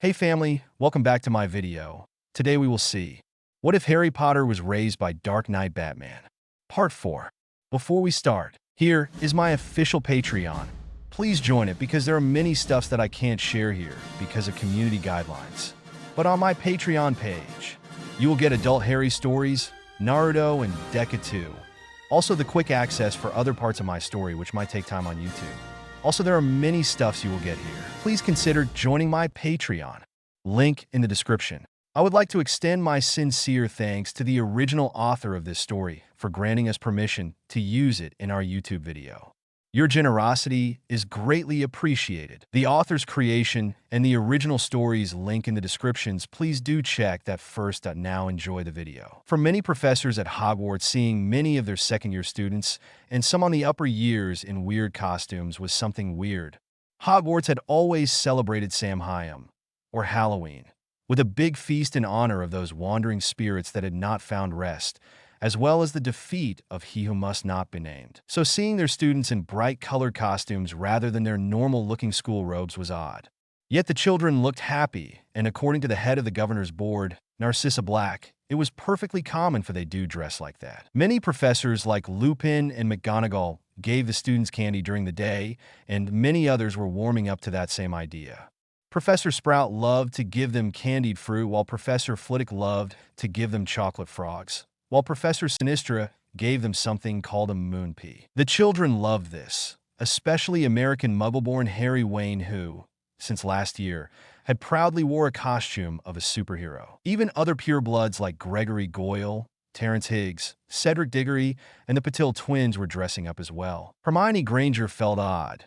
Hey family, welcome back to my video. Today we will see, what if Harry Potter was raised by Dark Knight Batman? Part 4. Before we start, here is my official Patreon. Please join it because there are many stuffs that I can't share here because of community guidelines. But on my Patreon page, you will get adult Harry stories, Naruto, and Deca 2. Also the quick access for other parts of my story which might take time on YouTube. Also, there are many stuffs you will get here. Please consider joining my Patreon. Link in the description. I would like to extend my sincere thanks to the original author of this story for granting us permission to use it in our YouTube video. Your generosity is greatly appreciated. The author's creation and the original story's link in the descriptions. Please do check that first. Now enjoy the video. For many professors at Hogwarts, seeing many of their second-year students and some on the upper years in weird costumes was something weird. Hogwarts had always celebrated Samhain, or Halloween, with a big feast in honor of those wandering spirits that had not found rest, as well as the defeat of he who must not be named. So seeing their students in bright colored costumes rather than their normal-looking school robes was odd. Yet the children looked happy, and according to the head of the governor's board, Narcissa Black, it was perfectly common for they do dress like that. Many professors like Lupin and McGonagall gave the students candy during the day, and many others were warming up to that same idea. Professor Sprout loved to give them candied fruit, while Professor Flitwick loved to give them chocolate frogs, while Professor Sinistra gave them something called a moon pea. The children loved this, especially American Muggle-born Harry Wayne who, since last year, had proudly wore a costume of a superhero. Even other purebloods like Gregory Goyle, Terrence Higgs, Cedric Diggory, and the Patil twins were dressing up as well. Hermione Granger felt odd.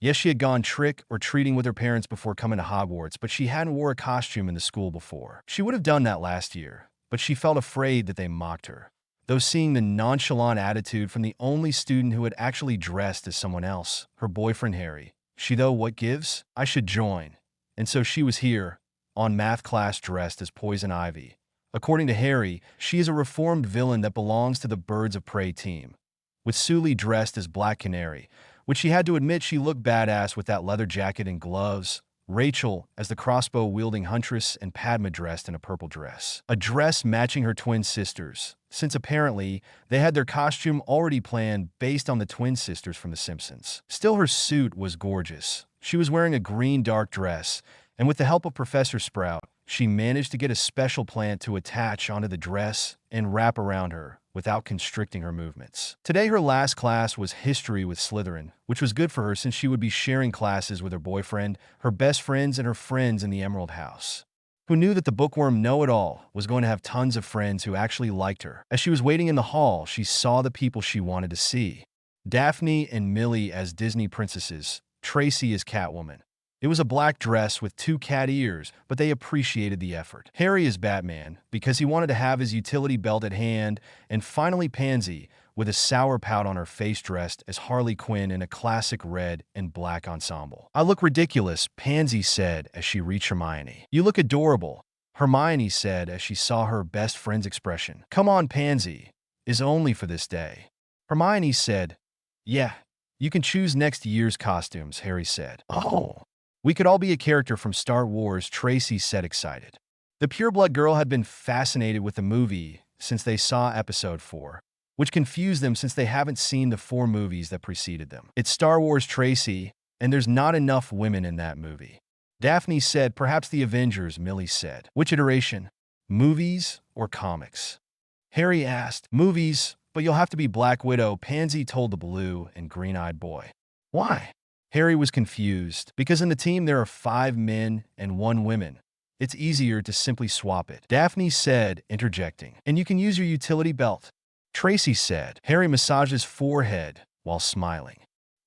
Yes, she had gone trick-or-treating with her parents before coming to Hogwarts, but she hadn't wore a costume in the school before. She would have done that last year, but she felt afraid that they mocked her. Though seeing the nonchalant attitude from the only student who had actually dressed as someone else, her boyfriend Harry, she though what gives? I should join. And so she was here, on math class dressed as Poison Ivy. According to Harry, she is a reformed villain that belongs to the Birds of Prey team, with Sully dressed as Black Canary, which she had to admit she looked badass with that leather jacket and gloves, Rachel as the crossbow-wielding huntress, and Padma dressed in a purple dress. A dress matching her twin sisters, since apparently they had their costume already planned based on the twin sisters from The Simpsons. Still, her suit was gorgeous. She was wearing a green dark dress, and with the help of Professor Sprout, she managed to get a special plant to attach onto the dress and wrap around her without constricting her movements. Today, her last class was history with Slytherin, which was good for her since she would be sharing classes with her boyfriend, her best friends, and her friends in the Emerald House. Who knew that the bookworm know-it-all was going to have tons of friends who actually liked her? As she was waiting in the hall, she saw the people she wanted to see. Daphne and Millie as Disney princesses, Tracy as Catwoman. It was a black dress with 2 cat ears, but they appreciated the effort. Harry is Batman, because he wanted to have his utility belt at hand, and finally Pansy, with a sour pout on her face dressed as Harley Quinn in a classic red and black ensemble. I look ridiculous, Pansy said as she reached Hermione. You look adorable, Hermione said as she saw her best friend's expression. Come on, Pansy, is only for this day. Hermione said, yeah, you can choose next year's costumes, Harry said. Oh. We could all be a character from Star Wars, Tracy said excited. The pureblood girl had been fascinated with the movie since they saw episode 4, which confused them since they haven't seen the 4 movies that preceded them. It's Star Wars, Tracy, and there's not enough women in that movie. Daphne said, perhaps the Avengers, Millie said. Which iteration? Movies or comics? Harry asked. Movies, but you'll have to be Black Widow, Pansy told the blue and green-eyed boy. Why? Harry was confused, because in the team there are 5 men and 1 woman. It's easier to simply swap it. Daphne said, interjecting. And you can use your utility belt. Tracy said. Harry massaged his forehead while smiling.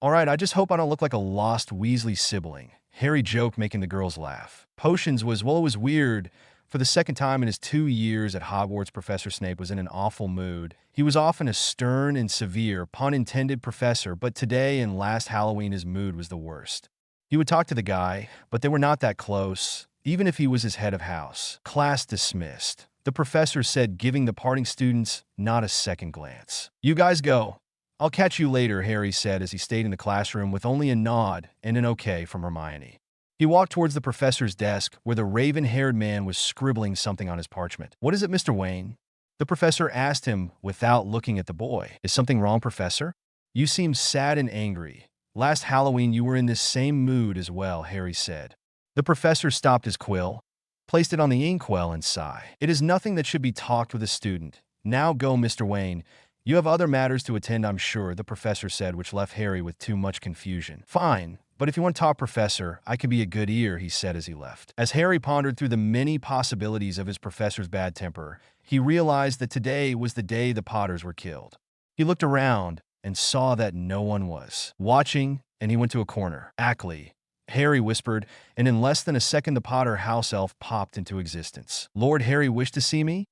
All right, I just hope I don't look like a lost Weasley sibling, Harry joked, making the girls laugh. Potions was, well, it was weird. For the second time in his 2 years at Hogwarts, Professor Snape was in an awful mood. He was often a stern and severe, pun intended, professor, but today and last Halloween his mood was the worst. He would talk to the guy, but they were not that close, even if he was his head of house. Class dismissed, the professor said, giving the parting students not a second glance. You guys go. I'll catch you later, Harry said as he stayed in the classroom with only a nod and an okay from Hermione. He walked towards the professor's desk where the raven-haired man was scribbling something on his parchment. "What is it, Mr. Wayne?" The professor asked him without looking at the boy. "Is something wrong, Professor? You seem sad and angry. Last Halloween you were in this same mood as well," Harry said. The professor stopped his quill, placed it on the inkwell, and sighed. "It is nothing that should be talked with a student. Now go, Mr. Wayne. You have other matters to attend, I'm sure," the professor said, which left Harry with too much confusion. "Fine, but if you want to talk, Professor, I can be a good ear," he said as he left. As Harry pondered through the many possibilities of his professor's bad temper, he realized that today was the day the Potters were killed. He looked around and saw that no one was watching, and he went to a corner. "Ackley," Harry whispered, and in less than a second the Potter house elf popped into existence. "Lord Harry wished to see me?"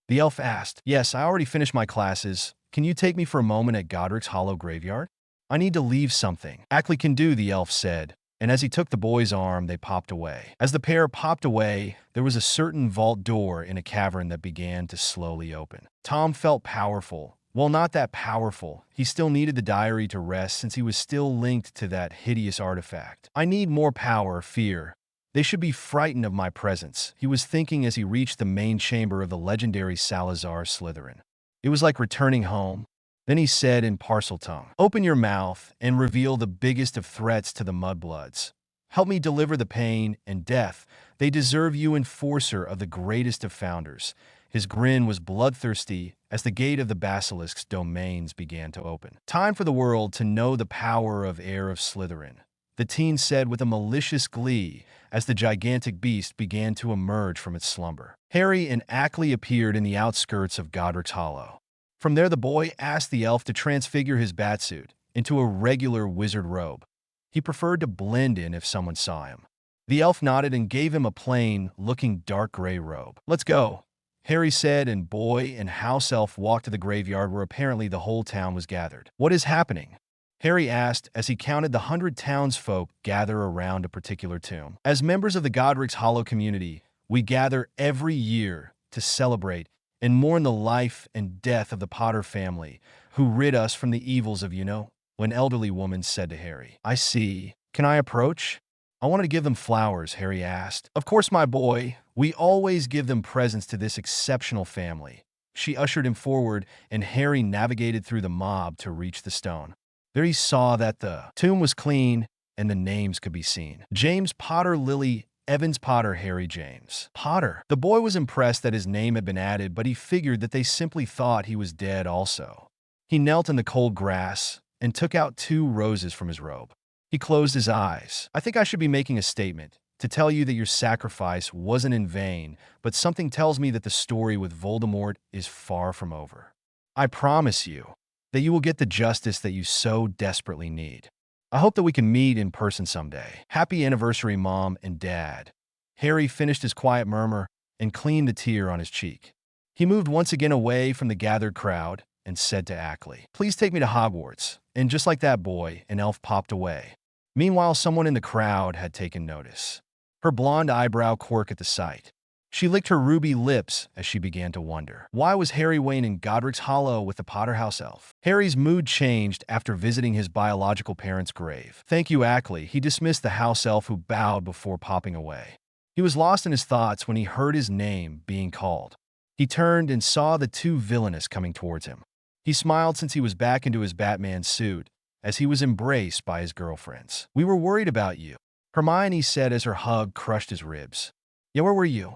the elf asked. "Yes, I already finished my classes. Can you take me for a moment at Godric's Hollow Graveyard? I need to leave something." "Ackley can do," the elf said, and as he took the boy's arm, they popped away. As the pair popped away, there was a certain vault door in a cavern that began to slowly open. Tom felt powerful. Well, not that powerful. He still needed the diary to rest since he was still linked to that hideous artifact. "I need more power, fear. They should be frightened of my presence," he was thinking as he reached the main chamber of the legendary Salazar Slytherin. It was like returning home. Then he said in Parseltongue, "Open your mouth and reveal the biggest of threats to the Mudbloods. Help me deliver the pain and death. They deserve you, enforcer of the greatest of founders." His grin was bloodthirsty as the gate of the basilisk's domains began to open. "Time for the world to know the power of Heir of Slytherin," the teen said with a malicious glee as the gigantic beast began to emerge from its slumber. Harry and Ackley appeared in the outskirts of Godric's Hollow. From there the boy asked the elf to transfigure his batsuit into a regular wizard robe. He preferred to blend in if someone saw him. The elf nodded and gave him a plain-looking dark gray robe. "Let's go," Harry said, and boy and house elf walked to the graveyard where apparently the whole town was gathered. "What is happening?" Harry asked as he counted the 100 townsfolk gather around a particular tomb. "As members of the Godric's Hollow community, we gather every year to celebrate and mourn the life and death of the Potter family, who rid us from the evils of, an elderly woman said to Harry. "I see. Can I approach?" "I wanted to give them flowers," Harry asked. "Of course, my boy. We always give them presents to this exceptional family." She ushered him forward, and Harry navigated through the mob to reach the stone. There he saw that the tomb was clean, and the names could be seen. James Potter, Lily Evans Potter, Harry James Potter. The boy was impressed that his name had been added, but he figured that they simply thought he was dead also. He knelt in the cold grass and took out 2 roses from his robe. He closed his eyes. "I think I should be making a statement to tell you that your sacrifice wasn't in vain, but something tells me that the story with Voldemort is far from over. I promise you that you will get the justice that you so desperately need. I hope that we can meet in person someday. Happy anniversary, Mom and Dad." Harry finished his quiet murmur and cleaned the tear on his cheek. He moved once again away from the gathered crowd and said to Ackley, "Please take me to Hogwarts." And just like that boy, an elf popped away. Meanwhile, someone in the crowd had taken notice. Her blonde eyebrow quirked at the sight. She licked her ruby lips as she began to wonder. Why was Harry Wayne in Godric's Hollow with the Potter house elf? Harry's mood changed after visiting his biological parents' grave. "Thank you, Ackley," he dismissed the house elf who bowed before popping away. He was lost in his thoughts when he heard his name being called. He turned and saw the 2 villainous coming towards him. He smiled since he was back into his Batman suit as he was embraced by his girlfriends. "We were worried about you," Hermione said as her hug crushed his ribs. "Yeah, where were you?"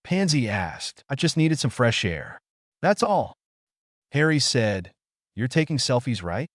Pansy asked. "I just needed some fresh air. That's all." Harry said, "You're taking selfies, right?"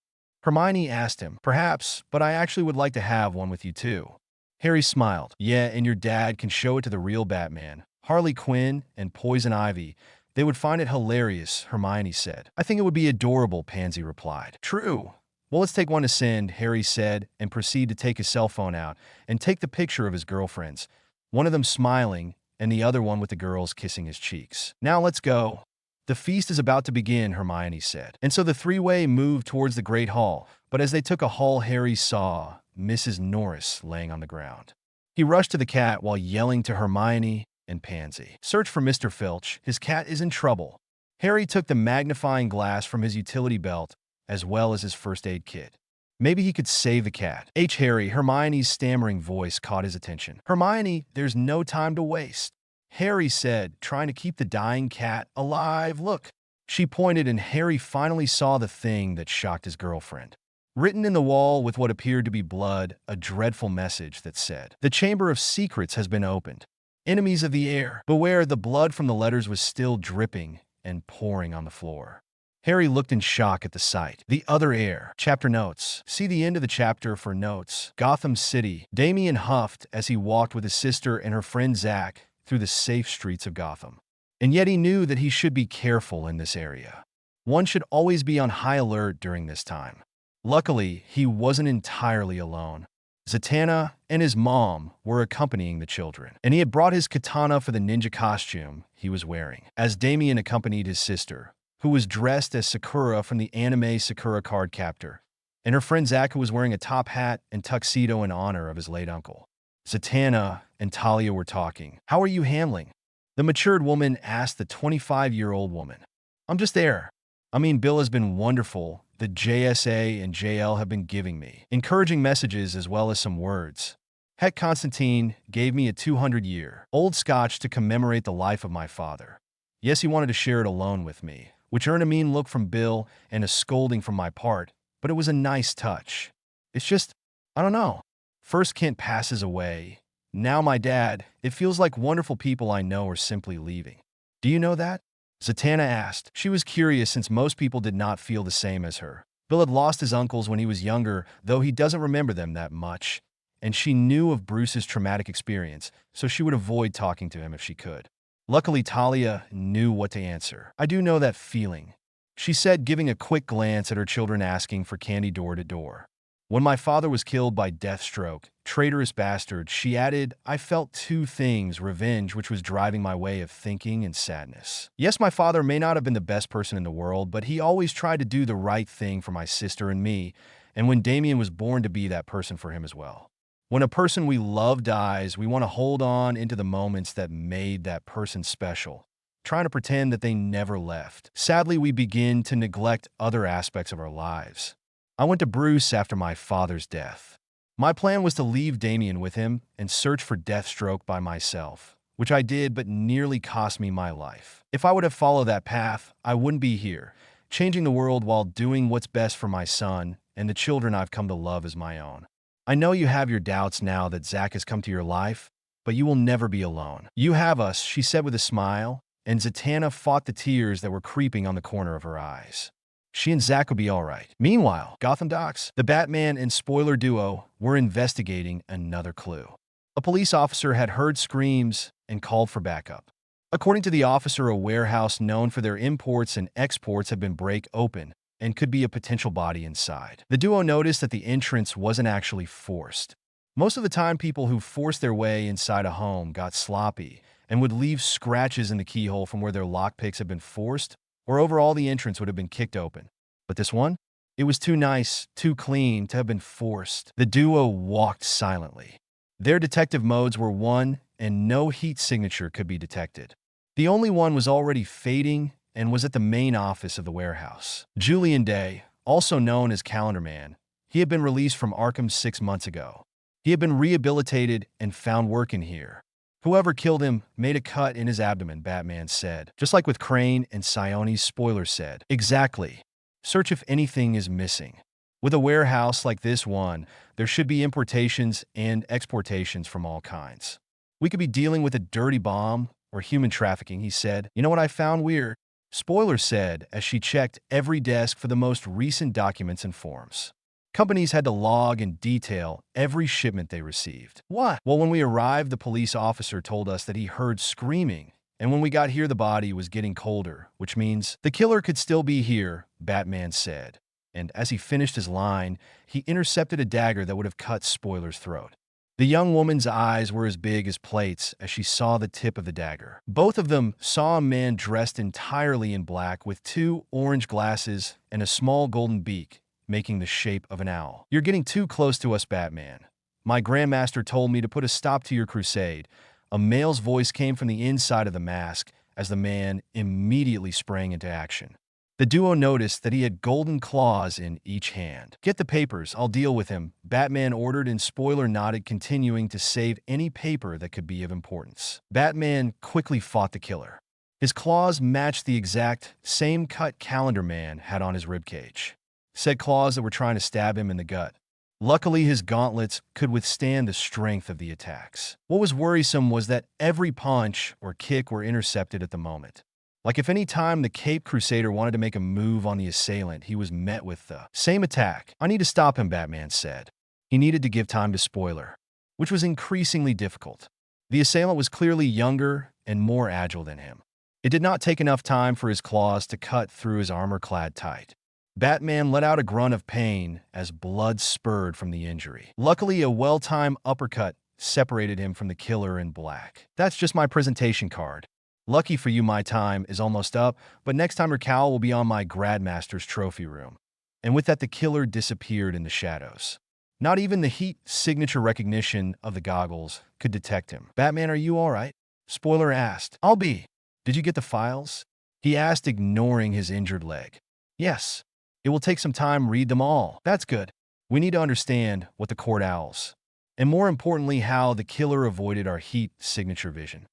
Hermione asked him. "Perhaps, but I actually would like to have one with you too." Harry smiled. "Yeah, and your dad can show it to the real Batman, Harley Quinn and Poison Ivy. They would find it hilarious," Hermione said. "I think it would be adorable," Pansy replied. "True. Well, let's take one to send," Harry said, and proceeded to take his cell phone out and take the picture of his girlfriends, one of them smiling and the other one with the girls kissing his cheeks. "Now let's go. The feast is about to begin," Hermione said. And so the three-way moved towards the Great Hall, but as they took a hall, Harry saw Mrs. Norris laying on the ground. He rushed to the cat while yelling to Hermione and Pansy, "Search for Mr. Filch. His cat is in trouble." Harry took the magnifying glass from his utility belt as well as his first aid kit. Maybe he could save the cat. Harry, Hermione's stammering voice caught his attention. Hermione, there's no time to waste. Harry said, trying to keep the dying cat alive. Look. She pointed and Harry finally saw the thing that shocked his girlfriend. Written in the wall with what appeared to be blood, a dreadful message that said, "The Chamber of Secrets has been opened. Enemies of the air, beware." The blood from the letters was still dripping and pouring on the floor. Harry looked in shock at the sight. The other air. Chapter notes. See the end of the chapter for notes. Gotham City. Damien huffed as he walked with his sister and her friend Zach through the safe streets of Gotham. And yet he knew that he should be careful in this area. One should always be on high alert during this time. Luckily, he wasn't entirely alone. Zatara and his mom were accompanying the children, and he had brought his katana for the ninja costume he was wearing, as Damien accompanied his sister, who was dressed as Sakura from the anime Sakura card captor, and her friend Zach, who was wearing a top hat and tuxedo in honor of his late uncle. Zatara and Talia were talking. "How are you handling?" The matured woman asked the 25-year-old woman. "I'm just there. I mean, Bill has been wonderful. The JSA and JL have been giving me encouraging messages as well as some words. Heck, Constantine gave me a 200-year-old scotch to commemorate the life of my father. Yes, he wanted to share it alone with me, which earned a mean look from Bill and a scolding from my part, but it was a nice touch. It's just, I don't know. First Kent passes away. Now my dad. It feels like wonderful people I know are simply leaving. Do you know that?" Zatara asked. She was curious since most people did not feel the same as her. Bill had lost his uncles when he was younger, though he doesn't remember them that much, and she knew of Bruce's traumatic experience, so she would avoid talking to him if she could. Luckily, Talia knew what to answer. "I do know that feeling," she said, giving a quick glance at her children asking for candy door to door. "When my father was killed by Deathstroke, traitorous bastard," she added, "I felt two things, revenge, which was driving my way of thinking, and sadness. Yes, my father may not have been the best person in the world, but he always tried to do the right thing for my sister and me, and when Damien was born to be that person for him as well. When a person we love dies, we want to hold on into the moments that made that person special, trying to pretend that they never left. Sadly, we begin to neglect other aspects of our lives. I went to Bruce after my father's death. My plan was to leave Damien with him and search for Deathstroke by myself, which I did but nearly cost me my life. If I would have followed that path, I wouldn't be here, changing the world while doing what's best for my son and the children I've come to love as my own. I know you have your doubts now that Zach has come to your life, but you will never be alone. You have us," she said with a smile, and Zatara fought the tears that were creeping on the corner of her eyes. She and Zach will be all right. Meanwhile, Gotham Docks, the Batman and Spoiler duo were investigating another clue. A police officer had heard screams and called for backup. According to the officer, a warehouse known for their imports and exports had been break open and could be a potential body inside. The duo noticed that the entrance wasn't actually forced. Most of the time, people who forced their way inside a home got sloppy and would leave scratches in the keyhole from where their lockpicks had been forced, or overall the entrance would have been kicked open. But this one? It was too nice, too clean to have been forced. The duo walked silently. Their detective modes were one, and no heat signature could be detected. The only one was already fading and was at the main office of the warehouse. Julian Day, also known as Calendar Man, he had been released from Arkham 6 months ago. He had been rehabilitated and found work in here. Whoever killed him made a cut in his abdomen, Batman said. Just like with Crane and Sione's, Spoiler said. Exactly. Search if anything is missing. With a warehouse like this one, there should be importations and exportations from all kinds. We could be dealing with a dirty bomb or human trafficking, he said. You know what I found weird? Spoiler said as she checked every desk for the most recent documents and forms. Companies had to log and detail every shipment they received. What? Well, when we arrived, the police officer told us that he heard screaming, and when we got here, the body was getting colder, which means the killer could still be here, Batman said. And as he finished his line, he intercepted a dagger that would have cut Spoiler's throat. The young woman's eyes were as big as plates as she saw the tip of the dagger. Both of them saw a man dressed entirely in black with 2 orange glasses and a small golden beak, making the shape of an owl. You're getting too close to us, Batman. My Grandmaster told me to put a stop to your crusade. A male's voice came from the inside of the mask as the man immediately sprang into action. The duo noticed that he had golden claws in each hand. "Get the papers, I'll deal with him," Batman ordered, and Spoiler nodded, continuing to save any paper that could be of importance. Batman quickly fought the killer. His claws matched the exact same cut Calendar Man had on his ribcage. Said claws that were trying to stab him in the gut. Luckily, his gauntlets could withstand the strength of the attacks. What was worrisome was that every punch or kick were intercepted at the moment. Like if any time the Cape Crusader wanted to make a move on the assailant, he was met with the same attack. "I need to stop him," Batman said. He needed to give time to Spoiler, which was increasingly difficult. The assailant was clearly younger and more agile than him. It did not take enough time for his claws to cut through his armor-clad tight. Batman let out a grunt of pain as blood spurred from the injury. Luckily, a well-timed uppercut separated him from the killer in black. "That's just my presentation card. Lucky for you, my time is almost up, but next time your cowl will be on my Grandmaster's trophy room." And with that, the killer disappeared in the shadows. Not even the heat signature recognition of the goggles could detect him. "Batman, are you all right?" Spoiler asked. "I'll be." "Did you get the files?" he asked, ignoring his injured leg. "Yes. It will take some time. Read them all." "That's good. We need to understand what the court owls, and more importantly, how the killer avoided our heat signature vision,"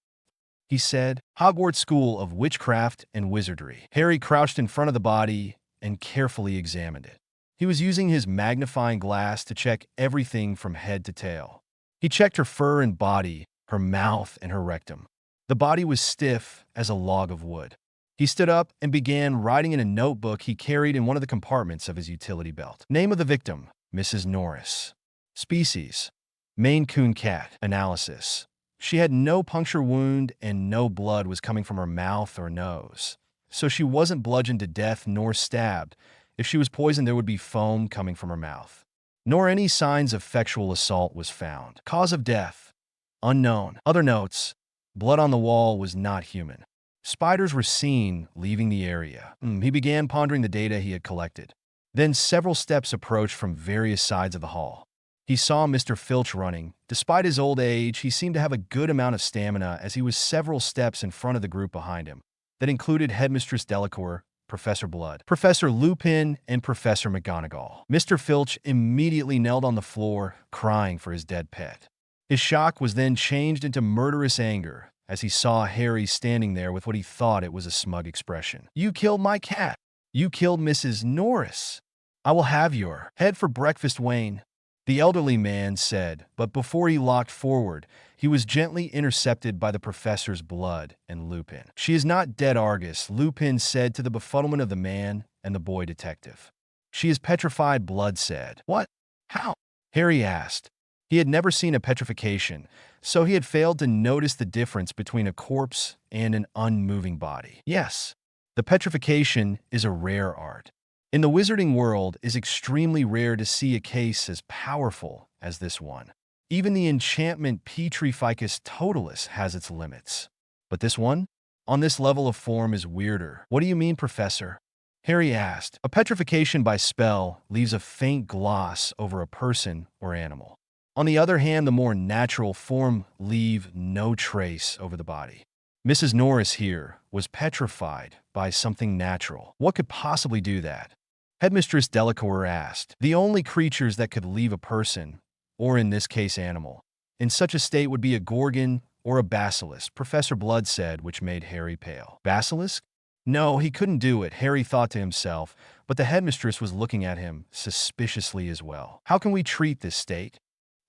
he said. "Hogwarts School of Witchcraft and Wizardry." Harry crouched in front of the body and carefully examined it. He was using his magnifying glass to check everything from head to tail. He checked her fur and body, her mouth, and her rectum. The body was stiff as a log of wood. He stood up and began writing in a notebook he carried in one of the compartments of his utility belt. "Name of the victim, Mrs. Norris. Species, Maine Coon cat. Analysis. She had no puncture wound and no blood was coming from her mouth or nose. So she wasn't bludgeoned to death nor stabbed. If she was poisoned, there would be foam coming from her mouth. Nor any signs of sexual assault was found. Cause of death, unknown. Other notes. Blood on the wall was not human. Spiders were seen leaving the area." He began pondering the data he had collected. Then several steps approached from various sides of the hall. He saw Mr. Filch running. Despite his old age, he seemed to have a good amount of stamina as he was several steps in front of the group behind him. That included Headmistress Delacour, Professor Blood, Professor Lupin, and Professor McGonagall. Mr. Filch immediately knelt on the floor, crying for his dead pet. His shock was then changed into murderous anger as he saw Harry standing there with what he thought it was a smug expression. "You killed my cat. You killed Mrs. Norris. I will have your head for breakfast, Wayne," the elderly man said, but before he locked forward, he was gently intercepted by the professor's Blood and Lupin. "She is not dead, Argus," Lupin said to the befuddlement of the man and the boy detective. "She is petrified," Blood said. "What? How?" Harry asked. He had never seen a petrification, so he had failed to notice the difference between a corpse and an unmoving body. "Yes, the petrification is a rare art. In the wizarding world, it is extremely rare to see a case as powerful as this one. Even the enchantment Petrificus Totalis has its limits. But this one, on this level of form, is weirder." "What do you mean, Professor?" Harry asked. "A petrification by spell leaves a faint gloss over a person or animal. On the other hand, the more natural form leave no trace over the body. Mrs. Norris here was petrified by something natural. What could possibly do that?" Headmistress Delacour asked. "The only creatures that could leave a person, or in this case animal, in such a state would be a gorgon or a basilisk," Professor Blood said, which made Harry pale. "Basilisk? No, he couldn't do it," Harry thought to himself, but the headmistress was looking at him suspiciously as well. "How can we treat this state?"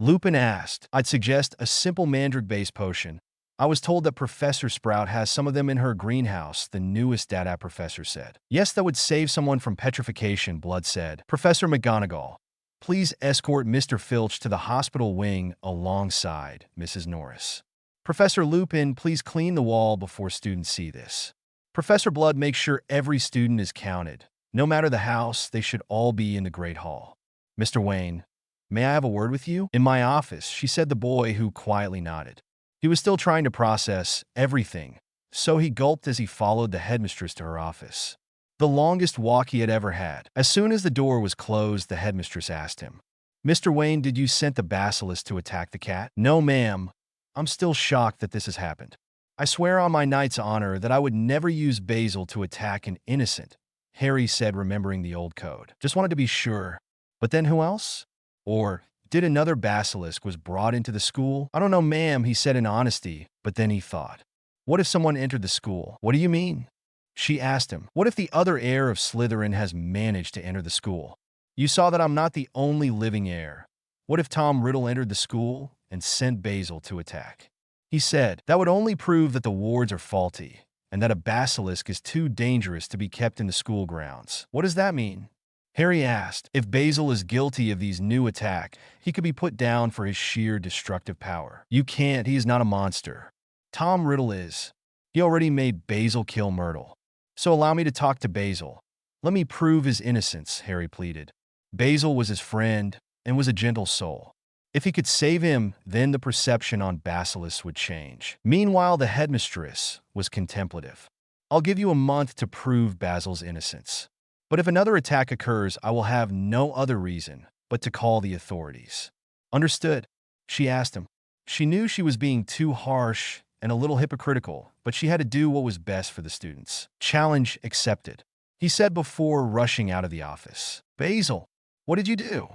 Lupin asked. "I'd suggest a simple mandrake-based potion. I was told that Professor Sprout has some of them in her greenhouse," the newest data professor said. "Yes, that would save someone from petrification," Blood said. "Professor McGonagall, please escort Mr. Filch to the hospital wing alongside Mrs. Norris. Professor Lupin, please clean the wall before students see this. Professor Blood, make sure every student is counted. No matter the house, they should all be in the Great Hall. Mr. Wayne, may I have a word with you?" "In my office," she said, the boy who quietly nodded. He was still trying to process everything, so he gulped as he followed the headmistress to her office. The longest walk he had ever had. As soon as the door was closed, the headmistress asked him, "Mr. Wayne, did you send the basilisk to attack the cat?" "No, ma'am. I'm still shocked that this has happened. I swear on my knight's honor that I would never use basil to attack an innocent," Harry said, remembering the old code. Just wanted to be sure. But then who else? Or did another basilisk was brought into the school? I don't know, ma'am, he said in honesty, but then he thought. What if someone entered the school? What do you mean? She asked him. What if the other heir of Slytherin has managed to enter the school? You saw that I'm not the only living heir. What if Tom Riddle entered the school and sent Basil to attack? He said, that would only prove that the wards are faulty, and that a basilisk is too dangerous to be kept in the school grounds. What does that mean? Harry asked. If Basil is guilty of these new attacks, he could be put down for his sheer destructive power. You can't, he is not a monster. Tom Riddle is. He already made Basil kill Myrtle. So allow me to talk to Basil. Let me prove his innocence, Harry pleaded. Basil was his friend and was a gentle soul. If he could save him, then the perception on basilisks would change. Meanwhile, the headmistress was contemplative. I'll give you a month to prove Basil's innocence. But if another attack occurs, I will have no other reason but to call the authorities. Understood? She asked him. She knew she was being too harsh and a little hypocritical, but she had to do what was best for the students. Challenge accepted, he said before rushing out of the office. Basil, what did you do?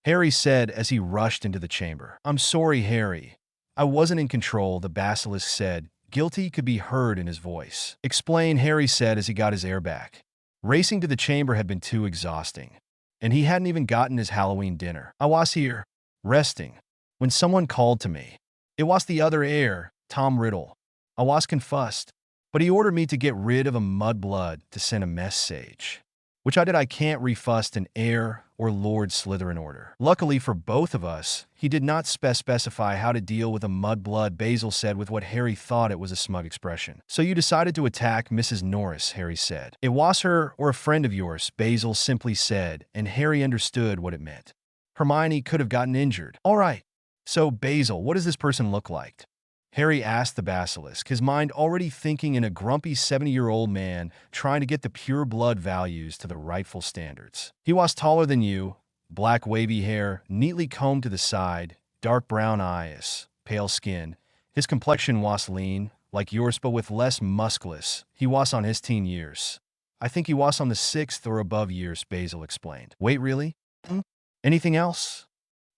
Harry said as he rushed into the chamber. I'm sorry, Harry. I wasn't in control, the basilisk said. Guilty could be heard in his voice. Explain, Harry said as he got his air back. Racing to the chamber had been too exhausting, and he hadn't even gotten his Halloween dinner. I was here, resting, when someone called to me. It was the other heir, Tom Riddle. I was confused, but he ordered me to get rid of a mudblood to send a message, which I did. I can't refuse an heir or Lord Slytherin order. Luckily for both of us, he did not specify how to deal with a mudblood, Basil said with what Harry thought it was a smug expression. So you decided to attack Mrs. Norris, Harry said. It was her or a friend of yours, Basil simply said, and Harry understood what it meant. Hermione could have gotten injured. All right. So, Basil, what does this person look like? Harry asked the basilisk, his mind already thinking in a grumpy 70-year-old man trying to get the pure blood values to the rightful standards. He was taller than you, black wavy hair, neatly combed to the side, dark brown eyes, pale skin. His complexion was lean, like yours but with less musculus. He was on his teen years. I think he was on the 6th or above years, Basil explained. Wait, really? Anything else?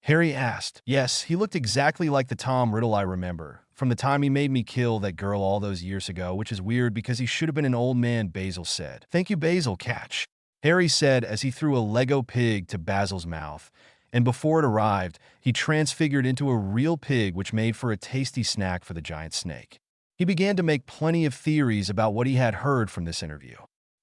Harry asked. Yes, he looked exactly like the Tom Riddle I remember, from the time he made me kill that girl all those years ago, which is weird because he should have been an old man, Basil said. Thank you, Basil, catch, Harry said as he threw a Lego pig to Basil's mouth, and before it arrived, he transfigured into a real pig which made for a tasty snack for the giant snake. He began to make plenty of theories about what he had heard from this interview.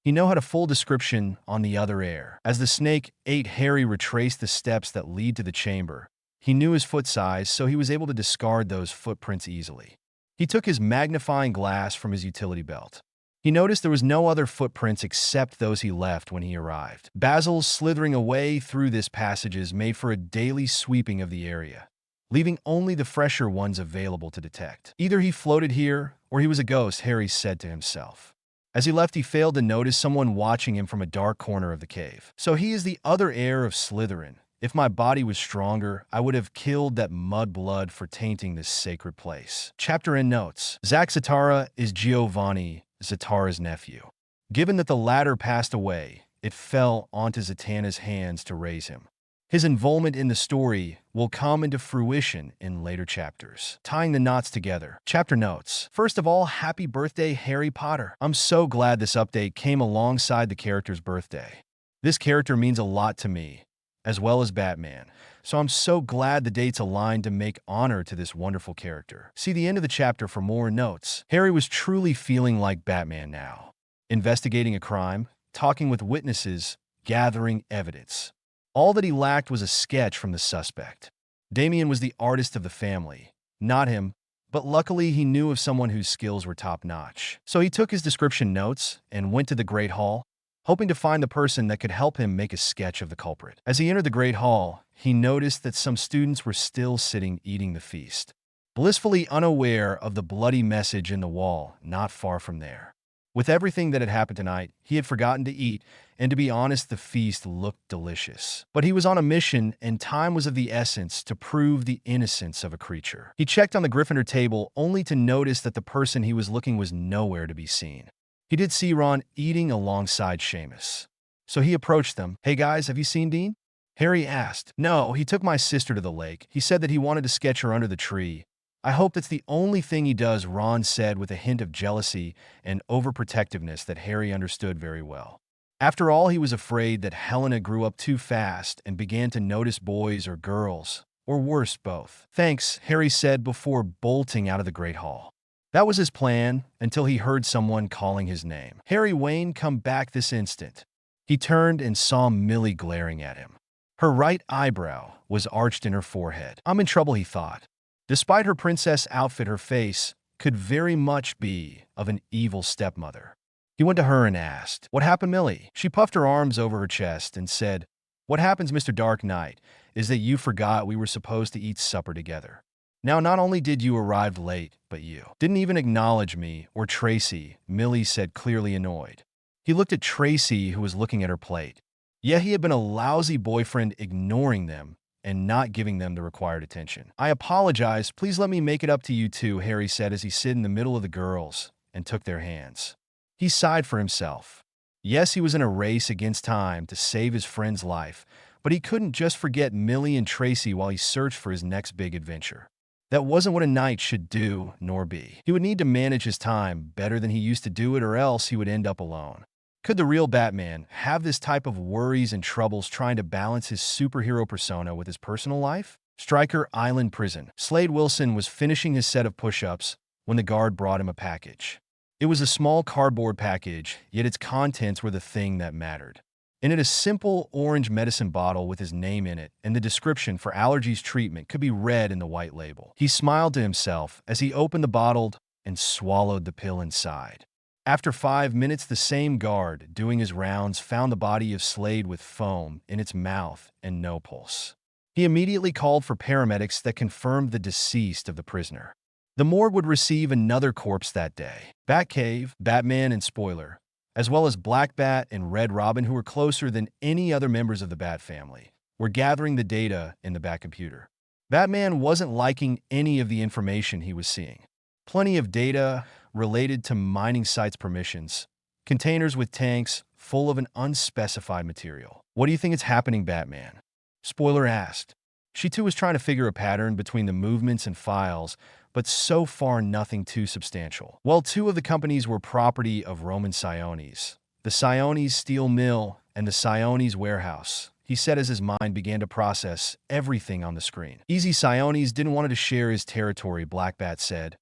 He now had a full description on the other heir. As the snake ate, Harry retraced the steps that lead to the chamber. He knew his foot size, so he was able to discard those footprints easily. He took his magnifying glass from his utility belt. He noticed there was no other footprints except those he left when he arrived. Basil, slithering away through this passages, made for a daily sweeping of the area, leaving only the fresher ones available to detect. Either he floated here, or he was a ghost, Harry said to himself. As he left, he failed to notice someone watching him from a dark corner of the cave. So he is the other heir of Slytherin. If my body was stronger, I would have killed that mudblood for tainting this sacred place. Chapter and notes. Zach Zatara is Giovanni Zatara's nephew. Given that the latter passed away, it fell onto Zatanna's hands to raise him. His involvement in the story will come into fruition in later chapters. Tying the knots together. Chapter notes. First of all, happy birthday, Harry Potter. I'm so glad this update came alongside the character's birthday. This character means a lot to me, as well as Batman, so I'm so glad the dates aligned to make honor to this wonderful character. See the end of the chapter for more notes. Harry was truly feeling like Batman now. Investigating a crime, talking with witnesses, gathering evidence. All that he lacked was a sketch from the suspect. Damien was the artist of the family, not him, but luckily he knew of someone whose skills were top-notch. So he took his description notes and went to the Great Hall, hoping to find the person that could help him make a sketch of the culprit. As he entered the Great Hall, he noticed that some students were still sitting eating the feast, blissfully unaware of the bloody message in the wall not far from there. With everything that had happened tonight, he had forgotten to eat, and to be honest, the feast looked delicious. But he was on a mission, and time was of the essence to prove the innocence of a creature. He checked on the Gryffindor table only to notice that the person he was looking was nowhere to be seen. He did see Ron eating alongside Seamus. So he approached them. "Hey guys, have you seen Dean?" Harry asked. "No, he took my sister to the lake. He said that he wanted to sketch her under the tree. I hope that's the only thing he does," Ron said with a hint of jealousy and overprotectiveness that Harry understood very well. After all, he was afraid that Helena grew up too fast and began to notice boys or girls, or worse, both. "Thanks," Harry said before bolting out of the Great Hall. That was his plan until he heard someone calling his name. Harry Wayne come back this instant. He turned and saw Millie glaring at him. Her right eyebrow was arched in her forehead. "I'm in trouble," he thought. Despite her princess outfit, her face could very much be of an evil stepmother. He went to her and asked, "What happened, Millie?" She puffed her arms over her chest and said, "What happens, Mr. Dark Knight, is that you forgot we were supposed to eat supper together. Now, not only did you arrive late, but you didn't even acknowledge me or Tracy," Millie said, clearly annoyed. He looked at Tracy, who was looking at her plate. Yeah, he had been a lousy boyfriend, ignoring them and not giving them the required attention. "I apologize. Please let me make it up to you two," Harry said as he stood in the middle of the girls and took their hands. He sighed for himself. Yes, he was in a race against time to save his friend's life, but he couldn't just forget Millie and Tracy while he searched for his next big adventure. That wasn't what a knight should do, nor be. He would need to manage his time better than he used to do it, or else he would end up alone. Could the real Batman have this type of worries and troubles trying to balance his superhero persona with his personal life? Stryker Island Prison. Slade Wilson was finishing his set of push-ups when the guard brought him a package. It was a small cardboard package, yet its contents were the thing that mattered. In it, a simple orange medicine bottle with his name in it, and the description for allergies treatment could be read in the white label. He smiled to himself as he opened the bottle and swallowed the pill inside. After 5 minutes, the same guard, doing his rounds, found the body of Slade with foam in its mouth and no pulse. He immediately called for paramedics that confirmed the deceased of the prisoner. The morgue would receive another corpse that day. Batcave, Batman, and Spoiler, as well as Black Bat and Red Robin, who were closer than any other members of the Bat family, were gathering the data in the Batcomputer. Batman wasn't liking any of the information he was seeing. Plenty of data related to mining sites permissions, containers with tanks full of an unspecified material. "What do you think is happening, Batman?" Spoiler asked. She too was trying to figure a pattern between the movements and files, but so far nothing too substantial. "Well, 2 of the companies were property of Roman Siones, the Siones Steel Mill and the Siones Warehouse," he said as his mind began to process everything on the screen. "Easy, Siones didn't want to share his territory," Black Bat said.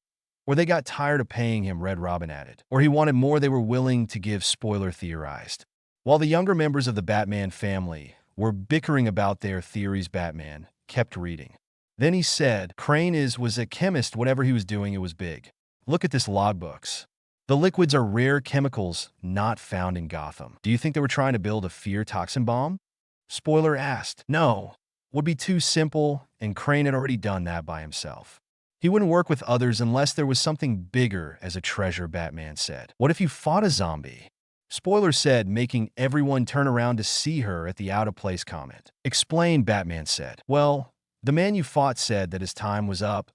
"Or they got tired of paying him," Red Robin added. "Or he wanted more they were willing to give," Spoiler theorized. While the younger members of the Batman family were bickering about their theories, Batman kept reading. Then he said, "Crane was a chemist. Whatever he was doing, it was big. Look at this logbooks. The liquids are rare chemicals not found in Gotham. Do you think they were trying to build a fear toxin bomb?" Spoiler asked. "No, would be too simple, and Crane had already done that by himself. He wouldn't work with others unless there was something bigger as a treasure," Batman said. "What if you fought a zombie?" Spoiler said, making everyone turn around to see her at the out-of-place comment. "Explain," Batman said. "Well, the man you fought said that his time was up,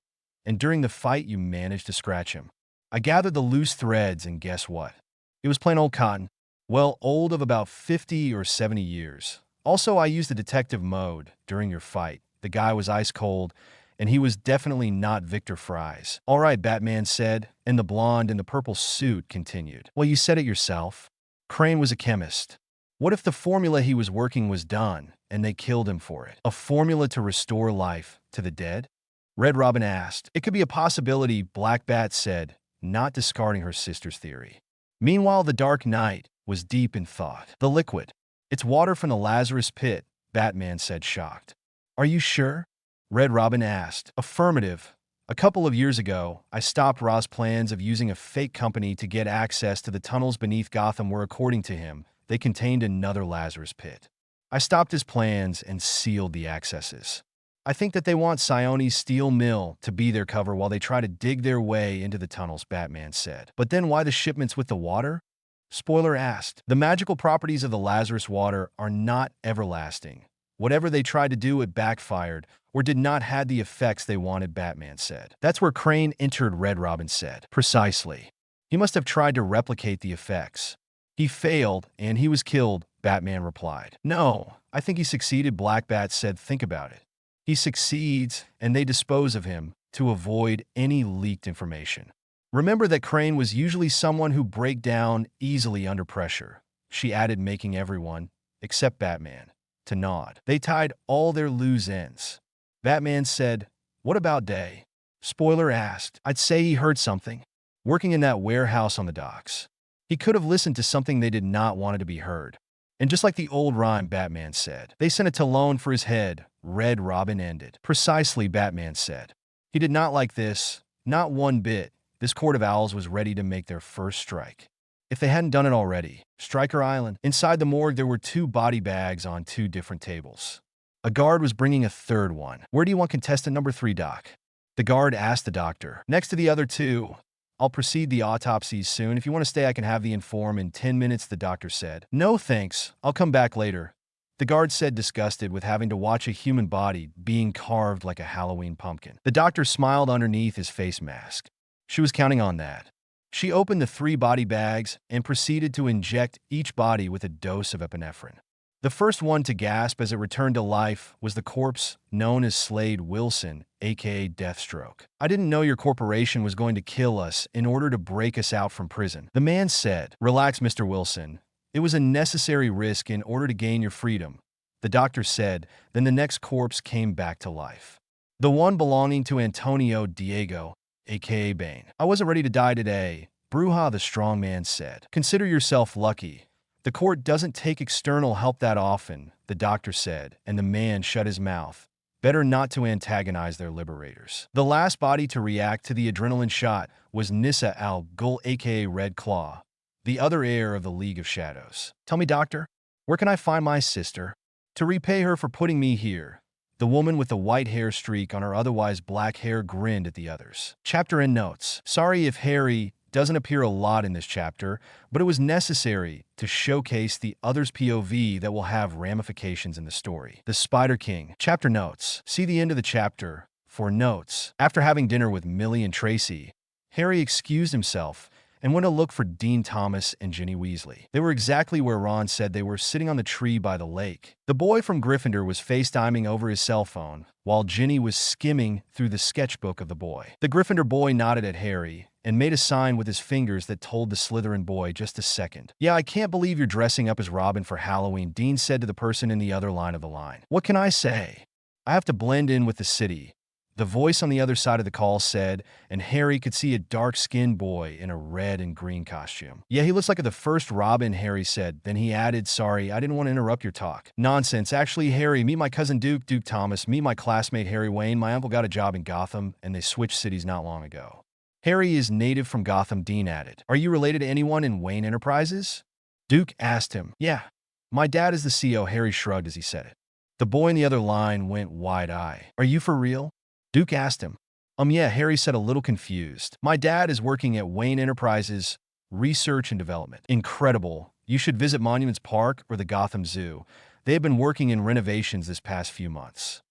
and during the fight you managed to scratch him. I gathered the loose threads, and guess what? It was plain old cotton. Well, old of about 50 or 70 years. Also, I used the detective mode during your fight. The guy was ice cold, and he was definitely not Victor Fries." "All right," Batman said, and the blonde in the purple suit continued. "Well, you said it yourself. Crane was a chemist. What if the formula he was working was done, and they killed him for it? A formula to restore life to the dead?" Red Robin asked. "It could be a possibility," Black Bat said, not discarding her sister's theory. Meanwhile, the Dark Knight was deep in thought. "The liquid. It's water from the Lazarus Pit," Batman said, shocked. "Are you sure?" Red Robin asked. "Affirmative. A couple of years ago, I stopped Ra's plans of using a fake company to get access to the tunnels beneath Gotham where, according to him, they contained another Lazarus Pit. I stopped his plans and sealed the accesses. I think that they want Siones Steel Mill to be their cover while they try to dig their way into the tunnels," Batman said. "But then why the shipments with the water?" Spoiler asked. "The magical properties of the Lazarus water are not everlasting. Whatever they tried to do, it backfired, or did not have the effects they wanted," Batman said. "That's where Crane entered," Red Robin said. "Precisely. He must have tried to replicate the effects. He failed, and he was killed, Batman replied. No, I think he succeeded, Black Bat said. Think about it. He succeeds, and they dispose of him to avoid any leaked information. Remember that Crane was usually someone who break down easily under pressure, she added, making everyone, except Batman, to nod. They tied all their loose ends. Batman said, "What about Day?" Spoiler asked. "I'd say he heard something. Working in that warehouse on the docks. He could have listened to something they did not want it to be heard. And just like the old rhyme," Batman said. "They sent it to loan for his head," Red Robin ended. "Precisely," Batman said. He did not like this, not one bit. This Court of Owls was ready to make their first strike. If they hadn't done it already. Stryker Island. Inside the morgue, there were 2 body bags on 2 different tables. A guard was bringing a third one. "Where do you want contestant number 3, Doc?" The guard asked the doctor. "Next to the other 2. I'll proceed the autopsies soon. If you want to stay, I can have the inform in 10 minutes, the doctor said. "No, thanks. I'll come back later," the guard said, disgusted with having to watch a human body being carved like a Halloween pumpkin. The doctor smiled underneath his face mask. She was counting on that. She opened the 3 body bags and proceeded to inject each body with a dose of epinephrine. The first one to gasp as it returned to life was the corpse known as Slade Wilson, aka Deathstroke. "I didn't know your corporation was going to kill us in order to break us out from prison," the man said. "Relax, Mr. Wilson. It was a necessary risk in order to gain your freedom," the doctor said. Then the next corpse came back to life. The one belonging to Antonio Diego, aka Bane. "I wasn't ready to die today," Bruja the strong man said. "Consider yourself lucky. The court doesn't take external help that often," the doctor said, and the man shut his mouth. Better not to antagonize their liberators. The last body to react to the adrenaline shot was Nissa Al Ghul, aka Red Claw, the other heir of the League of Shadows. "Tell me, doctor, where can I find my sister? To repay her for putting me here." The woman with the white hair streak on her otherwise black hair grinned at the others. Chapter and notes. Sorry if Harry doesn't appear a lot in this chapter, but it was necessary to showcase the other's POV that will have ramifications in the story. The Spider King. Chapter notes. See the end of the chapter for notes. After having dinner with Millie and Tracy, Harry excused himself and went to look for Dean Thomas and Ginny Weasley. They were exactly where Ron said they were, sitting on the tree by the lake. The boy from Gryffindor was FaceTiming over his cell phone, while Ginny was skimming through the sketchbook of the boy. The Gryffindor boy nodded at Harry and made a sign with his fingers that told the Slytherin boy, "Just a second." "Yeah, I can't believe you're dressing up as Robin for Halloween," Dean said to the person in the other line of the line. "What can I say? I have to blend in with the city," the voice on the other side of the call said, and Harry could see a dark-skinned boy in a red and green costume. "Yeah, he looks like the first Robin," Harry said. Then he added, "Sorry, I didn't want to interrupt your talk." "Nonsense. Actually, Harry, meet my cousin Duke, Duke Thomas. Meet my classmate Harry Wayne. My uncle got a job in Gotham, and they switched cities not long ago." "Harry is native from Gotham," Dean added. "Are you related to anyone in Wayne Enterprises?" Duke asked him. "Yeah. My dad is the CEO," Harry shrugged as he said it. The boy in the other line went wide-eyed. "Are you for real?" Duke asked him. Yeah," Harry said, a little confused. "My dad is working at Wayne Enterprises, Research and Development." "Incredible. You should visit Monuments Park or the Gotham Zoo. They have been working in renovations this past few months,"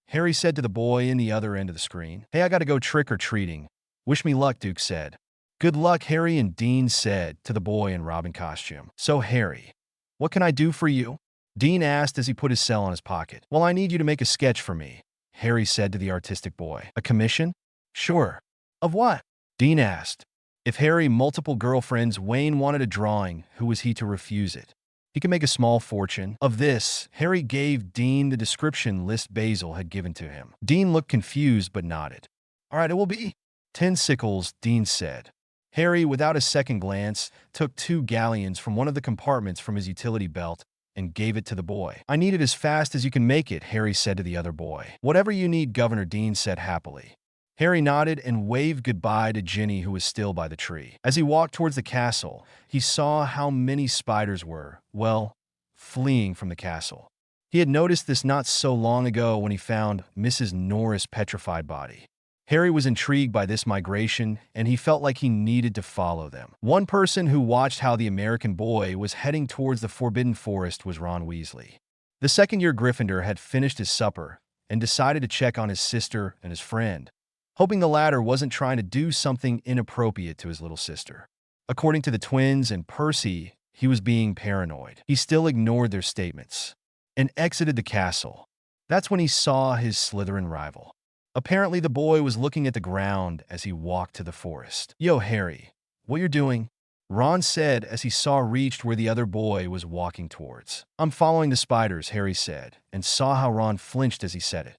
Harry said to the boy in the other end of the screen. "Hey, I gotta go trick-or-treating. Wish me luck," Duke said. "Good luck," Harry and Dean said to the boy in Robin costume. "So, Harry, what can I do for you?" Dean asked as he put his cell in his pocket. "Well, I need you to make a sketch for me," Harry said to the artistic boy. "A commission?" "Sure." "Of what?" Dean asked. If Harry multiple girlfriends, Wayne wanted a drawing, who was he to refuse it? He could make a small fortune. Of this, Harry gave Dean the description list Basil had given to him. Dean looked confused but nodded. "All right, it will be 10 sickles," Dean said. Harry, without a second glance, took 2 galleons from one of the compartments from his utility belt and gave it to the boy. "I need it as fast as you can make it," Harry said to the other boy. "Whatever you need, Governor," Dean said happily. Harry nodded and waved goodbye to Ginny, who was still by the tree. As he walked towards the castle, he saw how many spiders were, well, fleeing from the castle. He had noticed this not so long ago when he found Mrs. Norris' petrified body. Harry was intrigued by this migration, and he felt like he needed to follow them. One person who watched how the American boy was heading towards the Forbidden Forest was Ron Weasley. The second-year Gryffindor had finished his supper and decided to check on his sister and his friend, hoping the latter wasn't trying to do something inappropriate to his little sister. According to the twins and Percy, he was being paranoid. He still ignored their statements and exited the castle. That's when he saw his Slytherin rival. Apparently, the boy was looking at the ground as he walked to the forest. "Yo, Harry, what you're doing?" Ron said as he reached where the other boy was walking towards. "I'm following the spiders," Harry said, and saw how Ron flinched as he said it.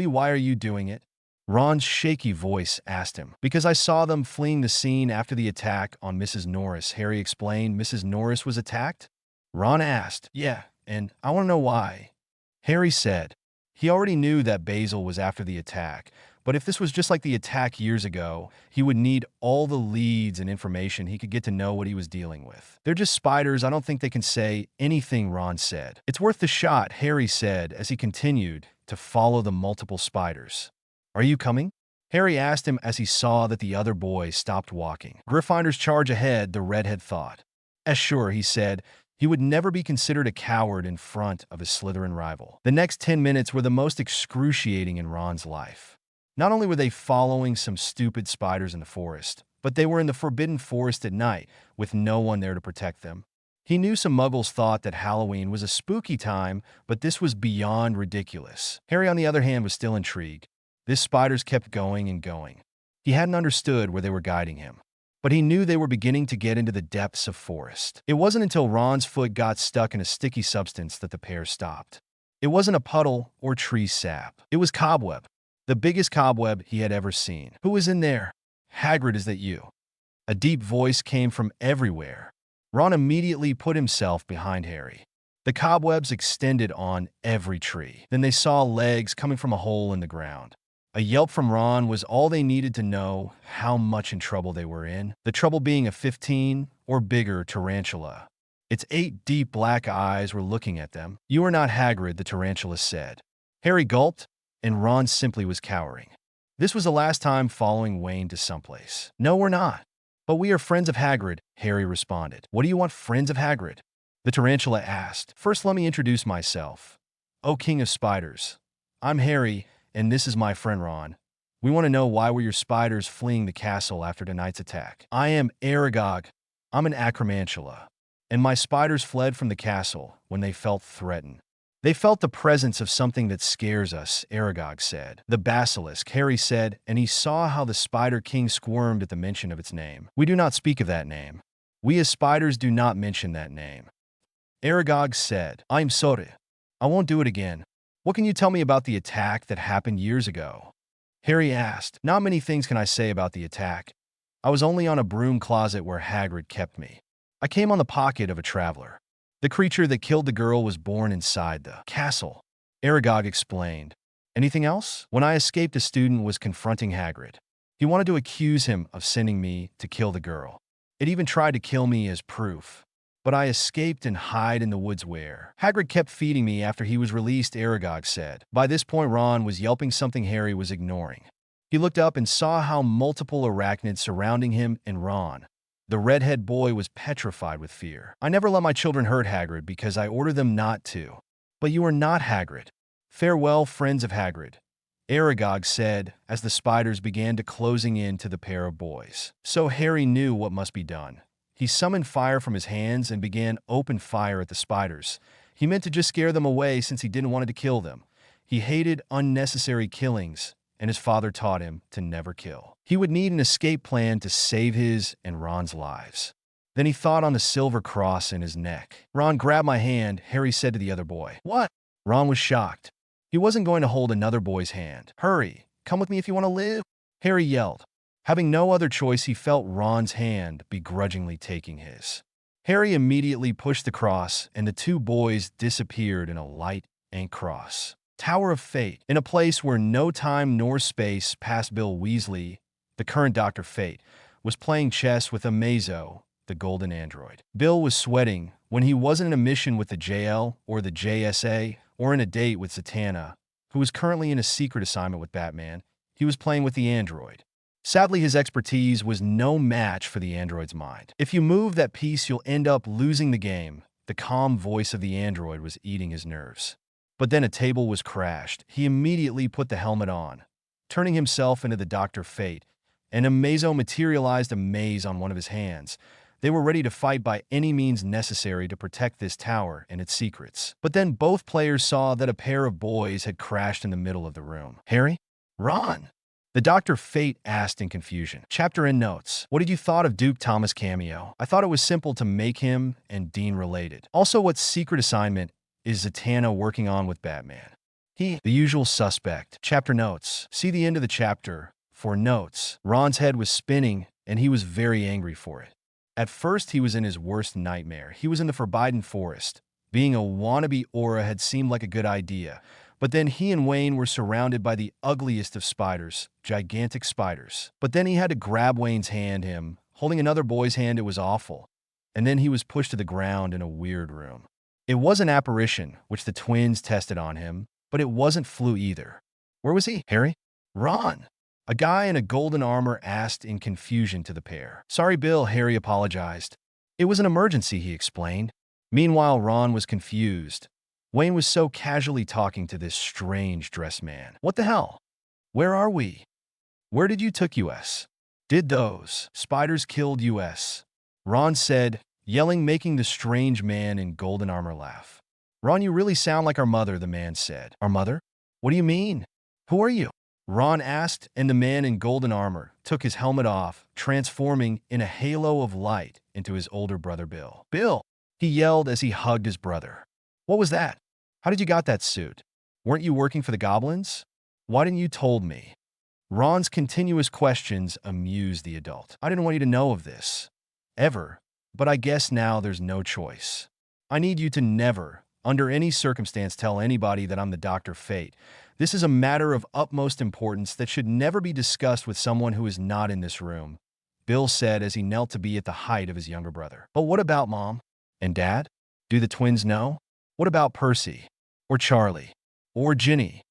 Why are you doing it?" Ron's shaky voice asked him. "Because I saw them fleeing the scene after the attack on Mrs. Norris," Harry explained. "Mrs. Norris was attacked?" Ron asked. "Yeah, and I want to know why," Harry said. He already knew that Basil was after the attack, but if this was just like the attack years ago, he would need all the leads and information he could get to know what he was dealing with. "They're just spiders. I don't think they can say anything," Ron said. "It's worth the shot," Harry said as he continued to follow the multiple spiders. "Are you coming?" Harry asked him as he saw that the other boy stopped walking. Gryffindors charge ahead, the redhead thought. Sure," he said. He would never be considered a coward in front of his Slytherin rival. The next 10 minutes were the most excruciating in Ron's life. Not only were they following some stupid spiders in the forest, but they were in the Forbidden Forest at night, with no one there to protect them. He knew some muggles thought that Halloween was a spooky time, but this was beyond ridiculous. Harry, on the other hand, was still intrigued. These spiders kept going and going. He hadn't understood where they were guiding him, but he knew they were beginning to get into the depths of forest. It wasn't until Ron's foot got stuck in a sticky substance that the pair stopped. It wasn't a puddle or tree sap. It was cobweb. The biggest cobweb he had ever seen. "Who is in there?" "Hagrid, is that you?" A deep voice came from everywhere. Ron immediately put himself behind Harry. The cobwebs extended on every tree. Then they saw legs coming from a hole in the ground. A yelp from Ron was all they needed to know how much in trouble they were in. The trouble being a 15 or bigger tarantula. Its 8 deep black eyes were looking at them. "You are not Hagrid," the tarantula said. Harry gulped, and Ron simply was cowering. This was the last time following Wayne to someplace. "No, we're not. But we are friends of Hagrid," Harry responded. "What do you want, friends of Hagrid?" The tarantula asked. "First, let me introduce myself. O King of Spiders. I'm Harry, and this is my friend Ron. We want to know why were your spiders fleeing the castle after tonight's attack." "I am Aragog. I'm an acromantula. And my spiders fled from the castle when they felt threatened." "They felt the presence of something that scares us," Aragog said. "The basilisk," Harry said, and he saw how the Spider King squirmed at the mention of its name. "We do not speak of that name. We as spiders do not mention that name." Aragog said, "I'm sorry. I won't do it again. What can you tell me about the attack that happened years ago?" Harry asked. "Not many things can I say about the attack. I was only on a broom closet where Hagrid kept me. I came on the pocket of a traveler. The creature that killed the girl was born inside the castle," Aragog explained. "Anything else?" "When I escaped, a student was confronting Hagrid. He wanted to accuse him of sending me to kill the girl. It even tried to kill me as proof. But I escaped and hid in the woods where Hagrid kept feeding me after he was released," Aragog said. By this point, Ron was yelping something Harry was ignoring. He looked up and saw how multiple arachnids surrounding him and Ron. The redhead boy was petrified with fear. "I never let my children hurt Hagrid because I order them not to." "But you are not Hagrid. Farewell, friends of Hagrid," Aragog said as the spiders began to closing in to the pair of boys. So Harry knew what must be done. He summoned fire from his hands and began open fire at the spiders. He meant to just scare them away since he didn't want to kill them. He hated unnecessary killings, and his father taught him to never kill. He would need an escape plan to save his and Ron's lives. Then he thought on the silver cross in his neck. "Ron, grab my hand," Harry said to the other boy. "What?" Ron was shocked. He wasn't going to hold another boy's hand. "Hurry, come with me if you want to live," Harry yelled. Having no other choice, he felt Ron's hand begrudgingly taking his. Harry immediately pushed the cross, and the two boys disappeared in a light ink cross. Tower of Fate. In a place where no time nor space passed, Bill Weasley, the current Dr. Fate, was playing chess with Amazo, the golden android. Bill was sweating when he wasn't in a mission with the JL or the JSA or in a date with Zatanna, who was currently in a secret assignment with Batman. He was playing with the android. Sadly, his expertise was no match for the android's mind. "If you move that piece, you'll end up losing the game." The calm voice of the android was eating his nerves. But then a table was crashed. He immediately put the helmet on, turning himself into the Dr. Fate, and Amazo materialized a maze on one of his hands. They were ready to fight by any means necessary to protect this tower and its secrets. But then both players saw that a pair of boys had crashed in the middle of the room. Harry? Ron! The Dr. Fate asked in confusion. Chapter and notes. What did you thought of Duke Thomas' cameo? I thought it was simple to make him and Dean related. Also, what secret assignment is Zatanna working on with Batman? The usual suspect. Chapter notes. See the end of the chapter for notes. Ron's head was spinning, and he was very angry for it. At first, he was in his worst nightmare. He was in the Forbidden Forest. Being a wannabe Aura had seemed like a good idea. But then he and Wayne were surrounded by the ugliest of spiders, gigantic spiders. But then he had to grab Wayne's hand, him holding another boy's hand. It was awful. And then he was pushed to the ground in a weird room. It was an apparition, which the twins tested on him, but it wasn't flu either. Where was he? Harry? Ron! A guy in a golden armor asked in confusion to the pair. Sorry, Bill, Harry apologized. It was an emergency, he explained. Meanwhile, Ron was confused. Wayne was so casually talking to this strange dressed man. What the hell? Where are we? Where did you took us? Did those spiders killed us? Ron said, yelling, making the strange man in golden armor laugh. Ron, you really sound like our mother, the man said. Our mother? What do you mean? Who are you? Ron asked, and the man in golden armor took his helmet off, transforming in a halo of light into his older brother Bill. Bill! He yelled as he hugged his brother. What was that? How did you got that suit? Weren't you working for the goblins? Why didn't you told me? Ron's continuous questions amused the adult. I didn't want you to know of this. Ever. But I guess now there's no choice. I need you to never, under any circumstance, tell anybody that I'm the Dr. Fate. This is a matter of utmost importance that should never be discussed with someone who is not in this room, Bill said as he knelt to be at the height of his younger brother. But what about Mom? And Dad? Do the twins know? What about Percy? Or Charlie? Or Ginny?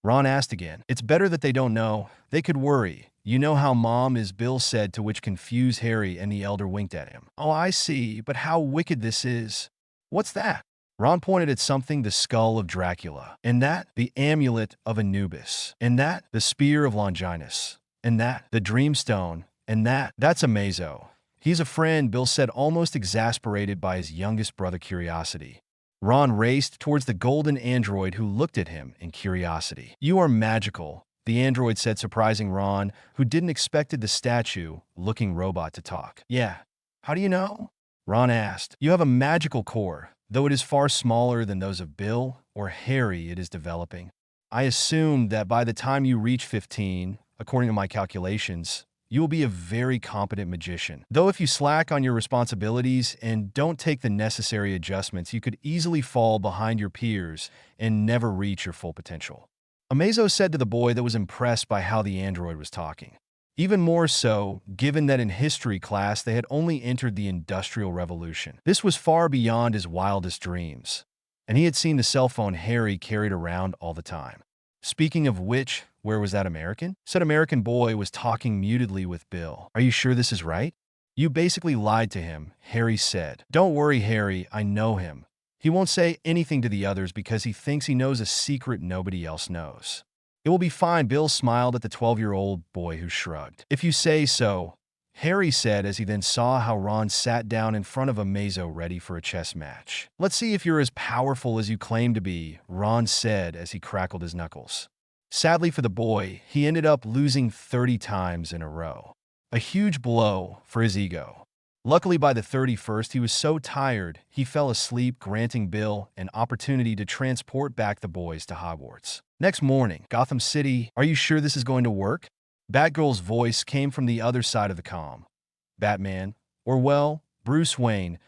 Ron asked again. It's better that they don't know. They could worry. You know how Mom is, Bill said, to which confused Harry and the elder winked at him. Oh, I see, but how wicked this is. What's that? Ron pointed at something, the skull of Dracula. And that, the amulet of Anubis. And that, the spear of Longinus. And that, the Dreamstone. And that's Amazo. He's a friend, Bill said, almost exasperated by his youngest brother's curiosity. Ron raced towards the golden android who looked at him in curiosity. You are magical, the android said, surprising Ron, who didn't expect the statue-looking robot to talk. Yeah. How do you know? Ron asked. You have a magical core, though it is far smaller than those of Bill or Harry. It is developing. I assumed that by the time you reach 15, according to my calculations, you will be a very competent magician. Though if you slack on your responsibilities and don't take the necessary adjustments, you could easily fall behind your peers and never reach your full potential. Amazo said to the boy that was impressed by how the android was talking. Even more so, given that in history class they had only entered the Industrial Revolution. This was far beyond his wildest dreams, and he had seen the cell phone Harry carried around all the time. Speaking of which, where was that American? Said American boy was talking mutedly with Bill. Are you sure this is right? You basically lied to him, Harry said. Don't worry, Harry, I know him. He won't say anything to the others because he thinks he knows a secret nobody else knows. It will be fine, Bill smiled at the 12-year-old boy who shrugged. If you say so, Harry said as he then saw how Ron sat down in front of Amazo ready for a chess match. Let's see if you're as powerful as you claim to be, Ron said as he crackled his knuckles. Sadly for the boy, he ended up losing 30 times in a row. A huge blow for his ego. Luckily by the 31st, he was so tired, he fell asleep, granting Bill an opportunity to transport back the boys to Hogwarts. Next morning, Gotham City, are you sure this is going to work? Batgirl's voice came from the other side of the comm. Batman, or well, Bruce Wayne,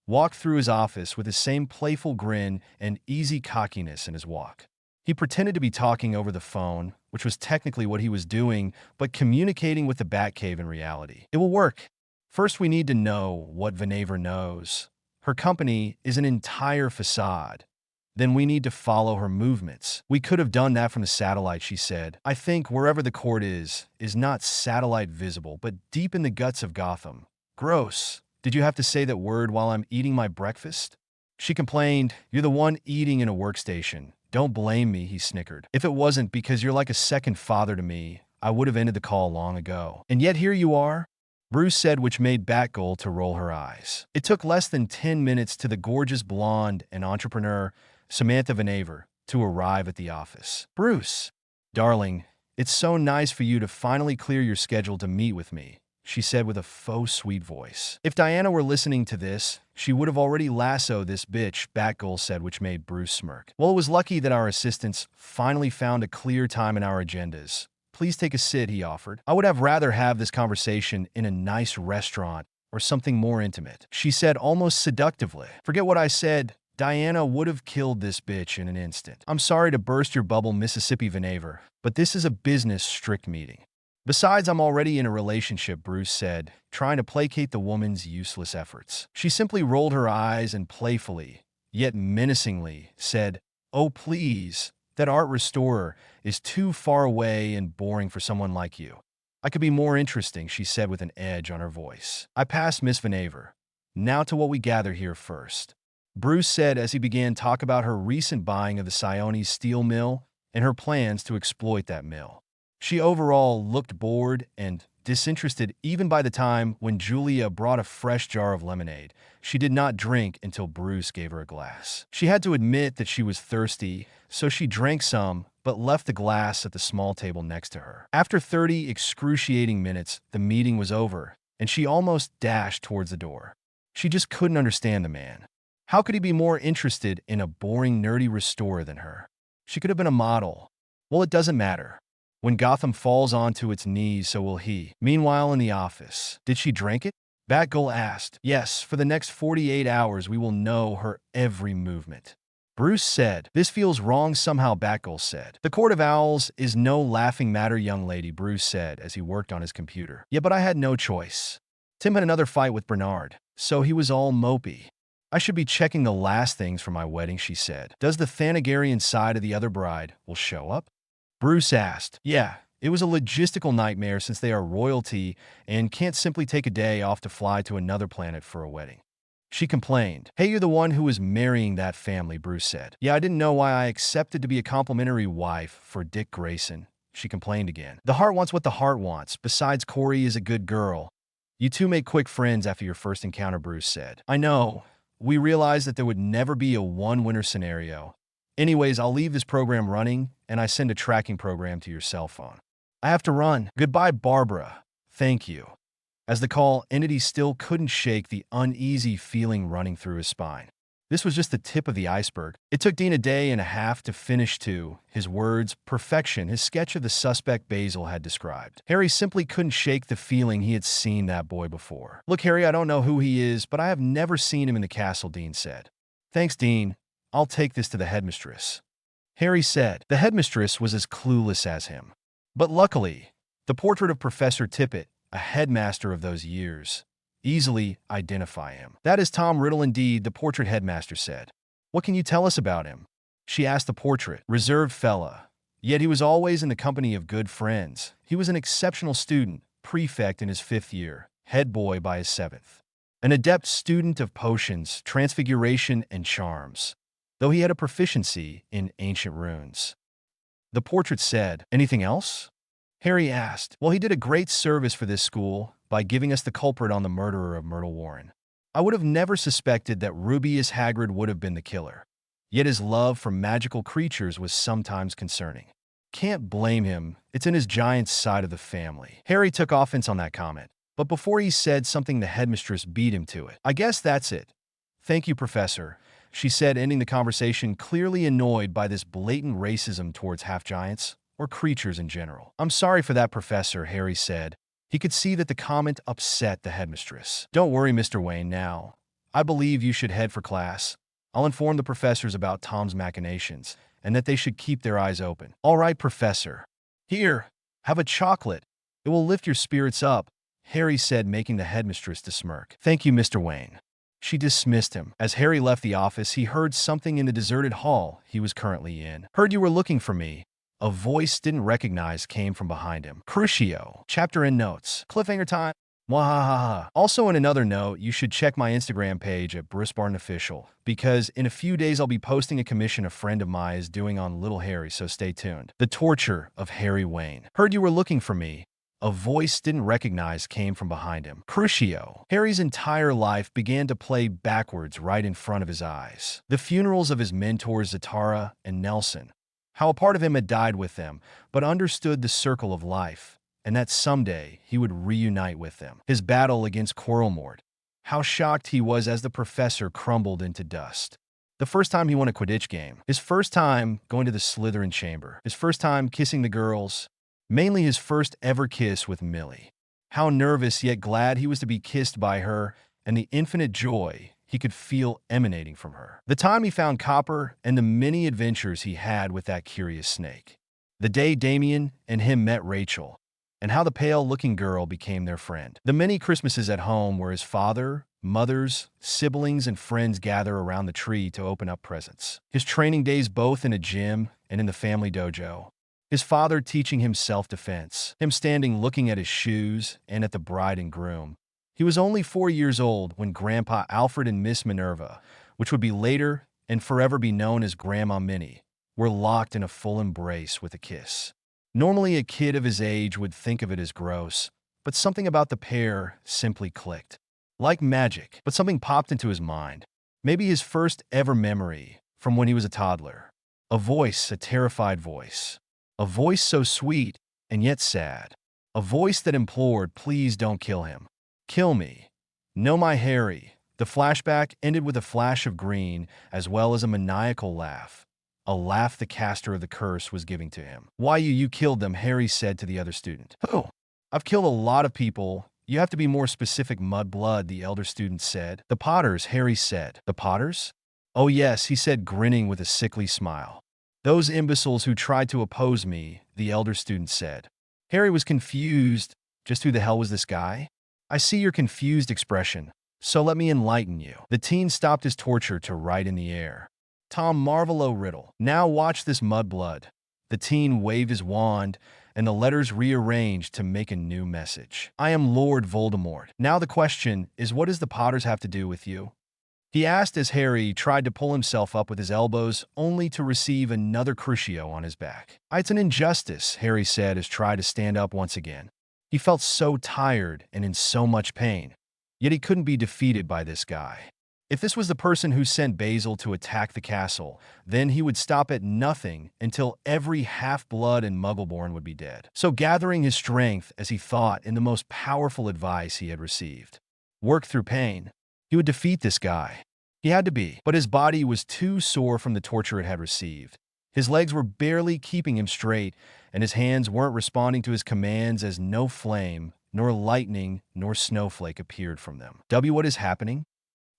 walked through his office with the same playful grin and easy cockiness in his walk. He pretended to be talking over the phone, which was technically what he was doing, but communicating with the Batcave in reality. It will work. First, we need to know what Venaver knows. Her company is an entire facade. Then we need to follow her movements. We could have done that from the satellite, she said. I think wherever the court is not satellite visible, but deep in the guts of Gotham. Gross. Did you have to say that word while I'm eating my breakfast? She complained. You're the one eating in a workstation. Don't blame me, he snickered. If it wasn't because you're like a second father to me, I would have ended the call long ago. And yet here you are? Bruce said, which made Batgirl to roll her eyes. It took less than 10 minutes to the gorgeous blonde and entrepreneur, Samantha Vanaver, to arrive at the office. Bruce, darling, it's so nice for you to finally clear your schedule to meet with me, she said with a faux sweet voice. If Diana were listening to this, she would have already lassoed this bitch, Batgirl said, which made Bruce smirk. Well, it was lucky that our assistants finally found a clear time in our agendas. Please take a sit, he offered. I would have rather have this conversation in a nice restaurant or something more intimate, she said almost seductively. Forget what I said. Diana would have killed this bitch in an instant. I'm sorry to burst your bubble, Mississippi Vanaver, but this is a business strict meeting. Besides, I'm already in a relationship, Bruce said, trying to placate the woman's useless efforts. She simply rolled her eyes and playfully, yet menacingly, said, "Oh, please. That art restorer is too far away and boring for someone like you. I could be more interesting," she said with an edge on her voice. I passed Miss Vanaver. Now to what we gather here first, Bruce said as he began talk about her recent buying of the Sionis steel mill and her plans to exploit that mill. She overall looked bored and disinterested even by the time when Julia brought a fresh jar of lemonade. She did not drink until Bruce gave her a glass. She had to admit that she was thirsty, so she drank some, but left the glass at the small table next to her. After 30 excruciating minutes, the meeting was over, and she almost dashed towards the door. She just couldn't understand the man. How could he be more interested in a boring, nerdy restorer than her? She could have been a model. Well, it doesn't matter. When Gotham falls onto its knees, so will he. Meanwhile, in the office, did she drink it? Batgirl asked. Yes, for the next 48 hours we will know her every movement. Bruce said. This feels wrong somehow, Batgirl said. The Court of Owls is no laughing matter, young lady, Bruce said as he worked on his computer. Yeah, but I had no choice. Tim had another fight with Bernard, so he was all mopey. I should be checking the last things for my wedding, she said. Does the Thanagarian side of the other bride will show up? Bruce asked. Yeah, it was a logistical nightmare since they are royalty and can't simply take a day off to fly to another planet for a wedding. She complained. Hey, you're the one who was marrying that family, Bruce said. Yeah, I didn't know why I accepted to be a complimentary wife for Dick Grayson. She complained again. The heart wants what the heart wants. Besides, Corey is a good girl. You two make quick friends after your first encounter, Bruce said. I know. We realized that there would never be a one-winner scenario. Anyways, I'll leave this program running, and I send a tracking program to your cell phone. I have to run. Goodbye, Barbara. Thank you. As the call ended, he still couldn't shake the uneasy feeling running through his spine. This was just the tip of the iceberg. It took Dean a day and a half to finish his words, perfection, his sketch of the suspect Basil had described. Harry simply couldn't shake the feeling he had seen that boy before. Look, Harry, I don't know who he is, but I have never seen him in the castle, Dean said. Thanks, Dean. I'll take this to the headmistress. Harry said. The headmistress was as clueless as him. But luckily, the portrait of Professor Tippett, a headmaster of those years, easily identify him. That is Tom Riddle indeed, the portrait headmaster said. What can you tell us about him? She asked the portrait. Reserved fella. Yet he was always in the company of good friends. He was an exceptional student, prefect in his 5th year, head boy by his 7th. An adept student of potions, transfiguration, and charms, though he had a proficiency in ancient runes. The portrait said. Anything else? Harry asked. Well, he did a great service for this school by giving us the culprit on the murderer of Myrtle Warren. I would have never suspected that Rubeus Hagrid would have been the killer. Yet his love for magical creatures was sometimes concerning. Can't blame him. It's in his giant side of the family. Harry took offense on that comment, but before he said something, the headmistress beat him to it. I guess that's it. Thank you, Professor, she said, ending the conversation, clearly annoyed by this blatant racism towards half-giants, or creatures in general. I'm sorry for that, Professor, Harry said. He could see that the comment upset the headmistress. Don't worry, Mr. Wayne, now. I believe you should head for class. I'll inform the professors about Tom's machinations, and that they should keep their eyes open. All right, Professor. Here, have a chocolate. It will lift your spirits up, Harry said, making the headmistress to smirk. Thank you, Mr. Wayne. She dismissed him. As Harry left the office, he heard something in the deserted hall he was currently in. Heard you were looking for me. A voice didn't recognize came from behind him. Crucio. Chapter and notes. Cliffhanger time. Mwahaha. Also, in another note, you should check my Instagram page at BruceBartonOfficial, because in a few days I'll be posting a commission a friend of mine is doing on Little Harry, so stay tuned. The torture of Harry Wayne. Heard you were looking for me. A voice didn't recognize came from behind him. Crucio. Harry's entire life began to play backwards right in front of his eyes. The funerals of his mentors Zatara and Nelson. How a part of him had died with them, but understood the circle of life, and that someday he would reunite with them. His battle against Quarrelmort. How shocked he was as the professor crumbled into dust. The first time he won a Quidditch game. His first time going to the Slytherin chamber. His first time kissing the girls. Mainly his first ever kiss with Millie. How nervous yet glad he was to be kissed by her, and the infinite joy he could feel emanating from her. The time he found Copper and the many adventures he had with that curious snake. The day Damien and him met Rachel, and how the pale-looking girl became their friend. The many Christmases at home where his father, mothers, siblings, and friends gather around the tree to open up presents. His training days both in a gym and in the family dojo. His father teaching him self-defense, him standing looking at his shoes and at the bride and groom. He was only 4 years old when Grandpa Alfred and Miss Minerva, which would be later and forever be known as Grandma Minnie, were locked in a full embrace with a kiss. Normally a kid of his age would think of it as gross, but something about the pair simply clicked. Like magic, but something popped into his mind. Maybe his first ever memory from when he was a toddler. A voice, a terrified voice. A voice so sweet and yet sad. A voice that implored, please don't kill him. Kill me. No, my Harry. The flashback ended with a flash of green as well as a maniacal laugh. A laugh the caster of the curse was giving to him. Why you killed them, Harry said to the other student. Oh, I've killed a lot of people. You have to be more specific, Mudblood, the elder student said. The Potters, Harry said. The Potters? Oh yes, he said, grinning with a sickly smile. Those imbeciles who tried to oppose me, the elder student said. Harry was confused. Just who the hell was this guy? I see your confused expression, so let me enlighten you. The teen stopped his torture to write in the air. Tom Marvolo Riddle. Now watch this, Mudblood. The teen waved his wand, and the letters rearranged to make a new message. I am Lord Voldemort. Now the question is, what does the Potters have to do with you? He asked as Harry tried to pull himself up with his elbows, only to receive another crucio on his back. It's an injustice, Harry said as tried to stand up once again. He felt so tired and in so much pain, yet he couldn't be defeated by this guy. If this was the person who sent Basil to attack the castle, then he would stop at nothing until every half-blood and Muggleborn would be dead. So gathering his strength as he thought in the most powerful advice he had received. Work through pain. He would defeat this guy. He had to be, but his body was too sore from the torture it had received. His legs were barely keeping him straight, and his hands weren't responding to his commands as no flame, nor lightning, nor snowflake appeared from them. What is happening?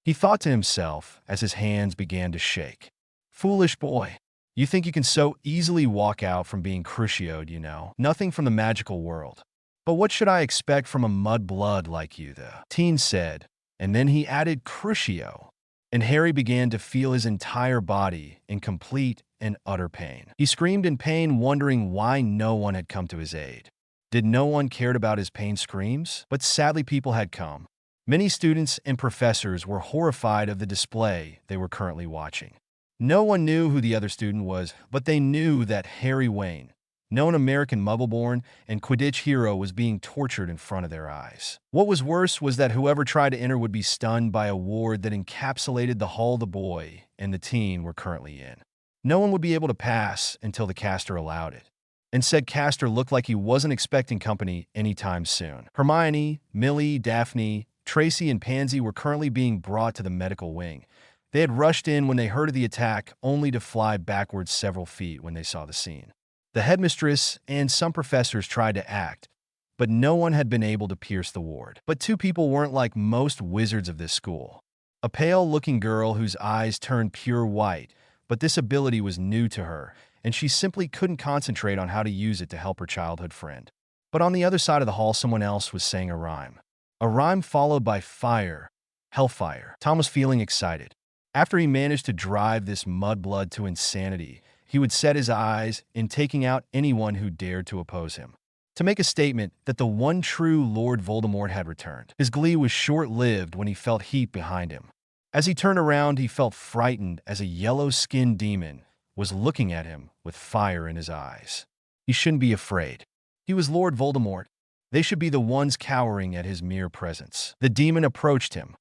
He thought to himself as his hands began to shake. Foolish boy. You think you can so easily walk out from being crucioed, you know? Nothing from the magical world. But what should I expect from a mudblood like you, the teen said, and then he added crucio, and Harry began to feel his entire body in complete and utter pain. He screamed in pain, wondering why no one had come to his aid. Did no one cared about his pain screams? But sadly people had come. Many students and professors were horrified of the display they were currently watching. No one knew who the other student was, but they knew that Harry Wayne, known American Muggleborn and Quidditch hero, was being tortured in front of their eyes. What was worse was that whoever tried to enter would be stunned by a ward that encapsulated the hall the boy and the teen were currently in. No one would be able to pass until the caster allowed it. And said caster looked like he wasn't expecting company anytime soon. Hermione, Millie, Daphne, Tracy, and Pansy were currently being brought to the medical wing. They had rushed in when they heard of the attack, only to fly backwards several feet when they saw the scene. The headmistress and some professors tried to act, but no one had been able to pierce the ward. But two people weren't like most wizards of this school. A pale-looking girl whose eyes turned pure white, but this ability was new to her, and she simply couldn't concentrate on how to use it to help her childhood friend. But on the other side of the hall, someone else was saying a rhyme. A rhyme followed by fire, hellfire. Tom was feeling excited. After he managed to drive this mudblood to insanity, he would set his eyes in taking out anyone who dared to oppose him. to make a statement that the one true Lord Voldemort had returned. His glee was short-lived when he felt heat behind him. As he turned around, he felt frightened as a yellow-skinned demon was looking at him with fire in his eyes. He shouldn't be afraid. He was Lord Voldemort. They should be the ones cowering at his mere presence. The demon approached him,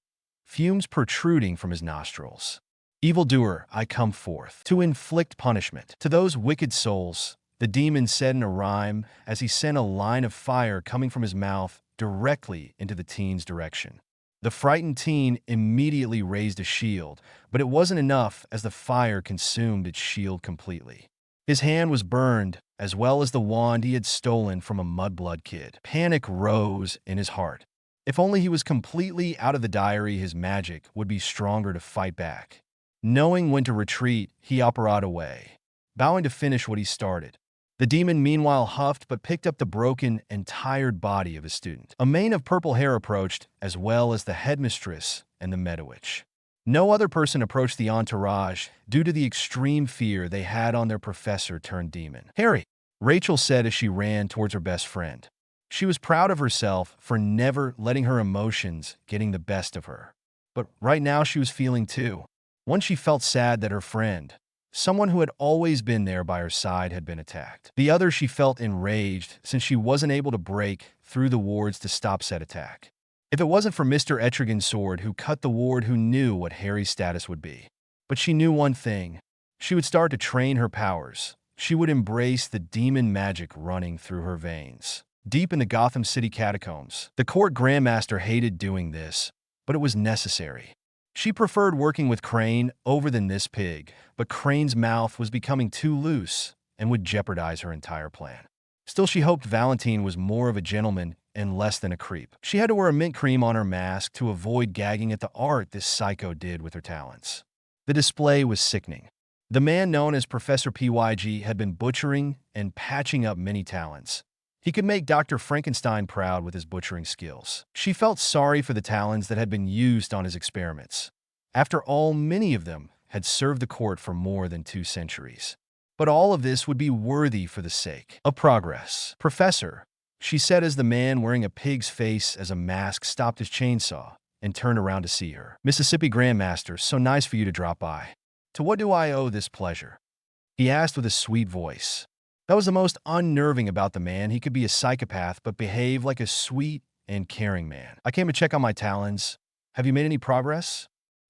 fumes protruding from his nostrils. "Evildoer, I come forth to inflict punishment to those wicked souls," the demon said in a rhyme as he sent a line of fire coming from his mouth directly into the teen's direction. The frightened teen immediately raised a shield, but it wasn't enough as the fire consumed its shield completely. His hand was burned, as well as the wand he had stolen from a mudblood kid. Panic rose in his heart. If only he was completely out of the diary, his magic would be stronger to fight back. Knowing when to retreat, he operated away, bowing to finish what he started. The demon meanwhile huffed but picked up the broken and tired body of his student. A mane of purple hair approached, as well as the headmistress and the Medowitch. No other person approached the entourage due to the extreme fear they had on their professor-turned-demon. "Harry," Rachel said as she ran towards her best friend. She was proud of herself for never letting her emotions getting the best of her. But right now she was feeling too. One, she felt sad that her friend, someone who had always been there by her side, had been attacked. The other, she felt enraged since she wasn't able to break through the wards to stop said attack. If it wasn't for Mr. Etrigan's sword who cut the ward, who knew what Harry's status would be. But she knew one thing. She would start to train her powers. She would embrace the demon magic running through her veins. Deep in the Gotham City catacombs, the court grandmaster hated doing this, but it was necessary. She preferred working with Crane over than this pig, but Crane's mouth was becoming too loose and would jeopardize her entire plan. Still, she hoped Valentine was more of a gentleman and less than a creep. She had to wear a mint cream on her mask to avoid gagging at the art this psycho did with her talents. The display was sickening. The man known as Professor PYG had been butchering and patching up many talents. He could make Dr. Frankenstein proud with his butchering skills. She felt sorry for the talents that had been used on his experiments. After all, many of them had served the court for more than 2 centuries. But all of this would be worthy for the sake of progress. "Professor," she said as the man wearing a pig's face as a mask stopped his chainsaw and turned around to see her. "Mississippi Grandmaster, so nice for you to drop by. To what do I owe this pleasure?" he asked with a sweet voice. That was the most unnerving about the man. He could be a psychopath but behave like a sweet and caring man. "I came to check on my talents. Have you made any progress?"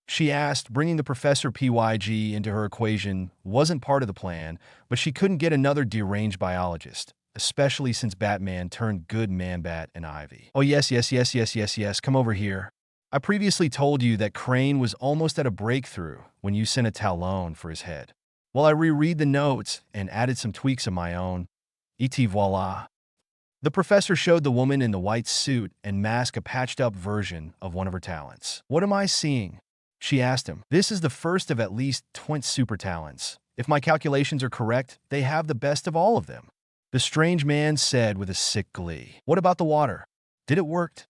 she asked. Bringing the Professor PYG into her equation wasn't part of the plan, but she couldn't get another deranged biologist, especially since Batman turned good Man-Bat and Ivy. "Oh yes, come over here. I previously told you that Crane was almost at a breakthrough when you sent a Talon for his head. Well, I reread the notes and added some tweaks of my own. Et voila." The professor showed the woman in the white suit and mask a patched-up version of one of her talents. "What am I seeing?" she asked him. "This is the first of at least 20 super talents. If my calculations are correct, they have the best of all of them," the strange man said with a sick glee. "What about the water? Did it work?"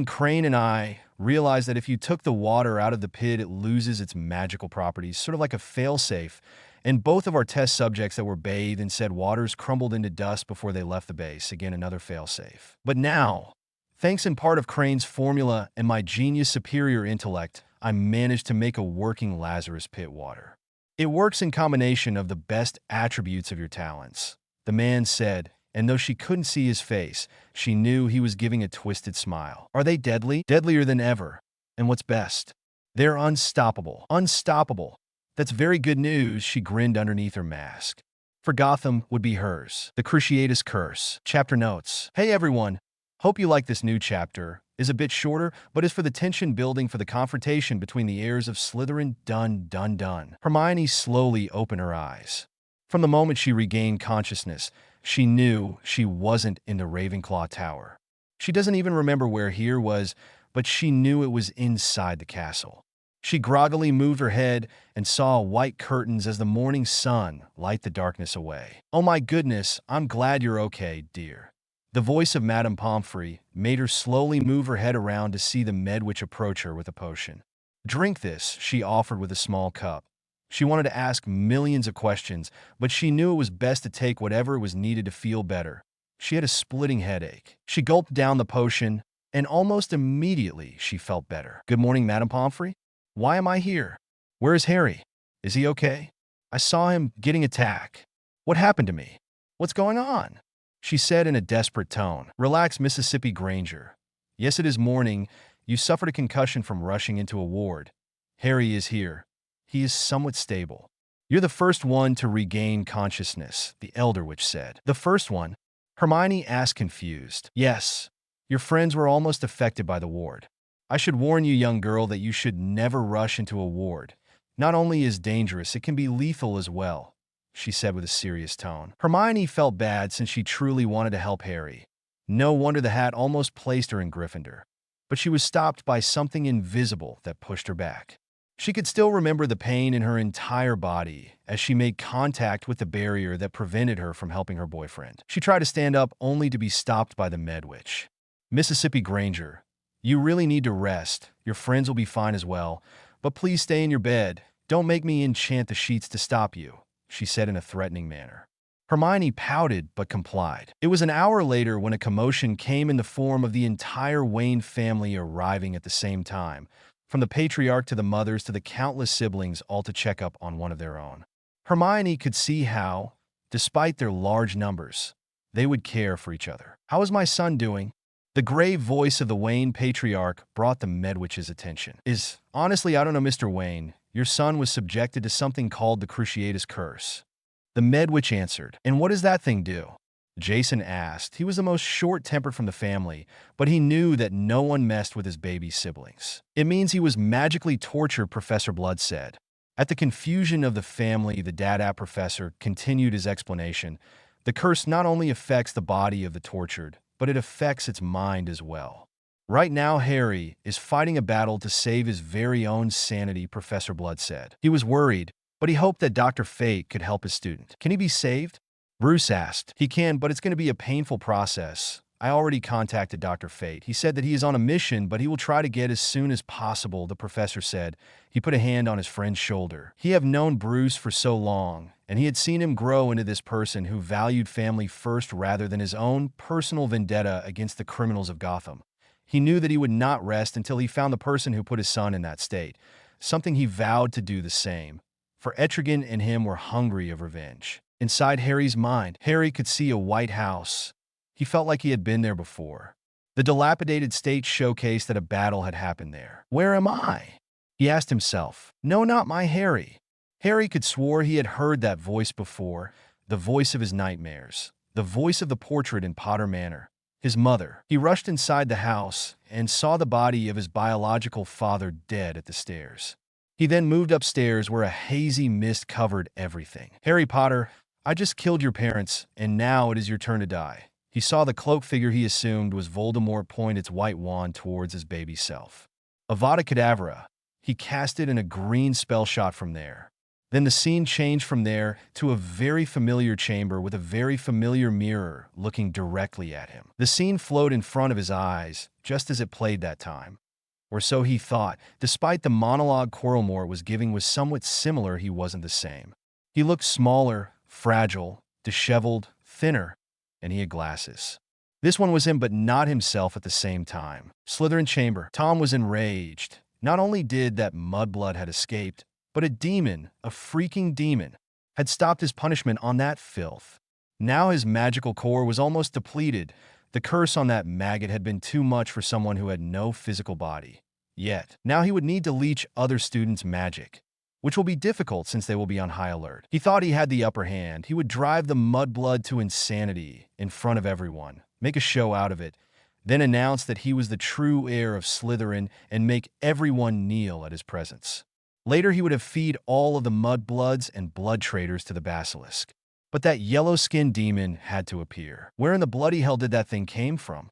Crane and I realized that if you took the water out of the pit, it loses its magical properties, sort of like a failsafe. And both of our test subjects that were bathed in said waters crumbled into dust before they left the base. Again, another failsafe. But now, thanks in part of Crane's formula and my genius superior intellect, I managed to make a working Lazarus pit water. It works in combination of the best attributes of your talents," the man said, and though she couldn't see his face, she knew he was giving a twisted smile. "Are they deadly?" "Deadlier than ever. And what's best, they're unstoppable." "Unstoppable. That's very good news," she grinned underneath her mask. For Gotham would be hers. The Cruciatus Curse. Chapter Notes. Hey everyone. Hope you like this new chapter. Is a bit shorter, but is for the tension building for the confrontation between the heirs of Slytherin. Dun. Hermione slowly opened her eyes. From the moment she regained consciousness, she knew she wasn't in the Ravenclaw Tower. She doesn't even remember where here was, but she knew it was inside the castle. She groggily moved her head and saw white curtains as the morning sun light the darkness away. "Oh my goodness, I'm glad you're okay, dear." The voice of Madame Pomfrey made her slowly move her head around to see the Medwitch approach her with a potion. "Drink this," she offered with a small cup. She wanted to ask millions of questions, but she knew it was best to take whatever was needed to feel better. She had a splitting headache. She gulped down the potion, and almost immediately she felt better. "Good morning, Madame Pomfrey. Why am I here? Where is Harry? Is he okay? I saw him getting attacked. What happened to me? What's going on?" She said in a desperate tone. "Relax, Mississippi Granger. Yes, it is morning. You suffered a concussion from rushing into a ward. Harry is here. He is somewhat stable. You're the first one to regain consciousness," the elder witch said. "The first one?" Hermione asked, confused. "Yes. Your friends were almost affected by the ward. I should warn you, young girl, that you should never rush into a ward. Not only is dangerous, it can be lethal as well," she said with a serious tone. Hermione felt bad since she truly wanted to help Harry. No wonder the hat almost placed her in Gryffindor. But she was stopped by something invisible that pushed her back. She could still remember the pain in her entire body as she made contact with the barrier that prevented her from helping her boyfriend. She tried to stand up only to be stopped by the Medwitch. "Mississippi Granger, you really need to rest. Your friends will be fine as well. But please stay in your bed. Don't make me enchant the sheets to stop you," she said in a threatening manner. Hermione pouted but complied. It was an hour later when a commotion came in the form of the entire Wayne family arriving at the same time, from the patriarch to the mothers to the countless siblings, all to check up on one of their own. Hermione could see how, despite their large numbers, they would care for each other. "How is my son doing?" The grave voice of the Wayne patriarch brought the Medwitch's attention. Honestly, I don't know, Mr. Wayne. Your son was subjected to something called the Cruciatus Curse." The Medwitch answered. "And what does that thing do?" Jason asked. He was the most short-tempered from the family, but he knew that no one messed with his baby siblings. "It means he was magically tortured," Professor Blood said. At the confusion of the family, the Dad-App professor continued his explanation. "The curse not only affects the body of the tortured, but it affects its mind as well. Right now, Harry is fighting a battle to save his very own sanity," Professor Blood said. He was worried, but he hoped that Dr. Fate could help his student. "Can he be saved?" Bruce asked. "He can, but it's going to be a painful process. I already contacted Dr. Fate. He said that he is on a mission, but he will try to get as soon as possible," the professor said. He put a hand on his friend's shoulder. He had known Bruce for so long, and he had seen him grow into this person who valued family first rather than his own personal vendetta against the criminals of Gotham. He knew that he would not rest until he found the person who put his son in that state, something he vowed to do the same. For Etrigan and him were hungry of revenge. Inside Harry's mind, Harry could see a white house. He felt like he had been there before. The dilapidated state showcased that a battle had happened there. "Where am I?" he asked himself. "No, not my Harry." Harry could swore he had heard that voice before, the voice of his nightmares, the voice of the portrait in Potter Manor, his mother. He rushed inside the house and saw the body of his biological father dead at the stairs. He then moved upstairs where a hazy mist covered everything. "Harry Potter, I just killed your parents, and now it is your turn to die." He saw the cloaked figure he assumed was Voldemort point its white wand towards his baby self. Avada Kedavra. He cast it in a green spell shot from there. Then the scene changed from there to a very familiar chamber with a very familiar mirror looking directly at him. The scene flowed in front of his eyes, just as it played that time. Or so he thought. Despite the monologue Quarrelmore was giving was somewhat similar, he wasn't the same. He looked smaller, fragile, disheveled, thinner, and he had glasses. This one was him, but not himself at the same time. Slytherin chamber. Tom was enraged. Not only did that mudblood had escaped, but a demon, a freaking demon, had stopped his punishment on that filth. Now his magical core was almost depleted. The curse on that maggot had been too much for someone who had no physical body. Yet, now he would need to leech other students' magic, which will be difficult since they will be on high alert. He thought he had the upper hand. He would drive the mudblood to insanity in front of everyone, make a show out of it, then announce that he was the true heir of Slytherin and make everyone kneel at his presence. Later, he would have fed all of the mudbloods and blood traitors to the basilisk. But that yellow-skinned demon had to appear. Where in the bloody hell did that thing came from?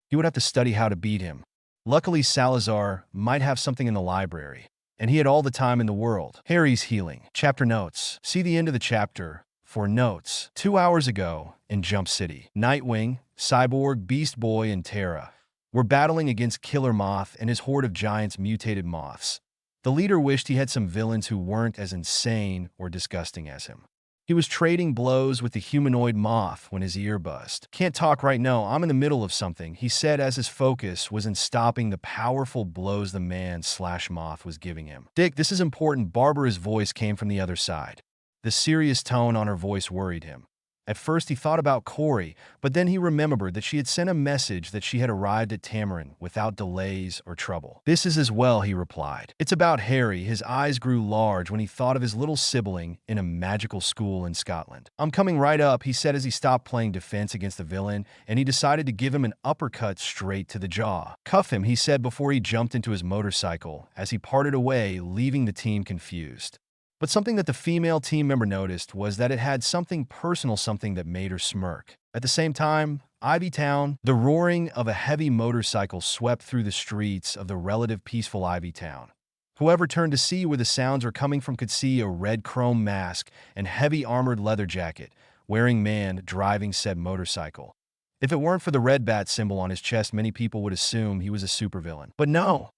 He would have to study how to beat him. Luckily, Salazar might have something in the library, and he had all the time in the world. Harry's healing. Chapter notes. See the end of the chapter for notes. 2 hours ago, in Jump City, Nightwing, Cyborg, Beast Boy, and Terra were battling against Killer Moth and his horde of giants mutated moths. The leader wished he had some villains who weren't as insane or disgusting as him. He was trading blows with the humanoid moth when his ear buzzed. "Can't talk right now, I'm in the middle of something," he said as his focus was in stopping the powerful blows the man/moth was giving him. "Dick, this is important." Barbara's voice came from the other side. The serious tone on her voice worried him. At first he thought about Corey, but then he remembered that she had sent a message that she had arrived at Tamarin without delays or trouble. "This is as well," he replied. "It's about Harry." His eyes grew large when he thought of his little sibling in a magical school in Scotland. "I'm coming right up," he said as he stopped playing defense against the villain, and he decided to give him an uppercut straight to the jaw. "Cuff him," he said before he jumped into his motorcycle as he parted away, leaving the team confused. But something that the female team member noticed was that it had something personal, something that made her smirk. At the same time, Ivy Town, the roaring of a heavy motorcycle swept through the streets of the relative peaceful Ivy Town. Whoever turned to see where the sounds were coming from could see a red chrome mask and heavy armored leather jacket, wearing man driving said motorcycle. If it weren't for the red bat symbol on his chest, many people would assume he was a supervillain. But no,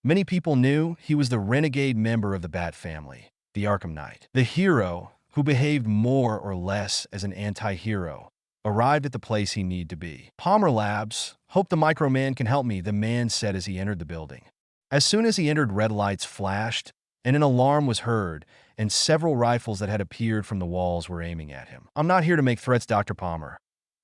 many people knew he was the renegade member of the Bat family. The Arkham Knight. The hero, who behaved more or less as an anti-hero, arrived at the place he needed to be. "Palmer Labs, hope the Micro-Man can help me," the man said as he entered the building. As soon as he entered, red lights flashed, and an alarm was heard, and several rifles that had appeared from the walls were aiming at him. "I'm not here to make threats, Dr. Palmer.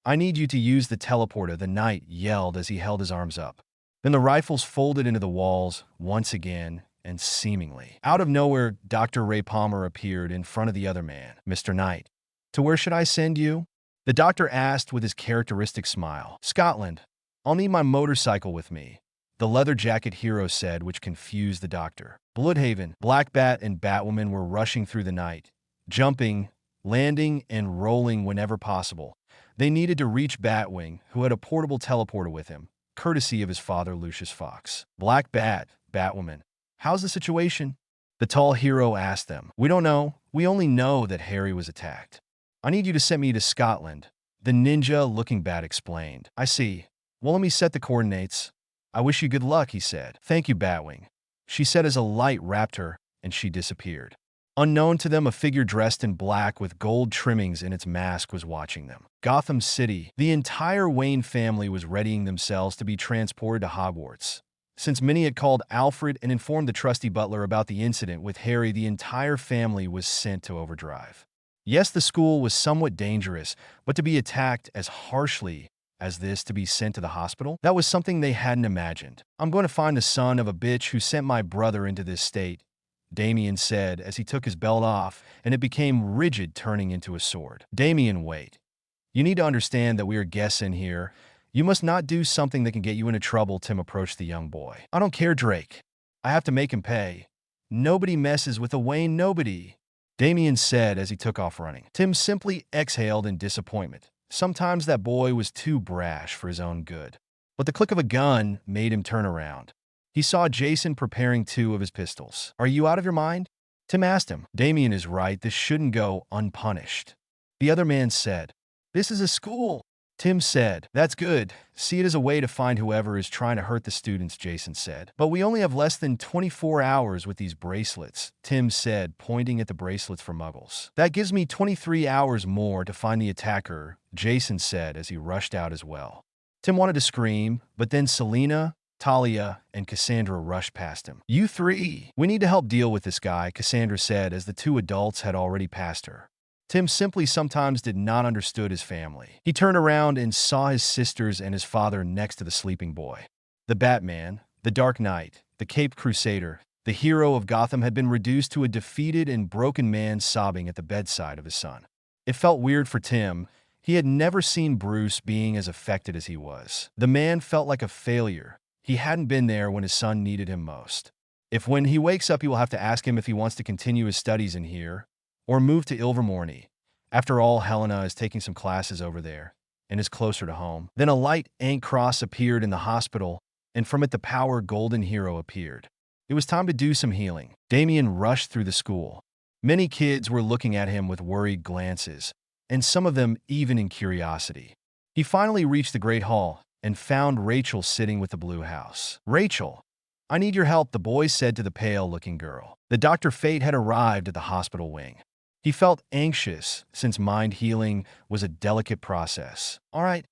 I need you to use the teleporter," the knight yelled as he held his arms up. Then the rifles folded into the walls once again, and seemingly out of nowhere, Dr. Ray Palmer appeared in front of the other man. "Mr. Knight, to where should I send you?" the doctor asked with his characteristic smile. "Scotland. I'll need my motorcycle with me," the leather jacket hero said, which confused the doctor. Bloodhaven, Black Bat, and Batwoman were rushing through the night, jumping, landing, and rolling whenever possible. They needed to reach Batwing, who had a portable teleporter with him, courtesy of his father, Lucius Fox. "Black Bat, Batwoman, how's the situation?" the tall hero asked them. "We don't know. We only know that Harry was attacked. I need you to send me to Scotland," the ninja-looking bat explained. "I see. Well, let me set the coordinates. I wish you good luck," he said. "Thank you, Batwing," she said as a light wrapped her, and she disappeared. Unknown to them, a figure dressed in black with gold trimmings in its mask was watching them. Gotham City. The entire Wayne family was readying themselves to be transported to Hogwarts. Since many had called Alfred and informed the trusty butler about the incident with Harry, the entire family was sent to overdrive. Yes, the school was somewhat dangerous, but to be attacked as harshly as this, to be sent to the hospital, that was something they hadn't imagined. "I'm going to find the son of a bitch who sent my brother into this state," Damien said as he took his belt off, and it became rigid, turning into a sword. "Damien, wait. You need to understand that we are guests in here. You must not do something that can get you into trouble." Tim approached the young boy. "I don't care, Drake. I have to make him pay. Nobody messes with a Wayne, nobody," Damien said as he took off running. Tim simply exhaled in disappointment. Sometimes that boy was too brash for his own good. But the click of a gun made him turn around. He saw Jason preparing two of his pistols. "Are you out of your mind?" Tim asked him. "Damien is right. This shouldn't go unpunished," the other man said. "This is a school," Tim said. "That's good. See it as a way to find whoever is trying to hurt the students," Jason said. "But we only have less than 24 hours with these bracelets," Tim said, pointing at the bracelets for muggles. "That gives me 23 hours more to find the attacker," Jason said as he rushed out as well. Tim wanted to scream, but then Selena, Talia, and Cassandra rushed past him. "You three, we need to help deal with this guy," Cassandra said as the two adults had already passed her. Tim simply sometimes did not understood his family. He turned around and saw his sisters and his father next to the sleeping boy. The Batman, the Dark Knight, the Caped Crusader, the hero of Gotham had been reduced to a defeated and broken man sobbing at the bedside of his son. It felt weird for Tim. He had never seen Bruce being as affected as he was. The man felt like a failure. He hadn't been there when his son needed him most. If when he wakes up, he will have to ask him if he wants to continue his studies in here, or move to Ilvermorny. After all, Helena is taking some classes over there and is closer to home. Then a light ink cross appeared in the hospital, and from it the power golden hero appeared. It was time to do some healing. Damien rushed through the school. Many kids were looking at him with worried glances, and some of them even in curiosity. He finally reached the Great Hall and found Rachel sitting with the Blue House. "Rachel, I need your help," the boy said to the pale-looking girl. The Dr. Fate had arrived at the hospital wing. He felt anxious since mind healing was a delicate process. All right,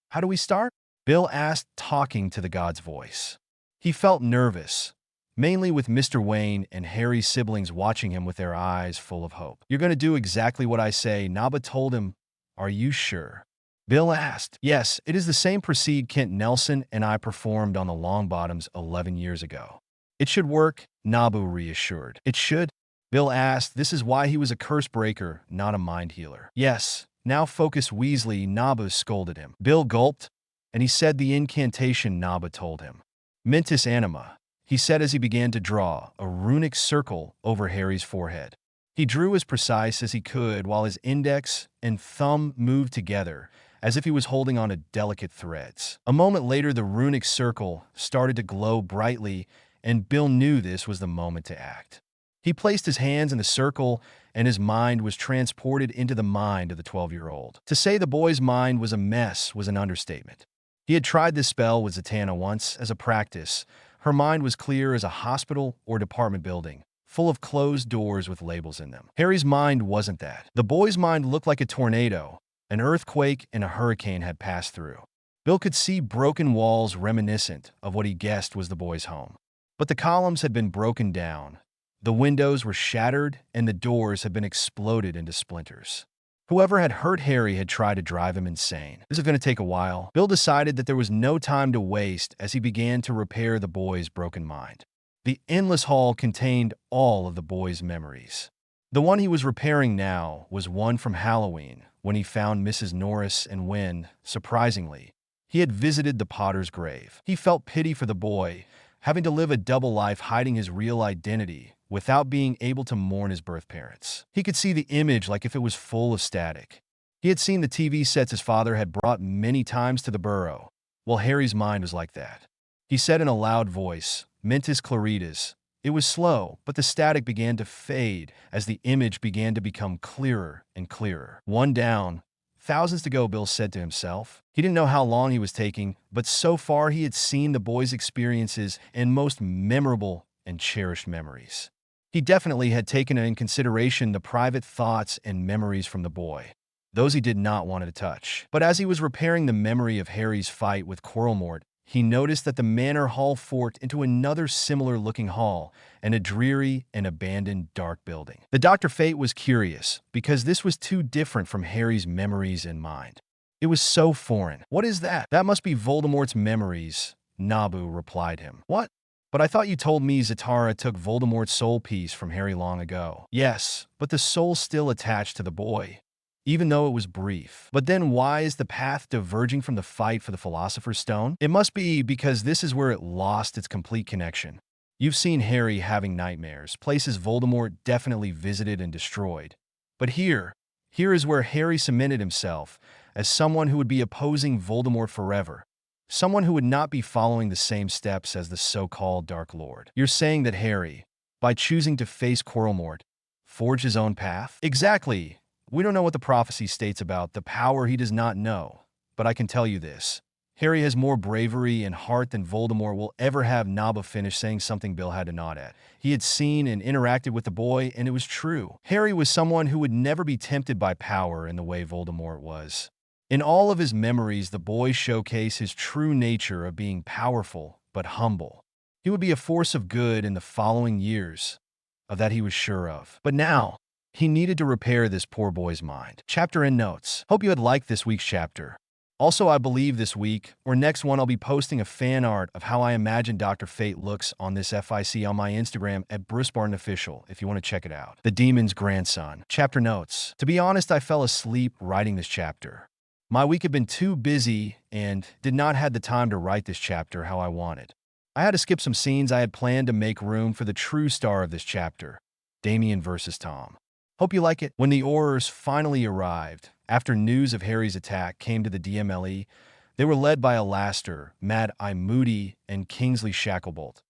how do we start? Bill asked, talking to the god's voice. He felt nervous, mainly with Mr. Wayne and Harry's siblings watching him with their eyes full of hope. You're going to do exactly what I say, Naba told him. Are you sure? Bill asked. Yes, it is the same procedure Kent Nelson and I performed on the Longbottoms 11 years ago. It should work, Nabu reassured. It should? Bill asked. This is why he was a curse breaker, not a mind healer. Yes. Now focus, Weasley, Nabu scolded him. Bill gulped, and he said the incantation Nabu told him. Mentis anima, he said as he began to draw a runic circle over Harry's forehead. He drew as precise as he could while his index and thumb moved together as if he was holding on to delicate threads. A moment later, the runic circle started to glow brightly, and Bill knew this was the moment to act. He placed his hands in the circle, and his mind was transported into the mind of the 12-year-old. To say the boy's mind was a mess was an understatement. He had tried this spell with Zatara once as a practice. Her mind was clear as a hospital or department building, full of closed doors with labels in them. Harry's mind wasn't that. The boy's mind looked like a tornado. An earthquake and a hurricane had passed through. Bill could see broken walls reminiscent of what he guessed was the boy's home. But the columns had been broken down. The windows were shattered, and the doors had been exploded into splinters. Whoever had hurt Harry had tried to drive him insane. This was going to take a while. Bill decided that there was no time to waste as he began to repair the boy's broken mind. The endless hall contained all of the boy's memories. The one he was repairing now was one from Halloween, when he found Mrs. Norris and when, surprisingly, he had visited the Potter's grave. He felt pity for the boy, having to live a double life hiding his real identity without being able to mourn his birth parents. He could see the image like if it was full of static. He had seen the TV sets his father had brought many times to the burrow. Well, Harry's mind was like that. He said in a loud voice, Mentis Claritas. It was slow, but the static began to fade as the image began to become clearer and clearer. One down, thousands to go, Bill said to himself. He didn't know how long he was taking, but so far he had seen the boy's experiences and most memorable and cherished memories. He definitely had taken in consideration the private thoughts and memories from the boy, those he did not want to touch. But as he was repairing the memory of Harry's fight with Quarrelmort, he noticed that the manor hall forked into another similar-looking hall and a dreary and abandoned dark building. The Dr. Fate was curious, because this was too different from Harry's memories and mind. It was so foreign. What is that? That must be Voldemort's memories, Nabu replied him. What? But I thought you told me Zatara took Voldemort's soul piece from Harry long ago. Yes, but the soul's still attached to the boy, even though it was brief. But then why is the path diverging from the fight for the Philosopher's Stone? It must be because this is where it lost its complete connection. You've seen Harry having nightmares, places Voldemort definitely visited and destroyed. But here is where Harry cemented himself as someone who would be opposing Voldemort forever. Someone who would not be following the same steps as the so-called Dark Lord. You're saying that Harry, by choosing to face Quarrelmort, forged his own path? Exactly. We don't know what the prophecy states about the power he does not know, but I can tell you this. Harry has more bravery and heart than Voldemort will ever have. Naba finished saying something Bill had to nod at. He had seen and interacted with the boy, and it was true. Harry was someone who would never be tempted by power in the way Voldemort was. In all of his memories, the boy showcased his true nature of being powerful but humble. He would be a force of good in the following years. Of that he was sure of. But now, he needed to repair this poor boy's mind. Chapter and notes. Hope you had liked this week's chapter. Also, I believe this week, or next one, I'll be posting a fan art of how I imagine Dr. Fate looks on this FIC on my Instagram at BruceBartonOfficial if you want to check it out. The Demon's Grandson. Chapter notes. To be honest, I fell asleep writing this chapter. My week had been too busy and did not have the time to write this chapter how I wanted. I had to skip some scenes I had planned to make room for the true star of this chapter, Damien versus Tom. Hope you like it. When the Aurors finally arrived, after news of Harry's attack came to the DMLE, they were led by Alastair, Mad-Eye Moody, and Kingsley Shacklebolt.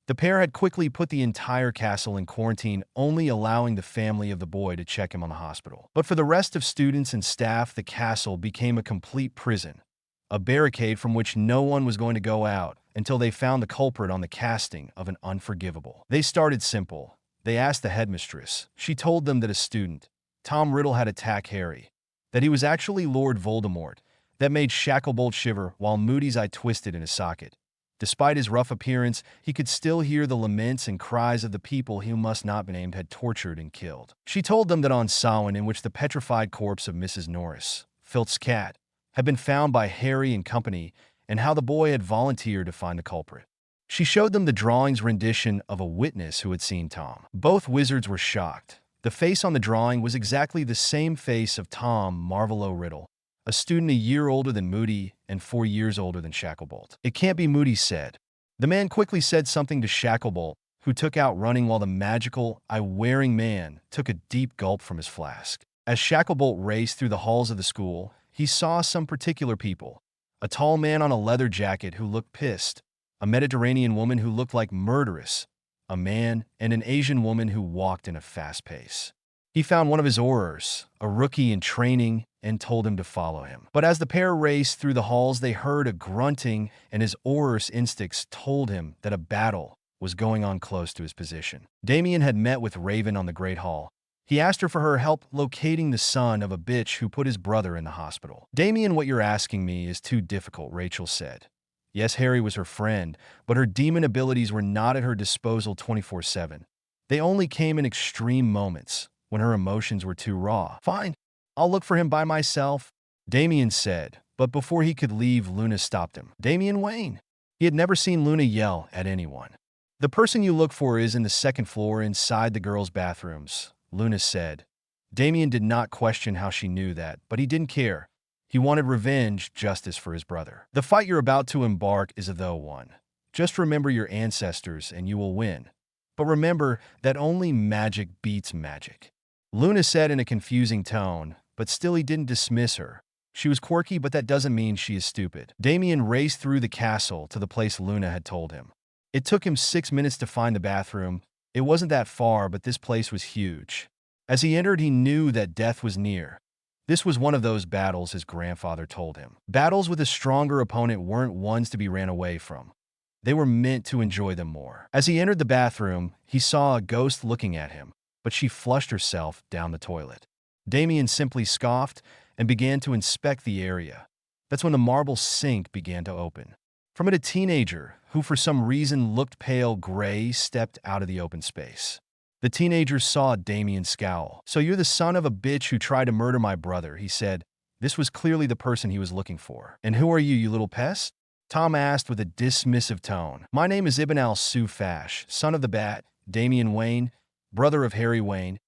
The pair had quickly put the entire castle in quarantine, only allowing the family of the boy to check him on the hospital. But for the rest of students and staff, the castle became a complete prison, a barricade from which no one was going to go out until they found the culprit on the casting of an unforgivable. They started simple. They asked the headmistress. She told them that a student, Tom Riddle had attacked Harry, that he was actually Lord Voldemort. That made Shacklebolt shiver while Moody's eye twisted in his socket. Despite his rough appearance, he could still hear the laments and cries of the people who must not be named had tortured and killed. She told them that on Samhain, in which the petrified corpse of Mrs. Norris, Filth's cat, had been found by Harry and company, and how the boy had volunteered to find the culprit. She showed them the drawing's rendition of a witness who had seen Tom. Both wizards were shocked. The face on the drawing was exactly the same face of Tom Marvolo Riddle, a student a year older than Moody and 4 years older than Shacklebolt. "It can't be," Moody said. The man quickly said something to Shacklebolt, who took out running while the magical, eye-wearing man took a deep gulp from his flask. As Shacklebolt raced through the halls of the school, he saw some particular people. A tall man on a leather jacket who looked pissed, a Mediterranean woman who looked like murderous, a man and an Asian woman who walked in a fast pace. He found one of his aurors, a rookie in training, and told him to follow him. But as the pair raced through the halls, they heard a grunting, and his auror's instincts told him that a battle was going on close to his position. Damien had met with Raven on the Great Hall. He asked her for her help locating the son of a bitch who put his brother in the hospital. "Damien, what you're asking me is too difficult," Rachel said. Yes, Harry was her friend, but her demon abilities were not at her disposal 24/7. They only came in extreme moments, when her emotions were too raw. "Fine, I'll look for him by myself," Damien said, but before he could leave, Luna stopped him. "Damien Wayne." He had never seen Luna yell at anyone. "The person you look for is in the second floor inside the girls' bathrooms," Luna said. Damien did not question how she knew that, but he didn't care. He wanted revenge, justice for his brother. "The fight you're about to embark is a though one. Just remember your ancestors and you will win. But remember that only magic beats magic," Luna said in a confusing tone, but still he didn't dismiss her. She was quirky, but that doesn't mean she is stupid. Damien raced through the castle to the place Luna had told him. It took him 6 minutes to find the bathroom. It wasn't that far, but this place was huge. As he entered, he knew that death was near. This was one of those battles his grandfather told him. Battles with a stronger opponent weren't ones to be ran away from. They were meant to enjoy them more. As he entered the bathroom, he saw a ghost looking at him, but she flushed herself down the toilet. Damien simply scoffed and began to inspect the area. That's when the marble sink began to open. From it, a teenager, who for some reason looked pale gray, stepped out of the open space. The teenager saw Damien scowl. "So you're the son of a bitch who tried to murder my brother," he said. This was clearly the person he was looking for. "And who are you, you little pest?" Tom asked with a dismissive tone. "My name is Ibn al-Sufash, son of the Bat, Damien Wayne, brother of Harry Wayne,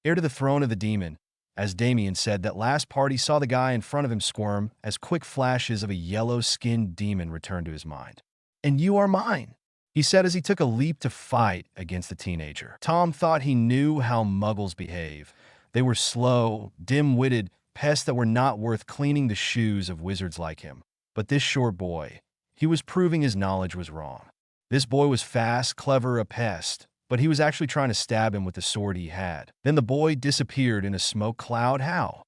heir to the throne of the demon." As Damien said that last part, he saw the guy in front of him squirm as quick flashes of a yellow-skinned demon returned to his mind. "And you are mine," he said as he took a leap to fight against the teenager. Tom thought he knew how muggles behave. They were slow, dim-witted pests that were not worth cleaning the shoes of wizards like him. But this short boy, he was proving his knowledge was wrong. This boy was fast, clever, a pest, but he was actually trying to stab him with the sword he had. Then the boy disappeared in a smoke cloud. How?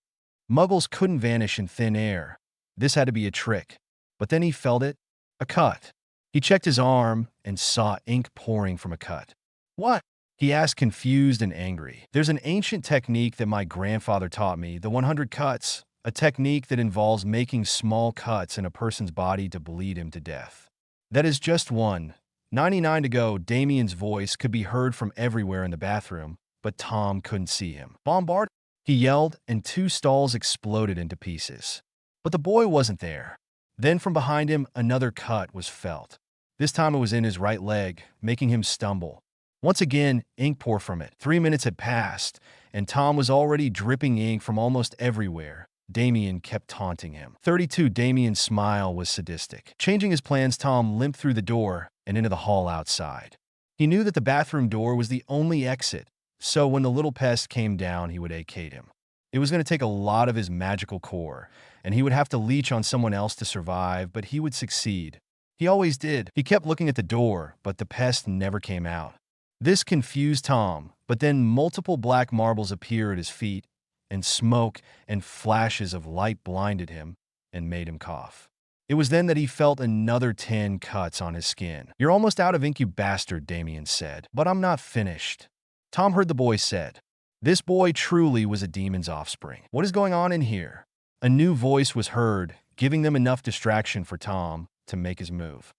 Muggles couldn't vanish in thin air. This had to be a trick. But then he felt it. A cut. He checked his arm and saw ink pouring from a cut. "What?" he asked, confused and angry. "There's an ancient technique that my grandfather taught me, the 100 cuts, a technique that involves making small cuts in a person's body to bleed him to death. That is just one. 99 to go." Damien's voice could be heard from everywhere in the bathroom, but Tom couldn't see him. "Bombard!" he yelled, and 2 stalls exploded into pieces. But the boy wasn't there. Then from behind him, another cut was felt. This time it was in his right leg, making him stumble. Once again, ink poured from it. 3 minutes had passed, and Tom was already dripping ink from almost everywhere. Damien kept taunting him. 32. Damien's smile was sadistic. Changing his plans, Tom limped through the door and into the hall outside. He knew that the bathroom door was the only exit, so when the little pest came down, he would aidcate him. It was going to take a lot of his magical core, and he would have to leech on someone else to survive, but he would succeed. He always did. He kept looking at the door, but the pest never came out. This confused Tom, but then multiple black marbles appeared at his feet, and smoke and flashes of light blinded him and made him cough. It was then that he felt another 10 cuts on his skin. "You're almost out of ink, you bastard," Damien said. "But I'm not finished," Tom heard the boy said. This boy truly was a demon's offspring. What is going on in here? A new voice was heard, giving them enough distraction for Tom to make his move.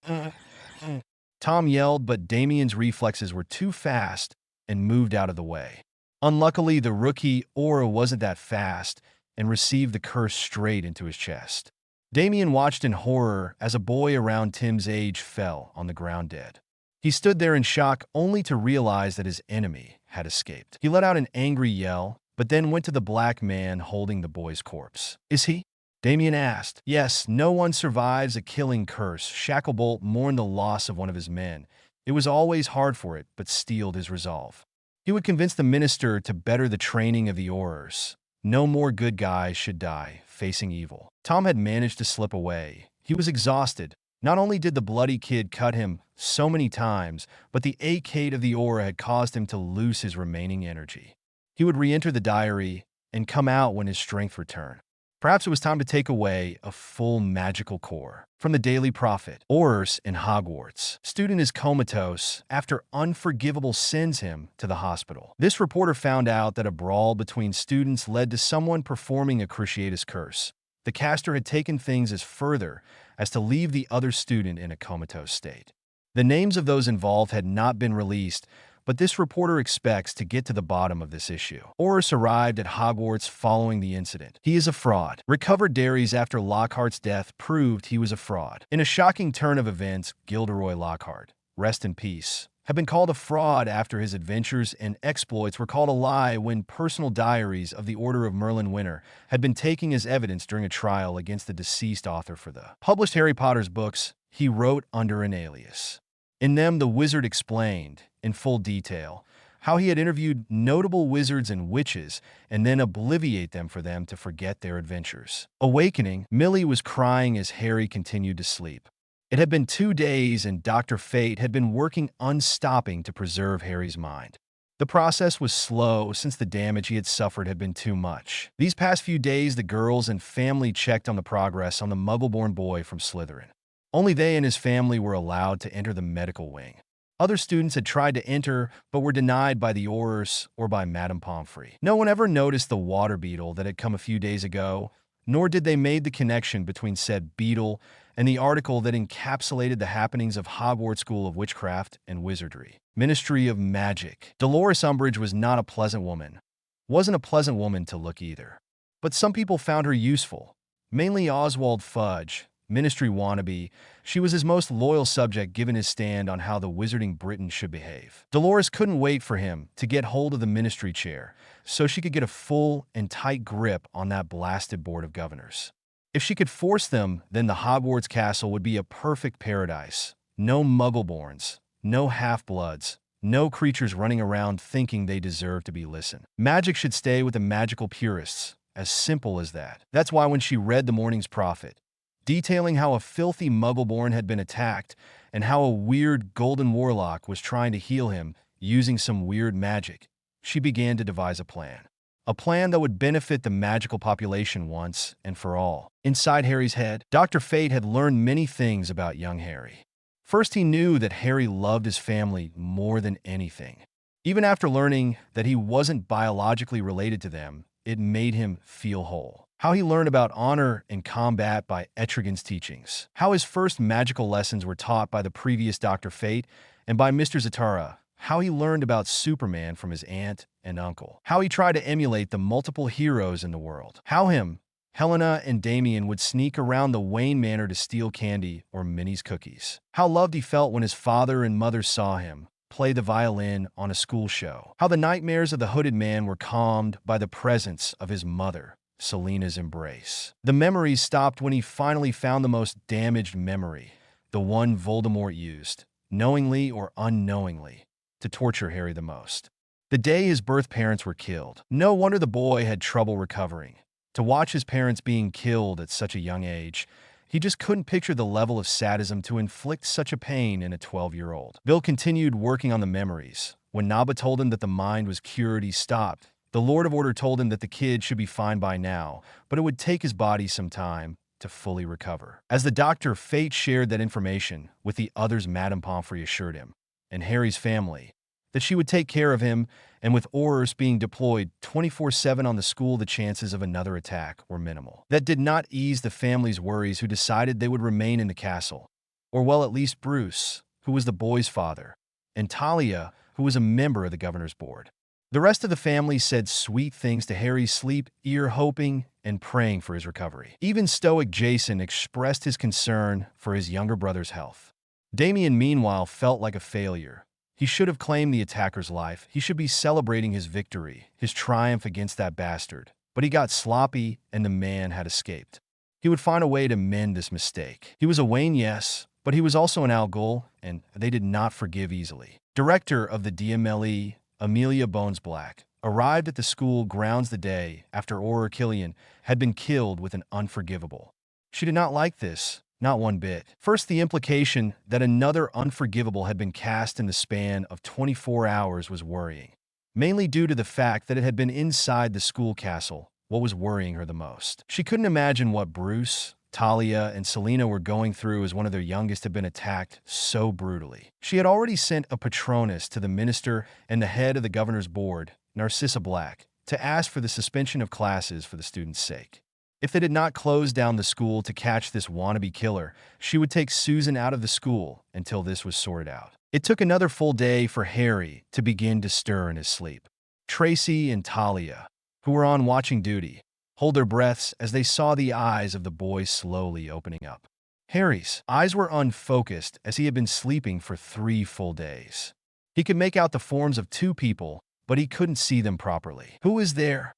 Tom yelled, but Damien's reflexes were too fast and moved out of the way. Unluckily, the rookie Aura wasn't that fast and received the curse straight into his chest. Damien watched in horror as a boy around Tim's age fell on the ground dead. He stood there in shock only to realize that his enemy had escaped. He let out an angry yell, but then went to the black man holding the boy's corpse. "Is he?" Damien asked. "Yes, no one survives a killing curse." Shacklebolt mourned the loss of one of his men. It was always hard for it, but steeled his resolve. He would convince the minister to better the training of the Aurors. No more good guys should die facing evil. Tom had managed to slip away. He was exhausted. Not only did the bloody kid cut him so many times, but the ache of the aura had caused him to lose his remaining energy. He would re-enter the diary and come out when his strength returned. Perhaps it was time to take away a full magical core. From the Daily Prophet, Aurors in Hogwarts. Student is comatose after unforgivable sends him to the hospital. This reporter found out that a brawl between students led to someone performing a Cruciatus curse. The caster had taken things as further as to leave the other student in a comatose state. The names of those involved had not been released, but this reporter expects to get to the bottom of this issue. Aurors arrived at Hogwarts following the incident. He is a fraud. Recovered diaries after Lockhart's death proved he was a fraud. In a shocking turn of events, Gilderoy Lockhart, rest in peace, had been called a fraud after his adventures and exploits were called a lie when personal diaries of the Order of Merlin Winter had been taken as evidence during a trial against the deceased author for the published Harry Potter's books. He wrote under an alias. In them, the wizard explained, in full detail, how he had interviewed notable wizards and witches and then obliviate them for them to forget their adventures. Awakening, Millie was crying as Harry continued to sleep. It had been 2 days and Dr. Fate had been working unstopping to preserve Harry's mind. The process was slow since the damage he had suffered had been too much. These past few days, the girls and family checked on the progress on the Muggle-born boy from Slytherin. Only they and his family were allowed to enter the medical wing. Other students had tried to enter, but were denied by the Aurors or by Madame Pomfrey. No one ever noticed the water beetle that had come a few days ago, nor did they make the connection between said beetle and the article that encapsulated the happenings of Hogwarts School of Witchcraft and Wizardry. Ministry of Magic. Dolores Umbridge was not a pleasant woman. Wasn't a pleasant woman to look either. But some people found her useful, mainly Oswald Fudge, Ministry wannabe. She was his most loyal subject given his stand on how the wizarding Britain should behave. Dolores couldn't wait for him to get hold of the ministry chair so she could get a full and tight grip on that blasted board of governors. If she could force them, then the Hogwarts castle would be a perfect paradise. No Muggleborns, no half-bloods, no creatures running around thinking they deserve to be listened. Magic should stay with the magical purists, as simple as that. That's why when she read the morning's prophet, detailing how a filthy Muggleborn had been attacked and how a weird golden warlock was trying to heal him using some weird magic, she began to devise a plan. A plan that would benefit the magical population once and for all. Inside Harry's head, Dr. Fate had learned many things about young Harry. First, he knew that Harry loved his family more than anything. Even after learning that he wasn't biologically related to them, it made him feel whole. How he learned about honor and combat by Etrigan's teachings. How his first magical lessons were taught by the previous Dr. Fate and by Mr. Zatara. How he learned about Superman from his aunt and uncle. How he tried to emulate the multiple heroes in the world. How him, Helena, and Damien would sneak around the Wayne Manor to steal candy or Minnie's cookies. How loved he felt when his father and mother saw him play the violin on a school show. How the nightmares of the hooded man were calmed by the presence of his mother, Selena's embrace. The memories stopped when he finally found the most damaged memory, the one Voldemort used, knowingly or unknowingly, to torture Harry the most. The day his birth parents were killed. No wonder the boy had trouble recovering. To watch his parents being killed at such a young age, he just couldn't picture the level of sadism to inflict such a pain in a 12-year-old. Bill continued working on the memories. When Naba told him that the mind was cured, he stopped. The Lord of Order told him that the kid should be fine by now, but it would take his body some time to fully recover. As the Dr. Fate shared that information with the others, Madame Pomfrey assured him, and Harry's family, that she would take care of him, and with Aurors being deployed 24/7 on the school, the chances of another attack were minimal. That did not ease the family's worries, who decided they would remain in the castle. Or well, at least Bruce, who was the boy's father, and Talia, who was a member of the governor's board. The rest of the family said sweet things to Harry's sleep ear, hoping and praying for his recovery. Even stoic Jason expressed his concern for his younger brother's health. Damien, meanwhile, felt like a failure. He should have claimed the attacker's life. He should be celebrating his victory, his triumph against that bastard. But he got sloppy, and the man had escaped. He would find a way to mend this mistake. He was a Wayne, yes, but he was also an Algol, and they did not forgive easily. Director of the DMLE, Amelia Bones Black, arrived at the school grounds the day after Auror Killian had been killed with an unforgivable. She did not like this, not one bit. First, the implication that another unforgivable had been cast in the span of 24 hours was worrying, mainly due to the fact that it had been inside the school castle. What was worrying her the most? She couldn't imagine what Bruce, Talia, and Selena were going through as one of their youngest had been attacked so brutally. She had already sent a patronus to the minister and the head of the governor's board, Narcissa Black, to ask for the suspension of classes for the students' sake. If they did not close down the school to catch this wannabe killer, she would take Susan out of the school until this was sorted out. It took another full day for Harry to begin to stir in his sleep. Tracy and Talia, who were on watching duty, hold their breaths as they saw the eyes of the boy slowly opening up. Harry's eyes were unfocused as he had been sleeping for 3 full days. He could make out the forms of 2 people, but he couldn't see them properly. "Who is there?"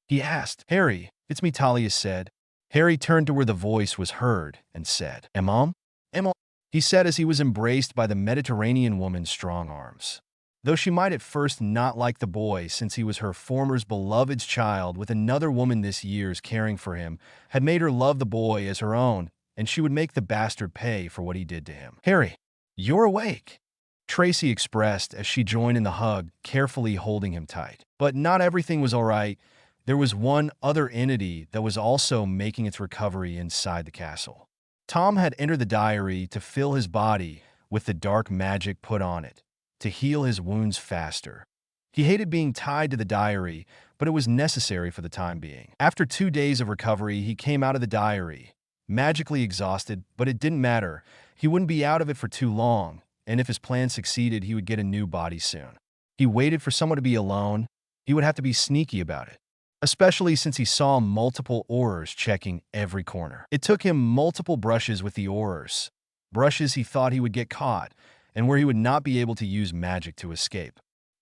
he asked. "Harry, it's me," Talia said. Harry turned to where the voice was heard and said, "Emma?" "Emma," he said as he was embraced by the Mediterranean woman's strong arms. Though she might at first not like the boy, since he was her former's beloved's child, with another woman this year's caring for him had made her love the boy as her own, and she would make the bastard pay for what he did to him. "Harry, you're awake," Tracy expressed as she joined in the hug, carefully holding him tight. But not everything was all right. There was one other entity that was also making its recovery inside the castle. Tom had entered the diary to fill his body with the dark magic put on it, to heal his wounds faster. He hated being tied to the diary, but it was necessary for the time being. After 2 days of recovery, he came out of the diary, magically exhausted, but it didn't matter. He wouldn't be out of it for too long, and if his plan succeeded, he would get a new body soon. He waited for someone to be alone. He would have to be sneaky about it, especially since he saw multiple Aurors checking every corner. It took him multiple brushes with the Aurors, brushes he thought he would get caught, and where he would not be able to use magic to escape.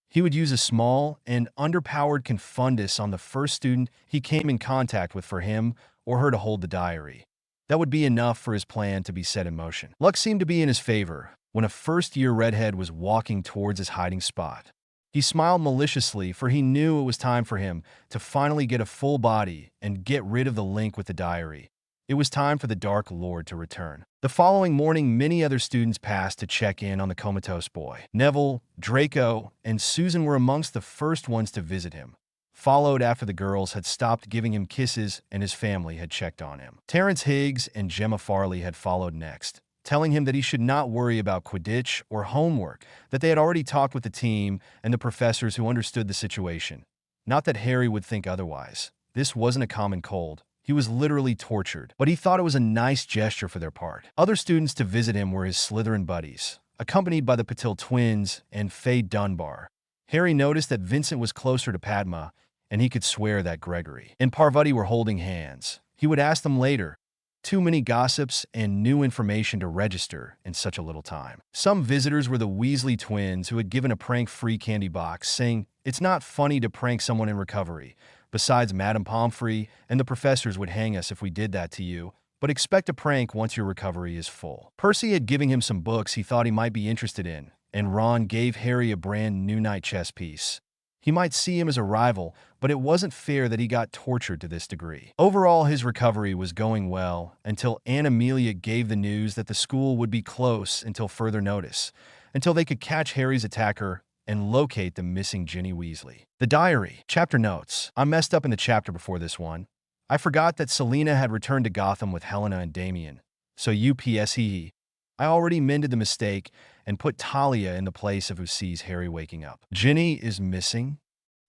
He would use a small and underpowered confundus on the first student he came in contact with for him or her to hold the diary. That would be enough for his plan to be set in motion. Luck seemed to be in his favor when a first-year redhead was walking towards his hiding spot. He smiled maliciously, for he knew it was time for him to finally get a full body and get rid of the link with the diary. It was time for the Dark Lord to return. The following morning, many other students passed to check in on the comatose boy. Neville, Draco, and Susan were amongst the first ones to visit him, followed after the girls had stopped giving him kisses and his family had checked on him. Terrence Higgs and Gemma Farley had followed next, telling him that he should not worry about Quidditch or homework, that they had already talked with the team and the professors who understood the situation. Not that Harry would think otherwise. This wasn't a common cold. He was literally tortured, but he thought it was a nice gesture for their part. Other students to visit him were his Slytherin buddies, accompanied by the Patil twins and Faye Dunbar. Harry noticed that Vincent was closer to Padma, and he could swear that Gregory and Parvati were holding hands. He would ask them later. Too many gossips and new information to register in such a little time. Some visitors were the Weasley twins, who had given a prank-free candy box, saying it's not funny to prank someone in recovery. Besides, Madame Pomfrey and the professors would hang us if we did that to you, but expect a prank once your recovery is full. Percy had given him some books he thought he might be interested in, and Ron gave Harry a brand new knight chess piece. He might see him as a rival, but it wasn't fair that he got tortured to this degree. Overall, his recovery was going well until Aunt Amelia gave the news that the school would be closed until further notice, until they could catch Harry's attacker and locate the missing Ginny Weasley. The diary. Chapter notes. I messed up in the chapter before this one. I forgot that Selena had returned to Gotham with Helena and Damien. So UPS I already mended the mistake, and put Talia in the place of who sees Harry waking up. Ginny is missing?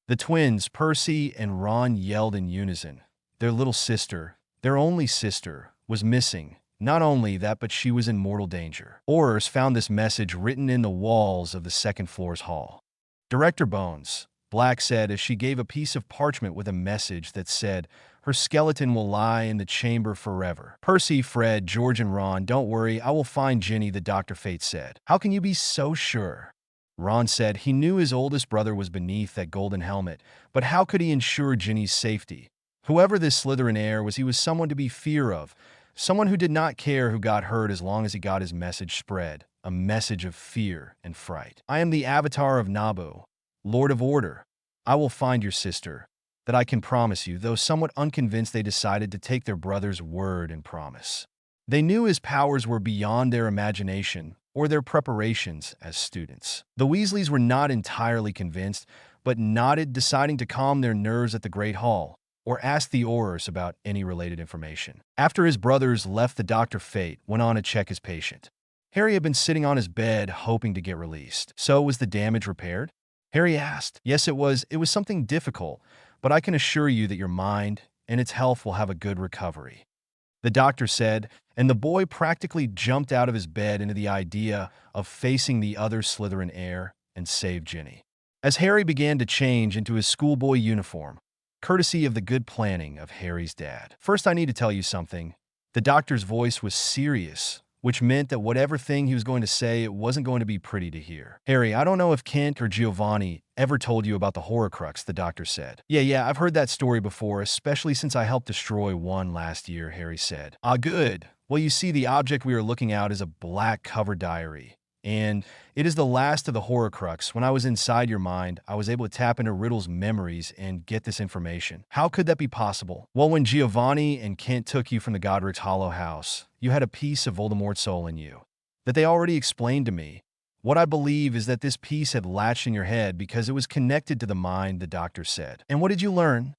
The twins, Percy and Ron, yelled in unison. Their little sister, their only sister, was missing. Not only that, but she was in mortal danger. Aurors found this message written in the walls of the second floor's hall. Director Bones, Black said as she gave a piece of parchment with a message that said, "Her skeleton will lie in the chamber forever." Percy, Fred, George, and Ron, "Don't worry, I will find Ginny," the Dr. Fate said. "How can you be so sure?" Ron said he knew his oldest brother was beneath that golden helmet, but how could he ensure Ginny's safety? Whoever this Slytherin heir was, he was someone to be feared of, someone who did not care who got hurt as long as he got his message spread, a message of fear and fright. "I am the Avatar of Nabu, Lord of Order. I will find your sister. That I can promise you," though somewhat unconvinced, they decided to take their brother's word and promise. They knew his powers were beyond their imagination or their preparations as students. The Weasleys were not entirely convinced, but nodded, deciding to calm their nerves at the Great Hall, or ask the Aurors about any related information. After his brothers left, the Dr. Fate went on to check his patient. Harry had been sitting on his bed, hoping to get released. "So, was the damage repaired?" Harry asked. "Yes, it was. It was something difficult, but I can assure you that your mind and its health will have a good recovery," the doctor said, and the boy practically jumped out of his bed into the idea of facing the other Slytherin heir and save Ginny. As Harry began to change into his schoolboy uniform, courtesy of the good planning of Harry's dad. "First, I need to tell you something." The doctor's voice was serious, which meant that whatever thing he was going to say, it wasn't going to be pretty to hear. "Harry, I don't know if Kent or Giovanni ever told you about the Horcrux," the doctor said. Yeah, I've heard that story before, especially since I helped destroy one last year," Harry said. "Ah, good. Well, you see, the object we are looking at is a black cover diary, and it is the last of the Horcrux. When I was inside your mind, I was able to tap into Riddle's memories and get this information." "How could that be possible?" "Well, when Giovanni and Kent took you from the Godric's Hollow House, you had a piece of Voldemort's soul in you that they already explained to me. What I believe is that this piece had latched in your head because it was connected to the mind," the doctor said. "And what did you learn?"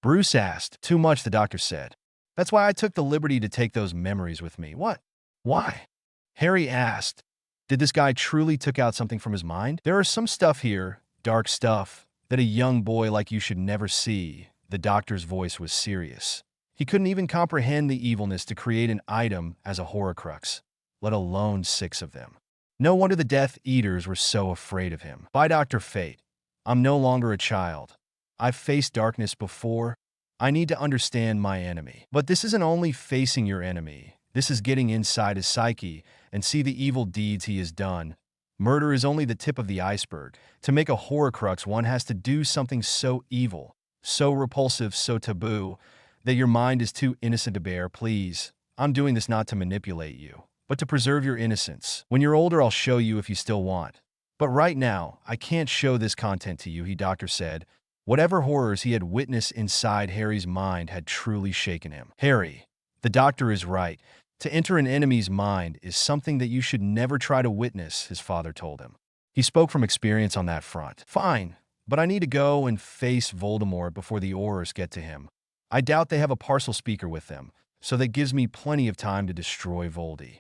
Bruce asked. "Too much," the doctor said. "That's why I took the liberty to take those memories with me." "What? Why?" Harry asked. Did this guy truly took out something from his mind? "There are some stuff here, dark stuff, that a young boy like you should never see." The doctor's voice was serious. He couldn't even comprehend the evilness to create an item as a Horcrux, let alone 6 of them. No wonder the Death Eaters were so afraid of him. "By Dr. Fate, I'm no longer a child. I've faced darkness before. I need to understand my enemy. But this isn't only facing your enemy. This is getting inside his psyche and see the evil deeds he has done. Murder is only the tip of the iceberg. To make a Horcrux, one has to do something so evil, so repulsive, so taboo, that your mind is too innocent to bear. Please, I'm doing this not to manipulate you, but to preserve your innocence. When you're older, I'll show you if you still want. But right now, I can't show this content to you," the doctor said. Whatever horrors he had witnessed inside Harry's mind had truly shaken him. "Harry, the doctor is right. To enter an enemy's mind is something that you should never try to witness," his father told him. He spoke from experience on that front. "Fine, but I need to go and face Voldemort before the Aurors get to him. I doubt they have a parcel speaker with them, so that gives me plenty of time to destroy Voldy."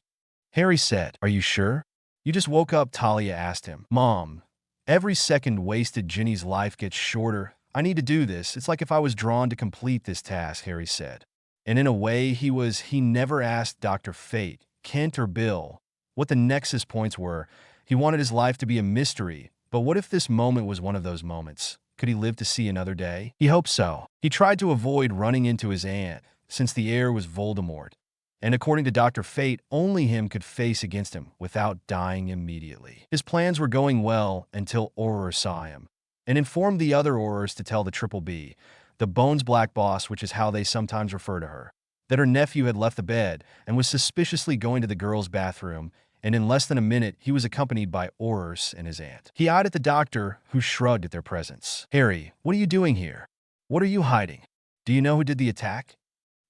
Harry said, "Are you sure? You just woke up?" Talia asked him. "Mom, every second wasted Ginny's life gets shorter. I need to do this. It's like if I was drawn to complete this task," Harry said. And in a way, he never asked Dr. Fate, Kent, or Bill what the nexus points were. He wanted his life to be a mystery, but what if this moment was one of those moments? Could he live to see another day? He hoped so. He tried to avoid running into his aunt, since the heir was Voldemort, and according to Dr. Fate, only him could face against him without dying immediately. His plans were going well until Auror saw him, and informed the other Aurors to tell the Triple B, the Bones Black Boss, which is how they sometimes refer to her, that her nephew had left the bed and was suspiciously going to the girls' bathroom, and in less than a minute, he was accompanied by Aurors and his aunt. He eyed at the doctor, who shrugged at their presence. "Harry, what are you doing here? What are you hiding? Do you know who did the attack?"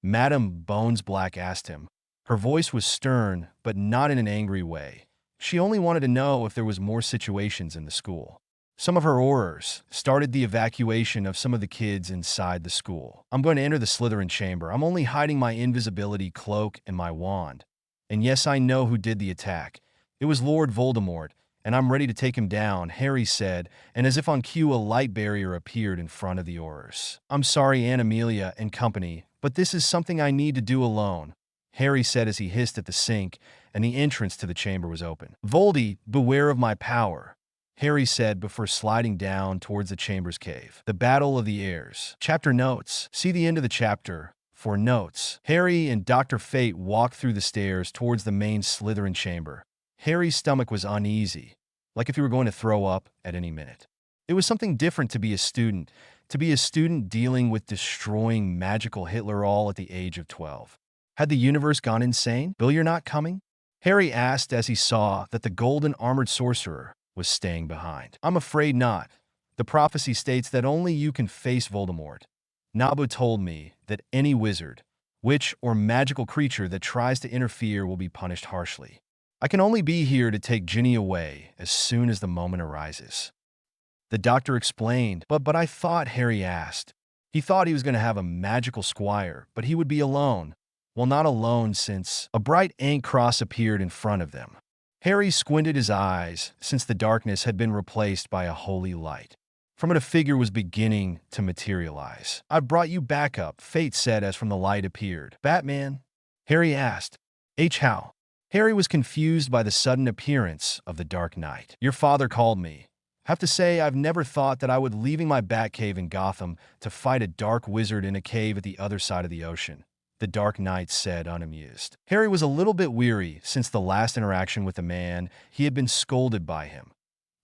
Madame Bones Black asked him. Her voice was stern, but not in an angry way. She only wanted to know if there was more situations in the school. Some of her Aurors started the evacuation of some of the kids inside the school. "I'm going to enter the Slytherin chamber. I'm only hiding my invisibility cloak and my wand. And yes, I know who did the attack. It was Lord Voldemort, and I'm ready to take him down, Harry said, and as if on cue, a light barrier appeared in front of the Aurors. I'm sorry, Aunt Amelia and company, but this is something I need to do alone, Harry said as he hissed at the sink, and the entrance to the chamber was open. Voldy, beware of my power, Harry said before sliding down towards the chamber's cave. The Battle of the Heirs. Chapter notes. See the end of the chapter for notes. Harry and Dr. Fate walked through the stairs towards the main Slytherin chamber. Harry's stomach was uneasy, like if he were going to throw up at any minute. It was something different to be a student dealing with destroying magical Hitler all at the age of 12. Had the universe gone insane? Bill, you're not coming? Harry asked as he saw that the golden armored sorcerer was staying behind. I'm afraid not. The prophecy states that only you can face Voldemort. Nabu told me that any wizard, witch, or magical creature that tries to interfere will be punished harshly. I can only be here to take Ginny away as soon as the moment arises. The doctor explained, but I thought, Harry asked. He thought he was going to have a magical squire, but he would be alone. Well, not alone, since a bright ink cross appeared in front of them. Harry squinted his eyes, since the darkness had been replaced by a holy light. From it, a figure was beginning to materialize. I brought you back up, Fate said as from the light appeared. Batman? Harry asked. How? Harry was confused by the sudden appearance of the Dark Knight. Your father called me. Have to say, I've never thought that I would leaving my Batcave in Gotham to fight a dark wizard in a cave at the other side of the ocean, the Dark Knight said, unamused. Harry was a little bit weary since the last interaction with the man. He had been scolded by him.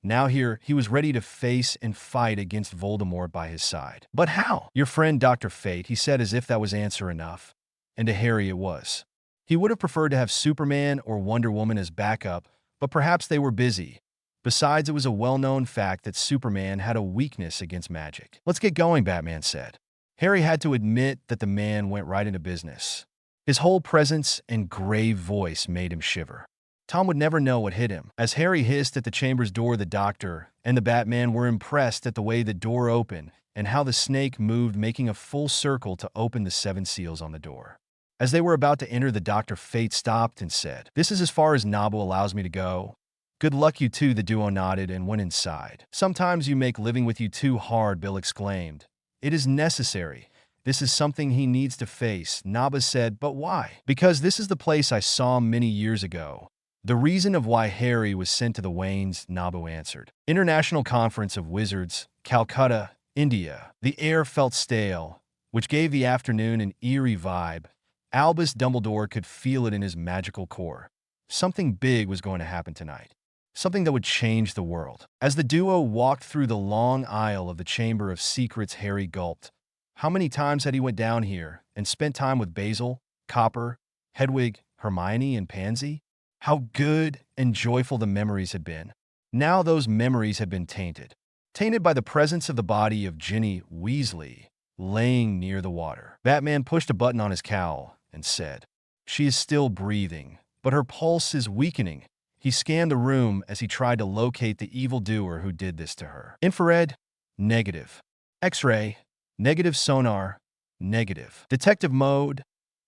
Now here, he was ready to face and fight against Voldemort by his side. But how? Your friend Dr. Fate, he said as if that was answer enough. And to Harry it was. He would have preferred to have Superman or Wonder Woman as backup, but perhaps they were busy. Besides, it was a well-known fact that Superman had a weakness against magic. Let's get going, Batman said. Harry had to admit that the man went right into business. His whole presence and grave voice made him shiver. Tom would never know what hit him. As Harry hissed at the chamber's door, the doctor and the Batman were impressed at the way the door opened and how the snake moved, making a full circle to open the 7 seals on the door. As they were about to enter, the Dr. Fate stopped and said, "This is as far as Nabu allows me to go." "Good luck, you two," the duo nodded and went inside. "Sometimes you make living with you too hard," Bill exclaimed. "It is necessary. This is something he needs to face," Naba said. "But why?" "Because this is the place I saw many years ago. The reason of why Harry was sent to the Waynes," Nabu answered. "International Conference of Wizards, Calcutta, India." The air felt stale, which gave the afternoon an eerie vibe. Albus Dumbledore could feel it in his magical core. Something big was going to happen tonight. Something that would change the world. As the duo walked through the long aisle of the Chamber of Secrets, Harry gulped. How many times had he went down here and spent time with Basil, Copper, Hedwig, Hermione, and Pansy? How good and joyful the memories had been. Now those memories had been tainted. Tainted by the presence of the body of Ginny Weasley laying near the water. Batman pushed a button on his cowl and said, "She is still breathing, but her pulse is weakening." He scanned the room as he tried to locate the evildoer who did this to her. Infrared? Negative. X-ray? Negative. Sonar? Negative. Detective mode?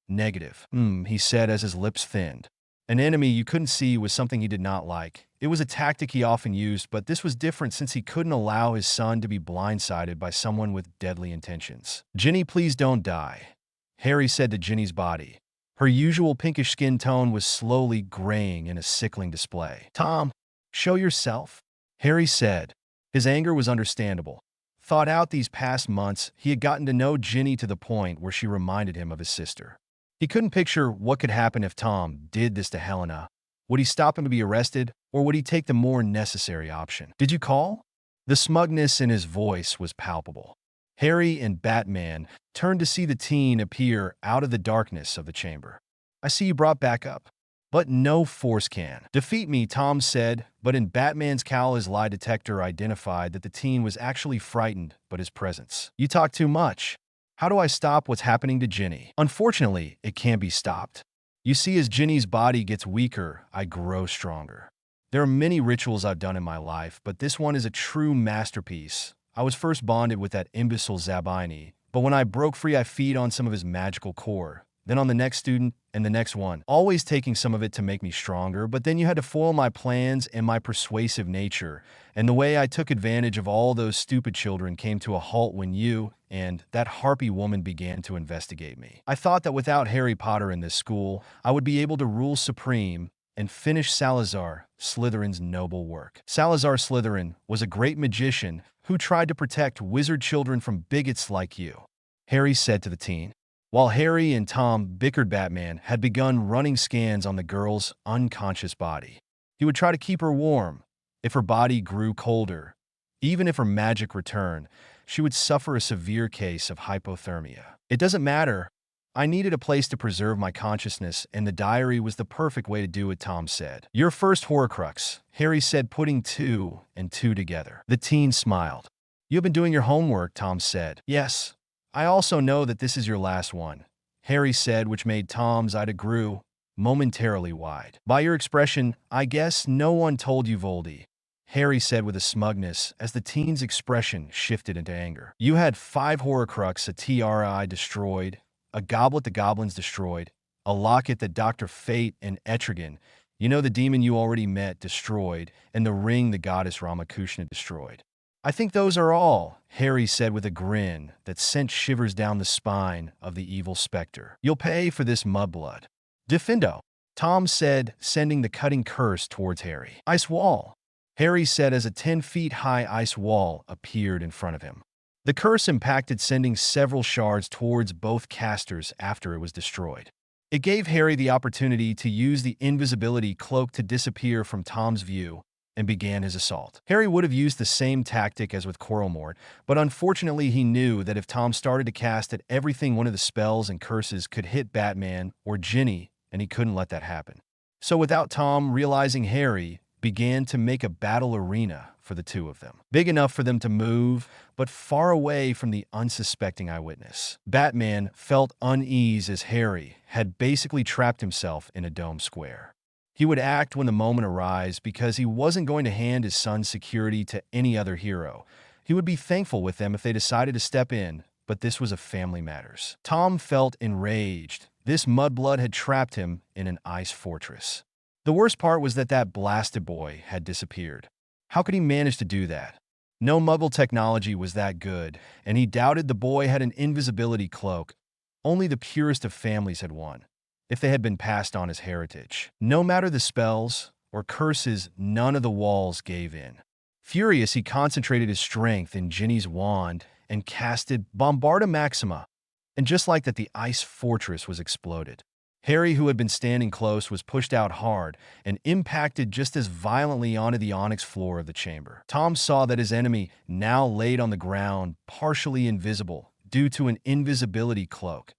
Negative. He said as his lips thinned. An enemy you couldn't see was something he did not like. It was a tactic he often used, but this was different since he couldn't allow his son to be blindsided by someone with deadly intentions. "Ginny, please don't die," Harry said to Ginny's body. Her usual pinkish skin tone was slowly graying in a sickling display. "Tom, show yourself," Harry said. His anger was understandable. Thought out these past months, he had gotten to know Ginny to the point where she reminded him of his sister. He couldn't picture what could happen if Tom did this to Helena. Would he stop him to be arrested, or would he take the more necessary option? "Did you call?" The smugness in his voice was palpable. Harry and Batman turned to see the teen appear out of the darkness of the chamber. "I see you brought back up. But no force can defeat me," Tom said, but in Batman's cowl his lie detector identified that the teen was actually frightened by his presence. "You talk too much. How do I stop what's happening to Ginny?" "Unfortunately, it can't be stopped. You see, as Ginny's body gets weaker, I grow stronger. There are many rituals I've done in my life, but this one is a true masterpiece. I was first bonded with that imbecile Zabini, but when I broke free I feed on some of his magical core. Then on the next student, and the next one, always taking some of it to make me stronger, but then you had to foil my plans and my persuasive nature, and the way I took advantage of all those stupid children came to a halt when you and that harpy woman began to investigate me. I thought that without Harry Potter in this school, I would be able to rule supreme and finish Salazar Slytherin's noble work. Salazar Slytherin was a great magician who tried to protect wizard children from bigots like you, Harry said to the teen. While Harry and Tom bickered, Batman had begun running scans on the girl's unconscious body. He would try to keep her warm. If her body grew colder, even if her magic returned, she would suffer a severe case of hypothermia. It doesn't matter. I needed a place to preserve my consciousness, and the diary was the perfect way to do it, Tom said. Your first Horcrux, Harry said, putting two and two together. The teen smiled. You've been doing your homework, Tom said. Yes. I also know that this is your last one, Harry said, which made Tom's eyes grew momentarily wide. By your expression, I guess no one told you, Voldy, Harry said with a smugness as the teen's expression shifted into anger. You had 5 Horcrux, a tiara destroyed, a goblet the goblins destroyed, a locket that Dr. Fate and Etrigan, you know the demon you already met, destroyed, and the ring the goddess Ramakrishna destroyed. I think those are all, Harry said with a grin that sent shivers down the spine of the evil specter. You'll pay for this mudblood. Defendo, Tom said, sending the cutting curse towards Harry. Ice wall, Harry said as a 10-feet-high ice wall appeared in front of him. The curse impacted, sending several shards towards both casters after it was destroyed. It gave Harry the opportunity to use the invisibility cloak to disappear from Tom's view and began his assault. Harry would have used the same tactic as with Coralmort, but unfortunately he knew that if Tom started to cast at everything, one of the spells and curses could hit Batman or Ginny, and he couldn't let that happen. So without Tom realizing, Harry began to make a battle arena for the two of them. Big enough for them to move, but far away from the unsuspecting eyewitness. Batman felt unease as Harry had basically trapped himself in a dome square. He would act when the moment arose because he wasn't going to hand his son's security to any other hero. He would be thankful with them if they decided to step in, but this was a family matters. Tom felt enraged. This mudblood had trapped him in an ice fortress. The worst part was that that blasted boy had disappeared. How could he manage to do that? No Muggle technology was that good, and he doubted the boy had an invisibility cloak. Only the purest of families had one, if they had been passed on as heritage. No matter the spells or curses, none of the walls gave in. Furious, he concentrated his strength in Ginny's wand and casted Bombarda Maxima, and just like that, the ice fortress was exploded. Harry, who had been standing close, was pushed out hard and impacted just as violently onto the onyx floor of the chamber. Tom saw that his enemy now laid on the ground, partially invisible, due to an invisibility cloak.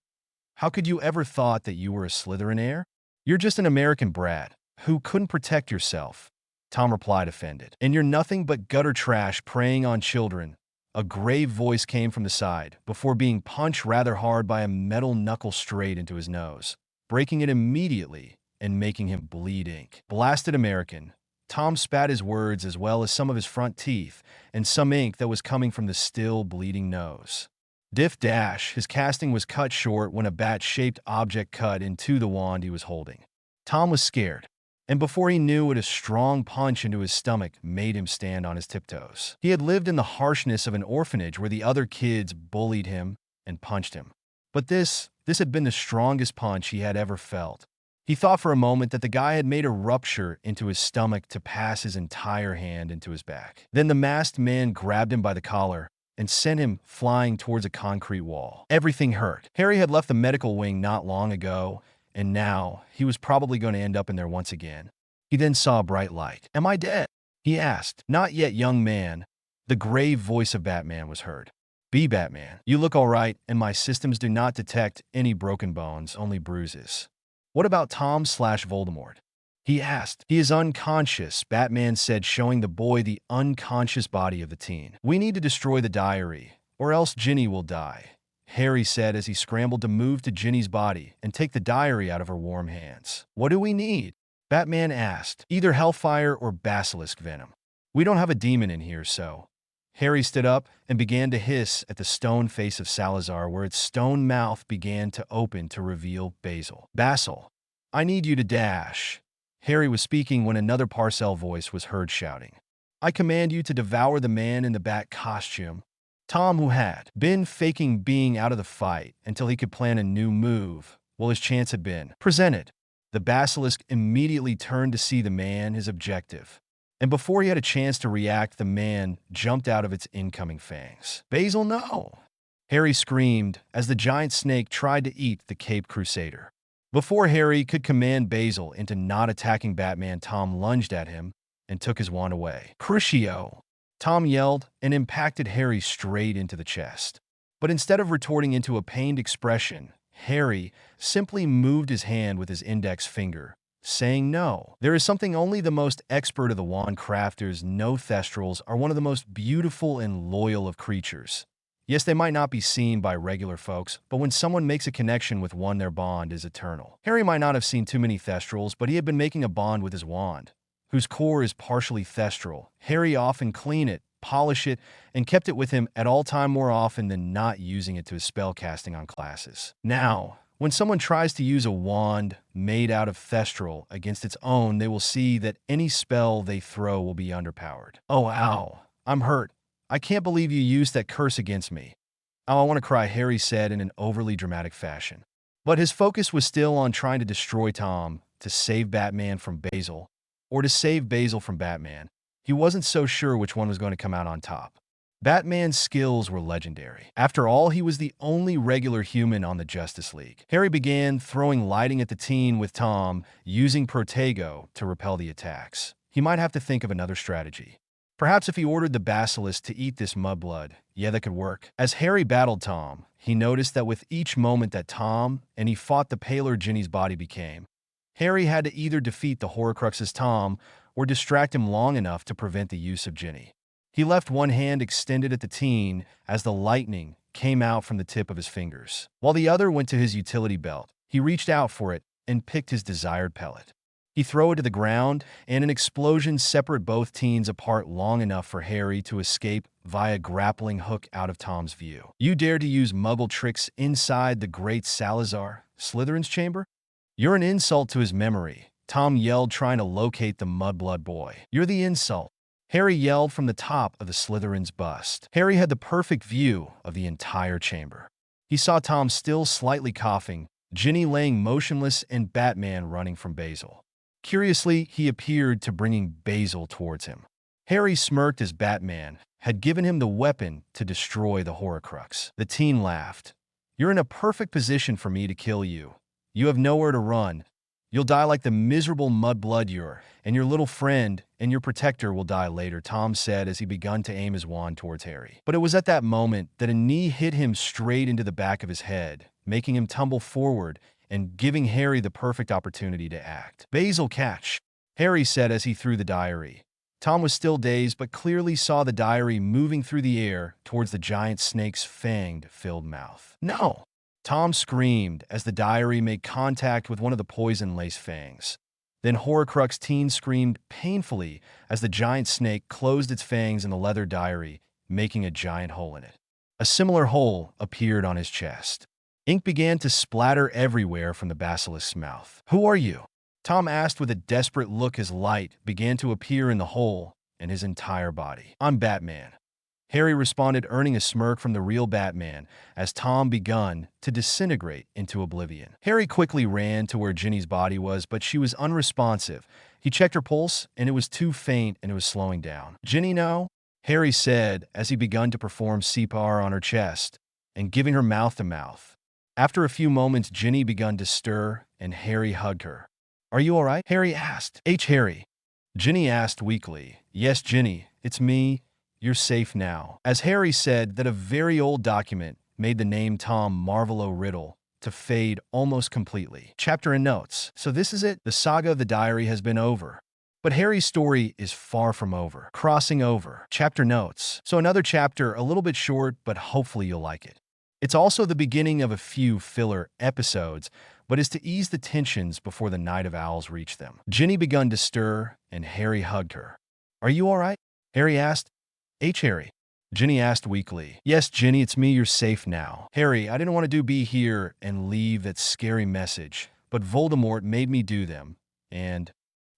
How could you ever thought that you were a Slytherin heir? You're just an American brat who couldn't protect yourself, Tom replied, offended. And you're nothing but gutter trash preying on children. A grave voice came from the side, before being punched rather hard by a metal knuckle straight into his nose, breaking it immediately and making him bleed ink. Blasted American. Tom spat his words as well as some of his front teeth and some ink that was coming from the still bleeding nose. Diff dash, his casting was cut short when a bat-shaped object cut into the wand he was holding. Tom was scared, and before he knew it, a strong punch into his stomach made him stand on his tiptoes. He had lived in the harshness of an orphanage where the other kids bullied him and punched him. But this had been the strongest punch he had ever felt. He thought for a moment that the guy had made a rupture into his stomach to pass his entire hand into his back. Then the masked man grabbed him by the collar and sent him flying towards a concrete wall. Everything hurt. Harry had left the medical wing not long ago, and now he was probably going to end up in there once again. He then saw a bright light. Am I dead? He asked. Not yet, young man. The grave voice of Batman was heard. Be Batman. You look all right, and my systems do not detect any broken bones, only bruises. What about Tom/Voldemort? He asked. He is unconscious, Batman said, showing the boy the unconscious body of the teen. We need to destroy the diary, or else Ginny will die, Harry said as he scrambled to move to Ginny's body and take the diary out of her warm hands. What do we need? Batman asked. Either hellfire or basilisk venom. We don't have a demon in here, so, Harry stood up and began to hiss at the stone face of Salazar, where its stone mouth began to open to reveal Basil. Basil, I need you to dash. Harry was speaking when another Parcel voice was heard shouting. I command you to devour the man in the bat costume. Tom, who had been faking being out of the fight until he could plan a new move, well, his chance had been presented. The basilisk immediately turned to see the man, his objective. And before he had a chance to react, the man jumped out of its incoming fangs. Basil, no! Harry screamed as the giant snake tried to eat the Caped Crusader. Before Harry could command Basil into not attacking Batman, Tom lunged at him and took his wand away. Crucio! Tom yelled and impacted Harry straight into the chest. But instead of retorting into a pained expression, Harry simply moved his hand with his index finger, saying no. There is something only the most expert of the wand crafters know. Thestrals are one of the most beautiful and loyal of creatures. Yes, they might not be seen by regular folks, but when someone makes a connection with one, their bond is eternal. Harry might not have seen too many Thestrals, but he had been making a bond with his wand, whose core is partially Thestral. Harry often cleaned it, polished it, and kept it with him at all time, more often than not using it to his spellcasting on classes. Now, when someone tries to use a wand made out of Thestral against its own, they will see that any spell they throw will be underpowered. Oh, ow. I'm hurt. I can't believe you used that curse against me. Oh, I want to cry, Harry said in an overly dramatic fashion. But his focus was still on trying to destroy Tom, to save Batman from Basil, or to save Basil from Batman. He wasn't so sure which one was going to come out on top. Batman's skills were legendary. After all, he was the only regular human on the Justice League. Harry began throwing lightning at the teen with Tom, using Protego to repel the attacks. He might have to think of another strategy. Perhaps if he ordered the basilisk to eat this mudblood, yeah, that could work. As Harry battled Tom, he noticed that with each moment that Tom and he fought, the paler Ginny's body became. Harry had to either defeat the Horcrux's Tom or distract him long enough to prevent the use of Ginny. He left one hand extended at the teen as the lightning came out from the tip of his fingers, while the other went to his utility belt. He reached out for it and picked his desired pellet. He threw it to the ground, and an explosion separated both teens apart long enough for Harry to escape via grappling hook out of Tom's view. You dare to use muggle tricks inside the great Salazar, Slytherin's chamber? You're an insult to his memory, Tom yelled, trying to locate the mudblood boy. You're the insult, Harry yelled from the top of the Slytherin's bust. Harry had the perfect view of the entire chamber. He saw Tom still slightly coughing, Ginny laying motionless, and Batman running from Basil. Curiously, he appeared to bringing Basil towards him. Harry smirked as Batman had given him the weapon to destroy the Horcrux. The teen laughed. You're in a perfect position for me to kill you. You have nowhere to run. You'll die like the miserable mudblood you're, and your little friend and your protector will die later, Tom said as he began to aim his wand towards Harry. But it was at that moment that a knee hit him straight into the back of his head, making him tumble forward and giving Harry the perfect opportunity to act. Basil, catch, Harry said as he threw the diary. Tom was still dazed but clearly saw the diary moving through the air towards the giant snake's fanged-filled mouth. No! Tom screamed as the diary made contact with one of the poison-laced fangs. Then Horcrux teen screamed painfully as the giant snake closed its fangs in the leather diary, making a giant hole in it. A similar hole appeared on his chest. Ink began to splatter everywhere from the basilisk's mouth. Who are you? Tom asked with a desperate look as light began to appear in the hole and his entire body. I'm Batman, Harry responded, earning a smirk from the real Batman as Tom begun to disintegrate into oblivion. Harry quickly ran to where Ginny's body was, but she was unresponsive. He checked her pulse, and it was too faint and it was slowing down. Ginny, no? Harry said as he begun to perform CPR on her chest and giving her mouth to mouth. After a few moments, Ginny begun to stir, and Harry hugged her. Are you all right? Harry asked. Harry. Ginny asked weakly. Yes, Ginny, it's me. You're safe now. As Harry said that a very old document made the name Tom Marvolo Riddle to fade almost completely. Chapter and notes. So this is it. The saga of the diary has been over. But Harry's story is far from over. Crossing over. Chapter notes. So another chapter, a little bit short, but hopefully you'll like it. It's also the beginning of a few filler episodes, but is to ease the tensions before the Night of Owls reach them. Ginny begun to stir, and Harry hugged her. Are you all right? Harry asked. Harry. Ginny asked weakly. Yes, Ginny, it's me. You're safe now. Harry, I didn't want to be here and leave that scary message, but Voldemort made me do them. And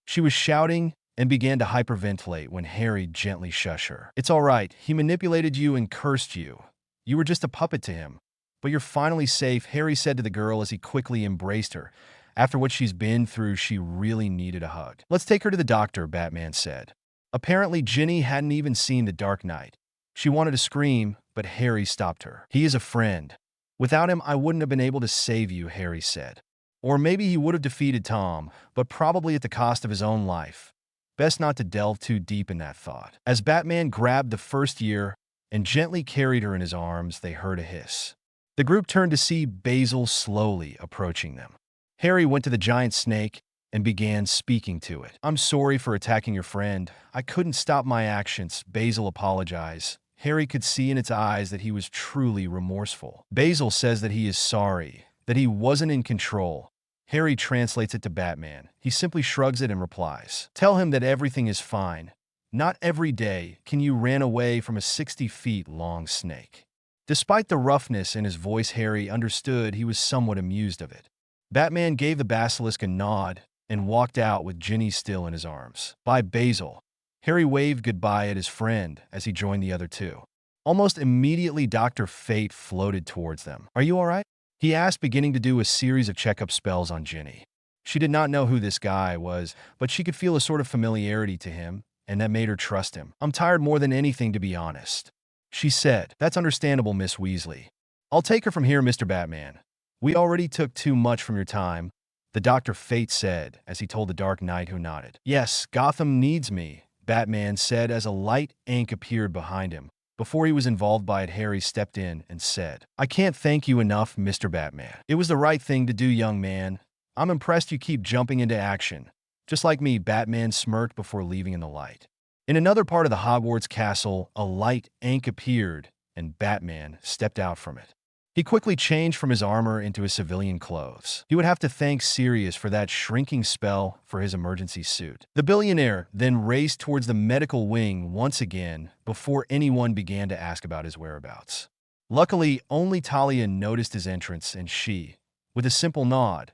she was shouting and began to hyperventilate when Harry gently shushed her. It's all right. He manipulated you and cursed you. You were just a puppet to him. But you're finally safe, Harry said to the girl as he quickly embraced her. After what she's been through, she really needed a hug. Let's take her to the doctor, Batman said. Apparently, Ginny hadn't even seen the Dark Knight. She wanted to scream, but Harry stopped her. He is a friend. Without him, I wouldn't have been able to save you, Harry said. Or maybe he would have defeated Tom, but probably at the cost of his own life. Best not to delve too deep in that thought. As Batman grabbed the first year and gently carried her in his arms, they heard a hiss. The group turned to see Basil slowly approaching them. Harry went to the giant snake and began speaking to it. I'm sorry for attacking your friend. I couldn't stop my actions, Basil apologized. Harry could see in its eyes that he was truly remorseful. Basil says that he is sorry, that he wasn't in control. Harry translates it to Batman. He simply shrugs it and replies, tell him that everything is fine. Not every day can you ran away from a 60 feet long snake. Despite the roughness in his voice, Harry understood he was somewhat amused of it. Batman gave the basilisk a nod and walked out with Ginny still in his arms. Bye, Basil. Harry waved goodbye at his friend as he joined the other two. Almost immediately, Dr. Fate floated towards them. Are you all right? He asked, beginning to do a series of checkup spells on Ginny. She did not know who this guy was, but she could feel a sort of familiarity to him, and that made her trust him. I'm tired more than anything, to be honest, she said. That's understandable, Miss Weasley. I'll take her from here, Mr. Batman. We already took too much from your time, the Dr. Fate said as he told the Dark Knight, who nodded. Yes, Gotham needs me, Batman said as a light ink appeared behind him. Before he was involved by it, Harry stepped in and said, I can't thank you enough, Mr. Batman. It was the right thing to do, young man. I'm impressed you keep jumping into action. Just like me, Batman smirked before leaving in the light. In another part of the Hogwarts castle, a light ink appeared, and Batman stepped out from it. He quickly changed from his armor into his civilian clothes. He would have to thank Sirius for that shrinking spell for his emergency suit. The billionaire then raced towards the medical wing once again before anyone began to ask about his whereabouts. Luckily, only Talia noticed his entrance, and she, with a simple nod,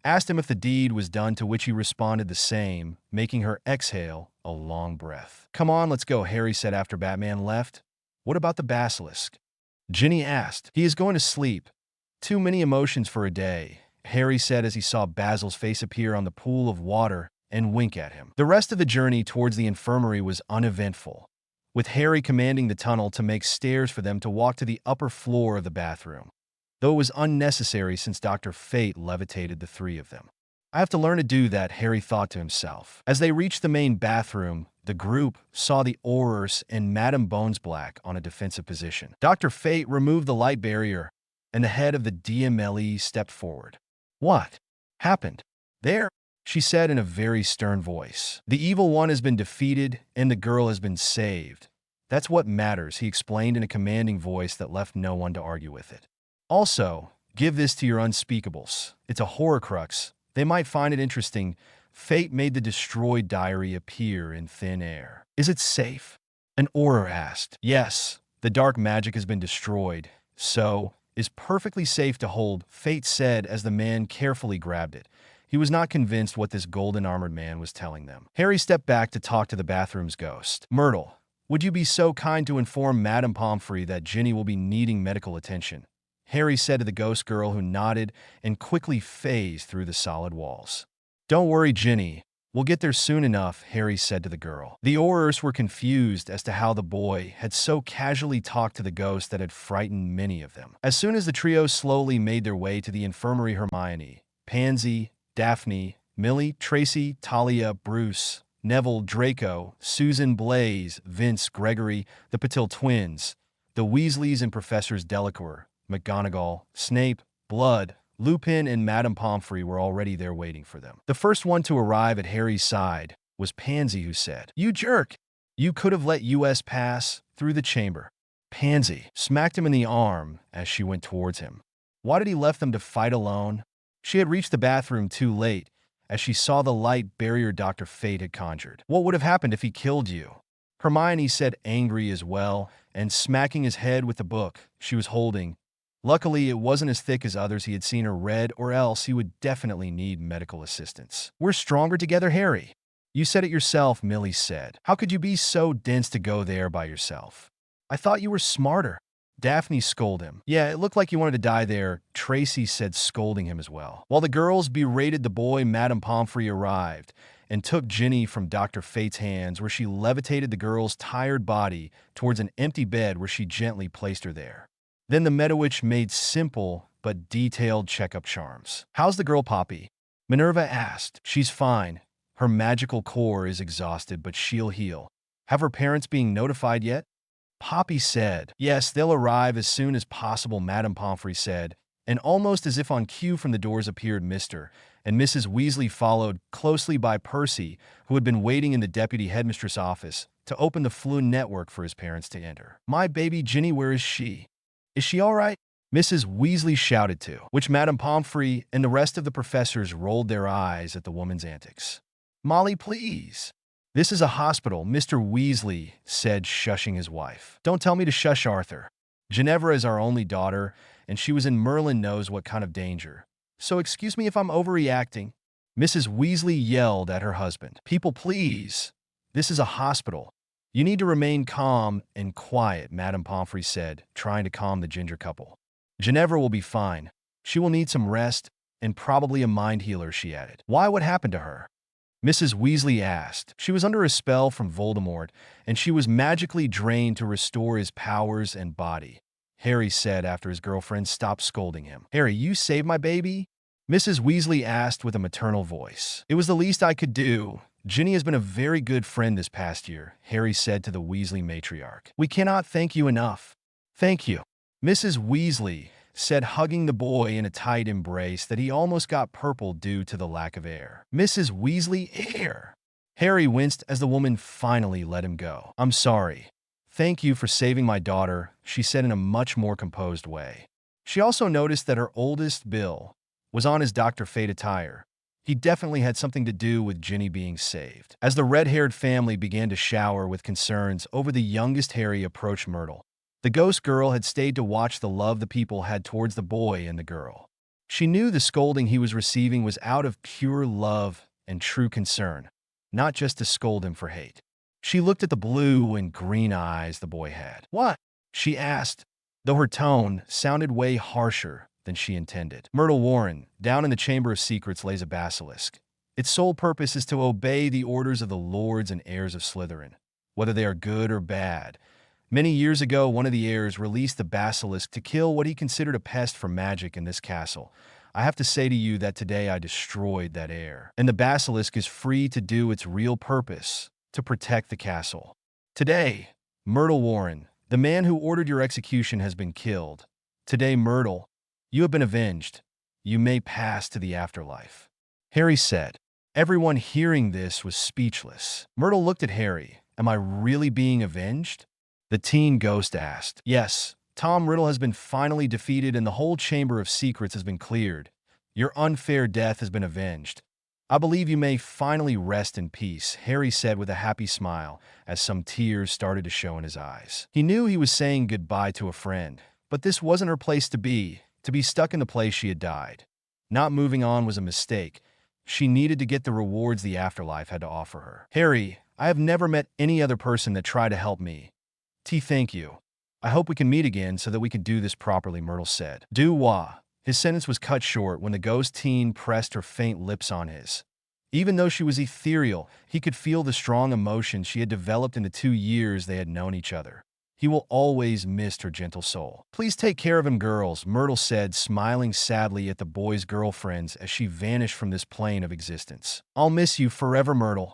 asked him if the deed was done, to which he responded the same, making her exhale a long breath. Come on, let's go, Harry said after Batman left. What about the basilisk? Ginny asked. He is going to sleep. Too many emotions for a day, Harry said as he saw Basil's face appear on the pool of water and wink at him. The rest of the journey towards the infirmary was uneventful, with Harry commanding the tunnel to make stairs for them to walk to the upper floor of the bathroom, though it was unnecessary since Dr. Fate levitated the three of them. I have to learn to do that, Harry thought to himself. As they reached the main bathroom, the group saw the Aurors and Madame Bonesblack on a defensive position. Dr. Fate removed the light barrier, and the head of the DMLE stepped forward. What happened there? She said in a very stern voice. The evil one has been defeated, and the girl has been saved. That's what matters, he explained in a commanding voice that left no one to argue with it. Also, give this to your unspeakables. It's a Horcrux. They might find it interesting. Fate made the destroyed diary appear in thin air. Is it safe? An Auror asked. Yes, the dark magic has been destroyed, so is perfectly safe to hold, Fate said as the man carefully grabbed it. He was not convinced what this golden-armored man was telling them. Harry stepped back to talk to the bathroom's ghost. Myrtle, would you be so kind to inform Madame Pomfrey that Ginny will be needing medical attention? Harry said to the ghost girl, who nodded and quickly phased through the solid walls. Don't worry, Ginny. We'll get there soon enough, Harry said to the girl. The Aurors were confused as to how the boy had so casually talked to the ghost that had frightened many of them. As soon as the trio slowly made their way to the infirmary, Hermione, Pansy, Daphne, Millie, Tracy, Talia, Bruce, Neville, Draco, Susan, Blaise, Vince, Gregory, the Patil twins, the Weasleys and Professors Delacour, McGonagall, Snape, Blood, Lupin, and Madame Pomfrey were already there waiting for them. The first one to arrive at Harry's side was Pansy, who said, You jerk! You could have let US pass through the chamber. Pansy smacked him in the arm as she went towards him. Why did he left them to fight alone? She had reached the bathroom too late as she saw the light barrier Dr. Fate had conjured. What would have happened if he killed you? Hermione said, angry as well, and smacking his head with the book she was holding. Luckily, it wasn't as thick as others he had seen or read, or else he would definitely need medical assistance. We're stronger together, Harry. You said it yourself, Millie said. How could you be so dense to go there by yourself? I thought you were smarter. Daphne scolded him. Yeah, it looked like you wanted to die there, Tracy said, scolding him as well. While the girls berated the boy, Madame Pomfrey arrived and took Ginny from Dr. Fate's hands, where she levitated the girl's tired body towards an empty bed where she gently placed her there. Then the Medowitch made simple but detailed checkup charms. How's the girl, Poppy? Minerva asked. She's fine. Her magical core is exhausted, but she'll heal. Have her parents been notified yet? Poppy said. Yes, they'll arrive as soon as possible, Madame Pomfrey said, and almost as if on cue from the doors appeared Mr. and Mrs. Weasley, followed closely by Percy, who had been waiting in the deputy headmistress' office to open the Floo network for his parents to enter. My baby Ginny, where is she? Is she all right? Mrs. Weasley shouted to, which Madame Pomfrey and the rest of the professors rolled their eyes at the woman's antics. Molly, please. This is a hospital, Mr. Weasley said, shushing his wife. Don't tell me to shush, Arthur. Ginevra is our only daughter, and she was in Merlin knows what kind of danger. So excuse me if I'm overreacting. Mrs. Weasley yelled at her husband. People, please. This is a hospital. You need to remain calm and quiet, Madame Pomfrey said, trying to calm the ginger couple. Ginevra will be fine. She will need some rest and probably a mind healer, she added. Why, what happened to her? Mrs. Weasley asked. She was under a spell from Voldemort, and she was magically drained to restore his powers and body, Harry said after his girlfriend stopped scolding him. Harry, you saved my baby? Mrs. Weasley asked with a maternal voice. It was the least I could do. Ginny has been a very good friend this past year, Harry said to the Weasley matriarch. We cannot thank you enough. Thank you. Mrs. Weasley said, hugging the boy in a tight embrace that he almost got purple due to the lack of air. Mrs. Weasley, air. Harry winced as the woman finally let him go. I'm sorry. Thank you for saving my daughter, she said in a much more composed way. She also noticed that her oldest, Bill, was on his Dr. Fate attire. He definitely had something to do with Ginny being saved. As the red-haired family began to shower with concerns over the youngest Harry approached Myrtle, the ghost girl had stayed to watch the love the people had towards the boy and the girl. She knew the scolding he was receiving was out of pure love and true concern, not just to scold him for hate. She looked at the blue and green eyes the boy had. What? She asked, though her tone sounded way harsher than she intended. Myrtle Warren, down in the Chamber of Secrets lays a basilisk. Its sole purpose is to obey the orders of the lords and heirs of Slytherin, whether they are good or bad. Many years ago, one of the heirs released the basilisk to kill what he considered a pest for magic in this castle. I have to say to you that today I destroyed that heir, and the basilisk is free to do its real purpose, to protect the castle. Today, Myrtle Warren, the man who ordered your execution, has been killed. Today, Myrtle, you have been avenged. You may pass to the afterlife. Harry said. Everyone hearing this was speechless. Myrtle looked at Harry. Am I really being avenged? The teen ghost asked. Yes, Tom Riddle has been finally defeated and the whole Chamber of Secrets has been cleared. Your unfair death has been avenged. I believe you may finally rest in peace, Harry said with a happy smile as some tears started to show in his eyes. He knew he was saying goodbye to a friend, but this wasn't her place to be stuck in the place she had died. Not moving on was a mistake. She needed to get the rewards the afterlife had to offer her. Harry, I have never met any other person that tried to help me. Thank you. I hope we can meet again so that we can do this properly, Myrtle said. Do-wah. His sentence was cut short when the ghost teen pressed her faint lips on his. Even though she was ethereal, he could feel the strong emotion she had developed in the 2 years they had known each other. He will always miss her gentle soul. Please take care of him, girls, Myrtle said, smiling sadly at the boys' girlfriends as she vanished from this plane of existence. I'll miss you forever, Myrtle.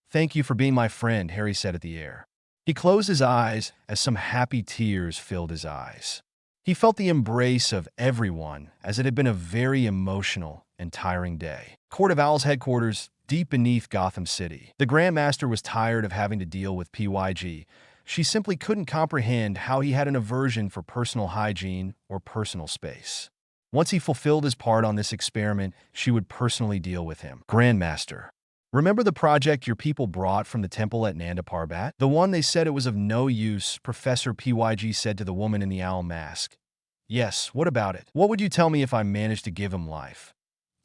Thank you for being my friend, Harry said at the air. He closed his eyes as some happy tears filled his eyes. He felt the embrace of everyone as it had been a very emotional and tiring day. Court of Owls headquarters, deep beneath Gotham City. The Grand Master was tired of having to deal with PYG. She simply couldn't comprehend how he had an aversion for personal hygiene or personal space. Once he fulfilled his part on this experiment, she would personally deal with him. Grandmaster. Remember the project your people brought from the temple at Nanda Parbat? The one they said it was of no use, Professor PYG said to the woman in the owl mask. Yes, what about it? What would you tell me if I managed to give him life?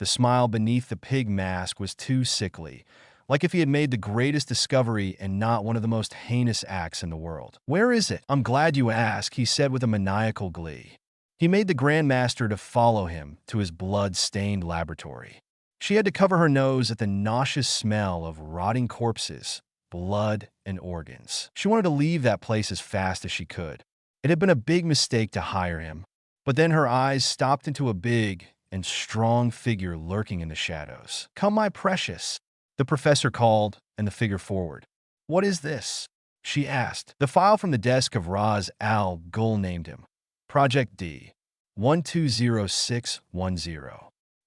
The smile beneath the pig mask was too sickly, like if he had made the greatest discovery and not one of the most heinous acts in the world. Where is it? I'm glad you asked, he said with a maniacal glee. He made the Grand Master to follow him to his blood-stained laboratory. She had to cover her nose at the nauseous smell of rotting corpses, blood, and organs. She wanted to leave that place as fast as she could. It had been a big mistake to hire him, but then her eyes stopped into a big and strong figure lurking in the shadows. Come, my precious, the professor called, and the figure forward. What is this? She asked. The file from the desk of Raz Al Ghul named him. Project D, 120610.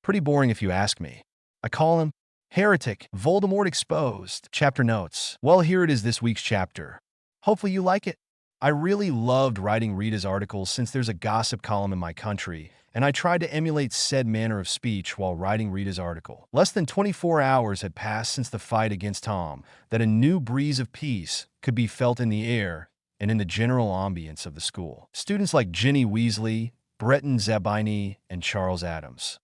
Pretty boring if you ask me. I call him Heretic, Voldemort Exposed. Chapter notes. Well, here it is, this week's chapter. Hopefully you like it. I really loved writing Rita's articles since there's a gossip column in my country, and I tried to emulate said manner of speech while writing Rita's article. Less than 24 hours had passed since the fight against Tom, that a new breeze of peace could be felt in the air and in the general ambience of the school. Students like Ginny Weasley, Breton Zabini, and Charles Adams,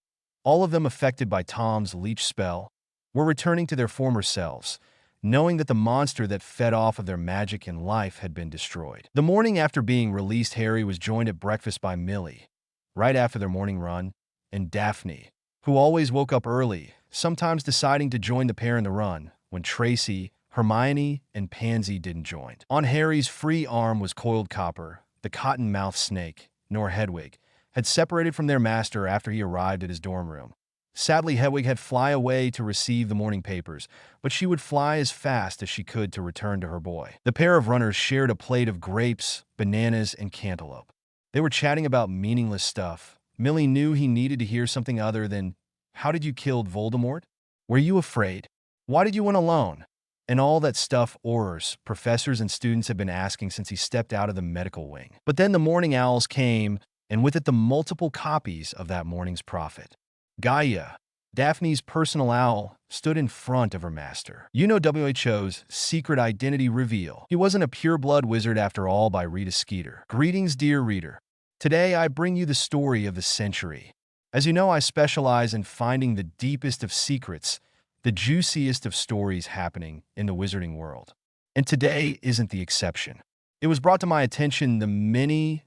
all of them affected by Tom's leech spell, were returning to their former selves, knowing that the monster that fed off of their magic and life had been destroyed. The morning after being released, Harry was joined at breakfast by Millie, right after their morning run, and Daphne, who always woke up early, sometimes deciding to join the pair in the run, when Tracy, Hermione, and Pansy didn't join. On Harry's free arm was coiled Copper, the cotton-mouthed snake, nor Hedwig, had separated from their master after he arrived at his dorm room. Sadly, Hedwig had fly away to receive the morning papers, but she would fly as fast as she could to return to her boy. The pair of runners shared a plate of grapes, bananas, and cantaloupe. They were chatting about meaningless stuff. Millie knew he needed to hear something other than, "How did you kill Voldemort? Were you afraid? Why did you went alone?" And all that stuff Aurors, professors, and students had been asking since he stepped out of the medical wing. But then the morning owls came, and with it the multiple copies of that morning's prophet. Gaia, Daphne's personal owl, stood in front of her master. You know WHO's secret identity reveal. He wasn't a pure-blood wizard after all, by Rita Skeeter. Greetings, dear reader. Today I bring you the story of the century. As you know, I specialize in finding the deepest of secrets, the juiciest of stories happening in the wizarding world. And today isn't the exception. It was brought to my attention the many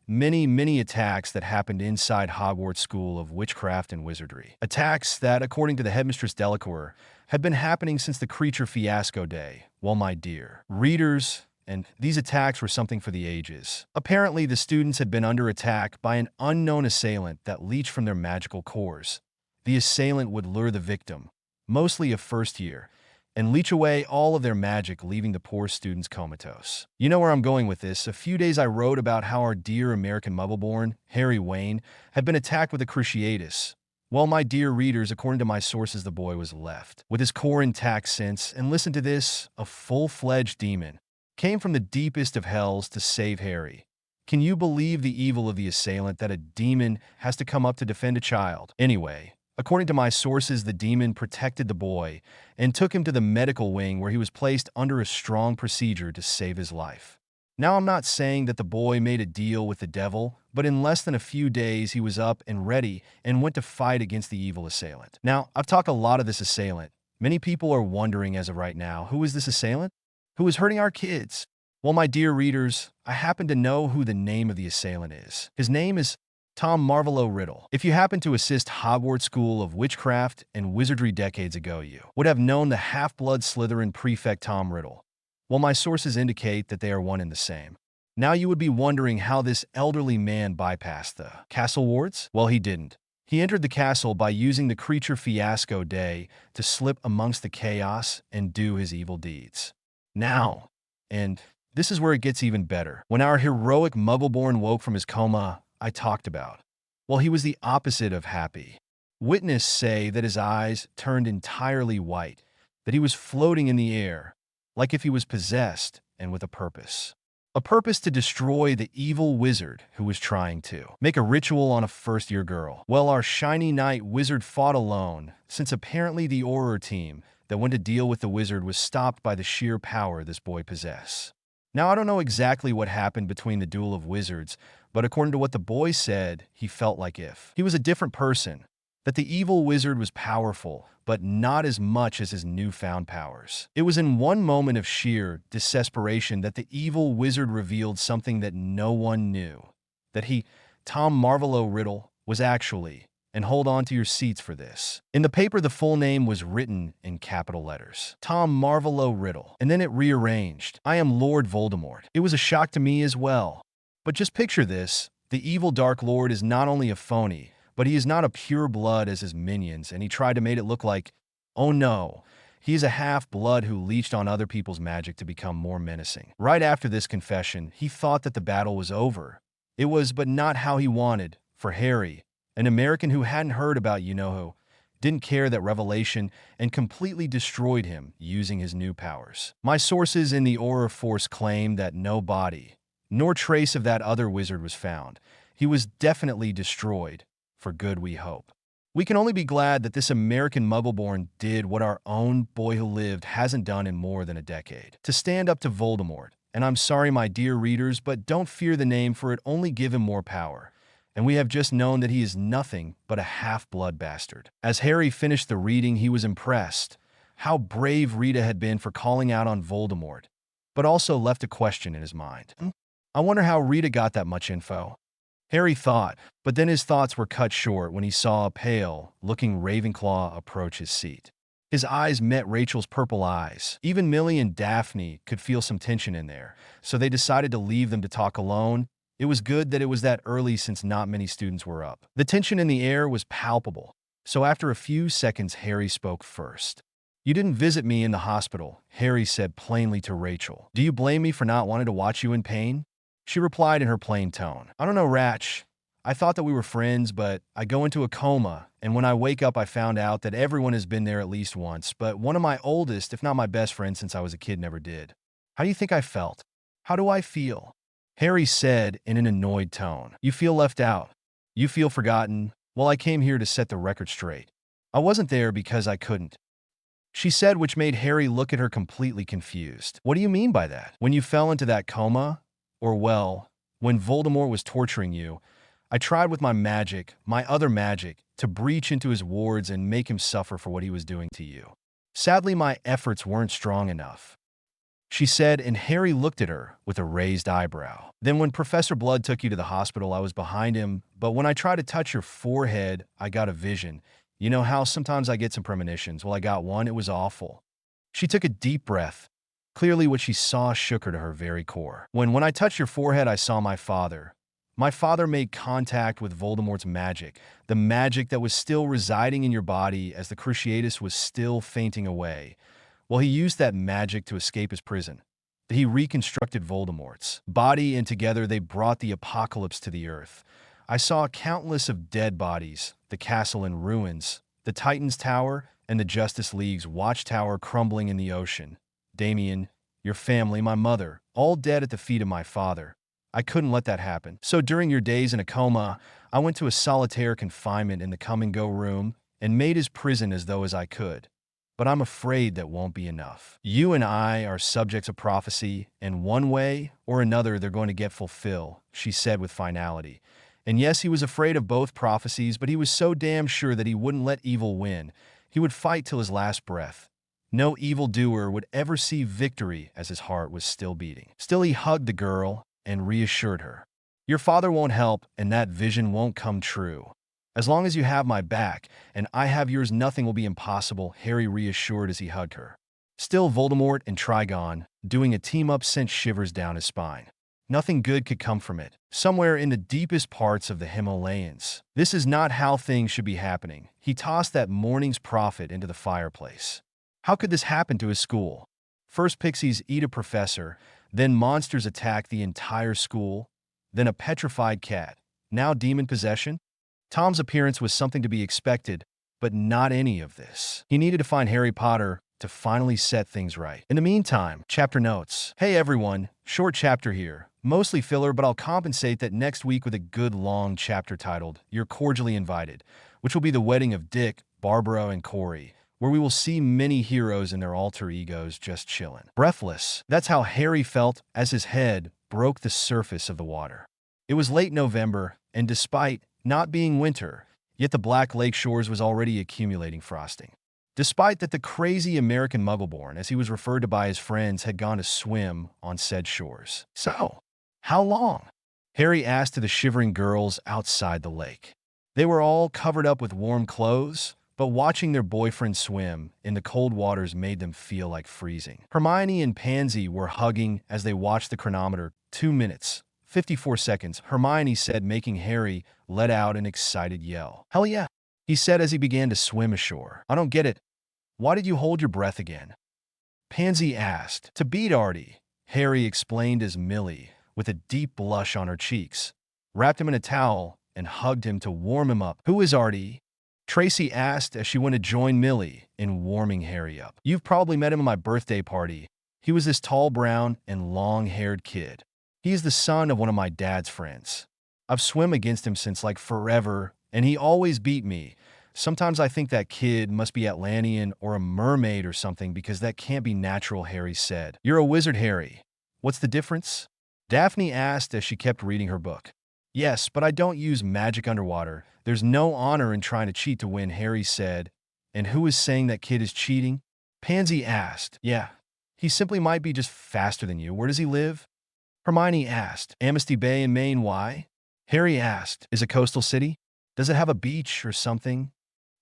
attacks that happened inside Hogwarts School of Witchcraft and Wizardry. Attacks that, according to the headmistress Delacour, had been happening since the creature fiasco day. Well, my dear readers, and these attacks were something for the ages. Apparently, the students had been under attack by an unknown assailant that leached from their magical cores. The assailant would lure the victim, mostly a first year, and leech away all of their magic, leaving the poor students comatose. You know where I'm going with this. A few days I wrote about how our dear American Muggleborn, Harry Wayne, had been attacked with a cruciatus. Well, my dear readers, according to my sources, the boy was left with his core intact since, and listen to this, a full-fledged demon came from the deepest of hells to save Harry. Can you believe the evil of the assailant, that a demon has to come up to defend a child? Anyway, according to my sources, the demon protected the boy and took him to the medical wing, where he was placed under a strong procedure to save his life. Now, I'm not saying that the boy made a deal with the devil, but in less than a few days he was up and ready and went to fight against the evil assailant. Now, I've talked a lot of this assailant. Many people are wondering as of right now, who is this assailant? Who is hurting our kids? Well, my dear readers, I happen to know who the name of the assailant is. His name is Tom Marvolo Riddle. If you happen to assist Hogwarts School of Witchcraft and Wizardry decades ago, you would have known the half-blood Slytherin prefect Tom Riddle. Well, my sources indicate that they are one and the same. Now you would be wondering how this elderly man bypassed the castle wards? Well, he didn't. He entered the castle by using the creature fiasco day to slip amongst the chaos and do his evil deeds. Now, and this is where it gets even better, when our heroic Muggleborn woke from his coma I talked about, well, he was the opposite of happy. Witnesses say that his eyes turned entirely white, that he was floating in the air, like if he was possessed and with a purpose. A purpose to destroy the evil wizard who was trying to make a ritual on a first-year girl. Well, our shiny knight wizard fought alone, since apparently the Auror team, that went to deal with the wizard was stopped by the sheer power this boy possessed. Now, I don't know exactly what happened between the duel of wizards, but according to what the boy said, he felt like if he was a different person, that the evil wizard was powerful, but not as much as his newfound powers. It was in one moment of sheer desperation that the evil wizard revealed something that no one knew, that he, Tom Marvolo Riddle, was actually, and hold on to your seats for this. In the paper, the full name was written in capital letters. Tom Marvolo Riddle. And then it rearranged. I am Lord Voldemort. It was a shock to me as well. But just picture this. The evil Dark Lord is not only a phony, but he is not a pure blood as his minions, and he tried to make it look like, oh no, he is a half-blood who leached on other people's magic to become more menacing. Right after this confession, he thought that the battle was over. It was, but not how he wanted, for Harry, an American who hadn't heard about you-know-who, didn't care that revelation and completely destroyed him using his new powers. My sources in the Auror Force claim that no body, nor trace of that other wizard was found. He was definitely destroyed. For good, we hope. We can only be glad that this American Muggleborn did what our own boy who lived hasn't done in more than a decade. To stand up to Voldemort. And I'm sorry, my dear readers, but don't fear the name, for it only give him more power. And we have just known that he is nothing but a half-blood bastard. As Harry finished the reading, he was impressed. How brave Rita had been for calling out on Voldemort, but also left a question in his mind. I wonder how Rita got that much info. Harry thought, but then his thoughts were cut short when he saw a pale-looking Ravenclaw approach his seat. His eyes met Rachel's purple eyes. Even Millie and Daphne could feel some tension in there, so they decided to leave them to talk alone. It was good that it was that early since not many students were up. The tension in the air was palpable, so after a few seconds, Harry spoke first. You didn't visit me in the hospital, Harry said plainly to Rachel. Do you blame me for not wanting to watch you in pain? She replied in her plain tone. I don't know, Ratch. I thought that we were friends, but I go into a coma, and when I wake up I found out that everyone has been there at least once, but one of my oldest, if not my best friend since I was a kid, never did. How do you think I felt? How do I feel? Harry said in an annoyed tone. You feel left out. You feel forgotten. Well, I came here to set the record straight. I wasn't there because I couldn't. She said, which made Harry look at her completely confused. What do you mean by that? When you fell into that coma? Or, well, when Voldemort was torturing you, I tried with my magic, my other magic, to breach into his wards and make him suffer for what he was doing to you. Sadly, my efforts weren't strong enough, she said, and Harry looked at her with a raised eyebrow. Then when Professor Blood took you to the hospital, I was behind him, but when I tried to touch your forehead, I got a vision. You know how sometimes I get some premonitions? Well, I got one. It was awful. She took a deep breath. Clearly, what she saw shook her to her very core. When I touched your forehead, I saw my father. My father made contact with Voldemort's magic, the magic that was still residing in your body as the Cruciatus was still fainting away. Well, he used that magic to escape his prison. He reconstructed Voldemort's body, and together they brought the apocalypse to the earth. I saw countless of dead bodies, the castle in ruins, the Titan's Tower, and the Justice League's watchtower crumbling in the ocean. Damien, your family, my mother, all dead at the feet of my father. I couldn't let that happen. So during your days in a coma, I went to a solitary confinement in the come-and-go room and made his prison as though as I could. But I'm afraid that won't be enough. You and I are subjects of prophecy, and one way or another they're going to get fulfilled, she said with finality. And yes, he was afraid of both prophecies, but he was so damn sure that he wouldn't let evil win. He would fight till his last breath. No evildoer would ever see victory as his heart was still beating. Still, he hugged the girl and reassured her. Your father won't help, and that vision won't come true. As long as you have my back, and I have yours, nothing will be impossible, Harry reassured as he hugged her. Still, Voldemort and Trigon, doing a team-up, sent shivers down his spine. Nothing good could come from it. Somewhere in the deepest parts of the Himalayas. This is not how things should be happening. He tossed that morning's prophet into the fireplace. How could this happen to his school? First pixies eat a professor, then monsters attack the entire school, then a petrified cat, now demon possession? Tom's appearance was something to be expected, but not any of this. He needed to find Harry Potter to finally set things right. In the meantime, chapter notes. Hey everyone, short chapter here. Mostly filler, but I'll compensate that next week with a good long chapter titled You're Cordially Invited, which will be the wedding of Dick, Barbara, and Corey. where we will see many heroes and their alter egos just chillin'. Breathless, that's how Harry felt as his head broke the surface of the water. It was late November, and despite not being winter, yet the Black Lake shores was already accumulating frosting. Despite that, the crazy American Muggleborn, as he was referred to by his friends, had gone to swim on said shores. So, how long? Harry asked to the shivering girls outside the lake. They were all covered up with warm clothes, but watching their boyfriend swim in the cold waters made them feel like freezing. Hermione and Pansy were hugging as they watched the chronometer. 2 minutes, 54 seconds, Hermione said, making Harry let out an excited yell. "Hell yeah," he said as he began to swim ashore. "I don't get it. Why did you hold your breath again?" Pansy asked. "To beat Artie," Harry explained as Millie, with a deep blush on her cheeks, wrapped him in a towel and hugged him to warm him up. "Who is Artie?" Tracy asked as she went to join Millie in warming Harry up. "You've probably met him at my birthday party. He was this tall, brown, and long-haired kid. He is the son of one of my dad's friends. I've swum against him since like forever, and he always beat me. Sometimes I think that kid must be Atlantean or a mermaid or something because that can't be natural," Harry said. "You're a wizard, Harry. What's the difference?" Daphne asked as she kept reading her book. "Yes, but I don't use magic underwater. There's no honor in trying to cheat to win," Harry said. "And who is saying that kid is cheating?" Pansy asked. "Yeah, he simply might be just faster than you. Where does he live?" Hermione asked. "Amnesty Bay in Maine, why?" Harry asked. "Is it coastal city? Does it have a beach or something?"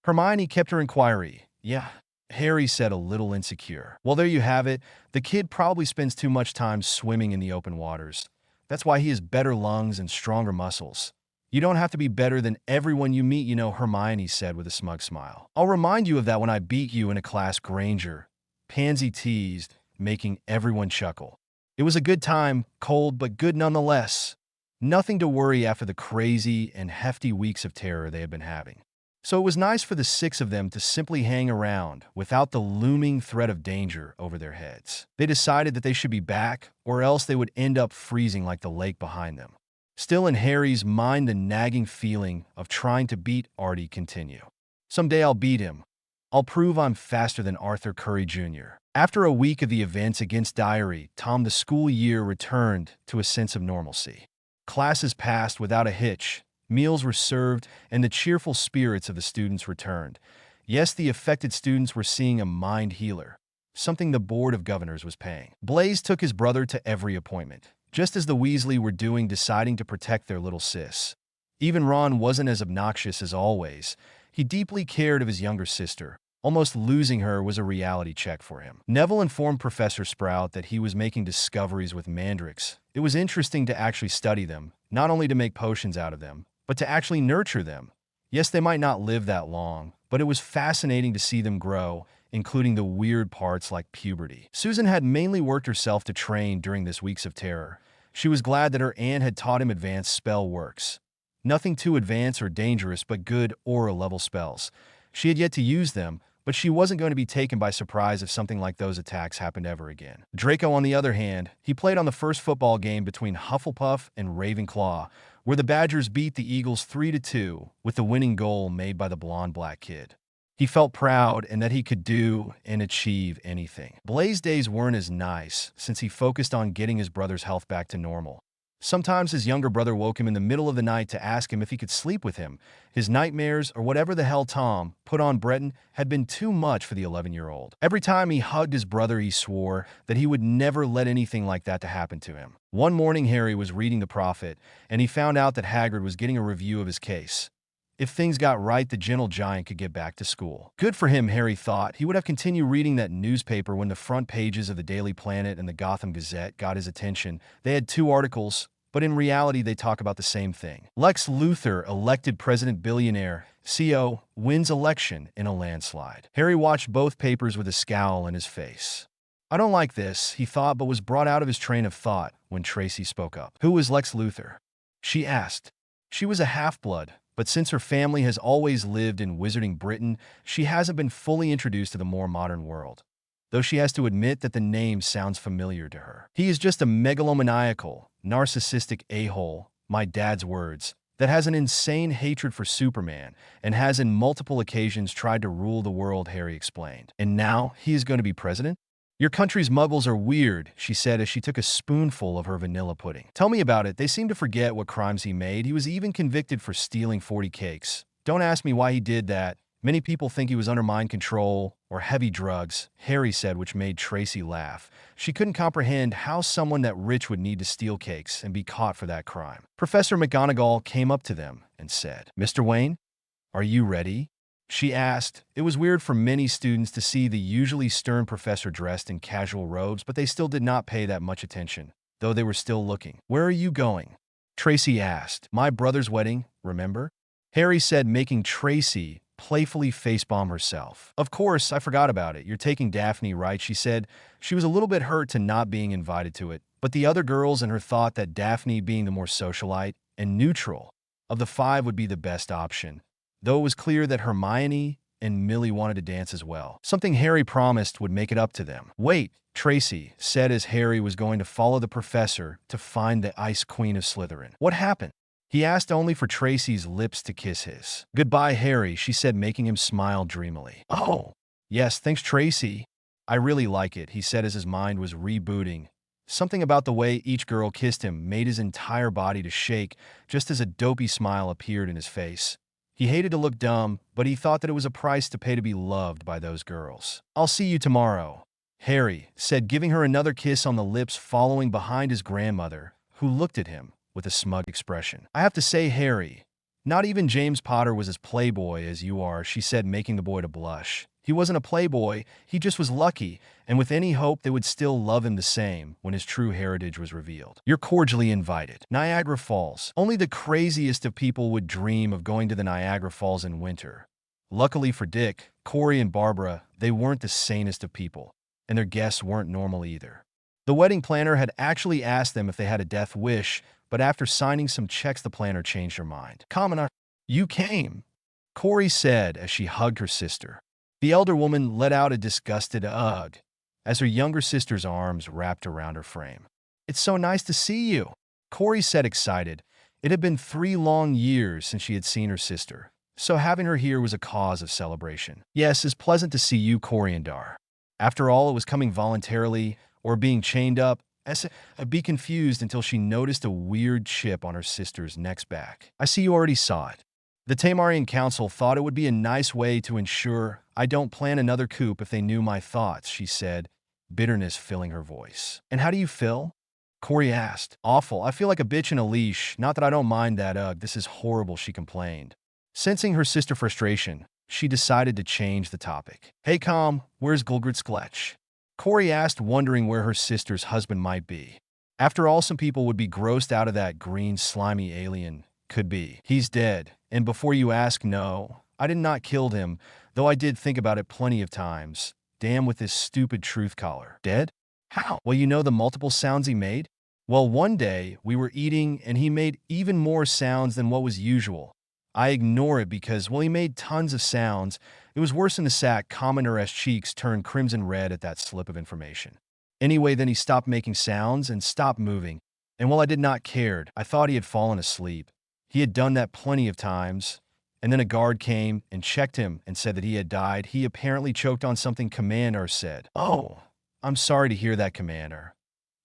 Hermione kept her inquiry. "Yeah," Harry said, a little insecure. "Well, there you have it. The kid probably spends too much time swimming in the open waters. That's why he has better lungs and stronger muscles. You don't have to be better than everyone you meet, you know," Hermione said with a smug smile. "I'll remind you of that when I beat you in a class, Granger," Pansy teased, making everyone chuckle. It was a good time, cold but good nonetheless. Nothing to worry after the crazy and hefty weeks of terror they had been having. So it was nice for the 6 of them to simply hang around without the looming threat of danger over their heads. They decided that they should be back, or else they would end up freezing like the lake behind them. Still in Harry's mind, the nagging feeling of trying to beat Artie continued. "Someday I'll beat him. I'll prove I'm faster than Arthur Curry Jr." After a week of the events against Diary, the school year returned to a sense of normalcy. Classes passed without a hitch. Meals were served, and the cheerful spirits of the students returned. Yes, the affected students were seeing a mind healer, something the Board of Governors was paying. Blaise took his brother to every appointment, just as the Weasley were doing, deciding to protect their little sis. Even Ron wasn't as obnoxious as always. He deeply cared of his younger sister. Almost losing her was a reality check for him. Neville informed Professor Sprout that he was making discoveries with mandrakes. It was interesting to actually study them, not only to make potions out of them, but to actually nurture them. Yes, they might not live that long, but it was fascinating to see them grow, including the weird parts like puberty. Susan had mainly worked herself to train during this weeks of terror. She was glad that her aunt had taught him advanced spell works. Nothing too advanced or dangerous, but good aura-level spells. She had yet to use them, but she wasn't going to be taken by surprise if something like those attacks happened ever again. Draco, on the other hand, he played on the first football game between Hufflepuff and Ravenclaw, where the Badgers beat the Eagles 3-2 with the winning goal made by the blonde black kid. He felt proud and that he could do and achieve anything. Blaise's days weren't as nice since he focused on getting his brother's health back to normal. Sometimes his younger brother woke him in the middle of the night to ask him if he could sleep with him. His nightmares, or whatever the hell Tom put on Breton, had been too much for the 11-year-old. Every time he hugged his brother, he swore that he would never let anything like that to happen to him. One morning, Harry was reading The Prophet, and he found out that Hagrid was getting a review of his case. If things got right, the gentle giant could get back to school. Good for him, Harry thought. He would have continued reading that newspaper when the front pages of the Daily Planet and the Gotham Gazette got his attention. They had 2 articles, but in reality they talk about the same thing. Lex Luthor, elected president billionaire, CO, wins election in a landslide. Harry watched both papers with a scowl on his face. I don't like this, he thought, but was brought out of his train of thought when Tracy spoke up. Who was Lex Luthor? She asked. She was a half-blood, but since her family has always lived in Wizarding Britain, she hasn't been fully introduced to the more modern world, though she has to admit that the name sounds familiar to her. He is just a megalomaniacal, narcissistic a-hole, my dad's words, that has an insane hatred for Superman and has in multiple occasions tried to rule the world, Harry explained. And now he is going to be president? Your country's muggles are weird, she said as she took a spoonful of her vanilla pudding. Tell me about it. They seem to forget what crimes he made. He was even convicted for stealing 40 cakes. Don't ask me why he did that. Many people think he was under mind control or heavy drugs, Harry said, which made Tracy laugh. She couldn't comprehend how someone that rich would need to steal cakes and be caught for that crime. Professor McGonagall came up to them and said, Mr. Wayne, are you ready? She asked. It was weird for many students to see the usually stern professor dressed in casual robes, but they still did not pay that much attention, though they were still looking. Where are you going? Tracy asked. My brother's wedding, remember? Harry said, making Tracy playfully facepalm herself. Of course, I forgot about it. You're taking Daphne, right? She said. She was a little bit hurt to not being invited to it, but the other girls and her thought that Daphne, being the more socialite and neutral of the five, would be the best option, though it was clear that Hermione and Millie wanted to dance as well. Something Harry promised would make it up to them. Wait, Tracy said as Harry was going to follow the professor to find the Ice Queen of Slytherin. What happened? He asked, only for Tracy's lips to kiss his. Goodbye, Harry, she said, making him smile dreamily. Oh, yes, thanks, Tracy. I really like it, he said as his mind was rebooting. Something about the way each girl kissed him made his entire body to shake, just as a dopey smile appeared in his face. He hated to look dumb, but he thought that it was a price to pay to be loved by those girls. I'll see you tomorrow, Harry said, giving her another kiss on the lips, following behind his grandmother, who looked at him with a smug expression. I have to say, Harry, not even James Potter was as playboy as you are, she said, making the boy to blush. He wasn't a playboy, he just was lucky, and with any hope they would still love him the same when his true heritage was revealed. You're cordially invited. Niagara Falls. Only the craziest of people would dream of going to the Niagara Falls in winter. Luckily for Dick, Corey, and Barbara, they weren't the sanest of people, and their guests weren't normal either. The wedding planner had actually asked them if they had a death wish, but after signing some checks, the planner changed her mind. Commoner, you came, Corey said as she hugged her sister. The elder woman let out a disgusted ugh as her younger sister's arms wrapped around her frame. It's so nice to see you, Corey said, excited. It had been 3 long years since she had seen her sister, so having her here was a cause of celebration. Yes, it's pleasant to see you, Coriandar. After all, it was coming voluntarily or being chained up. I'd be confused until she noticed a weird chip on her sister's neck's back. I see you already saw it. The Tamarian Council thought it would be a nice way to ensure I don't plan another coup if they knew my thoughts, she said, bitterness filling her voice. And how do you feel? Corey asked. Awful. I feel like a bitch in a leash. Not that I don't mind that, this is horrible, she complained. Sensing her sister's frustration, she decided to change the topic. Hey, Com, where's Godric Skletch? Corey asked, wondering where her sister's husband might be. After all, some people would be grossed out of that green, slimy alien. Could be. He's dead. And before you ask, no, I did not kill him, though I did think about it plenty of times. Damn with this stupid truth collar. Dead? How? Well, you know the multiple sounds he made? Well, one day we were eating and he made even more sounds than what was usual. I ignore it because, well, he made tons of sounds. It was worse in the sack. Commoner's cheeks turned crimson red at that slip of information. Anyway, then he stopped making sounds and stopped moving. And while I did not care, I thought he had fallen asleep. He had done that plenty of times. And then a guard came and checked him and said that he had died. He apparently choked on something, Commander said. Oh, I'm sorry to hear that, Commander.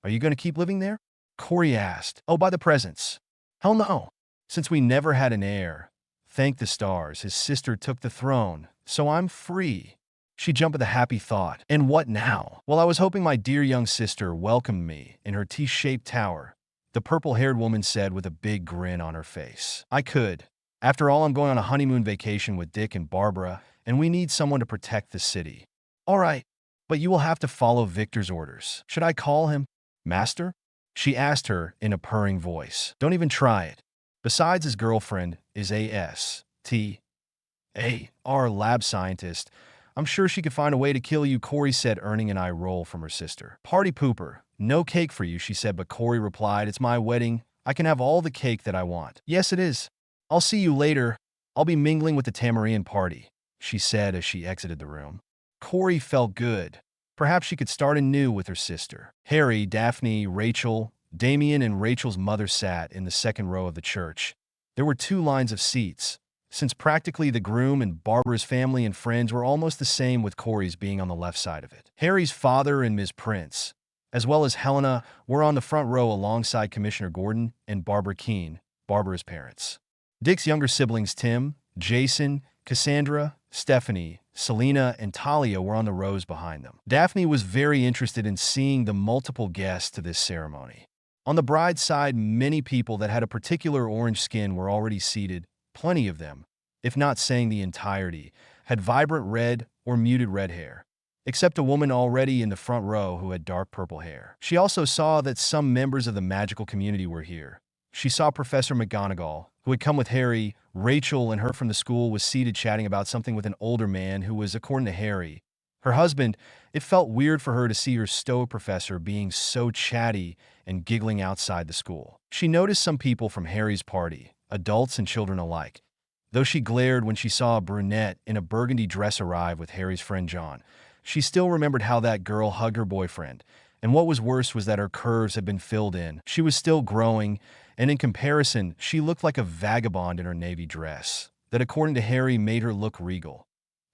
Are you going to keep living there? Corey asked. Oh, by the presents. Hell no. Since we never had an heir, thank the stars, his sister took the throne, so I'm free. She jumped with a happy thought. And what now? Well, I was hoping my dear young sister welcomed me in her T-shaped tower, the purple-haired woman said with a big grin on her face. I could. After all, I'm going on a honeymoon vacation with Dick and Barbara, and we need someone to protect the city. All right, but you will have to follow Victor's orders. Should I call him Master? She asked her in a purring voice. Don't even try it. Besides, his girlfriend is our lab scientist. I'm sure she could find a way to kill you, Corey said, earning an eye roll from her sister. Party pooper. No cake for you, she said, but Corey replied, it's my wedding. I can have all the cake that I want. Yes, it is. I'll see you later. I'll be mingling with the Tamarian party, she said as she exited the room. Corey felt good. Perhaps she could start anew with her sister. Harry, Daphne, Rachel, Damien, and Rachel's mother sat in the second row of the church. There were two lines of seats, since practically the groom and Barbara's family and friends were almost the same, with Corey's being on the left side of it. Harry's father and Ms. Prince, as well as Helena, were on the front row alongside Commissioner Gordon and Barbara Keene, Barbara's parents. Dick's younger siblings Tim, Jason, Cassandra, Stephanie, Selena, and Talia were on the rows behind them. Daphne was very interested in seeing the multiple guests to this ceremony. On the bride's side, many people that had a particular orange skin were already seated. Plenty of them, if not saying the entirety, had vibrant red or muted red hair, except a woman already in the front row who had dark purple hair. She also saw that some members of the magical community were here. She saw Professor McGonagall, who had come with Harry. Rachel and her from the school was seated chatting about something with an older man who was, according to Harry, her husband. It felt weird for her to see her stoic professor being so chatty and giggling outside the school. She noticed some people from Harry's party, adults and children alike, though she glared when she saw a brunette in a burgundy dress arrive with Harry's friend John. She still remembered how that girl hugged her boyfriend, and what was worse was that her curves had been filled in. She was still growing, and in comparison, she looked like a vagabond in her navy dress, that according to Harry made her look regal.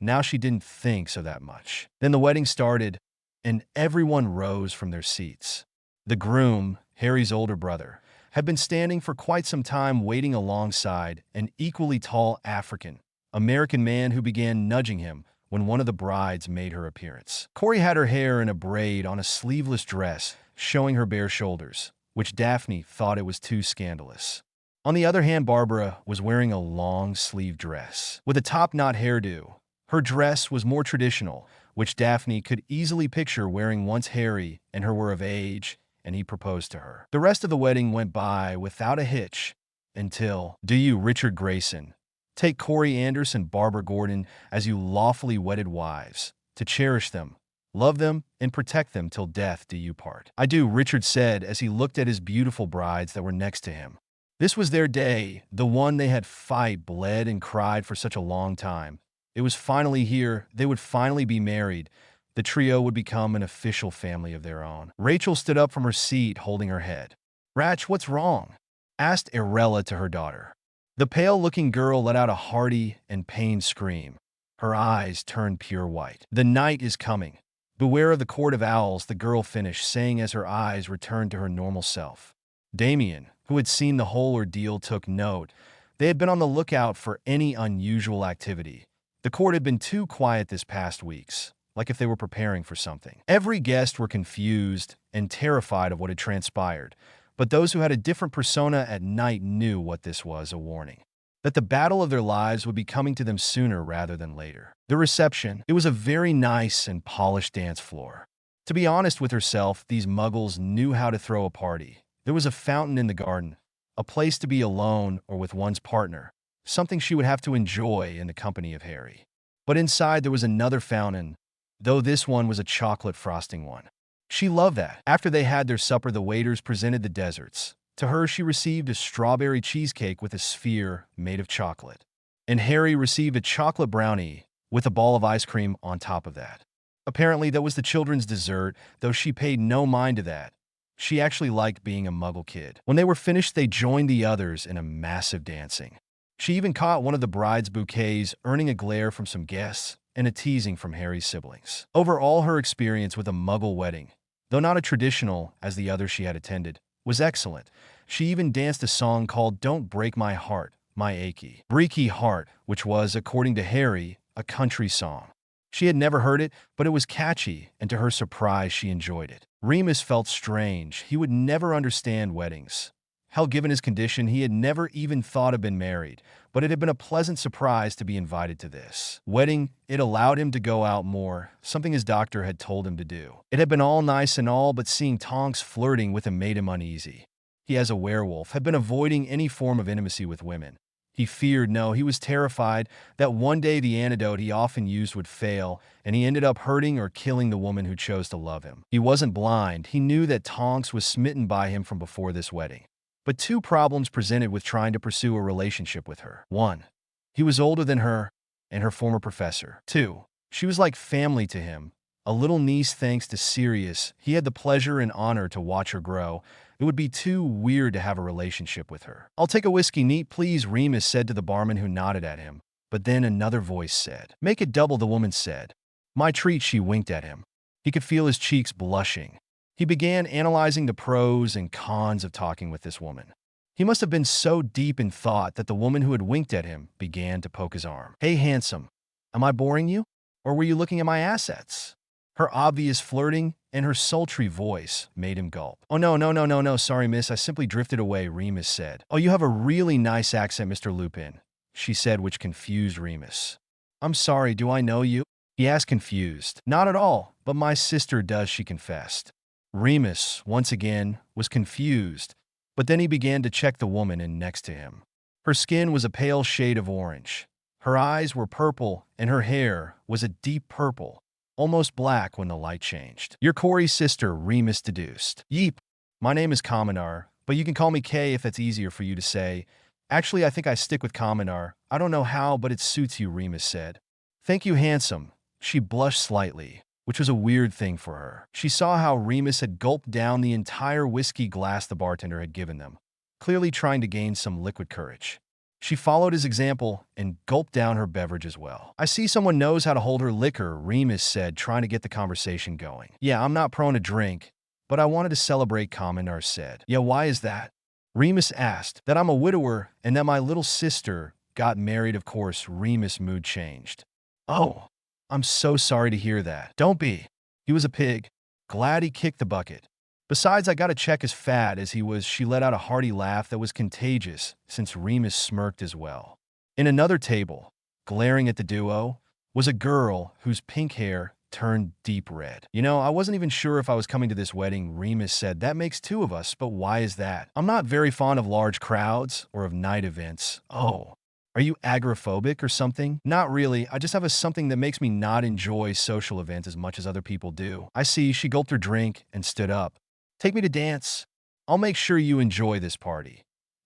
Now she didn't think so that much. Then the wedding started, and everyone rose from their seats. The groom, Harry's older brother, had been standing for quite some time waiting alongside an equally tall African-American man who began nudging him when one of the brides made her appearance. Corey had her hair in a braid on a sleeveless dress, showing her bare shoulders, which Daphne thought it was too scandalous. On the other hand, Barbara was wearing a long-sleeved dress with a top-knot hairdo. Her dress was more traditional, which Daphne could easily picture wearing once Harry and her were of age and he proposed to her. The rest of the wedding went by without a hitch until, do you, Richard Grayson, take Corey Anderson, Barbara Gordon as you lawfully wedded wives, to cherish them, love them, and protect them till death do you part? I do, Richard said as he looked at his beautiful brides that were next to him. This was their day, the one they had fight, bled, and cried for such a long time. It was finally here. They would finally be married. The trio would become an official family of their own. Rachel stood up from her seat, holding her head. "Ratch, what's wrong?" asked Arella to her daughter. The pale-looking girl let out a hearty and pained scream. Her eyes turned pure white. "The night is coming. Beware of the Court of Owls," the girl finished, saying as her eyes returned to her normal self. Damien, who had seen the whole ordeal, took note. They had been on the lookout for any unusual activity. The court had been too quiet this past weeks, like if they were preparing for something. Every guest were confused and terrified of what had transpired, but those who had a different persona at night knew what this was, a warning. That the battle of their lives would be coming to them sooner rather than later. The reception, it was a very nice and polished dance floor. To be honest with herself, these muggles knew how to throw a party. There was a fountain in the garden, a place to be alone or with one's partner, something she would have to enjoy in the company of Harry. But inside there was another fountain, though this one was a chocolate frosting one. She loved that. After they had their supper, the waiters presented the desserts. To her, she received a strawberry cheesecake with a sphere made of chocolate. And Harry received a chocolate brownie with a ball of ice cream on top of that. Apparently, that was the children's dessert, though she paid no mind to that. She actually liked being a muggle kid. When they were finished, they joined the others in a massive dancing. She even caught one of the bride's bouquets, earning a glare from some guests and a teasing from Harry's siblings. Overall, her experience with a muggle wedding, though not a traditional as the others she had attended, was excellent. She even danced a song called "Don't Break My Heart, My Achy Breaky Heart," which was, according to Harry, a country song. She had never heard it, but it was catchy, and to her surprise, she enjoyed it. Remus felt strange. He would never understand weddings. Hell, given his condition, he had never even thought of being married, but it had been a pleasant surprise to be invited to this wedding. It allowed him to go out more, something his doctor had told him to do. It had been all nice and all, but seeing Tonks flirting with him made him uneasy. He, as a werewolf, had been avoiding any form of intimacy with women. He feared, no, he was terrified that one day the antidote he often used would fail, and he ended up hurting or killing the woman who chose to love him. He wasn't blind. He knew that Tonks was smitten by him from before this wedding. But two problems presented with trying to pursue a relationship with her. 1. He was older than her and her former professor. 2. She was like family to him, a little niece thanks to Sirius. He had the pleasure and honor to watch her grow. It would be too weird to have a relationship with her. "I'll take a whiskey neat, please," Remus said to the barman who nodded at him. But then another voice said, "Make it double," the woman said. "My treat," she winked at him. He could feel his cheeks blushing. He began analyzing the pros and cons of talking with this woman. He must have been so deep in thought that the woman who had winked at him began to poke his arm. "Hey, handsome, am I boring you? Or were you looking at my assets?" Her obvious flirting and her sultry voice made him gulp. "Oh, no, sorry, miss, I simply drifted away," Remus said. "Oh, you have a really nice accent, Mr. Lupin," she said, which confused Remus. "I'm sorry, do I know you?" he asked, confused. "Not at all, but my sister does," she confessed. Remus, once again, was confused, but then he began to check the woman in next to him. Her skin was a pale shade of orange. Her eyes were purple, and her hair was a deep purple, almost black when the light changed. "You're Corey's sister," Remus deduced. "Yeep. My name is Kaminar, but you can call me Kay if that's easier for you to say. Actually, I think I stick with Kaminar. I don't know how, but it suits you," Remus said. "Thank you, handsome." She blushed slightly, which was a weird thing for her. She saw how Remus had gulped down the entire whiskey glass the bartender had given them, clearly trying to gain some liquid courage. She followed his example and gulped down her beverage as well. "I see someone knows how to hold her liquor," Remus said, trying to get the conversation going. "Yeah, I'm not prone to drink, but I wanted to celebrate," Kaminar said. "Yeah, why is that?" Remus asked. "That I'm a widower and that my little sister got married." Of course, Remus' mood changed. "Oh, I'm so sorry to hear that." "Don't be. He was a pig. Glad he kicked the bucket. Besides, I gotta check as fat as he was." She let out a hearty laugh that was contagious, since Remus smirked as well. In another table, glaring at the duo, was a girl whose pink hair turned deep red. "You know, I wasn't even sure if I was coming to this wedding," Remus said. "That makes two of us, but why is that?" "I'm not very fond of large crowds or of night events." "Oh. Are you agoraphobic or something?" "Not really. I just have something that makes me not enjoy social events as much as other people do." "I see." She gulped her drink and stood up. "Take me to dance. I'll make sure you enjoy this party."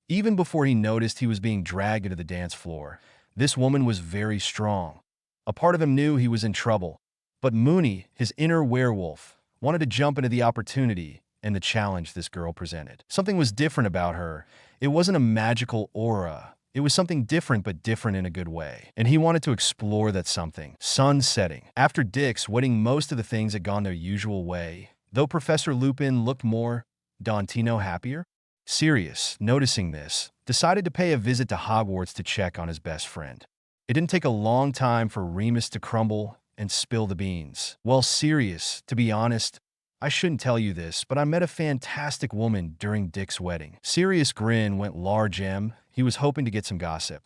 Even before he noticed he was being dragged into the dance floor, this woman was very strong. A part of him knew he was in trouble, but Mooney, his inner werewolf, wanted to jump into the opportunity and the challenge this girl presented. Something was different about her. It wasn't a magical aura. It was something different, but different in a good way. And he wanted to explore that something. Sun setting. After Dick's wedding, most of the things had gone their usual way, though Professor Lupin looked more Dantino happier. Sirius, noticing this, decided to pay a visit to Hogwarts to check on his best friend. It didn't take a long time for Remus to crumble and spill the beans. "Well, Sirius, to be honest, I shouldn't tell you this, but I met a fantastic woman during Dick's wedding." Sirius' grin went large. He was hoping to get some gossip,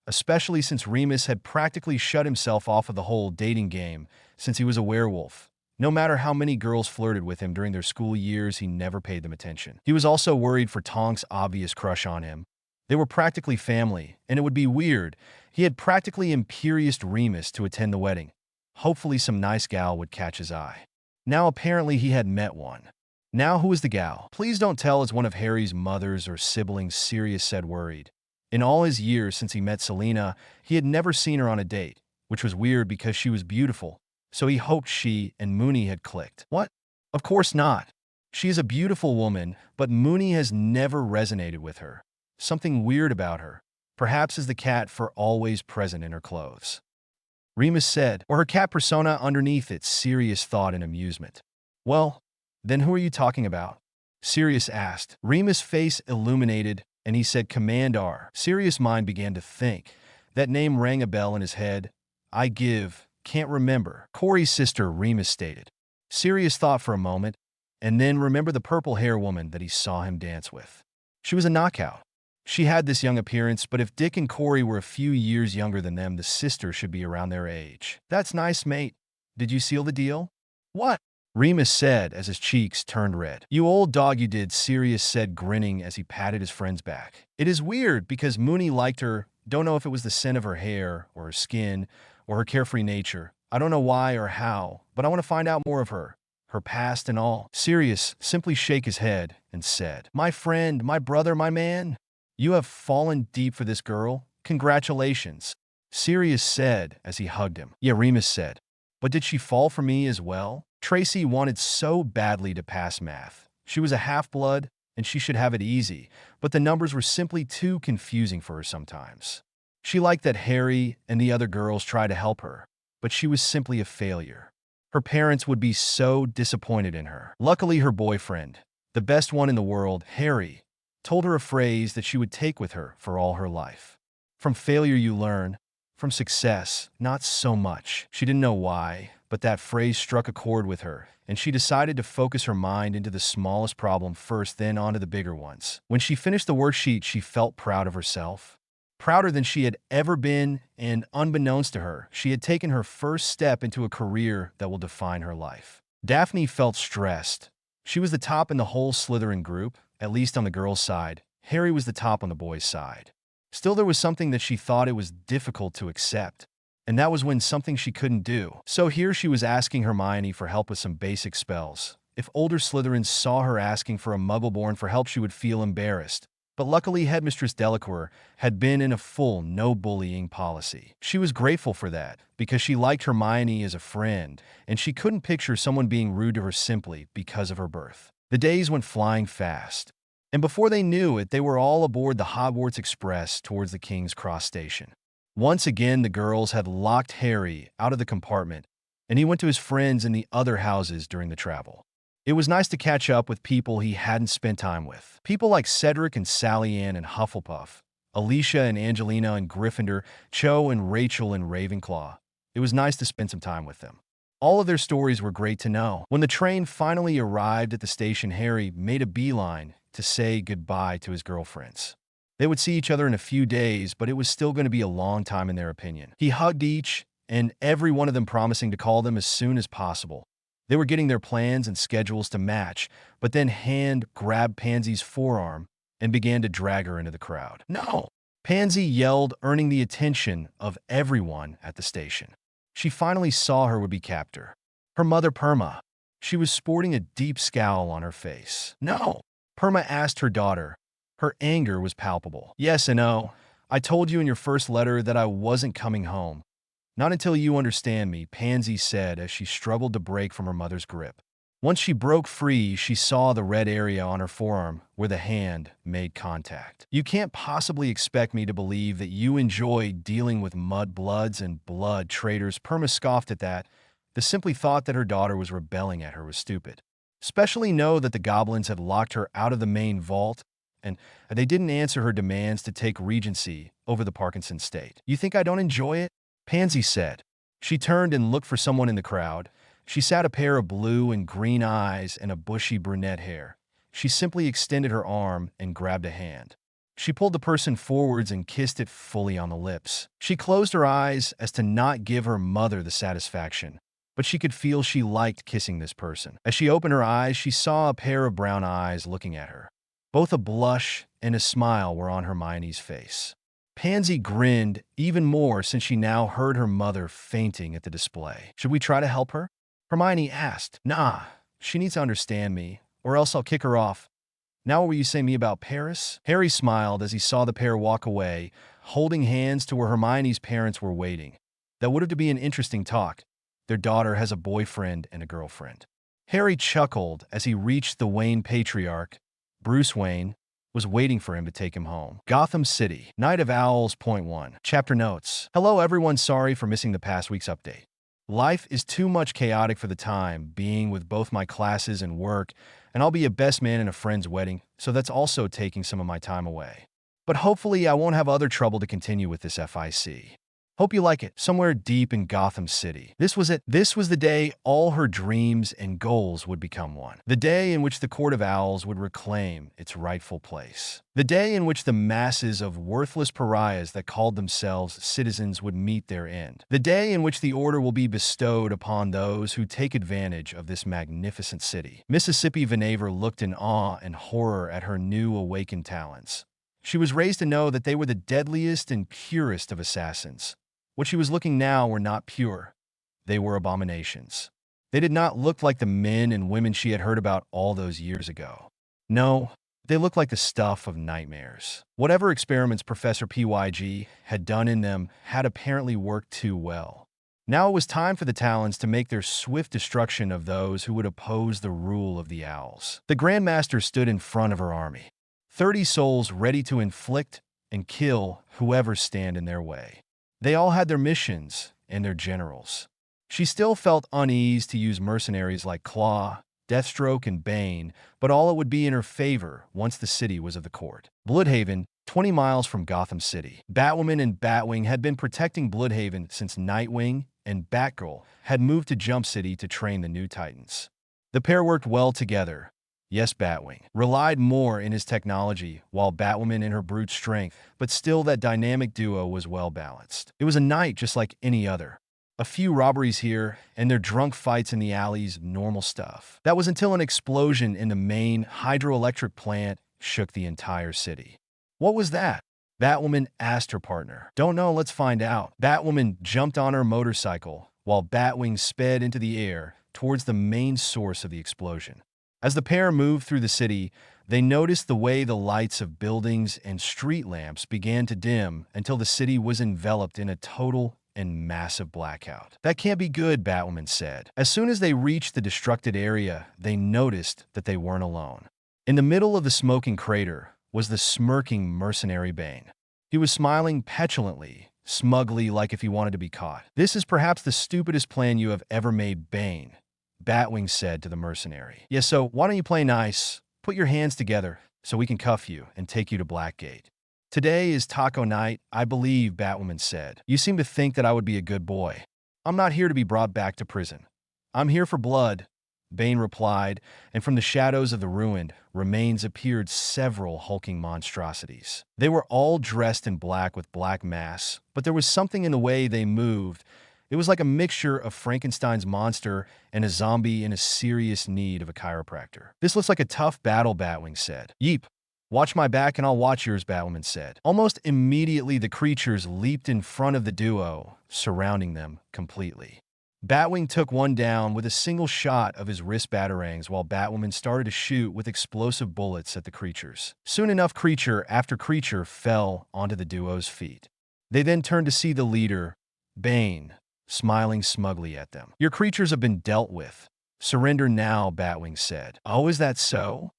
especially since Remus had practically shut himself off of the whole dating game since he was a werewolf. No matter how many girls flirted with him during their school years, he never paid them attention. He was also worried for Tonk's obvious crush on him. They were practically family, and it would be weird. He had practically imperioused Remus to attend the wedding. Hopefully some nice gal would catch his eye. Now apparently he had met one. "Now who is the gal?" "Please don't tell it's one of Harry's mothers or siblings," Sirius said, worried. In all his years since he met Selena, he had never seen her on a date, which was weird because she was beautiful, so he hoped she and Mooney had clicked. "What? Of course not. She is a beautiful woman, but Mooney has never resonated with her. Something weird about her. Perhaps is the cat for always present in her clothes," Remus said. "Or her cat persona underneath it," Sirius thought in amusement. "Well, then who are you talking about?" Sirius asked. Remus' face illuminated, and he said, "Command R." Sirius' mind began to think. That name rang a bell in his head. Can't remember." "Corey's sister," Remus stated. Sirius thought for a moment, and then remembered the purple hair woman that he saw him dance with. She was a knockout. She had this young appearance, but if Dick and Corey were a few years younger than them, the sister should be around their age. "That's nice, mate. Did you seal the deal?" "What?" Remus said as his cheeks turned red. "You old dog, you did," Sirius said, grinning as he patted his friend's back. "It is weird because Mooney liked her. Don't know if it was the scent of her hair or her skin or her carefree nature. I don't know why or how, but I want to find out more of her past and all." Sirius simply shook his head and said, "My friend, my brother, my man, you have fallen deep for this girl. Congratulations," Sirius said as he hugged him. "Yeah," Remus said. "But did she fall for me as well?" Tracy wanted so badly to pass math. She was a half-blood, and she should have it easy, but the numbers were simply too confusing for her sometimes. She liked that Harry and the other girls tried to help her, but she was simply a failure. Her parents would be so disappointed in her. Luckily, her boyfriend, the best one in the world, Harry, told her a phrase that she would take with her for all her life. From failure you learn, from success, not so much. She didn't know why, but that phrase struck a chord with her, and she decided to focus her mind into the smallest problem first, then onto the bigger ones. When she finished the worksheet, she felt proud of herself. Prouder than she had ever been, and unbeknownst to her, she had taken her first step into a career that will define her life. Daphne felt stressed. She was the top in the whole Slytherin group, at least on the girls' side. Harry was the top on the boys' side. Still, there was something that she thought it was difficult to accept, and that was when something she couldn't do. So here she was asking Hermione for help with some basic spells. If older Slytherins saw her asking for a Muggleborn for help, she would feel embarrassed. But luckily, Headmistress Delacour had been in a full no-bullying policy. She was grateful for that, because she liked Hermione as a friend, and she couldn't picture someone being rude to her simply because of her birth. The days went flying fast, and before they knew it, they were all aboard the Hogwarts Express towards the King's Cross station. Once again, the girls had locked Harry out of the compartment, and he went to his friends in the other houses during the travel. It was nice to catch up with people he hadn't spent time with. People like Cedric and Sally Ann in Hufflepuff, Alicia and Angelina in Gryffindor, Cho and Rachel in Ravenclaw. It was nice to spend some time with them. All of their stories were great to know. When the train finally arrived at the station, Harry made a beeline to say goodbye to his girlfriends. They would see each other in a few days, but it was still going to be a long time in their opinion. He hugged each and every one of them, promising to call them as soon as possible. They were getting their plans and schedules to match, but then Hand grabbed Pansy's forearm and began to drag her into the crowd. No! Pansy yelled, earning the attention of everyone at the station. She finally saw her would-be captor, her mother Perma. She was sporting a deep scowl on her face. No! Perma asked her daughter. Her anger was palpable. Yes and no. I told you in your first letter that I wasn't coming home. Not until you understand me, Pansy said as she struggled to break from her mother's grip. Once she broke free, she saw the red area on her forearm where the hand made contact. You can't possibly expect me to believe that you enjoy dealing with mudbloods and blood traitors. Perma scoffed at that. The simply thought that her daughter was rebelling at her was stupid. Especially know that the goblins had locked her out of the main vault, and they didn't answer her demands to take Regency over the Parkinson state. You think I don't enjoy it? Pansy said. She turned and looked for someone in the crowd. She sat a pair of blue and green eyes and a bushy brunette hair. She simply extended her arm and grabbed a hand. She pulled the person forwards and kissed it fully on the lips. She closed her eyes as to not give her mother the satisfaction, but she could feel she liked kissing this person. As she opened her eyes, she saw a pair of brown eyes looking at her. Both a blush and a smile were on Hermione's face. Pansy grinned even more since she now heard her mother fainting at the display. Should we try to help her? Hermione asked. Nah, she needs to understand me, or else I'll kick her off. Now what will you say me about Paris? Harry smiled as he saw the pair walk away, holding hands to where Hermione's parents were waiting. That would have to be an interesting talk. Their daughter has a boyfriend and a girlfriend. Harry chuckled as he reached the Wayne patriarch. Bruce Wayne was waiting for him to take him home. Gotham City, Night of Owls. Point 1. Chapter Notes. Hello everyone, sorry for missing the past week's update. Life is too much chaotic for the time being with both my classes and work, and I'll be a best man in a friend's wedding, so that's also taking some of my time away. But hopefully I won't have other trouble to continue with this FIC. Hope you like it. Somewhere deep in Gotham City. This was it. This was the day all her dreams and goals would become one. The day in which the Court of Owls would reclaim its rightful place. The day in which the masses of worthless pariahs that called themselves citizens would meet their end. The day in which the order will be bestowed upon those who take advantage of this magnificent city. Mississippi Venaver looked in awe and horror at her new awakened talents. She was raised to know that they were the deadliest and purest of assassins. What she was looking now were not pure. They were abominations. They did not look like the men and women she had heard about all those years ago. No, they looked like the stuff of nightmares. Whatever experiments Professor PYG had done in them had apparently worked too well. Now it was time for the Talons to make their swift destruction of those who would oppose the rule of the Owls. The Grandmaster stood in front of her army, 30 souls ready to inflict and kill whoever stand in their way. They all had their missions and their generals. She still felt unease to use mercenaries like Claw, Deathstroke, and Bane, but all it would be in her favor once the city was of the court. Bloodhaven, 20 miles from Gotham City. Batwoman and Batwing had been protecting Bloodhaven since Nightwing and Batgirl had moved to Jump City to train the new Titans. The pair worked well together. Yes, Batwing relied more in his technology, while Batwoman in her brute strength, but still that dynamic duo was well balanced. It was a night just like any other. A few robberies here, and their drunk fights in the alleys, normal stuff. That was until an explosion in the main hydroelectric plant shook the entire city. What was that? Batwoman asked her partner. Don't know, let's find out. Batwoman jumped on her motorcycle, while Batwing sped into the air towards the main source of the explosion. As the pair moved through the city, they noticed the way the lights of buildings and street lamps began to dim until the city was enveloped in a total and massive blackout. That can't be good, Batwoman said. As soon as they reached the destructed area, they noticed that they weren't alone. In the middle of the smoking crater was the smirking mercenary Bane. He was smiling petulantly, smugly, like if he wanted to be caught. This is perhaps the stupidest plan you have ever made, Bane, Batwing said to the mercenary. Yeah, so why don't you play nice? Put your hands together so we can cuff you and take you to Blackgate. Today is taco night, I believe, Batwoman said. You seem to think that I would be a good boy. I'm not here to be brought back to prison. I'm here for blood, Bane replied, and from the shadows of the ruined remains appeared several hulking monstrosities. They were all dressed in black with black masks, but there was something in the way they moved. It was like a mixture of Frankenstein's monster and a zombie in a serious need of a chiropractor. This looks like a tough battle, Batwing said. Yeep. Watch my back and I'll watch yours, Batwoman said. Almost immediately, the creatures leaped in front of the duo, surrounding them completely. Batwing took one down with a single shot of his wrist batarangs while Batwoman started to shoot with explosive bullets at the creatures. Soon enough, creature after creature fell onto the duo's feet. They then turned to see the leader, Bane, smiling smugly at them. Your creatures have been dealt with. Surrender now, Batwing said. Oh, is that so?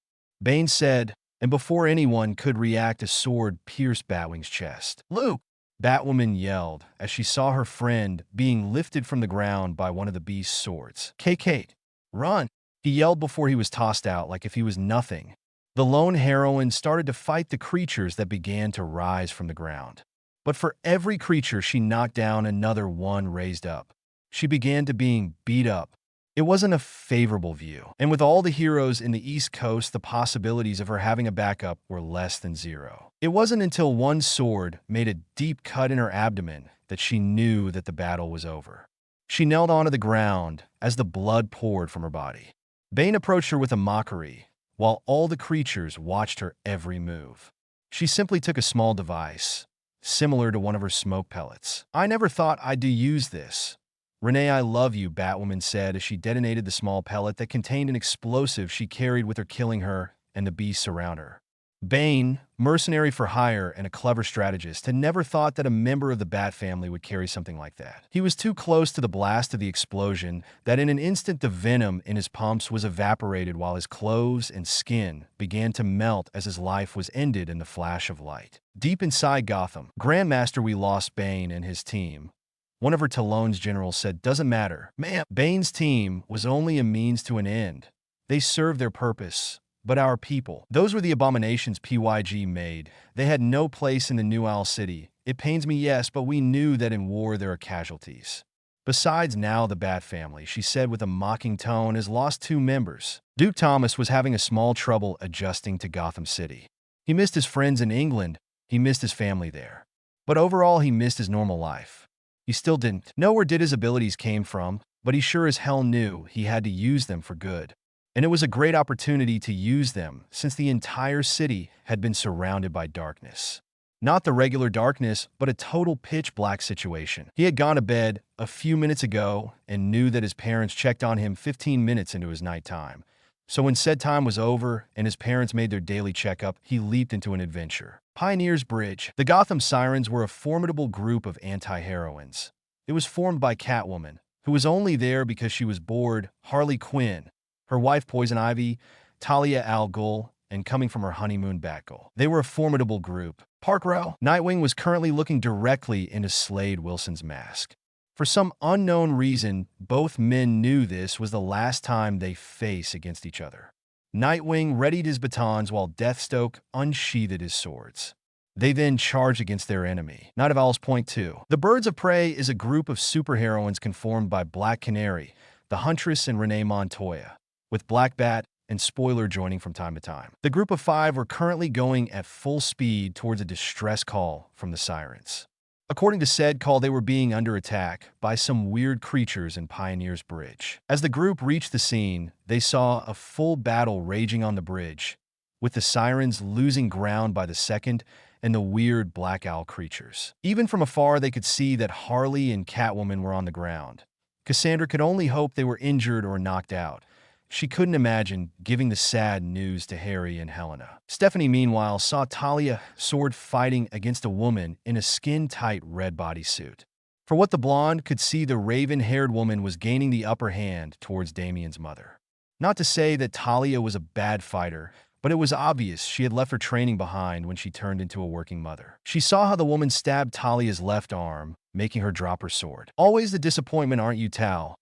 Bane said, and before anyone could react, a sword pierced Batwing's chest. Luke! Batwoman yelled as she saw her friend being lifted from the ground by one of the beast's swords. Kate, run! He yelled before he was tossed out like if he was nothing. The lone heroine started to fight the creatures that began to rise from the ground. But for every creature she knocked down, another one raised up. She began to being beat up. It wasn't a favorable view, and with all the heroes in the East Coast, the possibilities of her having a backup were less than zero. It wasn't until one sword made a deep cut in her abdomen that she knew that the battle was over. She knelt onto the ground as the blood poured from her body. Bane approached her with a mockery, while all the creatures watched her every move. She simply took a small device, similar to one of her smoke pellets. I never thought I'd use this. Renee, I love you, Batwoman said as she detonated the small pellet that contained an explosive she carried with her, killing her and the beasts around her. Bane, mercenary for hire and a clever strategist, had never thought that a member of the Bat family would carry something like that. He was too close to the blast of the explosion that in an instant the venom in his pumps was evaporated while his clothes and skin began to melt as his life was ended in the flash of light. Deep inside Gotham, Grandmaster, we lost Bane and his team. One of her Talon's generals said, doesn't matter. Ma'am, Bane's team was only a means to an end. They served their purpose. But our people, those were the abominations PYG made. They had no place in the New Owl City. It pains me, yes, but we knew that in war there are casualties. Besides, now the Bat family, she said with a mocking tone, has lost 2 members. Duke Thomas was having a small trouble adjusting to Gotham City. He missed his friends in England. He missed his family there. But overall, he missed his normal life. He still didn't know where his abilities came from, but he sure as hell knew he had to use them for good. And it was a great opportunity to use them since the entire city had been surrounded by darkness. Not the regular darkness, but a total pitch black situation. He had gone to bed a few minutes ago and knew that his parents checked on him 15 minutes into his nighttime. So when said time was over and his parents made their daily checkup, he leaped into an adventure. Pioneer's Bridge. The Gotham Sirens were a formidable group of anti-heroines. It was formed by Catwoman, who was only there because she was bored, Harley Quinn, her wife Poison Ivy, Talia al Ghul, and coming from her honeymoon Batgirl. They were a formidable group. Park Row. Nightwing was currently looking directly into Slade Wilson's mask. For some unknown reason, both men knew this was the last time they face against each other. Nightwing readied his batons while Deathstroke unsheathed his swords. They then charged against their enemy. Night of Owls Point 2. The Birds of Prey is a group of superheroines conformed by Black Canary, the Huntress, and Renee Montoya, with Black Bat and Spoiler joining from time to time. The group of 5 were currently going at full speed towards a distress call from the Sirens. According to said call, they were being under attack by some weird creatures in Pioneer's Bridge. As the group reached the scene, they saw a full battle raging on the bridge, with the Sirens losing ground by the second and the weird Black Owl creatures. Even from afar, they could see that Harley and Catwoman were on the ground. Cassandra could only hope they were injured or knocked out. She couldn't imagine giving the sad news to Harry and Helena. Stephanie, meanwhile, saw Talia sword fighting against a woman in a skin-tight red bodysuit. For what the blonde could see, the raven-haired woman was gaining the upper hand towards Damien's mother. Not to say that Talia was a bad fighter, but it was obvious she had left her training behind when she turned into a working mother. She saw how the woman stabbed Talia's left arm, making her drop her sword. Always the disappointment, aren't you, Tal?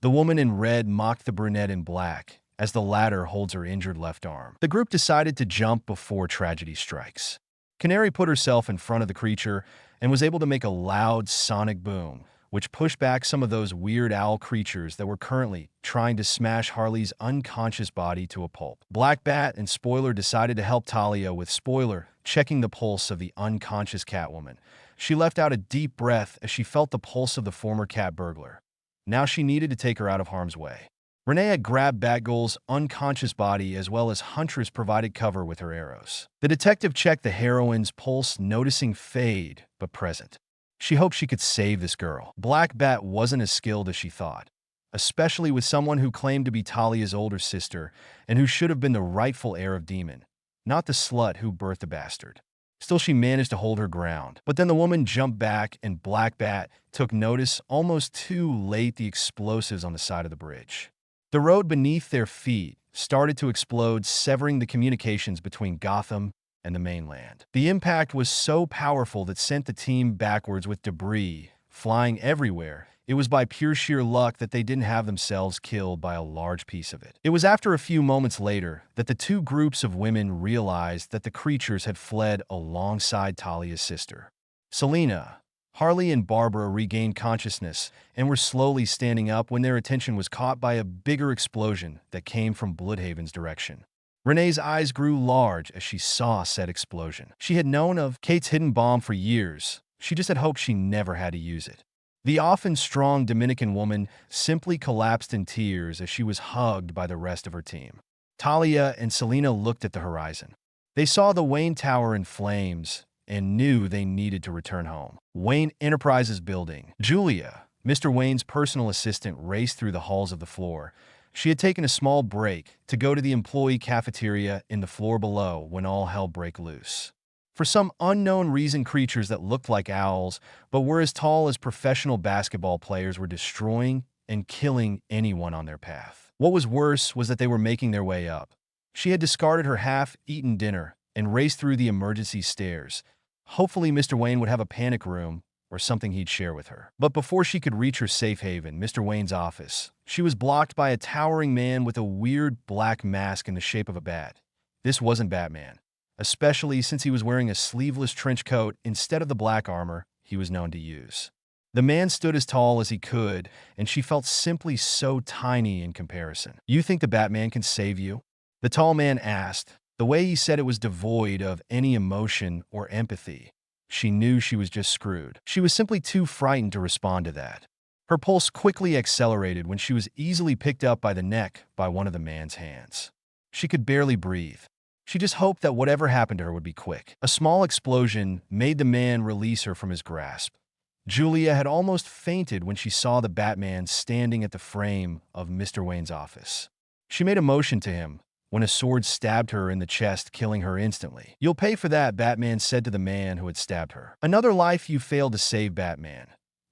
The woman in red mocked the brunette in black as the latter holds her injured left arm. The group decided to jump before tragedy strikes. Canary put herself in front of the creature and was able to make a loud sonic boom, which pushed back some of those weird owl creatures that were currently trying to smash Harley's unconscious body to a pulp. Black Bat and Spoiler decided to help Talia, with Spoiler checking the pulse of the unconscious Catwoman. She let out a deep breath as she felt the pulse of the former cat burglar. Now she needed to take her out of harm's way. Renee had grabbed Batgirl's unconscious body, as well as Huntress provided cover with her arrows. The detective checked the heroine's pulse, noticing fade but present. She hoped she could save this girl. Black Bat wasn't as skilled as she thought, especially with someone who claimed to be Talia's older sister and who should have been the rightful heir of Demon, not the slut who birthed the bastard. Still, she managed to hold her ground. But then the woman jumped back and Black Bat took notice almost too late. The explosives on the side of the bridge. The road beneath their feet started to explode, severing the communications between Gotham and the mainland. The impact was so powerful that sent the team backwards, with debris flying everywhere. It was by pure sheer luck that they didn't have themselves killed by a large piece of it. It was after a few moments later that the two groups of women realized that the creatures had fled alongside Talia's sister. Selena, Harley, and Barbara regained consciousness and were slowly standing up when their attention was caught by a bigger explosion that came from Bloodhaven's direction. Renee's eyes grew large as she saw said explosion. She had known of Kate's hidden bomb for years. She just had hoped she never had to use it. The often strong Dominican woman simply collapsed in tears as she was hugged by the rest of her team. Talia and Selena looked at the horizon. They saw the Wayne Tower in flames and knew they needed to return home. Wayne Enterprises building. Julia, Mr. Wayne's personal assistant, raced through the halls of the floor. She had taken a small break to go to the employee cafeteria in the floor below when all hell broke loose. For some unknown reason, creatures that looked like owls but were as tall as professional basketball players were destroying and killing anyone on their path. What was worse was that they were making their way up. She had discarded her half-eaten dinner and raced through the emergency stairs. Hopefully Mr. Wayne would have a panic room or something he'd share with her. But before she could reach her safe haven, Mr. Wayne's office, she was blocked by a towering man with a weird black mask in the shape of a bat. This wasn't Batman, especially since he was wearing a sleeveless trench coat instead of the black armor he was known to use. The man stood as tall as he could, and she felt simply so tiny in comparison. "You think the Batman can save you?" the tall man asked. The way he said it was devoid of any emotion or empathy. She knew she was just screwed. She was simply too frightened to respond to that. Her pulse quickly accelerated when she was easily picked up by the neck by one of the man's hands. She could barely breathe. She just hoped that whatever happened to her would be quick. A small explosion made the man release her from his grasp. Julia had almost fainted when she saw the Batman standing at the frame of Mr. Wayne's office. She made a motion to him when a sword stabbed her in the chest, killing her instantly. "You'll pay for that," Batman said to the man who had stabbed her. "Another life you failed to save, Batman."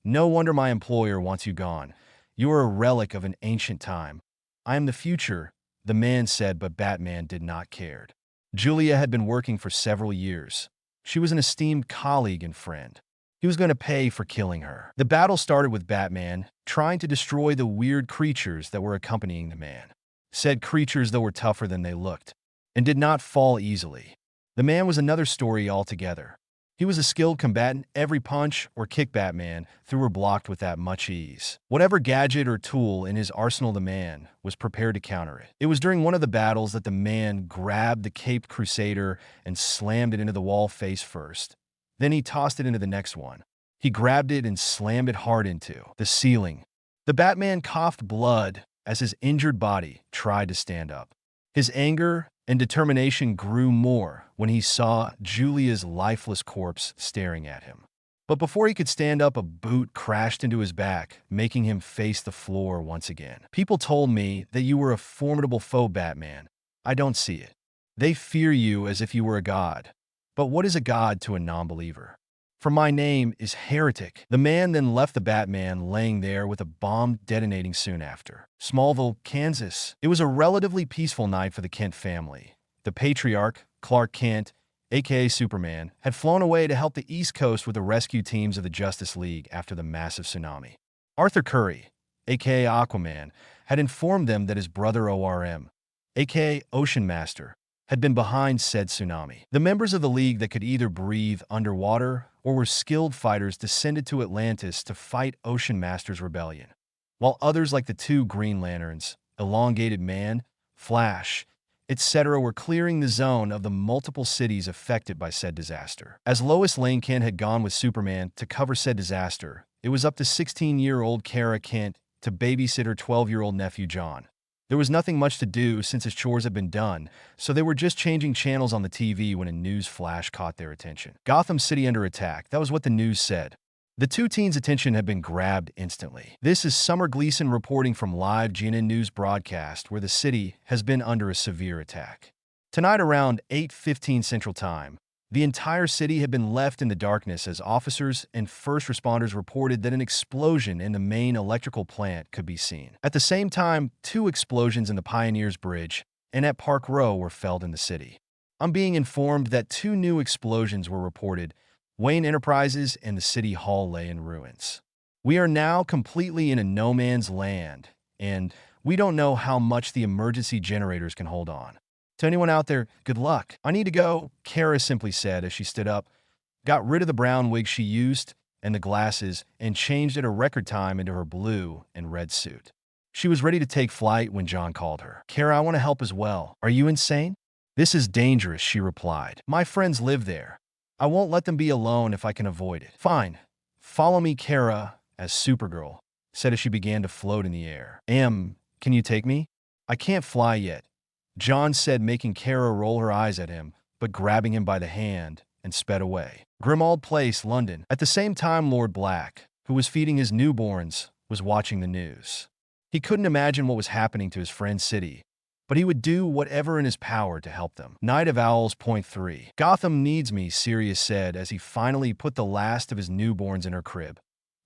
No wonder my employer wants you gone. You are a relic of an ancient time. I am the future, the man said, but Batman did not care. Julia had been working for several years. She was an esteemed colleague and friend. He was going to pay for killing her. The battle started with Batman trying to destroy the weird creatures that were accompanying the man. Said creatures that were tougher than they looked, and did not fall easily. The man was another story altogether. He was a skilled combatant. Every punch or kick Batman threw or blocked with that much ease. Whatever gadget or tool in his arsenal, the man was prepared to counter it. It was during one of the battles that the man grabbed the Caped Crusader and slammed it into the wall face first. Then he tossed it into the next one. He grabbed it and slammed it hard into the ceiling. The Batman coughed blood as his injured body tried to stand up. His anger and determination grew more when he saw Julia's lifeless corpse staring at him. But before he could stand up, a boot crashed into his back, making him face the floor once again. People told me that you were a formidable foe, Batman. I don't see it. They fear you as if you were a god. But what is a god to a non-believer? For my name is Heretic. The man then left the Batman laying there with a bomb detonating soon after. Smallville, Kansas. It was a relatively peaceful night for the Kent family. The patriarch, Clark Kent, aka Superman, had flown away to help the East Coast with the rescue teams of the Justice League after the massive tsunami. Arthur Curry, aka Aquaman, had informed them that his brother ORM, aka Ocean Master, had been behind said tsunami. The members of the League that could either breathe underwater or were skilled fighters descended to Atlantis to fight Ocean Master's rebellion, while others like the two Green Lanterns, Elongated Man, Flash, etc. were clearing the zone of the multiple cities affected by said disaster. As Lois Lane Kent had gone with Superman to cover said disaster, it was up to 16-year-old Kara Kent to babysit her 12-year-old nephew John. There was nothing much to do since his chores had been done, so they were just changing channels on the TV when a news flash caught their attention. Gotham City under attack, that was what the news said. The two teens' attention had been grabbed instantly. This is Summer Gleason reporting from live GNN News broadcast where the city has been under a severe attack. Tonight around 8:15 Central Time, the entire city had been left in the darkness as officers and first responders reported that an explosion in the main electrical plant could be seen. At the same time, two explosions in the Pioneers Bridge and at Park Row were felt in the city. I'm being informed that two new explosions were reported. Wayne Enterprises and the City Hall lay in ruins. We are now completely in a no man's land, and we don't know how much the emergency generators can hold on. To anyone out there, good luck. I need to go, Kara simply said as she stood up, got rid of the brown wig she used and the glasses, and changed at a record time into her blue and red suit. She was ready to take flight when John called her. Kara, I want to help as well. Are you insane? This is dangerous, she replied. My friends live there. I won't let them be alone if I can avoid it. Fine. Follow me, Kara, as Supergirl said as she began to float in the air. Can you take me? I can't fly yet, John said, making Kara roll her eyes at him, but grabbing him by the hand and sped away. Grimmauld Place, London. At the same time, Lord Black, who was feeding his newborns, was watching the news. He couldn't imagine what was happening to his friend's city, but he would do whatever in his power to help them. Night of Owls, Point 3. Gotham needs me, Sirius said as he finally put the last of his newborns in her crib.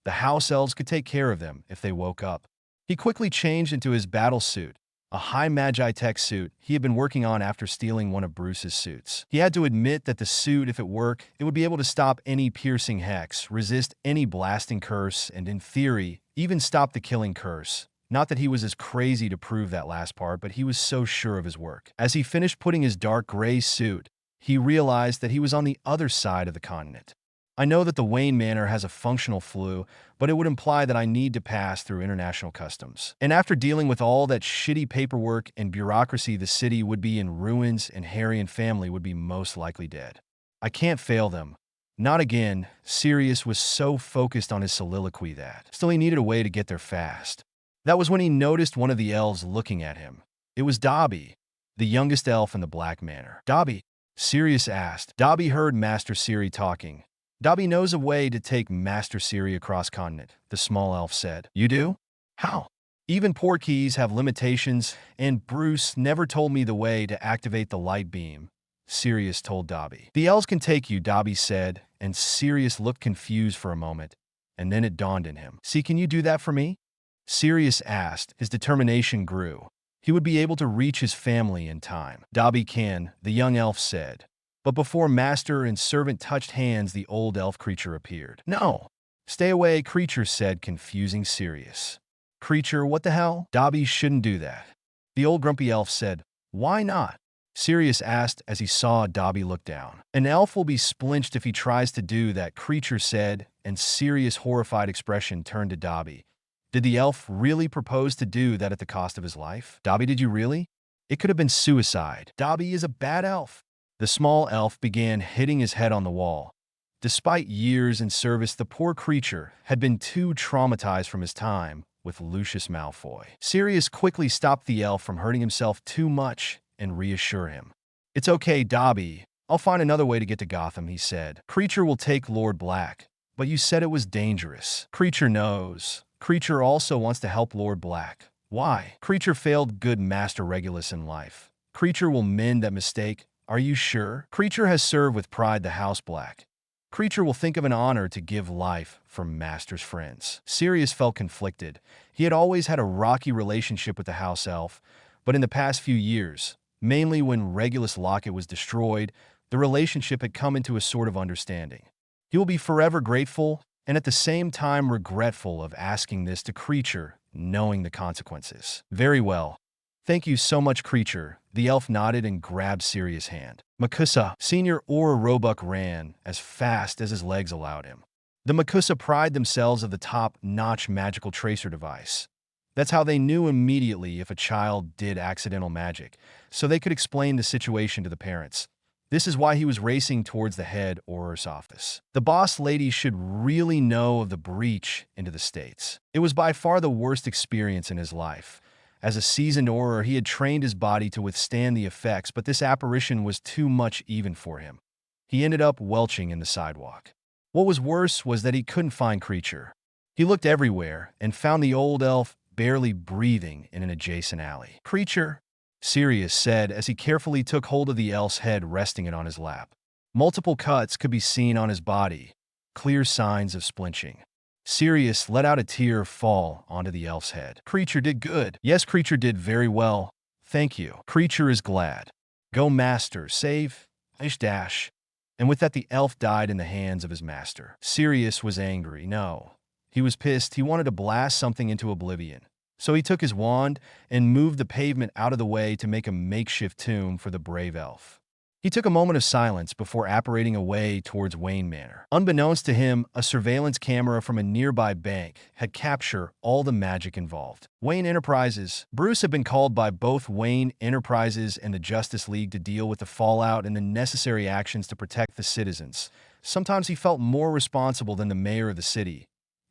The house elves could take care of them if they woke up. He quickly changed into his battle suit, a high Magi-Tech suit he had been working on after stealing one of Bruce's suits. He had to admit that the suit, if it worked, it would be able to stop any piercing hex, resist any blasting curse, and in theory, even stop the killing curse. Not that he was as crazy to prove that last part, but he was so sure of his work. As he finished putting his dark gray suit, he realized that he was on the other side of the continent. I know that the Wayne Manor has a functional flu, but it would imply that I need to pass through international customs. And after dealing with all that shitty paperwork and bureaucracy, the city would be in ruins and Harry and family would be most likely dead. I can't fail them. Not again. Sirius was so focused on his soliloquy that still he needed a way to get there fast. That was when he noticed one of the elves looking at him. It was Dobby, the youngest elf in the Black Manor. Dobby? Sirius asked. Dobby heard Master Siri talking. Dobby knows a way to take Master Siri across continent, the small elf said. You do? How? Even portkeys have limitations, and Bruce never told me the way to activate the light beam, Sirius told Dobby. The elves can take you, Dobby said, and Sirius looked confused for a moment. And then it dawned on him. See, can you do that for me? Sirius asked. His determination grew. He would be able to reach his family in time. Dobby can, the young elf said. But before master and servant touched hands, the old elf creature appeared. No! Stay away, creature said, confusing Sirius. Creature, what the hell? Dobby shouldn't do that. The old grumpy elf said. Why not? Sirius asked as he saw Dobby look down. An elf will be splinched if he tries to do that, creature said, and Sirius' horrified expression turned to Dobby. Did the elf really propose to do that at the cost of his life? Dobby, did you really? It could have been suicide. Dobby is a bad elf. The small elf began hitting his head on the wall. Despite years in service, the poor creature had been too traumatized from his time with Lucius Malfoy. Sirius quickly stopped the elf from hurting himself too much and reassured him. It's okay, Dobby. I'll find another way to get to Gotham, he said. Creature will take Lord Black. But you said it was dangerous. Creature knows. Creature also wants to help Lord Black. Why? Creature failed good Master Regulus in life. Creature will mend that mistake. Are you sure? Creature has served with pride the House Black. Creature will think of an honor to give life for Master's friends. Sirius felt conflicted. He had always had a rocky relationship with the House Elf, but in the past few years, mainly when Regulus Locket was destroyed, the relationship had come into a sort of understanding. He will be forever grateful and at the same time regretful of asking this to Creature, knowing the consequences. Very well. Thank you so much, Creature. The elf nodded and grabbed Sirius' hand. Makusa, Senior Aura Roebuck ran as fast as his legs allowed him. The Makusa pride themselves of the top-notch magical tracer device. That's how they knew immediately if a child did accidental magic, so they could explain the situation to the parents. This is why he was racing towards the head Auror's office. The boss lady should really know of the breach into the States. It was by far the worst experience in his life. As a seasoned Auror, he had trained his body to withstand the effects, but this apparition was too much even for him. He ended up welching in the sidewalk. What was worse was that he couldn't find Creature. He looked everywhere and found the old elf barely breathing in an adjacent alley. Creature, Sirius said as he carefully took hold of the elf's head, resting it on his lap. Multiple cuts could be seen on his body, clear signs of splinching. Sirius let out a tear fall onto the elf's head. Creature did good. Yes, Creature did very well. Thank you. Creature is glad. Go, Master. Save. Dash. And with that, the elf died in the hands of his master. Sirius was angry. No. He was pissed. He wanted to blast something into oblivion. So he took his wand and moved the pavement out of the way to make a makeshift tomb for the brave elf. He took a moment of silence before apparating away towards Wayne Manor. Unbeknownst to him, a surveillance camera from a nearby bank had captured all the magic involved. Wayne Enterprises. Bruce had been called by both Wayne Enterprises and the Justice League to deal with the fallout and the necessary actions to protect the citizens. Sometimes he felt more responsible than the mayor of the city.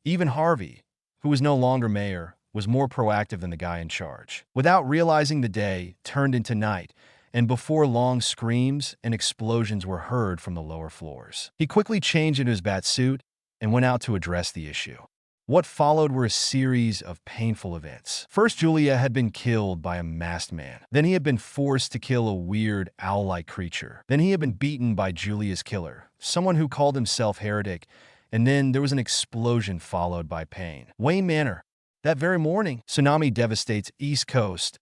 Even Harvey, who was no longer mayor, was more proactive than the guy in charge. Without realizing, the day turned into night, and before long, screams and explosions were heard from the lower floors. He quickly changed into his bat suit and went out to address the issue. What followed were a series of painful events. First, Julia had been killed by a masked man. Then he had been forced to kill a weird owl-like creature. Then he had been beaten by Julia's killer, someone who called himself Heretic, and then there was an explosion followed by pain. Wayne Manor. That very morning, tsunami devastates East Coast.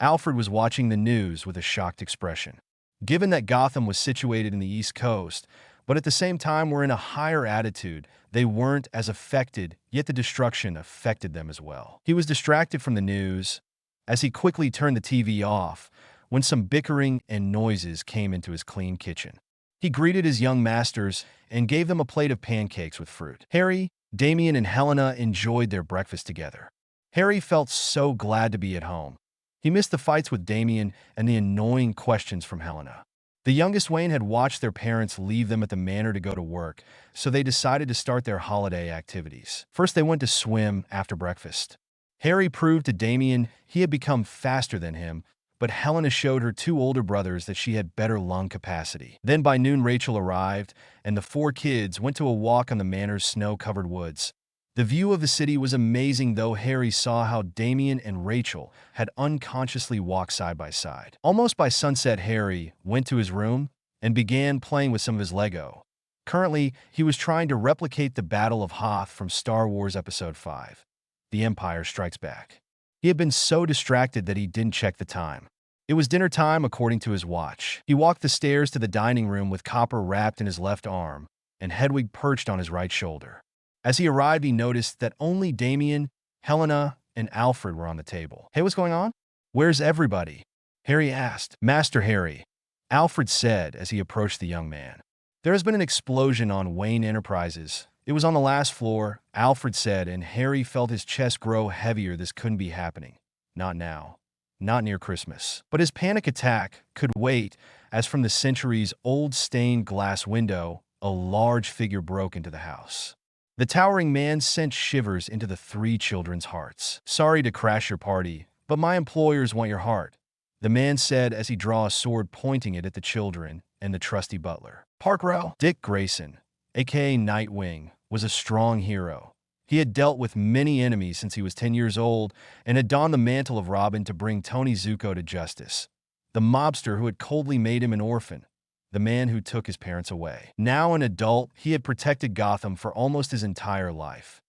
Alfred was watching the news with a shocked expression. Given that Gotham was situated in the East Coast, but at the same time were in a higher altitude, they weren't as affected, yet the destruction affected them as well. He was distracted from the news as he quickly turned the TV off when some bickering and noises came into his clean kitchen. He greeted his young masters and gave them a plate of pancakes with fruit. Harry, Damien, and Helena enjoyed their breakfast together. Harry felt so glad to be at home. He missed the fights with Damien and the annoying questions from Helena. The youngest Wayne had watched their parents leave them at the manor to go to work, so they decided to start their holiday activities. First, they went to swim after breakfast. Harry proved to Damien he had become faster than him, but Helena showed her two older brothers that she had better lung capacity. Then by noon, Rachel arrived, and the four kids went to a walk on the manor's snow-covered woods. The view of the city was amazing, though Harry saw how Damien and Rachel had unconsciously walked side by side. Almost by sunset, Harry went to his room and began playing with some of his Lego. Currently, he was trying to replicate the Battle of Hoth from Star Wars Episode 5, The Empire Strikes Back. He had been so distracted that he didn't check the time. It was dinner time according to his watch. He walked the stairs to the dining room with Copper wrapped in his left arm and Hedwig perched on his right shoulder. As he arrived, he noticed that only Damien, Helena, and Alfred were on the table. "Hey, what's going on? Where's everybody?" Harry asked. "Master Harry," Alfred said as he approached the young man. "There has been an explosion on Wayne Enterprises. It was on the last floor," Alfred said, and Harry felt his chest grow heavier. This couldn't be happening. Not now. Not near Christmas. But his panic attack could wait, as from the centuries-old stained glass window, a large figure broke into the house. The towering man sent shivers into the three children's hearts. "Sorry to crash your party, but my employers want your heart," the man said as he drew a sword, pointing it at the children and the trusty butler. Parkrow. Dick Grayson, aka Nightwing, was a strong hero. He had dealt with many enemies since he was 10 years old and had donned the mantle of Robin to bring Tony Zuko to justice, the mobster who had coldly made him an orphan, the man who took his parents away. Now an adult, he had protected Gotham for almost his entire life.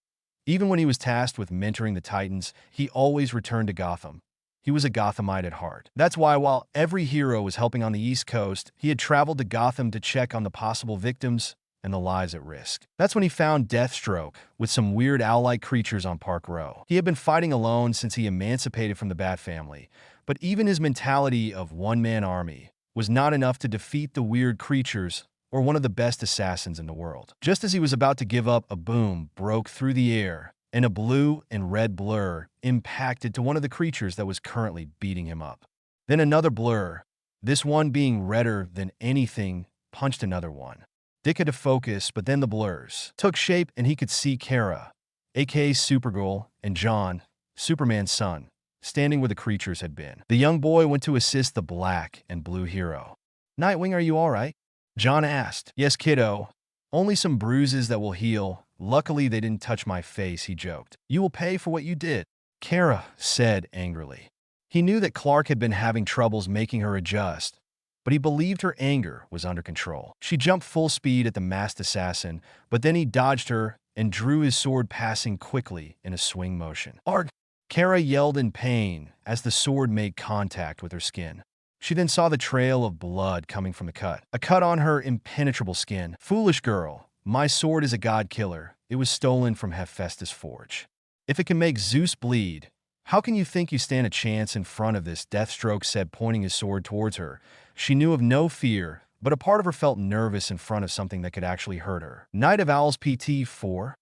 Even when he was tasked with mentoring the Titans, he always returned to Gotham. He was a Gothamite at heart. That's why while every hero was helping on the East Coast, he had traveled to Gotham to check on the possible victims and the lives at risk. That's when he found Deathstroke with some weird owl-like creatures on Park Row. He had been fighting alone since he emancipated from the Bat family, but even his mentality of one-man army was not enough to defeat the weird creatures or one of the best assassins in the world. Just as he was about to give up, a boom broke through the air, and a blue and red blur impacted to one of the creatures that was currently beating him up. Then another blur, this one being redder than anything, punched another one. Dick had to focus, but then the blurs took shape and he could see Kara, aka Supergirl, and John, Superman's son, standing where the creatures had been. The young boy went to assist the black and blue hero. "Nightwing, are you all right?" John asked. "Yes, kiddo. Only some bruises that will heal. Luckily, they didn't touch my face," he joked. "You will pay for what you did," Kara said angrily. He knew that Clark had been having troubles making her adjust, but he believed her anger was under control. She jumped full speed at the masked assassin, but then he dodged her and drew his sword, passing quickly in a swing motion. "Arg!" Kara yelled in pain as the sword made contact with her skin. She then saw the trail of blood coming from the cut, a cut on her impenetrable skin. "Foolish girl, my sword is a god killer. It was stolen from Hephaestus' forge. If it can make Zeus bleed, how can you think you stand a chance in front of this?" Deathstroke said, pointing his sword towards her. She knew of no fear, but a part of her felt nervous in front of something that could actually hurt her. Night of Owls PT 4,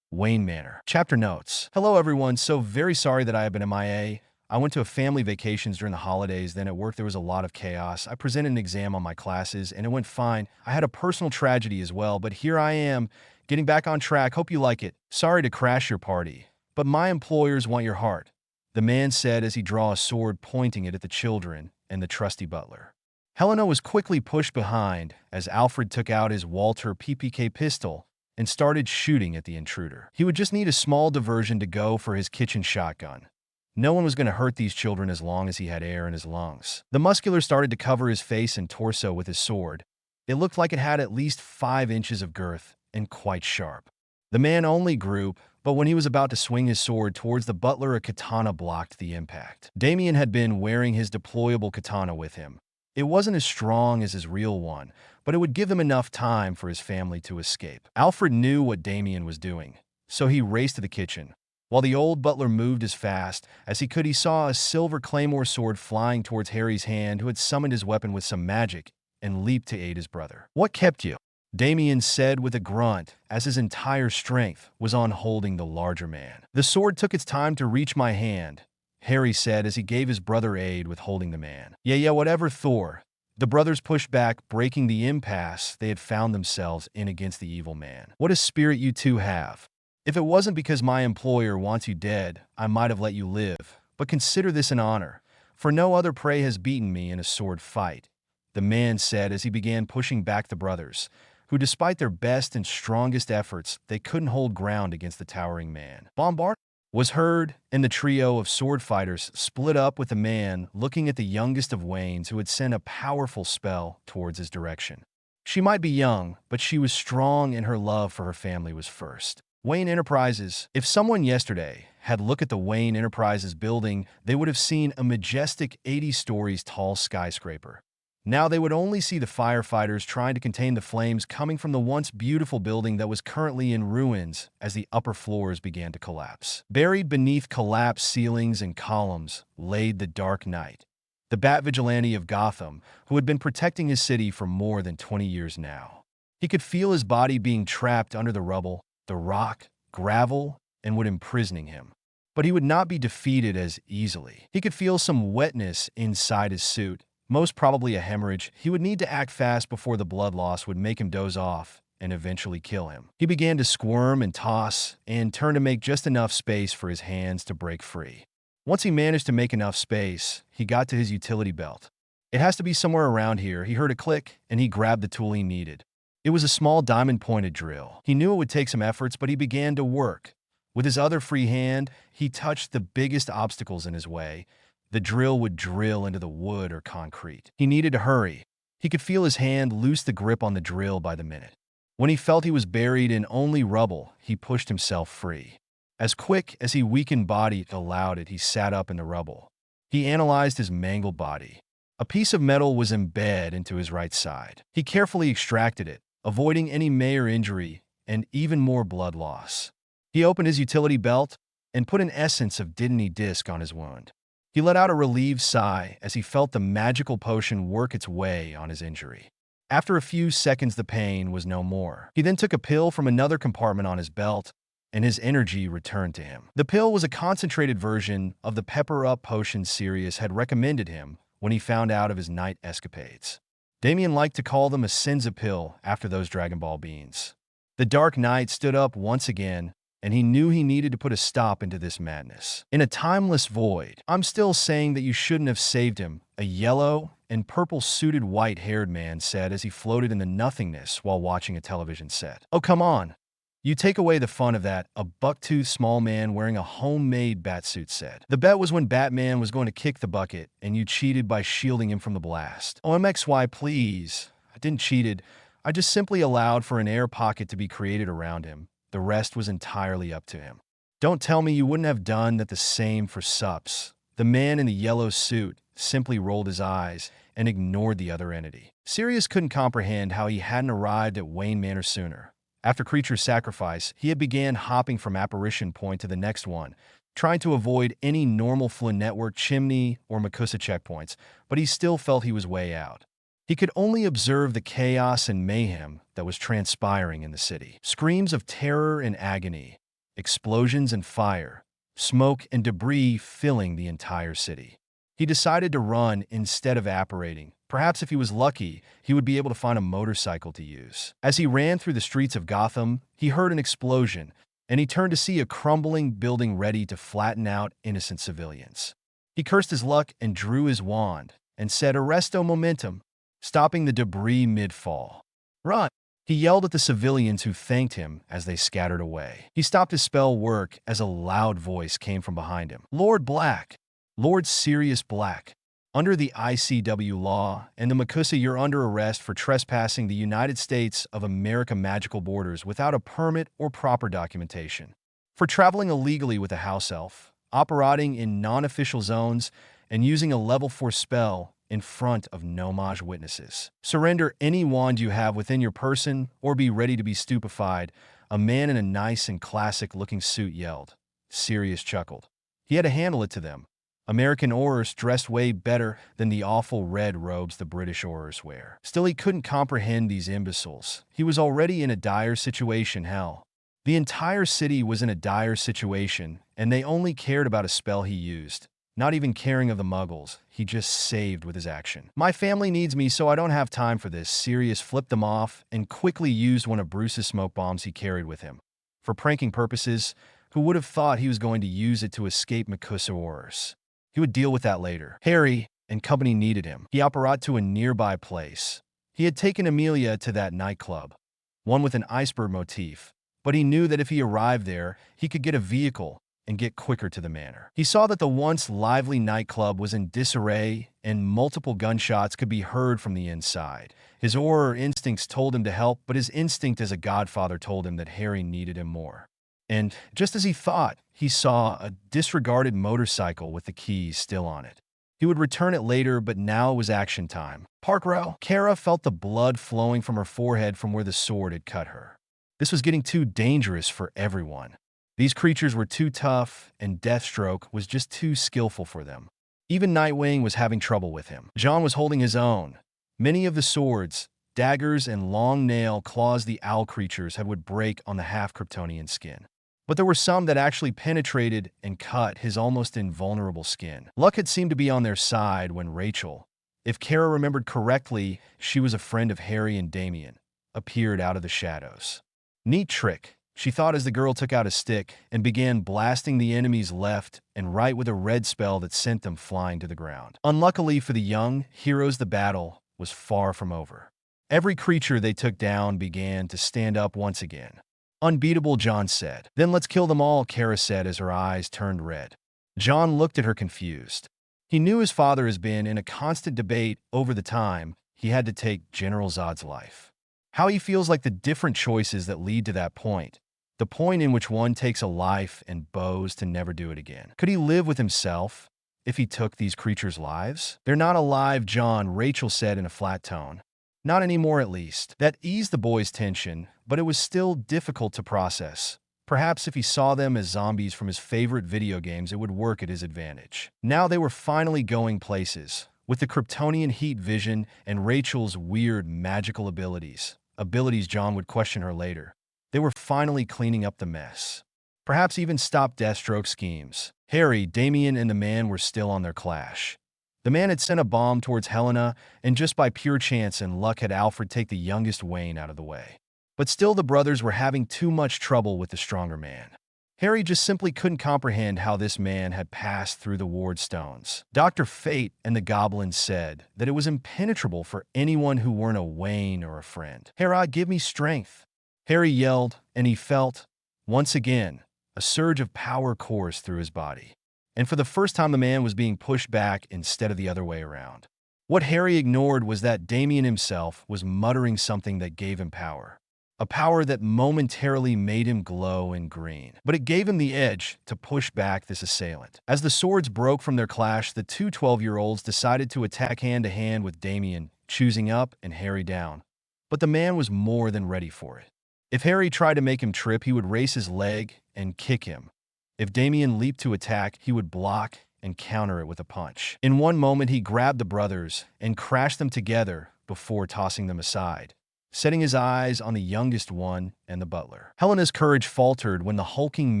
Wayne Manor. Chapter notes. Hello everyone, so very sorry that I have been MIA. I went to a family vacations during the holidays, then at work there was a lot of chaos. I presented an exam on my classes and it went fine. I had a personal tragedy as well, but here I am, getting back on track. Hope you like it. Sorry to crash your party, but my employers want your heart, the man said as he drew a sword, pointing it at the children and the trusty butler. Helena was quickly pushed behind as Alfred took out his Walter PPK pistol and started shooting at the intruder. He would just need a small diversion to go for his kitchen shotgun. No one was going to hurt these children as long as he had air in his lungs. The muscular started to cover his face and torso with his sword. It looked like it had at least 5 inches of girth and quite sharp. The man only grew, but when he was about to swing his sword towards the butler, a katana blocked the impact. Damien had been wearing his deployable katana with him. It wasn't as strong as his real one, but it would give them enough time for his family to escape. Alfred knew what Damien was doing, so he raced to the kitchen. While the old butler moved as fast as he could, he saw a silver claymore sword flying towards Harry's hand, who had summoned his weapon with some magic and leaped to aid his brother. "What kept you?" Damien said with a grunt, as his entire strength was on holding the larger man. "The sword took its time to reach my hand," Harry said as he gave his brother aid with holding the man. Yeah, whatever, Thor." The brothers pushed back, breaking the impasse they had found themselves in against the evil man. "What a spirit you two have. If it wasn't because my employer wants you dead, I might have let you live, but consider this an honor, for no other prey has beaten me in a sword fight," the man said as he began pushing back the brothers, who despite their best and strongest efforts, they couldn't hold ground against the towering man. "Bombard?" was heard, and the trio of sword fighters split up, with the man looking at the youngest of Waynes, who had sent a powerful spell towards his direction. She might be young, but she was strong and her love for her family was first. Wayne Enterprises. If someone yesterday had looked at the Wayne Enterprises building, they would have seen a majestic 80 stories tall skyscraper. Now they would only see the firefighters trying to contain the flames coming from the once beautiful building that was currently in ruins as the upper floors began to collapse. Buried beneath collapsed ceilings and columns laid the Dark Knight, the Bat Vigilante of Gotham, who had been protecting his city for more than 20 years now. He could feel his body being trapped under the rubble, the rock, gravel, and wood imprisoning him. But he would not be defeated as easily. He could feel some wetness inside his suit, most probably a hemorrhage. He would need to act fast before the blood loss would make him doze off and eventually kill him. He began to squirm and toss and turn to make just enough space for his hands to break free. Once he managed to make enough space, he got to his utility belt. It has to be somewhere around here. He heard a click, and he grabbed the tool he needed. It was a small diamond-pointed drill. He knew it would take some efforts, but he began to work. With his other free hand, he touched the biggest obstacles in his way. The drill would drill into the wood or concrete. He needed to hurry. He could feel his hand lose the grip on the drill by the minute. When he felt he was buried in only rubble, he pushed himself free. As quick as his weakened body allowed it, he sat up in the rubble. He analyzed his mangled body. A piece of metal was embedded into his right side. He carefully extracted it, avoiding any major injury and even more blood loss. He opened his utility belt and put an essence of Divinity disc on his wound. He let out a relieved sigh as he felt the magical potion work its way on his injury. After a few seconds, the pain was no more. He then took a pill from another compartment on his belt, and his energy returned to him. The pill was a concentrated version of the Pepper Up potion Sirius had recommended him when he found out of his night escapades. Damien liked to call them a Senza pill after those Dragon Ball beans. The Dark Knight stood up once again, and he knew he needed to put a stop into this madness. In a timeless void, I'm still saying that you shouldn't have saved him, a yellow and purple-suited white-haired man said as he floated in the nothingness while watching a television set. Oh, come on. You take away the fun of that, a buck-toothed small man wearing a homemade batsuit said. The bet was when Batman was going to kick the bucket, and you cheated by shielding him from the blast. OMXY, please. I didn't cheated. I just simply allowed for an air pocket to be created around him. The rest was entirely up to him. Don't tell me you wouldn't have done that the same for Sups. The man in the yellow suit simply rolled his eyes and ignored the other entity. Sirius couldn't comprehend how he hadn't arrived at Wayne Manor sooner. After Creature's sacrifice, he had began hopping from apparition point to the next one, trying to avoid any normal Flynn Network, Chimney, or Makusa checkpoints, but he still felt he was way out. He could only observe the chaos and mayhem that was transpiring in the city. Screams of terror and agony, explosions and fire, smoke and debris filling the entire city. He decided to run instead of apparating. Perhaps if he was lucky, he would be able to find a motorcycle to use. As he ran through the streets of Gotham, he heard an explosion, and he turned to see a crumbling building ready to flatten out innocent civilians. He cursed his luck and drew his wand and said, "Arresto momentum," stopping the debris mid-fall. "Run!" He yelled at the civilians who thanked him as they scattered away. He stopped his spell work as a loud voice came from behind him. "Lord Black! Lord Sirius Black! Under the ICW law and the Makusa, you're under arrest for trespassing the United States of America magical borders without a permit or proper documentation, for traveling illegally with a house elf, operating in non-official zones, and using a level 4 spell in front of no-mage witnesses. Surrender any wand you have within your person or be ready to be stupefied," a man in a nice and classic-looking suit yelled. Sirius chuckled. He had to handle it to them. American Aurors dressed way better than the awful red robes the British Aurors wear. Still, he couldn't comprehend these imbeciles. He was already in a dire situation, hell. The entire city was in a dire situation, and they only cared about a spell he used. Not even caring of the muggles, he just saved with his action. "My family needs me, so I don't have time for this." Sirius flipped them off and quickly used one of Bruce's smoke bombs he carried with him. For pranking purposes, who would have thought he was going to use it to escape Makusa Aurors? He would deal with that later. Harry and company needed him. He operated to a nearby place. He had taken Amelia to that nightclub, one with an iceberg motif, but he knew that if he arrived there, he could get a vehicle and get quicker to the manor. He saw that the once lively nightclub was in disarray and multiple gunshots could be heard from the inside. His horror instincts told him to help, but his instinct as a godfather told him that Harry needed him more. And just as he thought, he saw a disregarded motorcycle with the keys still on it. He would return it later, but now it was action time. Park row. Kara felt the blood flowing from her forehead from where the sword had cut her. This was getting too dangerous for everyone. These creatures were too tough, and Deathstroke was just too skillful for them. Even Nightwing was having trouble with him. John was holding his own. Many of the swords, daggers, and long nail claws the owl creatures would break on the half-Kryptonian skin. But there were some that actually penetrated and cut his almost invulnerable skin. Luck had seemed to be on their side when Rachel, if Kara remembered correctly, she was a friend of Harry and Damien, appeared out of the shadows. Neat trick, she thought as the girl took out a stick and began blasting the enemies left and right with a red spell that sent them flying to the ground. Unluckily for the young heroes, the battle was far from over. Every creature they took down began to stand up once again. Unbeatable, John said. Then let's kill them all, Kara said as her eyes turned red. John looked at her confused. He knew his father has been in a constant debate over the time he had to take General Zod's life. How he feels like the different choices that lead to that point. The point in which one takes a life and vows to never do it again. Could he live with himself if he took these creatures' lives? They're not alive, John, Rachel said in a flat tone. Not anymore, at least. That eased the boy's tension, but it was still difficult to process. Perhaps if he saw them as zombies from his favorite video games, it would work at his advantage. Now they were finally going places, with the Kryptonian heat vision and Rachel's weird magical abilities. Abilities John would question her later. They were finally cleaning up the mess. Perhaps even stop Deathstroke's schemes. Harry, Damien, and the man were still on their clash. The man had sent a bomb towards Helena, and just by pure chance and luck had Alfred take the youngest Wayne out of the way. But still the brothers were having too much trouble with the stronger man. Harry just simply couldn't comprehend how this man had passed through the ward stones. Dr. Fate and the goblins said that it was impenetrable for anyone who weren't a Wayne or a friend. Harry, give me strength. Harry yelled, and he felt, once again, a surge of power course through his body. And for the first time the man was being pushed back instead of the other way around. What Harry ignored was that Damien himself was muttering something that gave him power. A power that momentarily made him glow in green. But it gave him the edge to push back this assailant. As the swords broke from their clash, the two 12-year-olds decided to attack hand-to-hand with Damien, choosing up and Harry down. But the man was more than ready for it. If Harry tried to make him trip, he would raise his leg and kick him. If Damien leaped to attack, he would block and counter it with a punch. In one moment, he grabbed the brothers and crashed them together before tossing them aside, setting his eyes on the youngest one and the butler. Helena's courage faltered when the hulking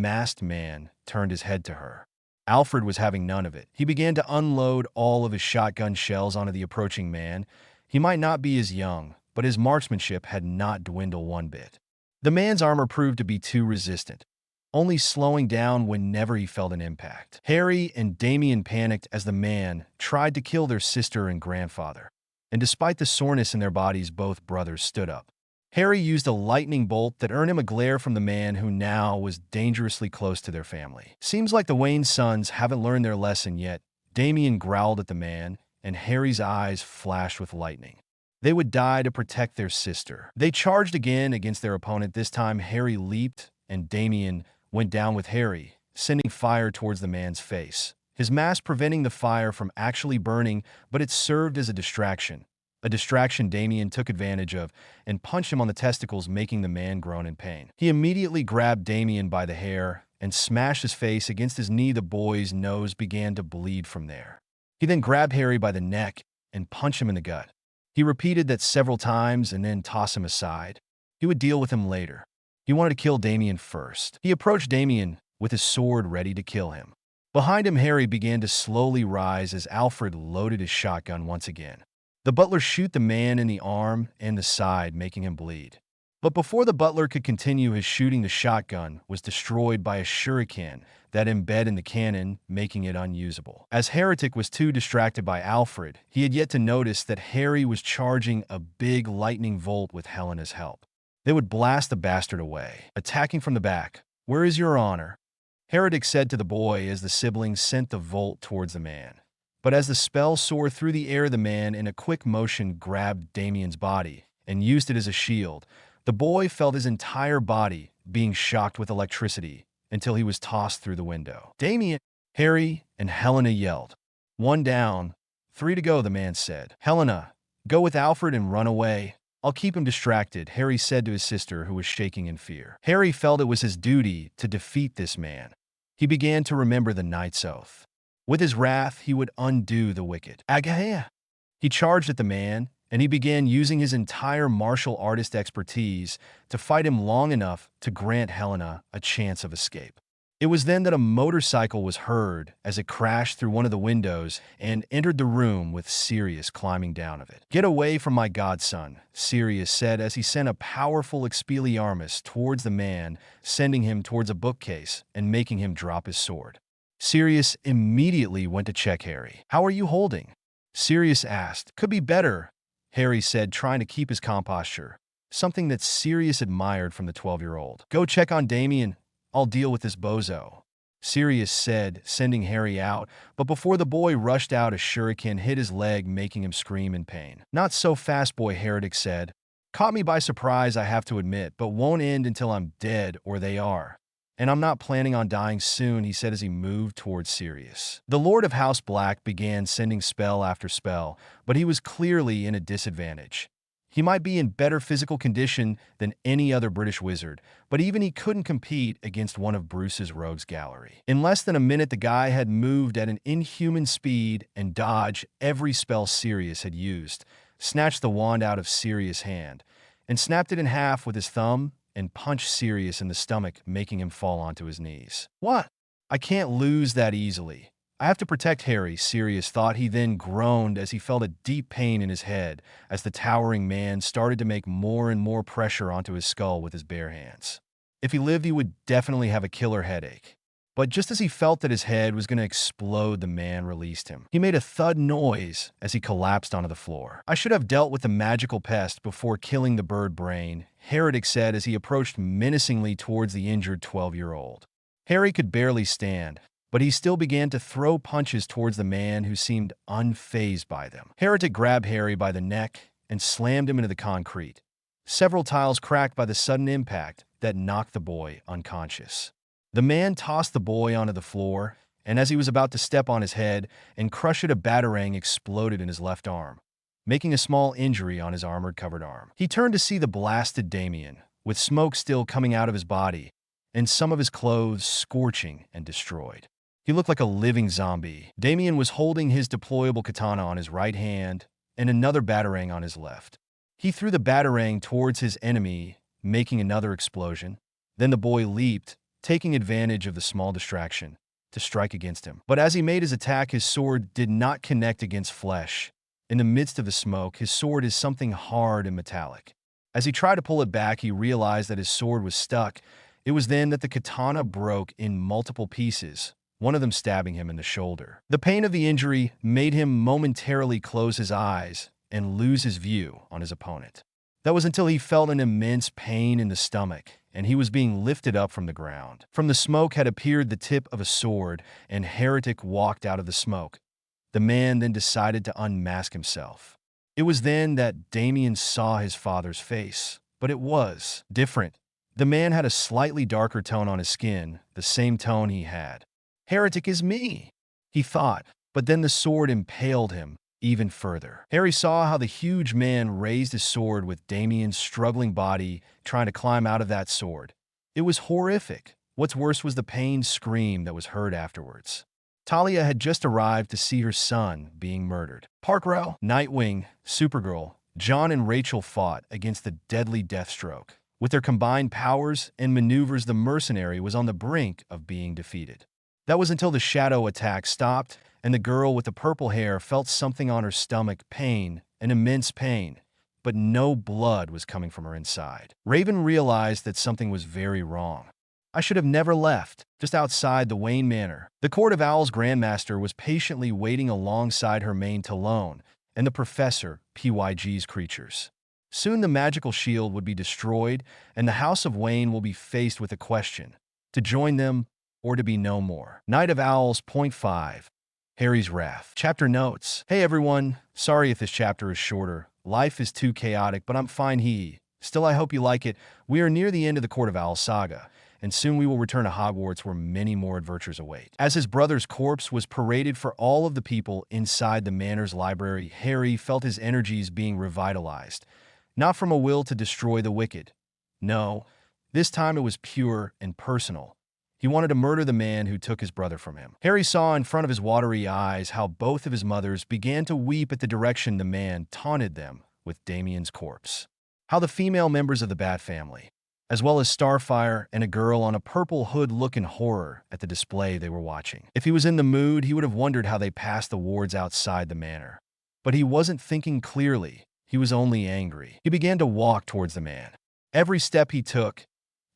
masked man turned his head to her. Alfred was having none of it. He began to unload all of his shotgun shells onto the approaching man. He might not be as young, but his marksmanship had not dwindled one bit. The man's armor proved to be too resistant, only slowing down whenever he felt an impact. Harry and Damien panicked as the man tried to kill their sister and grandfather. And despite the soreness in their bodies, both brothers stood up. Harry used a lightning bolt that earned him a glare from the man who now was dangerously close to their family. Seems like the Wayne sons haven't learned their lesson yet. Damien growled at the man, and Harry's eyes flashed with lightning. They would die to protect their sister. They charged again against their opponent. This time, Harry leaped, and Damien went down with Harry, sending fire towards the man's face. His mask preventing the fire from actually burning, but it served as a distraction. A distraction Damien took advantage of and punched him on the testicles, making the man groan in pain. He immediately grabbed Damien by the hair and smashed his face against his knee. The boy's nose began to bleed from there. He then grabbed Harry by the neck and punched him in the gut. He repeated that several times and then tossed him aside. He would deal with him later. He wanted to kill Damien first. He approached Damien with his sword ready to kill him. Behind him, Harry began to slowly rise as Alfred loaded his shotgun once again. The butler shot the man in the arm and the side, making him bleed. But before the butler could continue his shooting, the shotgun was destroyed by a shuriken that embedded in the cannon, making it unusable. As Heretic was too distracted by Alfred, he had yet to notice that Harry was charging a big lightning bolt with Helena's help. They would blast the bastard away, attacking from the back. Where is your honor? Heretic said to the boy as the siblings sent the Volt towards the man. But as the spell soared through the air, the man in a quick motion grabbed Damien's body and used it as a shield. The boy felt his entire body being shocked with electricity until he was tossed through the window. Damien, Harry, and Helena yelled. "One down, 3 to go," the man said. "Helena, go with Alfred and run away. I'll keep him distracted," Harry said to his sister, who was shaking in fear. Harry felt it was his duty to defeat this man. He began to remember the Knight's Oath. With his wrath, he would undo the wicked. Agahea! He charged at the man, and he began using his entire martial artist expertise to fight him long enough to grant Helena a chance of escape. It was then that a motorcycle was heard as it crashed through one of the windows and entered the room with Sirius climbing down of it. "Get away from my godson," Sirius said as he sent a powerful Expelliarmus towards the man, sending him towards a bookcase and making him drop his sword. Sirius immediately went to check Harry. "How are you holding?" Sirius asked. "Could be better," Harry said, trying to keep his composure, something that Sirius admired from the 12-year-old. "Go check on Damien. I'll deal with this bozo," Sirius said, sending Harry out, but before the boy rushed out, a shuriken hit his leg, making him scream in pain. "Not so fast, boy," Heretic said. "Caught me by surprise, I have to admit, but won't end until I'm dead, or they are. And I'm not planning on dying soon," he said as he moved towards Sirius. The Lord of House Black began sending spell after spell, but he was clearly in a disadvantage. He might be in better physical condition than any other British wizard, but even he couldn't compete against one of Bruce's rogues gallery. In less than a minute, the guy had moved at an inhuman speed and dodged every spell Sirius had used, snatched the wand out of Sirius' hand, and snapped it in half with his thumb and punched Sirius in the stomach, making him fall onto his knees. "What? I can't lose that easily. I have to protect Harry," Sirius thought. He then groaned as he felt a deep pain in his head as the towering man started to make more and more pressure onto his skull with his bare hands. If he lived, he would definitely have a killer headache. But just as he felt that his head was going to explode, the man released him. He made a thud noise as he collapsed onto the floor. "I should have dealt with the magical pest before killing the bird brain," Heretic said as he approached menacingly towards the injured 12-year-old. Harry could barely stand, but he still began to throw punches towards the man who seemed unfazed by them. Heretic grabbed Harry by the neck and slammed him into the concrete. Several tiles cracked by the sudden impact that knocked the boy unconscious. The man tossed the boy onto the floor, and as he was about to step on his head and crush it, a batarang exploded in his left arm, making a small injury on his armored-covered arm. He turned to see the blasted Damien, with smoke still coming out of his body, and some of his clothes scorching and destroyed. He looked like a living zombie. Damien was holding his deployable katana on his right hand and another batarang on his left. He threw the batarang towards his enemy, making another explosion. Then the boy leaped, taking advantage of the small distraction, to strike against him. But as he made his attack, his sword did not connect against flesh. In the midst of the smoke, his sword is something hard and metallic. As he tried to pull it back, he realized that his sword was stuck. It was then that the katana broke in multiple pieces, one of them stabbing him in the shoulder. The pain of the injury made him momentarily close his eyes and lose his view on his opponent. That was until he felt an immense pain in the stomach, and he was being lifted up from the ground. From the smoke had appeared the tip of a sword, and Heretic walked out of the smoke. The man then decided to unmask himself. It was then that Damien saw his father's face, but it was different. The man had a slightly darker tone on his skin, the same tone he had. "Heretic is me," he thought, but then the sword impaled him even further. Harry saw how the huge man raised his sword with Damien's struggling body trying to climb out of that sword. It was horrific. What's worse was the pain scream that was heard afterwards. Talia had just arrived to see her son being murdered. Parkrow, Nightwing, Supergirl, John and Rachel fought against the deadly Deathstroke. With their combined powers and maneuvers, the mercenary was on the brink of being defeated. That was until the shadow attack stopped, and the girl with the purple hair felt something on her stomach, pain, an immense pain, but no blood was coming from her inside. Raven realized that something was very wrong. "I should have never left." Just outside the Wayne Manor, the Court of Owls Grandmaster was patiently waiting alongside her main Talon and the Professor PYG's creatures. Soon the magical shield would be destroyed, and the House of Wayne will be faced with a question: to join them or to be no more. Night of Owls, Point 5. Harry's Wrath. Chapter notes. Hey everyone, sorry if this chapter is shorter. Life is too chaotic, but I'm fine. Still, I hope you like it. We are near the end of the Court of Owls saga, and soon we will return to Hogwarts where many more adventures await. As his brother's corpse was paraded for all of the people inside the manor's library, Harry felt his energies being revitalized, not from a will to destroy the wicked. No, this time it was pure and personal. He wanted to murder the man who took his brother from him. Harry saw in front of his watery eyes how both of his mothers began to weep at the direction the man taunted them with Damien's corpse. How the female members of the Bat family, as well as Starfire and a girl on a purple hood, look in horror at the display they were watching. If he was in the mood, he would have wondered how they passed the wards outside the manor. But he wasn't thinking clearly. He was only angry. He began to walk towards the man. Every step he took,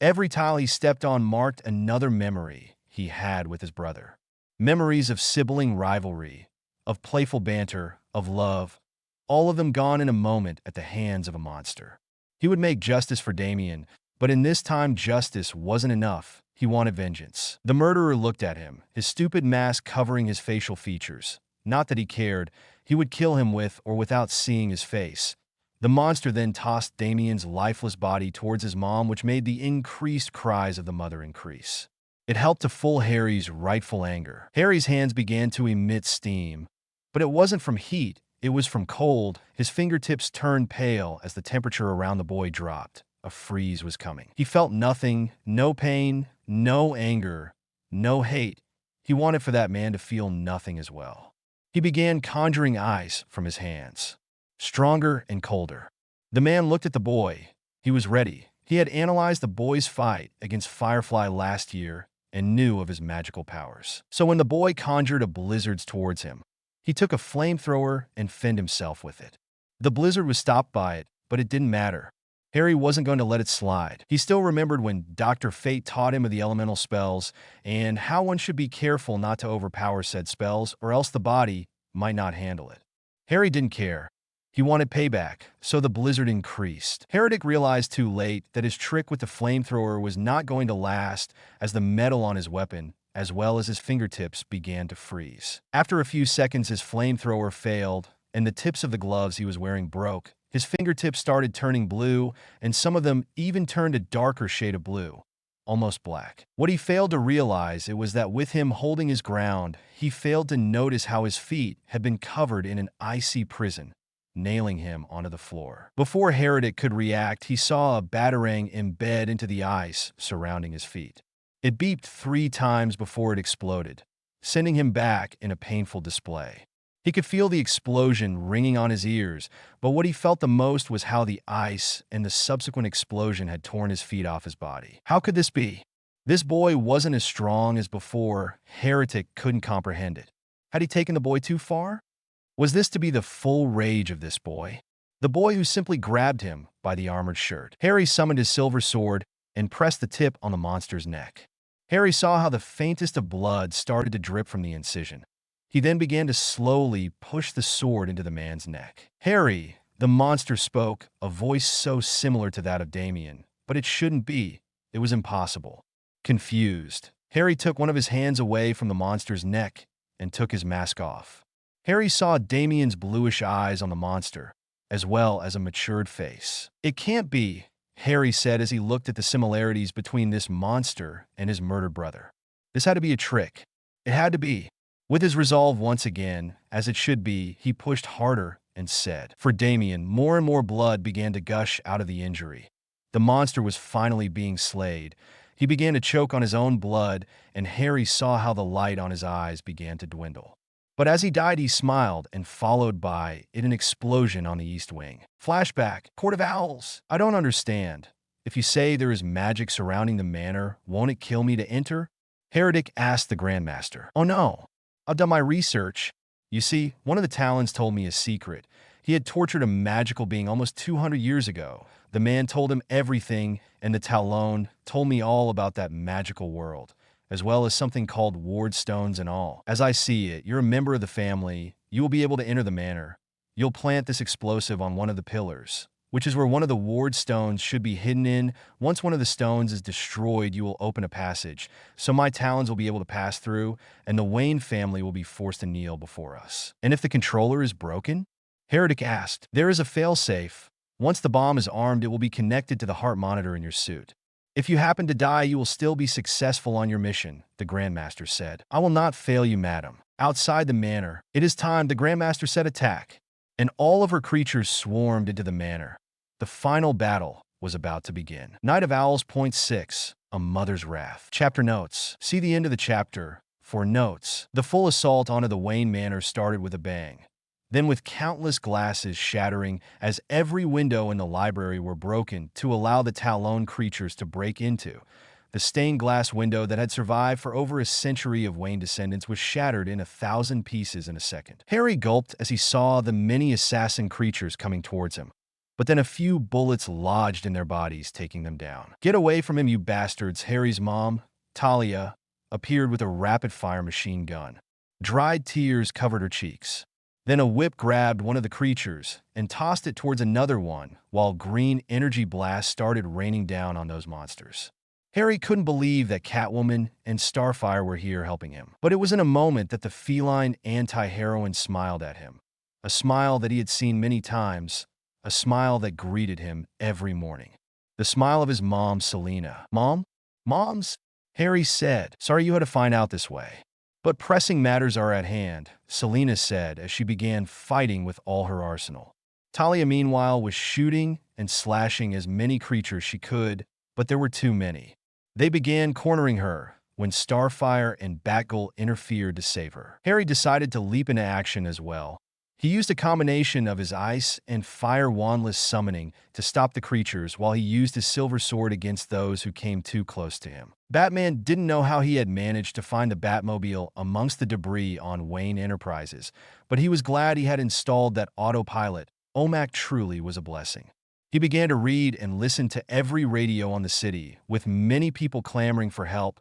every tile he stepped on marked another memory he had with his brother. Memories of sibling rivalry, of playful banter, of love, all of them gone in a moment at the hands of a monster. He would make justice for Damien, but in this time justice wasn't enough. He wanted vengeance. The murderer looked at him, his stupid mask covering his facial features. Not that he cared. He would kill him with or without seeing his face. The monster then tossed Damien's lifeless body towards his mom, which made the increased cries of the mother increase. It helped to fuel Harry's rightful anger. Harry's hands began to emit steam, but it wasn't from heat, it was from cold. His fingertips turned pale as the temperature around the boy dropped. A freeze was coming. He felt nothing, no pain, no anger, no hate. He wanted for that man to feel nothing as well. He began conjuring ice from his hands, stronger and colder. The man looked at the boy. He was ready. He had analyzed the boy's fight against Firefly last year and knew of his magical powers. So when the boy conjured a blizzard towards him, he took a flamethrower and fended himself with it. The blizzard was stopped by it, but it didn't matter. Harry wasn't going to let it slide. He still remembered when Dr. Fate taught him of the elemental spells and how one should be careful not to overpower said spells or else the body might not handle it. Harry didn't care. He wanted payback, so the blizzard increased. Heretic realized too late that his trick with the flamethrower was not going to last as the metal on his weapon, as well as his fingertips, began to freeze. After a few seconds, his flamethrower failed, and the tips of the gloves he was wearing broke. His fingertips started turning blue, and some of them even turned a darker shade of blue, almost black. What he failed to realize it was that with him holding his ground, he failed to notice how his feet had been covered in an icy prison, nailing him onto the floor. Before Heretic could react, he saw a batarang embed into the ice surrounding his feet. It beeped 3 times before it exploded, sending him back in a painful display. He could feel the explosion ringing on his ears, but what he felt the most was how the ice and the subsequent explosion had torn his feet off his body. How could this be? This boy wasn't as strong as before. Heretic couldn't comprehend it. Had he taken the boy too far? Was this to be the full rage of this boy? The boy who simply grabbed him by the armored shirt. Harry summoned his silver sword and pressed the tip on the monster's neck. Harry saw how the faintest of blood started to drip from the incision. He then began to slowly push the sword into the man's neck. Harry, the monster spoke, a voice so similar to that of Damien, but it shouldn't be. It was impossible. Confused, Harry took one of his hands away from the monster's neck and took his mask off. Harry saw Damien's bluish eyes on the monster, as well as a matured face. It can't be, Harry said as he looked at the similarities between this monster and his murdered brother. This had to be a trick. It had to be. With his resolve once again, as it should be, he pushed harder and said, "For Damien." More and more blood began to gush out of the injury. The monster was finally being slayed. He began to choke on his own blood, and Harry saw how the light on his eyes began to dwindle. But as he died, he smiled, and followed by it an explosion on the East Wing. Flashback, Court of Owls. I don't understand. If you say there is magic surrounding the manor, won't it kill me to enter? Heretic asked the Grandmaster. Oh no, I've done my research. You see, one of the Talons told me a secret. He had tortured a magical being almost 200 years ago. The man told him everything, and the Talon told me all about that magical world, as well as something called ward stones and all. As I see it, you're a member of the family. You will be able to enter the manor. You'll plant this explosive on one of the pillars. which is where one of the ward stones should be hidden in. Once one of the stones is destroyed, you will open a passage, so my talons will be able to pass through, and the Wayne family will be forced to kneel before us. And if the controller is broken? Heretic asked. There is a failsafe. Once the bomb is armed, it will be connected to the heart monitor in your suit. If you happen to die, you will still be successful on your mission, the Grandmaster said. I will not fail you, madam. Outside the manor, it is time, the Grandmaster said. Attack. And all of her creatures swarmed into the manor. The final battle was about to begin. Night of Owls. Point 6. A Mother's Wrath. Chapter notes. See the end of the chapter for notes. The full assault onto the Wayne Manor started with a bang. Then with countless glasses shattering as every window in the library were broken to allow the Talon creatures to break into. The stained glass window that had survived for over a century of Wayne descendants was shattered in 1,000 pieces in a second. Harry gulped as he saw the many assassin creatures coming towards him, but then a few bullets lodged in their bodies, taking them down. Get away from him, you bastards! Harry's mom, Talia, appeared with a rapid-fire machine gun. Dried tears covered her cheeks. Then a whip grabbed one of the creatures and tossed it towards another one, while green energy blasts started raining down on those monsters. Harry couldn't believe that Catwoman and Starfire were here helping him. But it was in a moment that the feline anti-heroine smiled at him. A smile that he had seen many times, a smile that greeted him every morning. The smile of his mom, Selena. Mom? Moms? Harry said. Sorry you had to find out this way. But pressing matters are at hand, Selena said as she began fighting with all her arsenal. Talia, meanwhile, was shooting and slashing as many creatures she could, but there were too many. They began cornering her when Starfire and Batgirl interfered to save her. Harry decided to leap into action as well. He used a combination of his ice and fire wandless summoning to stop the creatures while he used his silver sword against those who came too close to him. Batman didn't know how he had managed to find the Batmobile amongst the debris on Wayne Enterprises, but he was glad he had installed that autopilot. OMAC truly was a blessing. He began to read and listen to every radio on the city, with many people clamoring for help,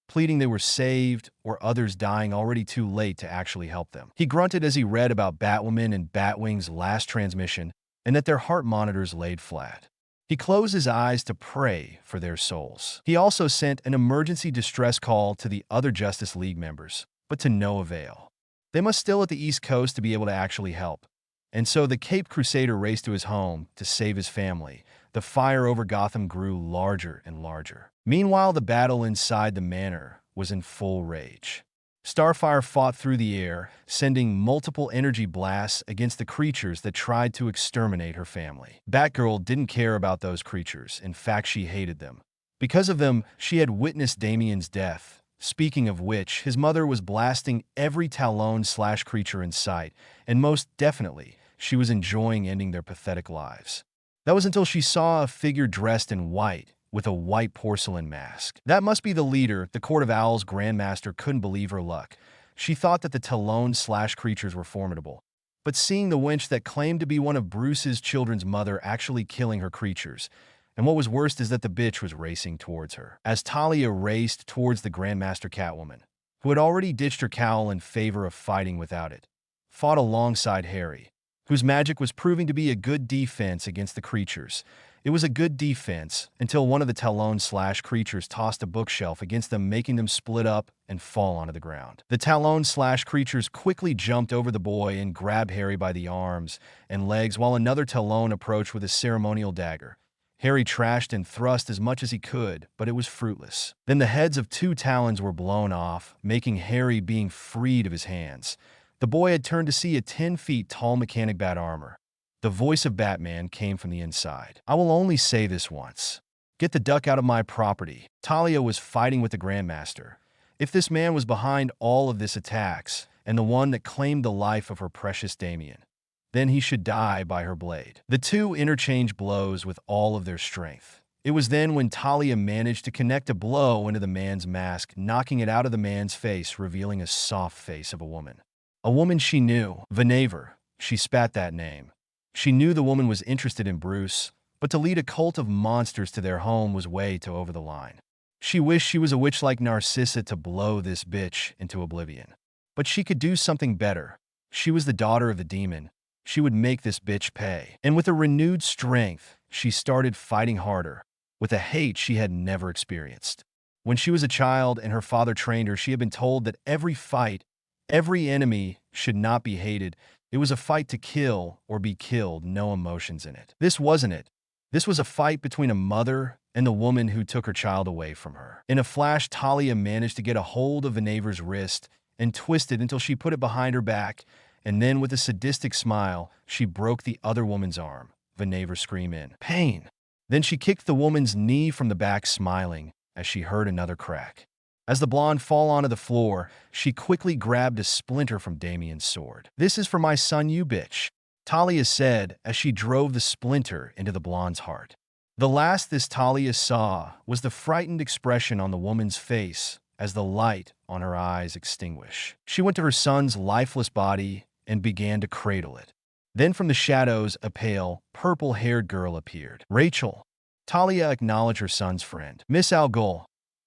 pleading they were saved or others dying already too late to actually help them. He grunted as he read about Batwoman and Batwing's last transmission and that their heart monitors laid flat. He closed his eyes to pray for their souls. He also sent an emergency distress call to the other Justice League members, but to no avail. They must still at the East Coast to be able to actually help. And so the Cape Crusader raced to his home to save his family. The fire over Gotham grew larger and larger. Meanwhile, the battle inside the manor was in full rage. Starfire fought through the air, sending multiple energy blasts against the creatures that tried to exterminate her family. Batgirl didn't care about those creatures. In fact, she hated them. Because of them, she had witnessed Damien's death. Speaking of which, his mother was blasting every Talon/creature in sight, and most definitely, she was enjoying ending their pathetic lives. That was until she saw a figure dressed in white, with a white porcelain mask. That must be the leader. The Court of Owls Grandmaster couldn't believe her luck. She thought that the Talon/creatures were formidable. But seeing the wench that claimed to be one of Bruce's children's mother actually killing her creatures, and what was worst is that the bitch was racing towards her. As Talia raced towards the Grandmaster, Catwoman, who had already ditched her cowl in favor of fighting without it, fought alongside Harry, whose magic was proving to be a good defense against the creatures. It was a good defense until one of the Talon/creatures tossed a bookshelf against them, making them split up and fall onto the ground. The Talon/creatures quickly jumped over the boy and grabbed Harry by the arms and legs, while another Talon approached with a ceremonial dagger. Harry trashed and thrust as much as he could, but it was fruitless. Then the heads of two Talons were blown off, making Harry being freed of his hands. The boy had turned to see a 10 feet tall mechanic bat armor. The voice of Batman came from the inside. I will only say this once. Get the duck out of my property. Talia was fighting with the Grandmaster. If this man was behind all of this attacks, and the one that claimed the life of her precious Damien, then he should die by her blade. The two interchanged blows with all of their strength. It was then when Talia managed to connect a blow into the man's mask, knocking it out of the man's face, revealing a soft face of a woman. A woman she knew, Venaver. She spat that name. She knew the woman was interested in Bruce, but to lead a cult of monsters to their home was way too over the line. She wished she was a witch like Narcissa to blow this bitch into oblivion. But she could do something better. She was the daughter of the demon. She would make this bitch pay. And with a renewed strength, she started fighting harder, with a hate she had never experienced. When she was a child and her father trained her, she had been told that every fight, every enemy should not be hated. It was a fight to kill or be killed, no emotions in it. This wasn't it. This was a fight between a mother and the woman who took her child away from her. In a flash, Talia managed to get a hold of Venever's wrist and twist it until she put it behind her back, and then with a sadistic smile, she broke the other woman's arm. Venever screamed in pain. Then she kicked the woman's knee from the back, smiling as she heard another crack. As the blonde fell onto the floor, she quickly grabbed a splinter from Damien's sword. "This is for my son, you bitch," Talia said as she drove the splinter into the blonde's heart. The last this Talia saw was the frightened expression on the woman's face as the light on her eyes extinguished. She went to her son's lifeless body and began to cradle it. Then from the shadows, a pale, purple-haired girl appeared. "Rachel." Talia acknowledged her son's friend. "Miss Al Ghul,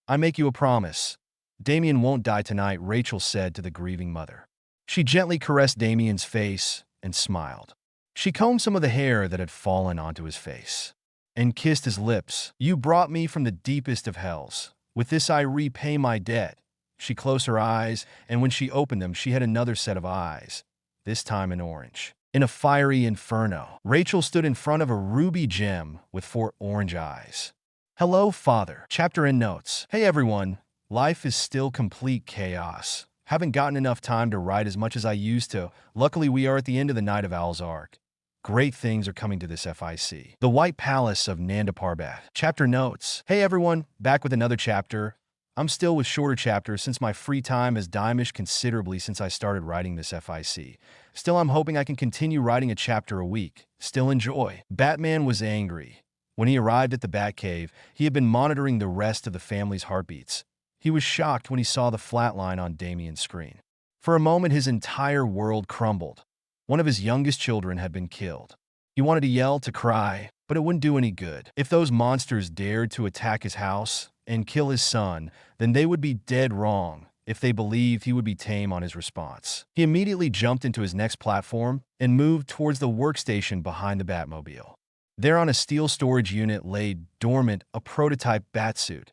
I make you a promise. Damien won't die tonight," Rachel said to the grieving mother. She gently caressed Damien's face and smiled. She combed some of the hair that had fallen onto his face and kissed his lips. "You brought me from the deepest of hells. With this I repay my debt." She closed her eyes, and when she opened them, she had another set of eyes, this time in orange. In a fiery inferno, Rachel stood in front of a ruby gem with 4 orange eyes. "Hello, Father." Chapter and notes. Hey everyone, life is still complete chaos. Haven't gotten enough time to write as much as I used to. Luckily, we are at the end of the Night of Owl's arc. Great things are coming to this FIC. The White Palace of Nanda Parbat. Chapter notes. Hey everyone, back with another chapter. I'm still with shorter chapters since my free time has diminished considerably since I started writing this FIC. Still, I'm hoping I can continue writing a chapter a week. Still enjoy. Batman was angry. When he arrived at the Batcave, he had been monitoring the rest of the family's heartbeats. He was shocked when he saw the flatline on Damien's screen. For a moment, his entire world crumbled. One of his youngest children had been killed. He wanted to yell, to cry, but it wouldn't do any good. If those monsters dared to attack his house and kill his son, then they would be dead wrong if they believed he would be tame on his response. He immediately jumped into his next platform and moved towards the workstation behind the Batmobile. There on a steel storage unit lay dormant a prototype Batsuit,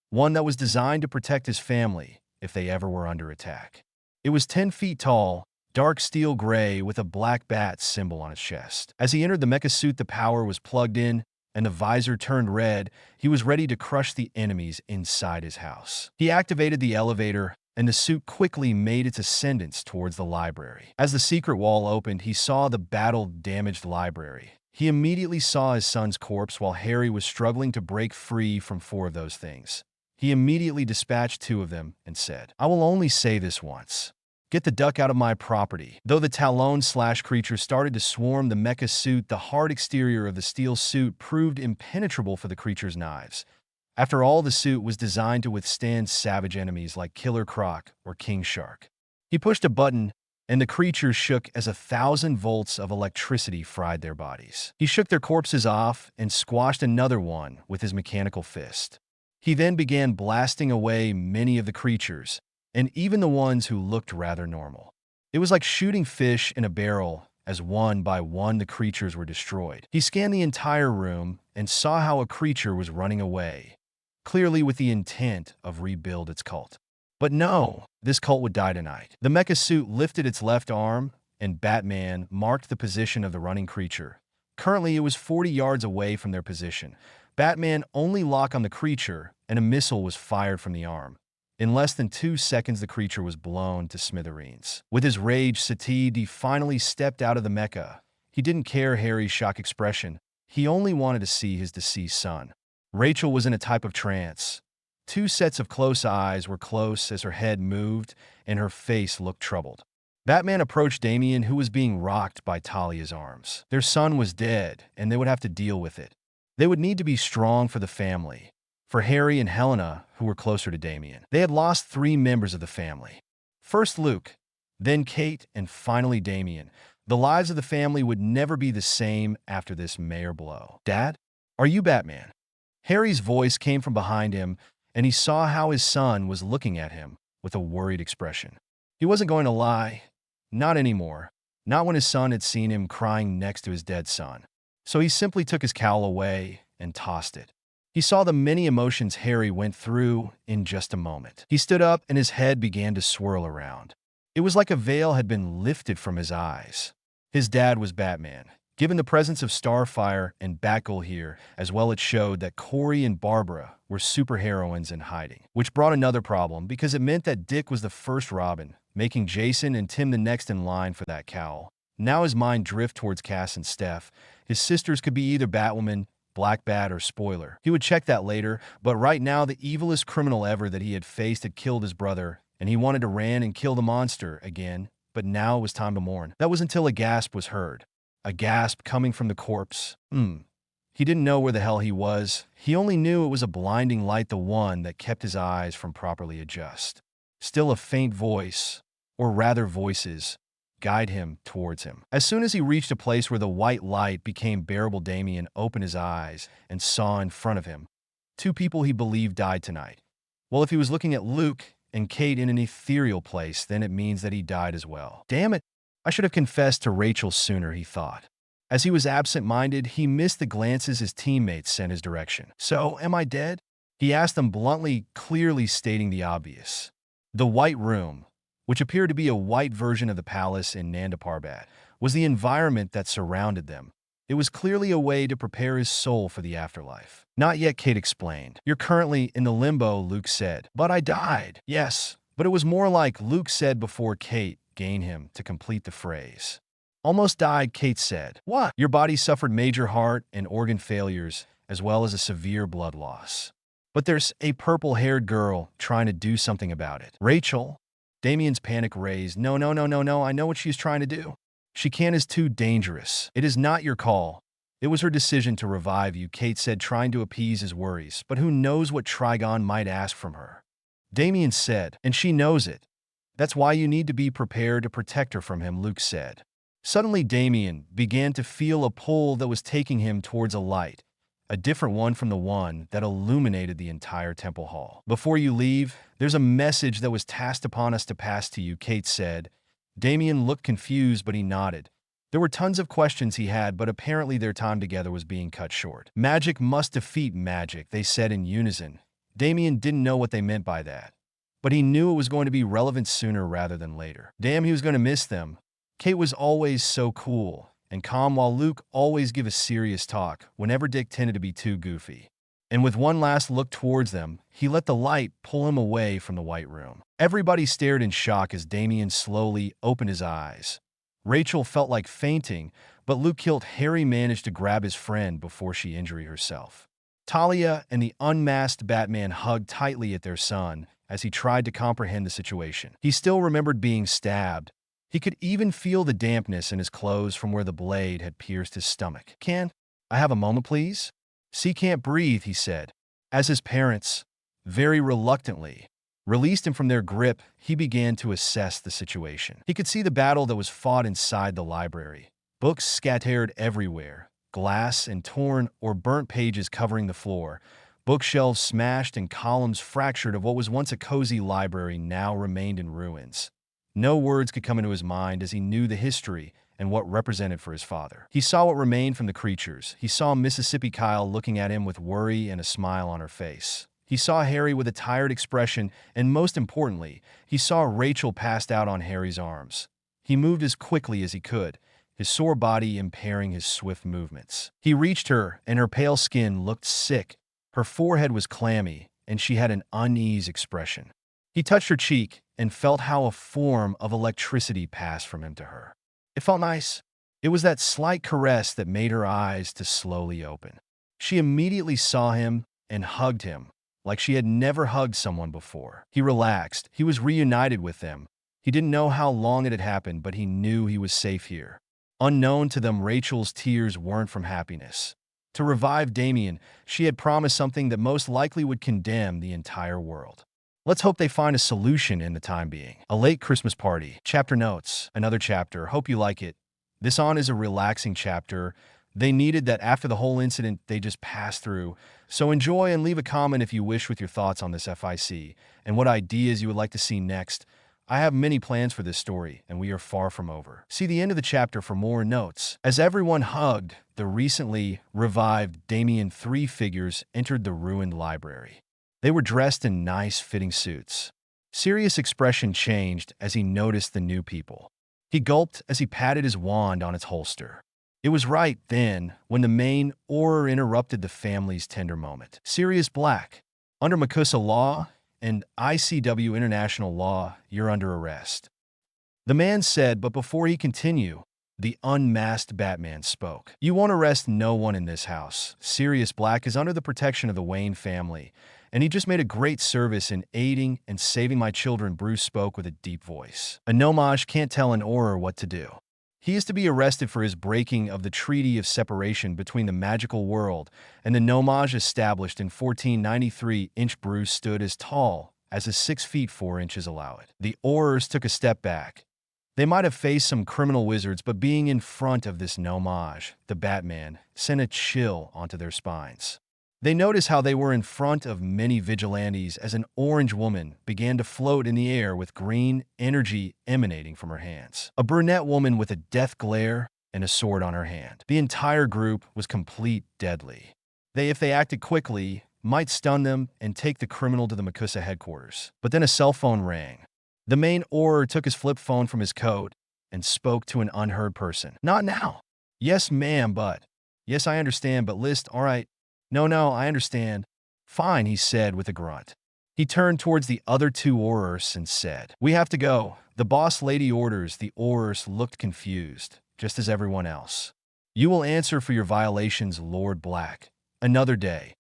one that was designed to protect his family if they ever were under attack. It was 10 feet tall, dark steel gray with a black bat symbol on its chest. As he entered the mecha suit, the power was plugged in, and the visor turned red. He was ready to crush the enemies inside his house. He activated the elevator, and the suit quickly made its ascendance towards the library. As the secret wall opened, he saw the battle-damaged library. He immediately saw his son's corpse while Harry was struggling to break free from 4 of those things. He immediately dispatched 2 of them and said, "I will only say this once. Get the duck out of my property." Though the Talon/creatures started to swarm the mecha suit, the hard exterior of the steel suit proved impenetrable for the creature's knives. After all, the suit was designed to withstand savage enemies like Killer Croc or King Shark. He pushed a button, and the creatures shook as 1,000 volts of electricity fried their bodies. He shook their corpses off and squashed another one with his mechanical fist. He then began blasting away many of the creatures, and even the ones who looked rather normal. It was like shooting fish in a barrel, as one by one the creatures were destroyed. He scanned the entire room and saw how a creature was running away, clearly with the intent of rebuild its cult. But no, this cult would die tonight. The mecha suit lifted its left arm, and Batman marked the position of the running creature. Currently, it was 40 yards away from their position. Batman only locked on the creature, and a missile was fired from the arm. In less than 2 seconds, the creature was blown to smithereens. With his rage fatigued, he finally stepped out of the mecha. He didn't care Harry's shock expression. He only wanted to see his deceased son. Rachel was in a type of trance. 2 sets of close eyes were close as her head moved and her face looked troubled. Batman approached Damien, who was being rocked by Talia's arms. Their son was dead, and they would have to deal with it. They would need to be strong for the family. For Harry and Helena, who were closer to Damien. They had lost 3 members of the family. First Luke, then Kate, and finally Damien. The lives of the family would never be the same after this major blow. "Dad, are you Batman?" Harry's voice came from behind him, and he saw how his son was looking at him with a worried expression. He wasn't going to lie. Not anymore. not when his son had seen him crying next to his dead son. So he simply took his cowl away and tossed it. He saw the many emotions Harry went through in just a moment. He stood up and his head began to swirl around. It was like a veil had been lifted from his eyes. His dad was Batman. Given the presence of Starfire and Batgirl here, as well, it showed that Corey and Barbara were superheroines in hiding, which brought another problem because it meant that Dick was the first Robin, making Jason and Tim the next in line for that cowl. Now his mind drifted towards Cass and Steph. His sisters could be either Batwoman, Black Bat, or Spoiler. He would check that later, but right now the evilest criminal ever that he had faced had killed his brother, and he wanted to ran and kill the monster again, but now it was time to mourn. That was until a gasp was heard. A gasp coming from the corpse. He didn't know where the hell he was. He only knew it was a blinding light, the one that kept his eyes from properly adjust. Still a faint voice, or rather voices, guide him towards him. As soon as he reached a place where the white light became bearable, Damien opened his eyes and saw in front of him 2 people he believed died tonight. Well, if he was looking at Luke and Kate in an ethereal place, then it means that he died as well. Damn it! I should have confessed to Rachel sooner, he thought. As he was absent-minded, he missed the glances his teammates sent his direction. So, am I dead? He asked them bluntly, clearly stating the obvious. The White Room, which appeared to be a white version of the palace in Nanda Parbat, was the environment that surrounded them. It was clearly a way to prepare his soul for the afterlife. Not yet, Kate explained. You're currently in the limbo, Luke said. But I died. Yes, but it was more like Luke said before Kate gained him to complete the phrase. Almost died, Kate said. What? Your body suffered major heart and organ failures, as well as a severe blood loss. But there's a purple-haired girl trying to do something about it. Rachel? Damien's panic raised. No, I know what she's trying to do. She can't, is too dangerous. It is not your call. It was her decision to revive you, Kate said, trying to appease his worries. But who knows what Trigon might ask from her? Damien said, and she knows it. That's why you need to be prepared to protect her from him, Luke said. Suddenly, Damien began to feel a pull that was taking him towards a light, a different one from the one that illuminated the entire temple hall. Before you leave, there's a message that was tasked upon us to pass to you, Kate said. Damien looked confused, but he nodded. There were tons of questions he had, but apparently their time together was being cut short. Magic must defeat magic, they said in unison. Damien didn't know what they meant by that, but he knew it was going to be relevant sooner rather than later. Damn, he was going to miss them. Kate was always so cool and calm, while Luke always gave a serious talk whenever Dick tended to be too goofy. And with one last look towards them, he let the light pull him away from the White Room. Everybody stared in shock as Damien slowly opened his eyes. Rachel felt like fainting, but Luke killed Harry managed to grab his friend before she injured herself. Talia and the unmasked Batman hugged tightly at their son as he tried to comprehend the situation. He still remembered being stabbed. He could even feel the dampness in his clothes from where the blade had pierced his stomach. Can I have a moment, please? C can't breathe, he said. As his parents, very reluctantly, released him from their grip, he began to assess the situation. He could see the battle that was fought inside the library. Books scattered everywhere, glass and torn or burnt pages covering the floor, bookshelves smashed and columns fractured of what was once a cozy library now remained in ruins. No words could come into his mind as he knew the history and what represented for his father. He saw what remained from the creatures. He saw Mississippi Kyle looking at him with worry and a smile on her face. He saw Harry with a tired expression, and most importantly, he saw Rachel passed out on Harry's arms. He moved as quickly as he could, his sore body impairing his swift movements. He reached her, and her pale skin looked sick. Her forehead was clammy, and she had an uneasy expression. He touched her cheek and felt how a form of electricity passed from him to her. It felt nice. It was that slight caress that made her eyes to slowly open. She immediately saw him and hugged him, like she had never hugged someone before. He relaxed. He was reunited with them. He didn't know how long it had happened, but he knew he was safe here. Unknown to them, Rachel's tears weren't from happiness. To revive Damien, she had promised something that most likely would condemn the entire world. Let's hope they find a solution in the time being. A late Christmas party. Chapter notes. Another chapter. Hope you like it. This on is a relaxing chapter. They needed that after the whole incident they just passed through. So enjoy and leave a comment if you wish with your thoughts on this FIC and what ideas you would like to see next. I have many plans for this story, and we are far from over. See the end of the chapter for more notes. As everyone hugged the recently revived Damien, three figures entered the ruined library. They were dressed in nice, fitting suits. Sirius' expression changed as he noticed the new people. He gulped as he patted his wand on its holster. It was right then when the main Auror interrupted the family's tender moment. Sirius Black, under Makusa law and ICW International law, you're under arrest. The man said, but before he continued, the unmasked Batman spoke. You won't arrest no one in this house. Sirius Black is under the protection of the Wayne family, and he just made a great service in aiding and saving my children, Bruce spoke with a deep voice. A nomage can't tell an Auror what to do. He is to be arrested for his breaking of the Treaty of Separation between the magical world and the nomage established in 1493. Bruce stood as tall as his 6 feet 4 inches allow it. The Aurors took a step back. They might have faced some criminal wizards, but being in front of this nomage, the Batman, sent a chill onto their spines. They noticed how they were in front of many vigilantes as an orange woman began to float in the air with green energy emanating from her hands. A brunette woman with a death glare and a sword on her hand. The entire group was complete deadly. If they acted quickly, might stun them and take the criminal to the Makusa headquarters. But then a cell phone rang. The main Auror took his flip phone from his coat and spoke to an unheard person. Not now. Yes, ma'am, but. Yes, I understand, but list, all right. No, I understand. Fine, he said with a grunt. He turned towards the other 2 Aurors and said, we have to go. The boss lady orders. The Aurors looked confused, just as everyone else. You will answer for your violations, Lord Black. Another day.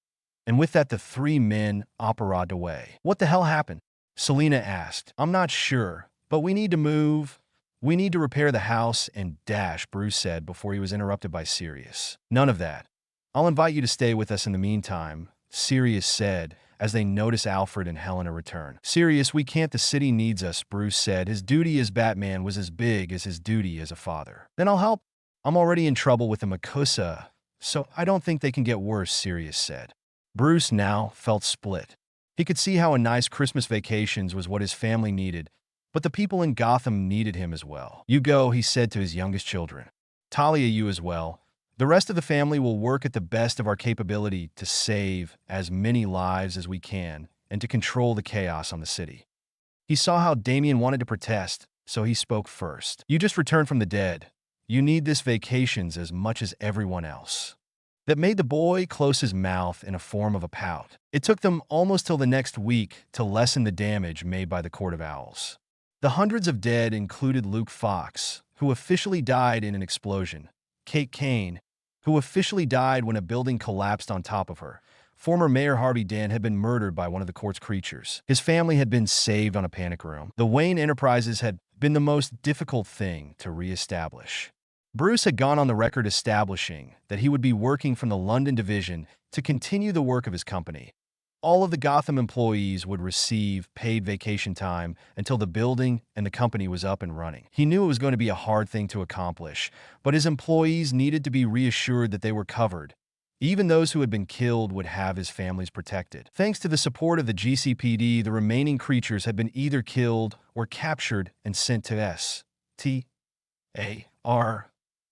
And with that, the 3 men operated away. What the hell happened? Selina asked. I'm not sure, but we need to move. We need to repair the house and dash, Bruce said before he was interrupted by Sirius. None of that. I'll invite you to stay with us in the meantime, Sirius said, as they noticed Alfred and Helena return. Sirius, we can't. The city needs us, Bruce said. His duty as Batman was as big as his duty as a father. Then I'll help. I'm already in trouble with the Makusa, so I don't think they can get worse, Sirius said. Bruce now felt split. He could see how a nice Christmas vacations was what his family needed, but the people in Gotham needed him as well. You go, he said to his youngest children. Talia, you as well. The rest of the family will work at the best of our capability to save as many lives as we can and to control the chaos on the city. He saw how Damien wanted to protest, so he spoke first. You just returned from the dead. You need this vacations as much as everyone else. That made the boy close his mouth in a form of a pout. It took them almost till the next week to lessen the damage made by the Court of Owls. The hundreds of dead included Luke Fox, who officially died in an explosion, Kate Kane, who officially died when a building collapsed on top of her. Former Mayor Harvey Dent had been murdered by one of the court's creatures. His family had been saved on a panic room. The Wayne Enterprises had been the most difficult thing to re-establish. Bruce had gone on the record establishing that he would be working from the London division to continue the work of his company. All of the Gotham employees would receive paid vacation time until the building and the company was up and running. He knew it was going to be a hard thing to accomplish, but his employees needed to be reassured that they were covered. Even those who had been killed would have his families protected. Thanks to the support of the GCPD, the remaining creatures had been either killed or captured and sent to S.T.A.R.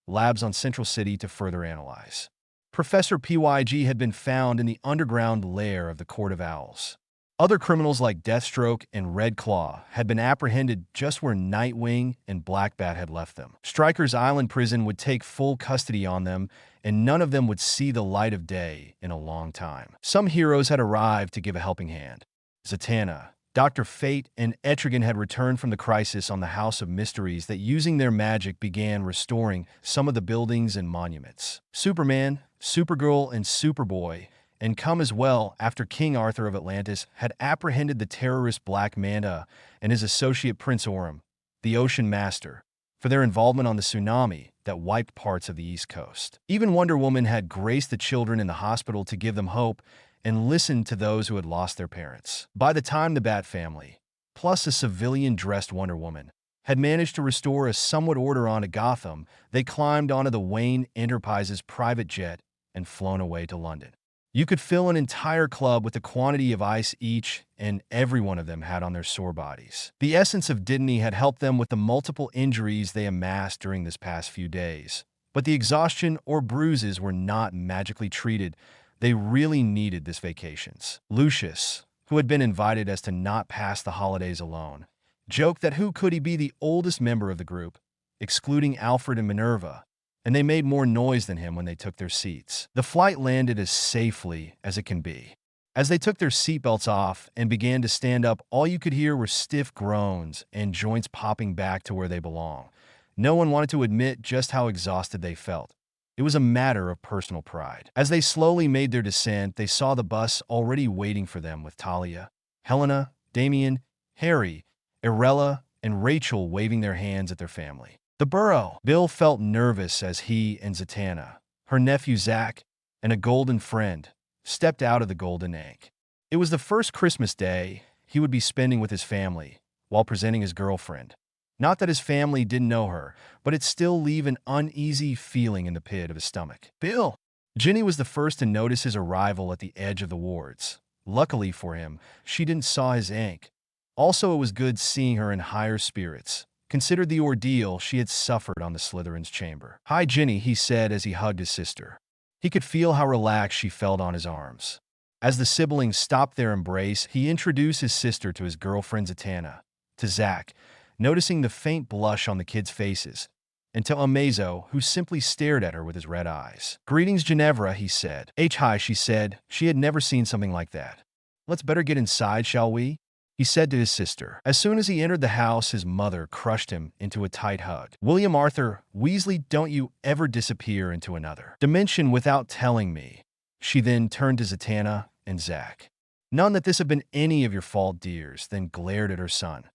labs on Central City to further analyze. Professor PYG had been found in the underground lair of the Court of Owls. Other criminals like Deathstroke and Red Claw had been apprehended just where Nightwing and Black Bat had left them. Stryker's Island prison would take full custody on them, and none of them would see the light of day in a long time. Some heroes had arrived to give a helping hand. Zatanna, Dr. Fate, and Etrigan had returned from the crisis on the House of Mysteries that, using their magic, began restoring some of the buildings and monuments. Superman, Supergirl, and Superboy, and come as well after King Arthur of Atlantis had apprehended the terrorist Black Manta and his associate Prince Orm, the Ocean Master, for their involvement on the tsunami that wiped parts of the East Coast. Even Wonder Woman had graced the children in the hospital to give them hope and listened to those who had lost their parents. By the time the Bat family, plus a civilian-dressed Wonder Woman, had managed to restore a somewhat order onto Gotham, they climbed onto the Wayne Enterprises private jet and flown away to London. You could fill an entire club with the quantity of ice each and every one of them had on their sore bodies. The essence of Dittany had helped them with the multiple injuries they amassed during this past few days. But the exhaustion or bruises were not magically treated. They really needed this vacations. Lucius, who had been invited as to not pass the holidays alone, joked that who could he be the oldest member of the group, excluding Alfred and Minerva, and they made more noise than him when they took their seats. The flight landed as safely as it can be. As they took their seatbelts off and began to stand up, all you could hear were stiff groans and joints popping back to where they belong. No one wanted to admit just how exhausted they felt. It was a matter of personal pride. As they slowly made their descent, they saw the bus already waiting for them with Talia, Helena, Damien, Harry, Arella, and Rachel waving their hands at their family. The burrow. Bill felt nervous as he and Zatanna, her nephew Zach, and a golden friend, stepped out of the golden egg. It was the first Christmas day he would be spending with his family while presenting his girlfriend. Not that his family didn't know her, but it still leave an uneasy feeling in the pit of his stomach. Bill! Ginny was the first to notice his arrival at the edge of the wards. Luckily for him, she didn't saw his ink. Also, it was good seeing her in higher spirits. Considered the ordeal she had suffered on the Slytherin's chamber. "Hi, Ginny," he said as he hugged his sister. He could feel how relaxed she felt on his arms. As the siblings stopped their embrace, he introduced his sister to his girlfriend Zatanna, to Zach, noticing the faint blush on the kids' faces, and to Amazo, who simply stared at her with his red eyes. "Greetings, Ginevra," he said. "Hi," she said. She had never seen something like that. "Let's better get inside, shall we?" he said to his sister. As soon as he entered the house, his mother crushed him into a tight hug. "William Arthur Weasley, don't you ever disappear into another dimension without telling me." She then turned to Zatanna and Zach. "None that this have been any of your fault, dears," then glared at her son.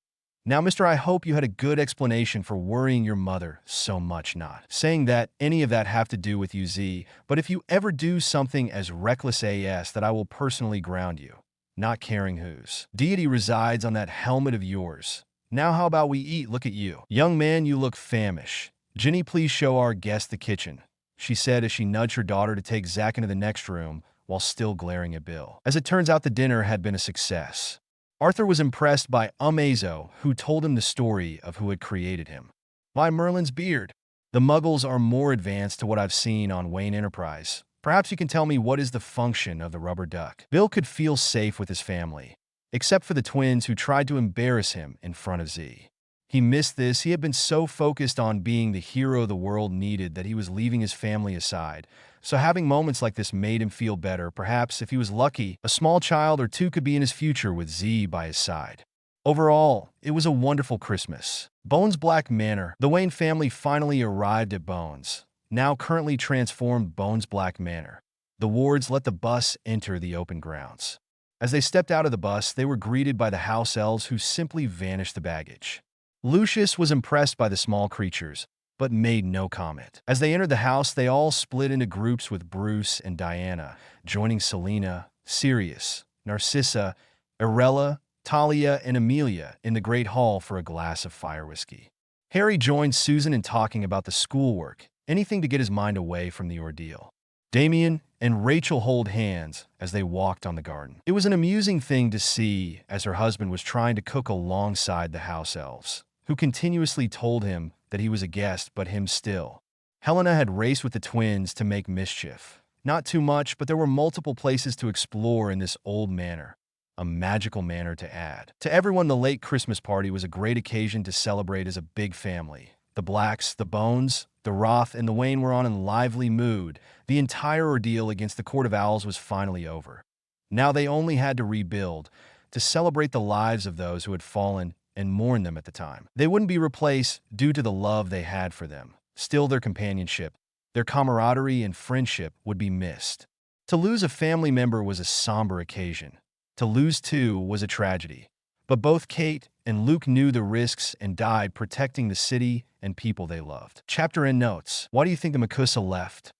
"Now, mister, I hope you had a good explanation for worrying your mother so much. Not saying that any of that have to do with you, Z, but if you ever do something as reckless as that, I will personally ground you. Not caring whose deity resides on that helmet of yours. Now how about we eat? Look at you. Young man, you look famished. Ginny, please show our guest the kitchen," she said as she nudged her daughter to take Zach into the next room while still glaring at Bill. As it turns out, the dinner had been a success. Arthur was impressed by Amazo, who told him the story of who had created him. "By Merlin's beard. The Muggles are more advanced to what I've seen on Wayne Enterprise. Perhaps you can tell me what is the function of the rubber duck." Bill could feel safe with his family, except for the twins who tried to embarrass him in front of Z. He missed this. He had been so focused on being the hero the world needed that he was leaving his family aside. So having moments like this made him feel better. Perhaps, if he was lucky, a small child or two could be in his future with Z by his side. Overall, it was a wonderful Christmas. Bones Black Manor. The Wayne family finally arrived at Bones, now currently transformed Bones Black Manor. The wards let the bus enter the open grounds. As they stepped out of the bus, they were greeted by the house elves who simply vanished the baggage. Lucius was impressed by the small creatures, but made no comment. As they entered the house, they all split into groups with Bruce and Diana, joining Selena, Sirius, Narcissa, Arella, Talia, and Amelia in the Great Hall for a glass of fire whiskey. Harry joined Susan in talking about the schoolwork, anything to get his mind away from the ordeal. Damien and Rachel hold hands as they walked on the garden. It was an amusing thing to see as her husband was trying to cook alongside the house elves, who continuously told him that he was a guest, but him still. Helena had raced with the twins to make mischief. Not too much, but there were multiple places to explore in this old manor. A magical manor to add. To everyone, the late Christmas party was a great occasion to celebrate as a big family. The Blacks, the Bones, the Roth, and the Wayne were on a lively mood. The entire ordeal against the Court of Owls was finally over. Now they only had to rebuild, to celebrate the lives of those who had fallen and mourn them at the time. They wouldn't be replaced due to the love they had for them. Still, their companionship, their camaraderie and friendship would be missed. To lose a family member was a somber occasion. To lose two was a tragedy. But both Kate and Luke knew the risks and died protecting the city and people they loved. Chapter end notes. Why do you think the Makusa left?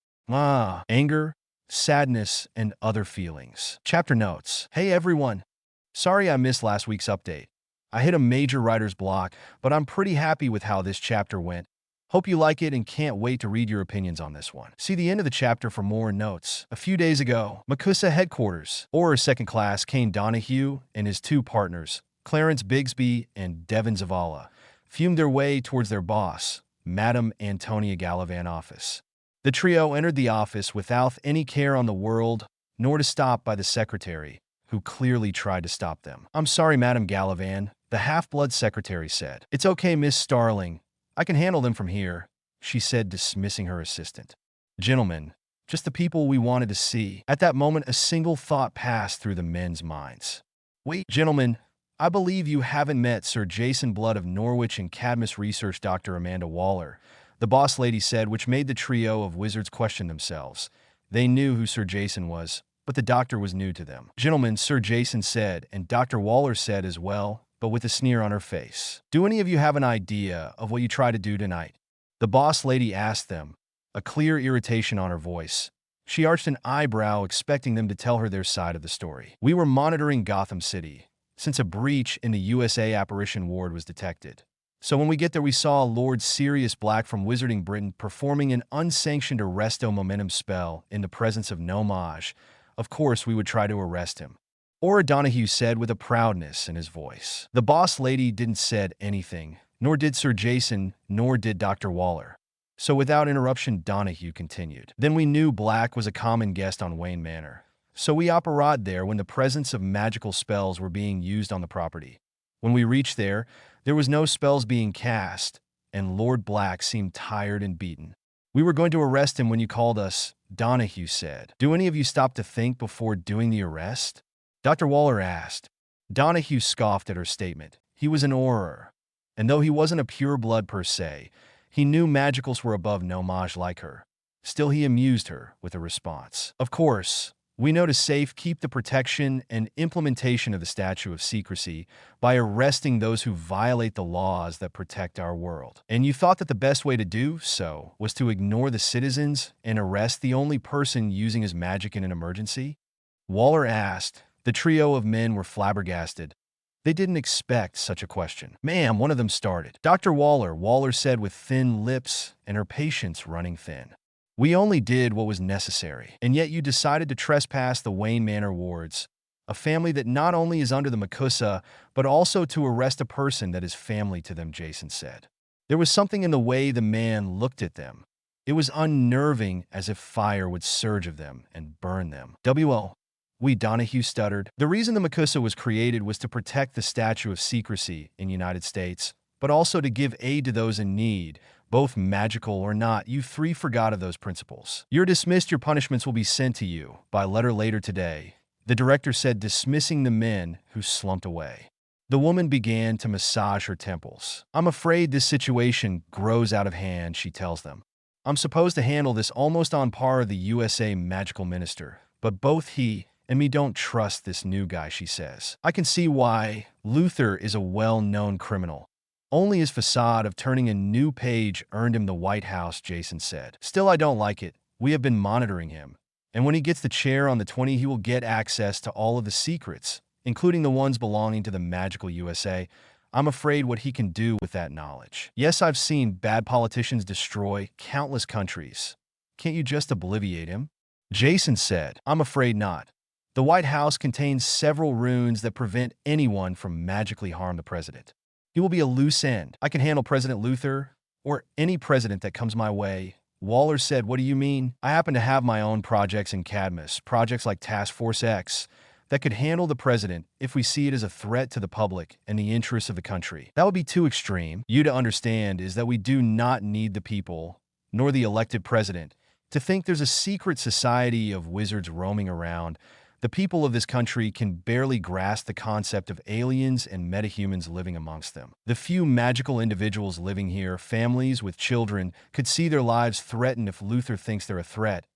Anger, sadness, and other feelings. Chapter notes. Hey everyone. Sorry I missed last week's update. I hit a major writer's block, but I'm pretty happy with how this chapter went. Hope you like it and can't wait to read your opinions on this one. See the end of the chapter for more notes. A few days ago, MACUSA headquarters, or second class, Kane Donahue and his two partners, Clarence Bigsby and Devon Zavala, fumed their way towards their boss, Madame Antonia Gallivan office. The trio entered the office without any care on the world, nor to stop by the secretary, who clearly tried to stop them. "I'm sorry, Madame Gallivan," the half-blood secretary said. "It's okay, Miss Starling. I can handle them from here," she said, dismissing her assistant. "Gentlemen, just the people we wanted to see." At that moment, a single thought passed through the men's minds. "Wait, gentlemen, I believe you haven't met Sir Jason Blood of Norwich and Cadmus Research Dr. Amanda Waller," the boss lady said, which made the trio of wizards question themselves. They knew who Sir Jason was, but the doctor was new to them. "Gentlemen," Sir Jason said, and Dr. Waller said as well, but with a sneer on her face. "Do any of you have an idea of what you try to do tonight?" The boss lady asked them, a clear irritation on her voice. She arched an eyebrow, expecting them to tell her their side of the story. "We were monitoring Gotham City, since a breach in the USA apparition ward was detected. So when we get there, we saw Lord Sirius Black from Wizarding Britain performing an unsanctioned Arresto Momentum spell in the presence of Nomage. Of course, we would try to arrest him," Ora Donahue said with a proudness in his voice. The boss lady didn't said anything, nor did Sir Jason, nor did Dr. Waller. So without interruption, Donahue continued. "Then we knew Black was a common guest on Wayne Manor. So we operated there when the presence of magical spells were being used on the property. When we reached there was no spells being cast, and Lord Black seemed tired and beaten. We were going to arrest him when you called us," Donahue said. "Do any of you stop to think before doing the arrest?" Dr. Waller asked. Donahue scoffed at her statement. He was an Auror, and though he wasn't a pure-blood per se, he knew magicals were above Nomage like her. Still, he amused her with a response. "Of course, we know to keep the protection and implementation of the Statute of Secrecy by arresting those who violate the laws that protect our world. And you thought that the best way to do so was to ignore the citizens and arrest the only person using his magic in an emergency?" Waller asked. The trio of men were flabbergasted. They didn't expect such a question. "Ma'am," one of them started. "Dr. Waller said with thin lips and her patience running thin. "We only did what was necessary. And yet you decided to trespass the Wayne Manor wards, a family that not only is under the MACUSA, but also to arrest a person that is family to them," Jason said. There was something in the way the man looked at them. It was unnerving, as if fire would surge of them and burn them. Donahue stuttered. "The reason the MACUSA was created was to protect the Statute of Secrecy in the United States, but also to give aid to those in need, both magical or not. You three forgot of those principles. You're dismissed. Your punishments will be sent to you by letter later today," the director said, dismissing the men who slumped away. The woman began to massage her temples. "I'm afraid this situation grows out of hand," she tells them. "I'm supposed to handle this almost on par with the USA magical minister, but both he and me don't trust this new guy," she says. "I can see why. Luther is a well-known criminal. Only his facade of turning a new page earned him the White House," Jason said. "Still, I don't like it. We have been monitoring him. And when he gets the chair on the 20, he will get access to all of the secrets, including the ones belonging to the magical USA. I'm afraid what he can do with that knowledge. Yes, I've seen bad politicians destroy countless countries. Can't you just obliviate him?" Jason said. "I'm afraid not. The White House contains several runes that prevent anyone from magically harm the president. He will be a loose end. I can handle President Luther, or any president that comes my way." Waller said. "What do you mean?" "I happen to have my own projects in Cadmus, projects like Task Force X, that could handle the president if we see it as a threat to the public and the interests of the country. That would be too extreme. You to understand is that we do not need the people, nor the elected president, to think there's a secret society of wizards roaming around. The people of this country can barely grasp the concept of aliens and metahumans living amongst them. The few magical individuals living here, families with children, could see their lives threatened if Luther thinks they're a threat.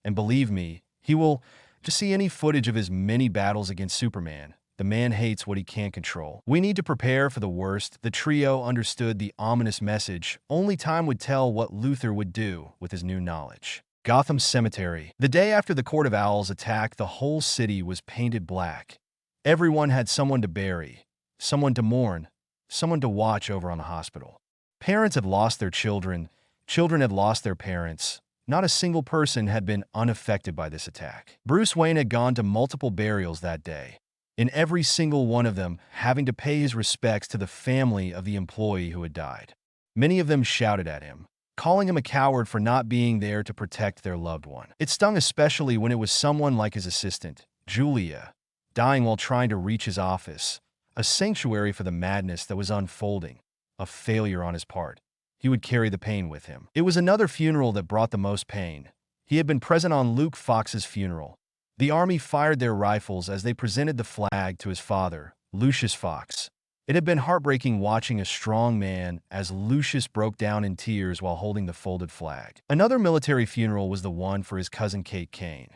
And believe me, he will just see any footage of his many battles against Superman. The man hates what he can't control. We need to prepare for the worst." The trio understood the ominous message. Only time would tell what Luther would do with his new knowledge. Gotham Cemetery. The day after the Court of Owls attack, the whole city was painted black. Everyone had someone to bury, someone to mourn, someone to watch over on the hospital. Parents had lost their children, Children had lost their parents. Not a single person had been unaffected by this attack. Bruce Wayne had gone to multiple burials that day, in every single one of them having to pay his respects to the family of the employee who had died. Many of them shouted at him, calling him a coward for not being there to protect their loved one. It stung especially when it was someone like his assistant, Julia, dying while trying to reach his office, a sanctuary for the madness that was unfolding, a failure on his part. He would carry the pain with him. It was another funeral that brought the most pain. He had been present on Luke Fox's funeral. The army fired their rifles as they presented the flag to his father, Lucius Fox. It had been heartbreaking watching a strong man as Lucius broke down in tears while holding the folded flag. Another military funeral was the one for his cousin Kate Kane.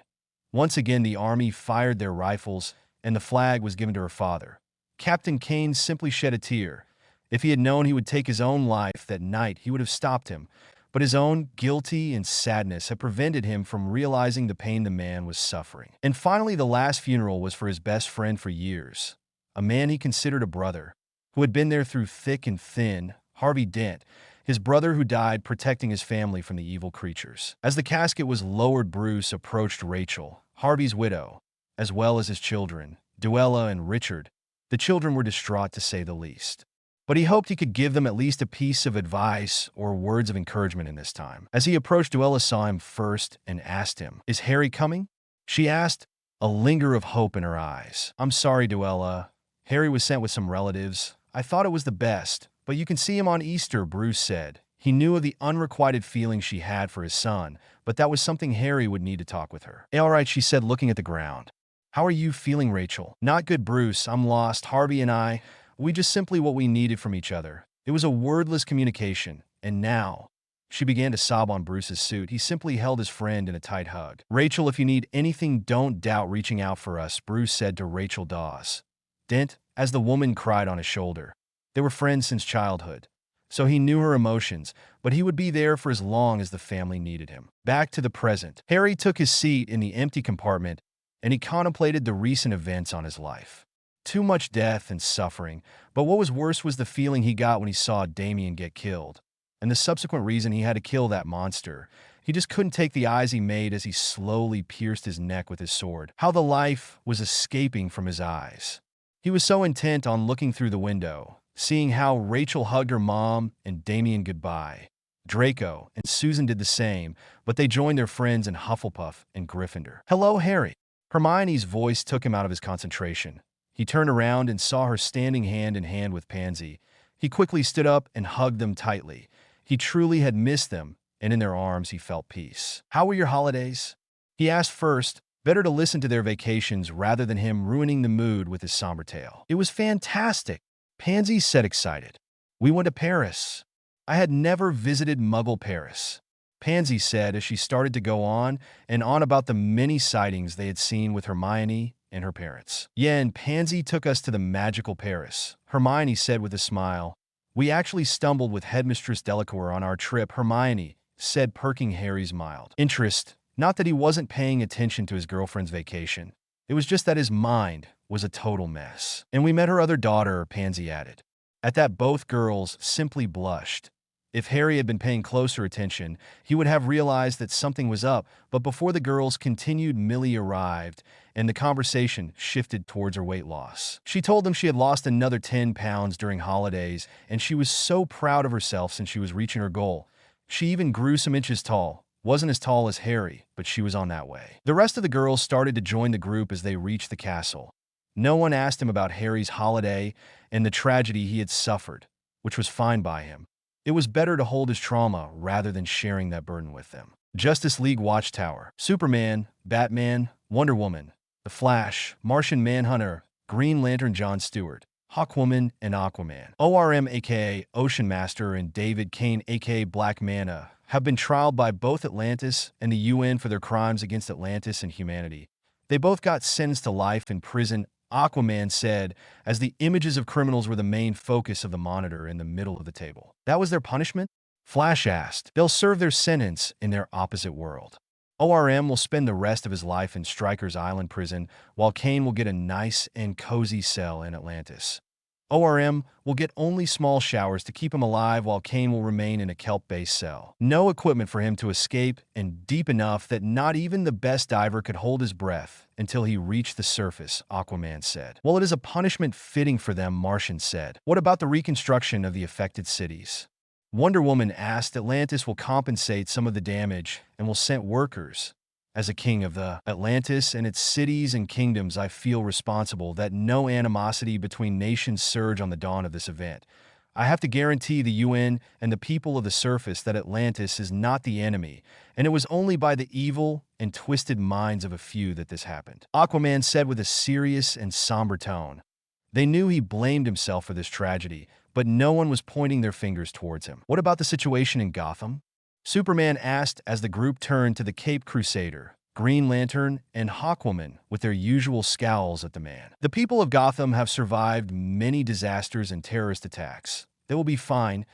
Once again, the army fired their rifles, and the flag was given to her father. Captain Kane simply shed a tear. If he had known he would take his own life that night, he would have stopped him. But his own guilty and sadness had prevented him from realizing the pain the man was suffering. And finally, the last funeral was for his best friend for years, a man he considered a brother, who had been there through thick and thin, Harvey Dent, his brother who died protecting his family from the evil creatures. As the casket was lowered, Bruce approached Rachel, Harvey's widow, as well as his children, Duella and Richard. The children were distraught to say the least, but he hoped he could give them at least a piece of advice or words of encouragement in this time. As he approached, Duella saw him first and asked him, "Is Harry coming?" She asked, a linger of hope in her eyes. "I'm sorry, Duella. Harry was sent with some relatives. I thought it was the best, but you can see him on Easter," Bruce said. He knew of the unrequited feeling she had for his son, but that was something Harry would need to talk with her. "All right," she said, looking at the ground. "How are you feeling, Rachel?" "Not good, Bruce. I'm lost. Harvey and we just simply what we needed from each other. It was a wordless communication, and now..." She began to sob on Bruce's suit. He simply held his friend in a tight hug. "Rachel, if you need anything, don't doubt reaching out for us," Bruce said to Rachel Dawes Dent, as the woman cried on his shoulder. They were friends since childhood, so he knew her emotions, but he would be there for as long as the family needed him. Back to the present. Harry took his seat in the empty compartment, and he contemplated the recent events on his life. Too much death and suffering, but what was worse was the feeling he got when he saw Damien get killed, and the subsequent reason he had to kill that monster. He just couldn't take the eyes he made as he slowly pierced his neck with his sword. How the life was escaping from his eyes. He was so intent on looking through the window, seeing how Rachel hugged her mom and Damien goodbye. Draco and Susan did the same, but they joined their friends in Hufflepuff and Gryffindor. "Hello, Harry." Hermione's voice took him out of his concentration. He turned around and saw her standing hand in hand with Pansy. He quickly stood up and hugged them tightly. He truly had missed them, and in their arms he felt peace. "How were your holidays?" he asked first. Better to listen to their vacations rather than him ruining the mood with his somber tale. "It was fantastic," Pansy said, excited. "We went to Paris. I had never visited Muggle Paris," Pansy said as she started to go on and on about the many sightings they had seen with Hermione and her parents. "Yeah, and Pansy took us to the magical Paris," Hermione said with a smile. "We actually stumbled with Headmistress Delacour on our trip," Hermione said, perking Harry's mild interest. Not that he wasn't paying attention to his girlfriend's vacation. It was just that his mind was a total mess. "And we met her other daughter," Pansy added. At that, both girls simply blushed. If Harry had been paying closer attention, he would have realized that something was up, but before the girls continued, Millie arrived, and the conversation shifted towards her weight loss. She told them she had lost another 10 pounds during holidays, and she was so proud of herself since she was reaching her goal. She even grew some inches tall. Wasn't as tall as Harry, but she was on that way. The rest of the girls started to join the group as they reached the castle. No one asked him about Harry's holiday and the tragedy he had suffered, which was fine by him. It was better to hold his trauma rather than sharing that burden with them. Justice League Watchtower. Superman, Batman, Wonder Woman, The Flash, Martian Manhunter, Green Lantern John Stewart, Hawkwoman, and Aquaman. ORM aka Ocean Master and David Kane aka Black Manta have been trialed by both Atlantis and the UN for their crimes against Atlantis and humanity. They both got sentenced to life in prison, Aquaman said, as the images of criminals were the main focus of the monitor in the middle of the table. "That was their punishment?" Flash asked. "They'll serve their sentence in their opposite world. ORM will spend the rest of his life in Stryker's Island prison, while Kane will get a nice and cozy cell in Atlantis." ORM will get only small showers to keep him alive while Kane will remain in a kelp-based cell. No equipment for him to escape, and deep enough that not even the best diver could hold his breath until he reached the surface, Aquaman said. Well, it is a punishment fitting for them, Martian said. What about the reconstruction of the affected cities? Wonder Woman asked. Atlantis will compensate some of the damage and will send workers. As a king of the Atlantis and its cities and kingdoms, I feel responsible that no animosity between nations surge on the dawn of this event. I have to guarantee the UN and the people of the surface that Atlantis is not the enemy, and it was only by the evil and twisted minds of a few that this happened. Aquaman said with a serious and somber tone. They knew he blamed himself for this tragedy, but no one was pointing their fingers towards him. What about the situation in Gotham? Superman asked as the group turned to the Cape Crusader, Green Lantern, and Hawkwoman with their usual scowls at the man. The people of Gotham have survived many disasters and terrorist attacks. They will be fine.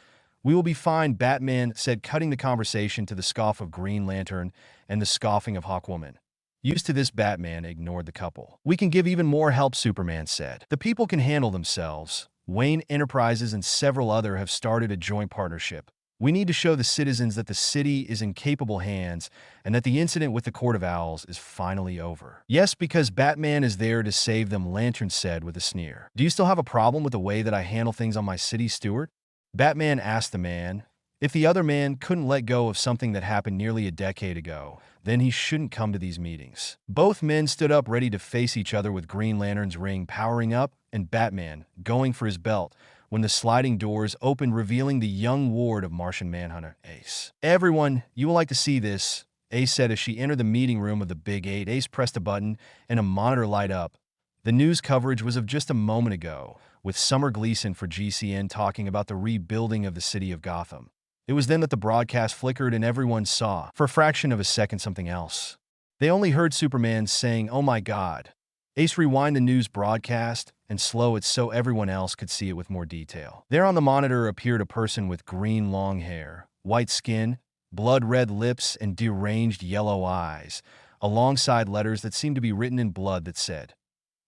We will be fine, Batman said, cutting the conversation to the scoff of Green Lantern and the scoffing of Hawkwoman. Used to this, Batman ignored the couple. We can give even more help, Superman said. The people can handle themselves. Wayne Enterprises and several other have started a joint partnership. We need to show the citizens that the city is in capable hands and that the incident with the Court of Owls is finally over. Yes, because Batman is there to save them, Lantern said with a sneer. Do you still have a problem with the way that I handle things on my city, Stewart? Batman asked the man. If the other man couldn't let go of something that happened nearly a decade ago, then he shouldn't come to these meetings. Both men stood up ready to face each other with Green Lantern's ring powering up and Batman going for his belt when the sliding doors opened, revealing the young ward of Martian Manhunter, Ace. Everyone, you will like to see this, Ace said as she entered the meeting room of the Big Eight. Ace pressed a button and a monitor light up. The news coverage was of just a moment ago, with Summer Gleason for GCN talking about the rebuilding of the city of Gotham. It was then that the broadcast flickered and everyone saw, for a fraction of a second, something else. They only heard Superman saying, "Oh my God." Ace rewind the news broadcast and slow it so everyone else could see it with more detail. There on the monitor appeared a person with green long hair, white skin, blood-red lips, and deranged yellow eyes, alongside letters that seemed to be written in blood that said,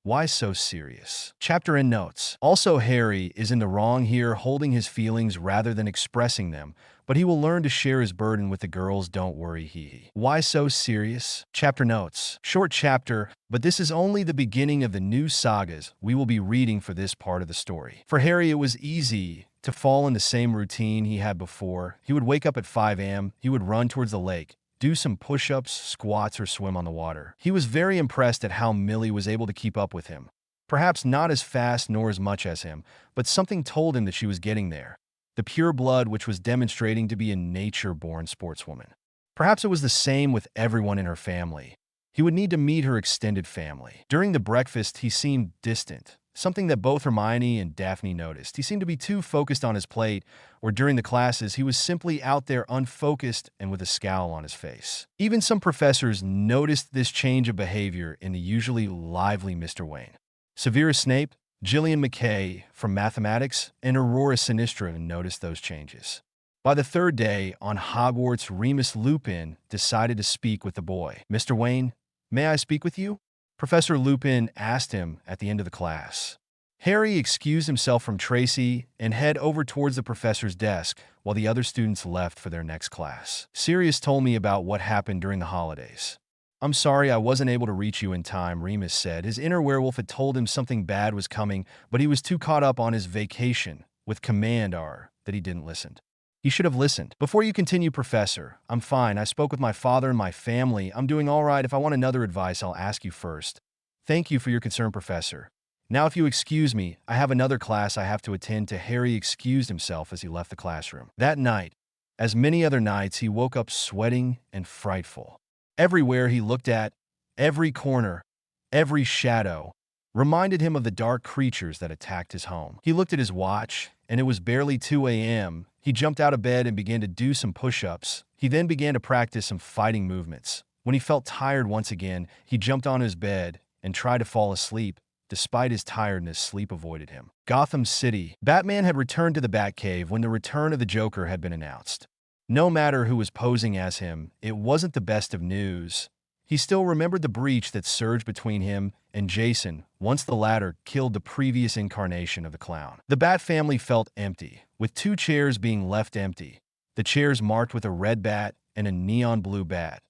"Why so serious?" Chapter and notes. Also, Harry is in the wrong here, holding his feelings rather than expressing them, but he will learn to share his burden with the girls. Don't worry, he. Why so serious? Chapter notes. Short chapter, but this is only the beginning of the new sagas we will be reading for this part of the story. For Harry, it was easy to fall in the same routine he had before. He would wake up at 5 a.m., he would run towards the lake, do some push-ups, squats, or swim on the water. He was very impressed at how Millie was able to keep up with him. Perhaps not as fast nor as much as him, but something told him that she was getting there. The pure blood which was demonstrating to be a nature-born sportswoman. Perhaps it was the same with everyone in her family. He would need to meet her extended family. During the breakfast, he seemed distant, something that both Hermione and Daphne noticed. He seemed to be too focused on his plate, or during the classes, he was simply out there unfocused and with a scowl on his face. Even some professors noticed this change of behavior in the usually lively Mr. Wayne. Severus Snape, Gillian McKay from mathematics, and Aurora Sinistra noticed those changes. By the third day on Hogwarts, Remus Lupin decided to speak with the boy. "Mr. Wayne, may I speak with you?" Professor Lupin asked him at the end of the class. Harry excused himself from Tracy and headed over towards the professor's desk while the other students left for their next class. Sirius told me about what happened during the holidays. "I'm sorry I wasn't able to reach you in time," Remus said. His inner werewolf had told him something bad was coming, but he was too caught up on his vacation with Command-R that he didn't listen. He should have listened. "Before you continue, Professor, I'm fine. I spoke with my father and my family. I'm doing all right. If I want another advice, I'll ask you first." "Thank you for your concern, Professor. Now, if you excuse me, I have another class I have to attend to." Harry excused himself as he left the classroom. That night, as many other nights, he woke up sweating and frightful. Everywhere he looked at, every corner, every shadow, reminded him of the dark creatures that attacked his home. He looked at his watch, and it was barely 2 a.m. He jumped out of bed and began to do some push-ups. He then began to practice some fighting movements. When he felt tired once again, he jumped on his bed and tried to fall asleep. Despite his tiredness, sleep avoided him. Gotham City. Batman had returned to the Batcave when the return of the Joker had been announced. No matter who was posing as him, it wasn't the best of news. He still remembered the breach that surged between him and Jason once the latter killed the previous incarnation of the clown. The Bat family felt empty, with 2 chairs being left empty, the chairs marked with a red bat and a neon blue bat.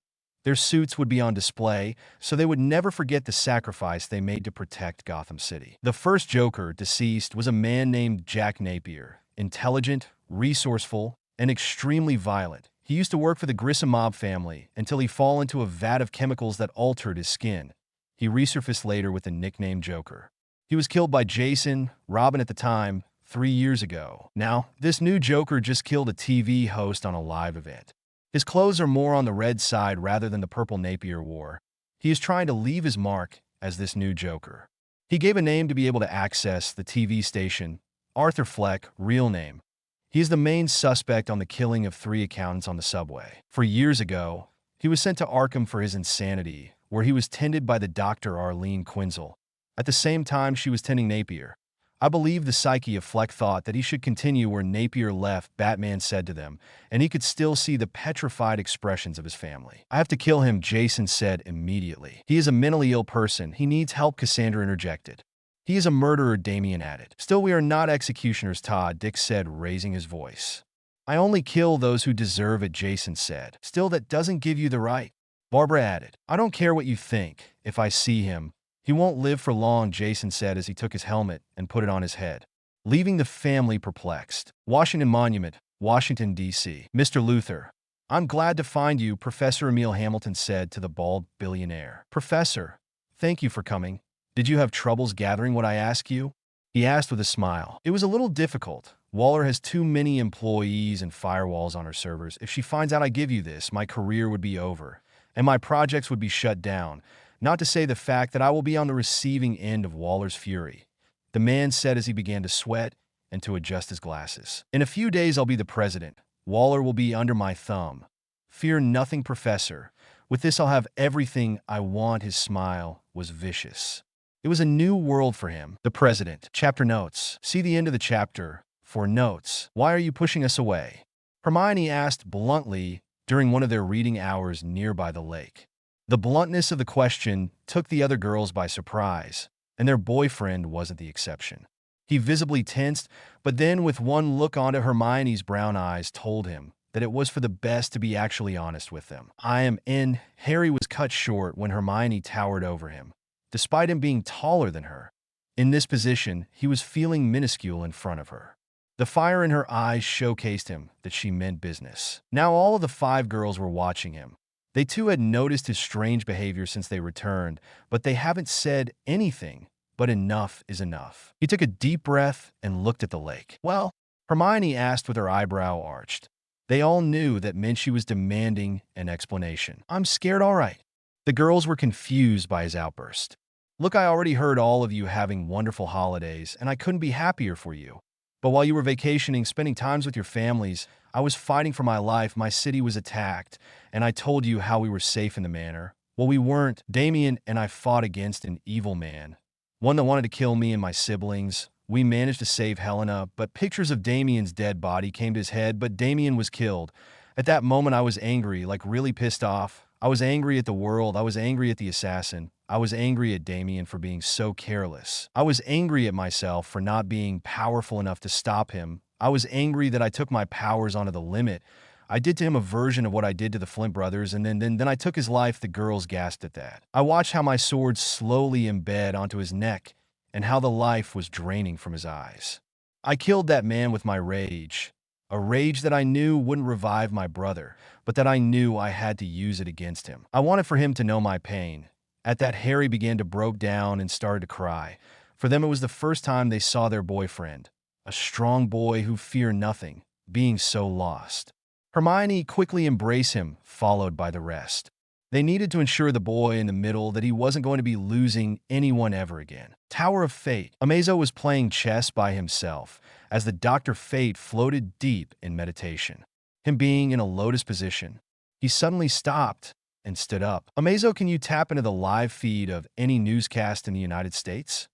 Their suits would be on display, so they would never forget the sacrifice they made to protect Gotham City. The first Joker, deceased, was a man named Jack Napier, intelligent, resourceful, and extremely violent. He used to work for the Grissom mob family until he fell into a vat of chemicals that altered his skin. He resurfaced later with the nickname Joker. He was killed by Jason, Robin at the time, 3 years ago. Now, this new Joker just killed a TV host on a live event. His clothes are more on the red side rather than the purple Napier wore. He is trying to leave his mark as this new Joker. He gave a name to be able to access the TV station, Arthur Fleck, real name. He is the main suspect on the killing of 3 accountants on the subway. 4 years ago, he was sent to Arkham for his insanity, where he was tended by the Dr. Arlene Quinzel. At the same time she was tending Napier. I believe the psyche of Fleck thought that he should continue where Napier left, Batman said to them, and he could still see the petrified expressions of his family. I have to kill him, Jason said immediately. He is a mentally ill person. He needs help, Cassandra interjected. He is a murderer, Damian added. Still, we are not executioners, Todd, Dick said, raising his voice. I only kill those who deserve it, Jason said. Still, that doesn't give you the right. Barbara added. I don't care what you think. If I see him, he won't live for long, Jason said as he took his helmet and put it on his head, leaving the family perplexed. Washington Monument, Washington, D.C. Mr. Luther, I'm glad to find you, Professor Emil Hamilton said to the bald billionaire. Professor, thank you for coming. Did you have troubles gathering what I asked you? He asked with a smile. It was a little difficult. Waller has too many employees and firewalls on her servers. If she finds out I give you this, my career would be over, and my projects would be shut down. Not to say the fact that I will be on the receiving end of Waller's fury, the man said as he began to sweat and to adjust his glasses. In a few days I'll be the president. Waller will be under my thumb. Fear nothing, Professor. With this I'll have everything I want. His smile was vicious. It was a new world for him. The president. Chapter notes. See the end of the chapter for notes. Why are you pushing us away? Hermione asked bluntly during one of their reading hours nearby the lake. The bluntness of the question took the other girls by surprise, and their boyfriend wasn't the exception. He visibly tensed, but then with one look onto Hermione's brown eyes told him that it was for the best to be actually honest with them. I am in. Harry was cut short when Hermione towered over him, despite him being taller than her. In this position, he was feeling minuscule in front of her. The fire in her eyes showcased him that she meant business. Now all of the 5 girls were watching him. They too had noticed his strange behavior since they returned, but they haven't said anything, but enough is enough. He took a deep breath and looked at the lake. Well, Hermione asked with her eyebrow arched. They all knew that meant she was demanding an explanation. I'm scared, all right. The girls were confused by his outburst. Look, I already heard all of you having wonderful holidays, and I couldn't be happier for you. But while you were vacationing, spending times with your families, I was fighting for my life. My city was attacked, and I told you how we were safe in the manor. Well, we weren't. Damien and I fought against an evil man, one that wanted to kill me and my siblings. We managed to save Helena, but pictures of Damien's dead body came to his head, but Damien was killed. At that moment, I was angry, like really pissed off. I was angry at the world. I was angry at the assassin. I was angry at Damien for being so careless. I was angry at myself for not being powerful enough to stop him. I was angry that I took my powers onto the limit. I did to him a version of what I did to the Flint brothers, and then I took his life. The girls gasped at that. I watched how my sword slowly embed onto his neck and how the life was draining from his eyes. I killed that man with my rage, a rage that I knew wouldn't revive my brother, but that I knew I had to use it against him. I wanted for him to know my pain. At that, Harry began to break down and started to cry. For them, it was the first time they saw their boyfriend, a strong boy who feared nothing, being so lost. Hermione quickly embraced him, followed by the rest. They needed to ensure the boy in the middle that he wasn't going to be losing anyone ever again. Tower of Fate. Amazo was playing chess by himself as the Dr. Fate floated deep in meditation. Him being in a lotus position, he suddenly stopped and stood up. Amazo, can you tap into the live feed of any newscast in the United States?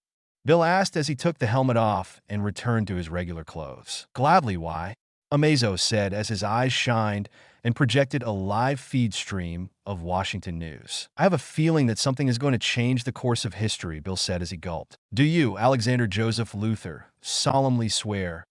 Bill asked as he took the helmet off and returned to his regular clothes. Gladly, why? Amazo said as his eyes shined and projected a live feed stream of Washington news. I have a feeling that something is going to change the course of history, Bill said as he gulped. Do you, Alexander Joseph Luther, solemnly swear?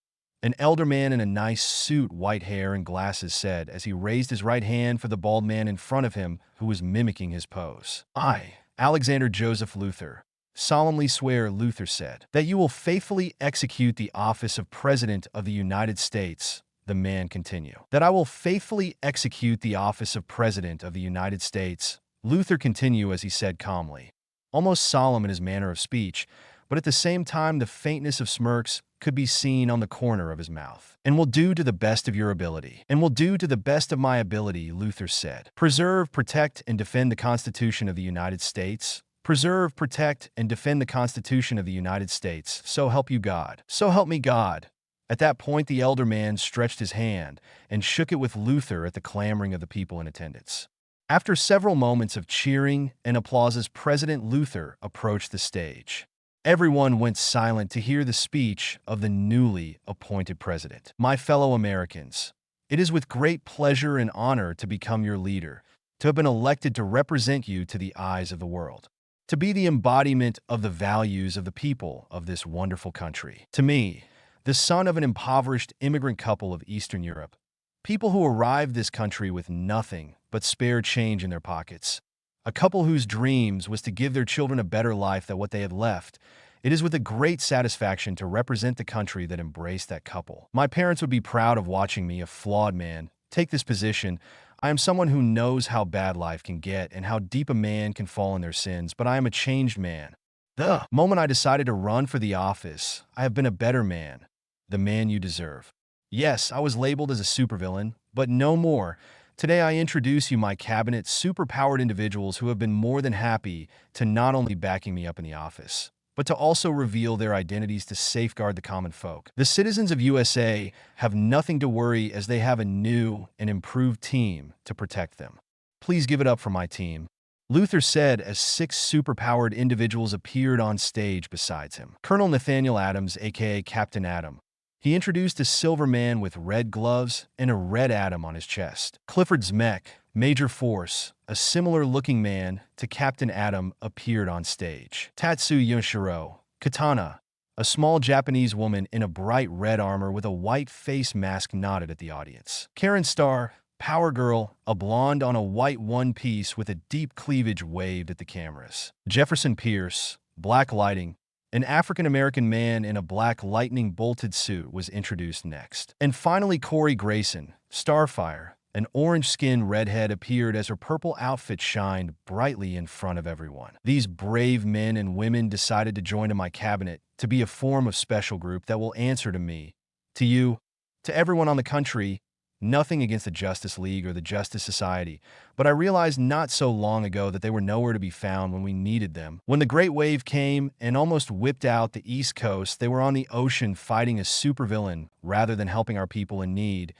An elder man in a nice suit, white hair, and glasses said as he raised his right hand for the bald man in front of him who was mimicking his pose. I, Alexander Joseph Luther, solemnly swear, Luther said, that you will faithfully execute the office of President of the United States. The man continued. That I will faithfully execute the office of President of the United States. Luther continued as he said calmly, almost solemn in his manner of speech, but at the same time the faintness of smirks could be seen on the corner of his mouth. And will do to the best of your ability. And will do to the best of my ability, Luther said. Preserve, protect, and defend the Constitution of the United States. Preserve, protect, and defend the Constitution of the United States. So help you God. So help me God. At that point, the elder man stretched his hand and shook it with Luther at the clamoring of the people in attendance. After several moments of cheering and applauses, President Luther approached the stage. Everyone went silent to hear the speech of the newly appointed president. My fellow Americans, it is with great pleasure and honor to become your leader, to have been elected to represent you to the eyes of the world, to be the embodiment of the values of the people of this wonderful country. To me, the son of an impoverished immigrant couple of Eastern Europe, people who arrived this country with nothing but spare change in their pockets, a couple whose dreams was to give their children a better life than what they had left, it is with a great satisfaction to represent the country that embraced that couple. My parents would be proud of watching me, a flawed man, take this position. I am someone who knows how bad life can get and how deep a man can fall in their sins, but I am a changed man. The moment I decided to run for the office, I have been a better man, the man you deserve. Yes, I was labeled as a supervillain, but no more. Today I introduce you my cabinet, superpowered individuals who have been more than happy to not only backing me up in the office, but to also reveal their identities to safeguard the common folk. The citizens of USA have nothing to worry as they have a new and improved team to protect them. Please give it up for my team, Luther said as 6 superpowered individuals appeared on stage besides him. Colonel Nathaniel Adams, aka Captain Atom. He introduced a silver man with red gloves and a red atom on his chest. Clifford Zmek, Major Force, a similar-looking man to Captain Atom, appeared on stage. Tatsu Yoshiro, Katana, a small Japanese woman in a bright red armor with a white face mask, nodded at the audience. Karen Starr, Power Girl, a blonde on a white one-piece with a deep cleavage, waved at the cameras. Jefferson Pierce, Black Lighting, an African-American man in a black lightning-bolted suit, was introduced next. And finally, Corey Grayson, Starfire, an orange-skinned redhead, appeared as her purple outfit shined brightly in front of everyone. These brave men and women decided to join in my cabinet to be a form of special group that will answer to me, to you, to everyone on the country. Nothing against the Justice League or the Justice Society, but I realized not so long ago that they were nowhere to be found when we needed them. When the Great Wave came and almost whipped out the East Coast, they were on the ocean fighting a supervillain rather than helping our people in need.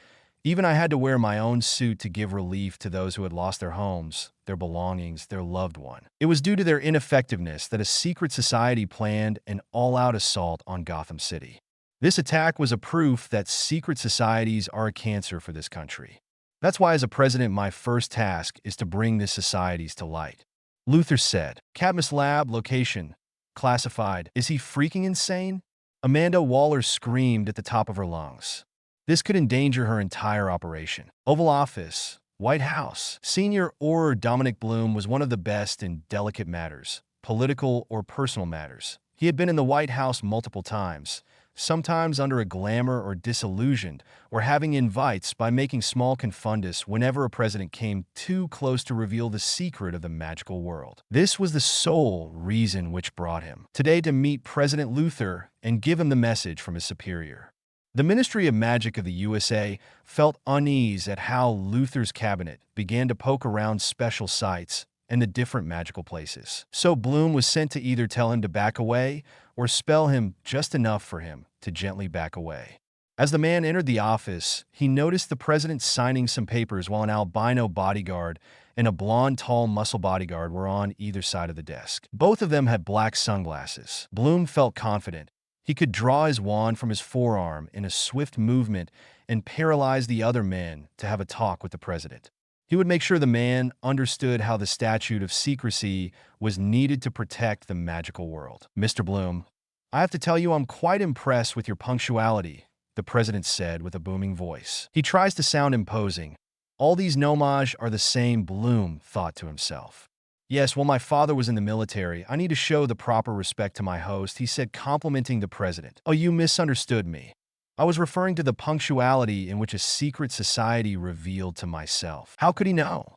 Even I had to wear my own suit to give relief to those who had lost their homes, their belongings, their loved one. It was due to their ineffectiveness that a secret society planned an all-out assault on Gotham City. This attack was a proof that secret societies are a cancer for this country. That's why, as a president, my first task is to bring these societies to light. Luther said. Cadmus Lab, location, classified. Is he freaking insane? Amanda Waller screamed at the top of her lungs. This could endanger her entire operation. Oval Office, White House. Senior Orer Dominic Bloom was one of the best in delicate matters, political or personal matters. He had been in the White House multiple times, sometimes under a glamour or disillusioned, or having invites by making small confundus whenever a president came too close to reveal the secret of the magical world. This was the sole reason which brought him today to meet President Luther and give him the message from his superior. The Ministry of Magic of the USA felt unease at how Luther's cabinet began to poke around special sites and the different magical places. So Bloom was sent to either tell him to back away or spell him just enough for him to gently back away. As the man entered the office, he noticed the president signing some papers while an albino bodyguard and a blonde, tall, muscle bodyguard were on either side of the desk. Both of them had black sunglasses. Bloom felt confident. He could draw his wand from his forearm in a swift movement and paralyze the other men to have a talk with the president. He would make sure the man understood how the statute of secrecy was needed to protect the magical world. Mr. Bloom, I have to tell you I'm quite impressed with your punctuality, the president said with a booming voice. He tries to sound imposing. All these nomage are the same, Bloom thought to himself. Yes, while my father was in the military, I need to show the proper respect to my host, he said, complimenting the president. Oh, you misunderstood me. I was referring to the punctuality in which a secret society revealed to myself. How could he know?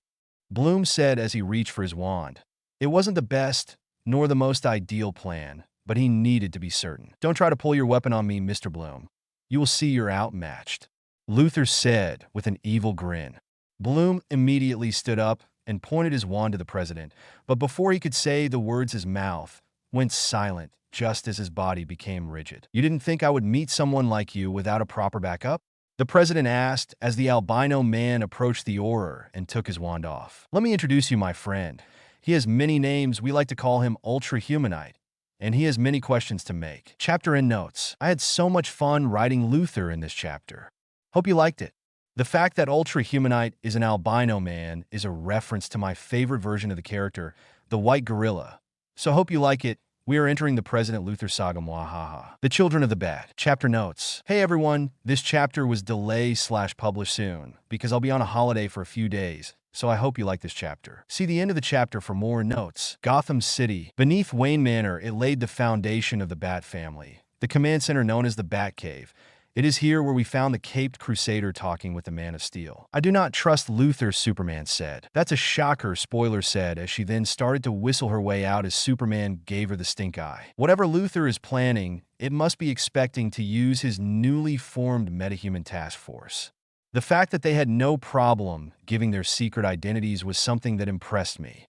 Bloom said as he reached for his wand. It wasn't the best, nor the most ideal plan, but he needed to be certain. Don't try to pull your weapon on me, Mr. Bloom. You will see you're outmatched, Luther said with an evil grin. Bloom immediately stood up and pointed his wand to the president, but before he could say the words, his mouth went silent just as his body became rigid. You didn't think I would meet someone like you without a proper backup? The president asked as the albino man approached the Auror and took his wand off. Let me introduce you, my friend. He has many names. We like to call him UltraHumanite, and he has many questions to make. Chapter and notes. I had so much fun writing Luther in this chapter. Hope you liked it. The fact that UltraHumanite is an albino man is a reference to my favorite version of the character, the white gorilla. So hope you like it. We are entering the President Luther saga, mwahaha. The Children of the Bat. Chapter notes. Hey everyone, this chapter was delayed/published soon because I'll be on a holiday for a few days, so I hope you like this chapter. See the end of the chapter for more notes. Gotham City. Beneath Wayne Manor, it laid the foundation of the Bat family, the command center known as the Bat Cave. It is here where we found the caped crusader talking with the Man of Steel. I do not trust Luther, Superman said. That's a shocker, Spoiler said as she then started to whistle her way out as Superman gave her the stink eye. Whatever Luther is planning, it must be expecting to use his newly formed metahuman task force. The fact that they had no problem giving their secret identities was something that impressed me.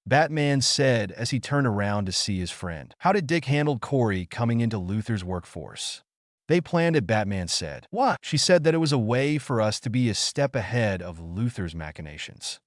Batman said as he turned around to see his friend. How did Dick handle Corey coming into Luther's workforce? They planned it, Batman said. What? She said that it was a way for us to be a step ahead of Luther's machinations.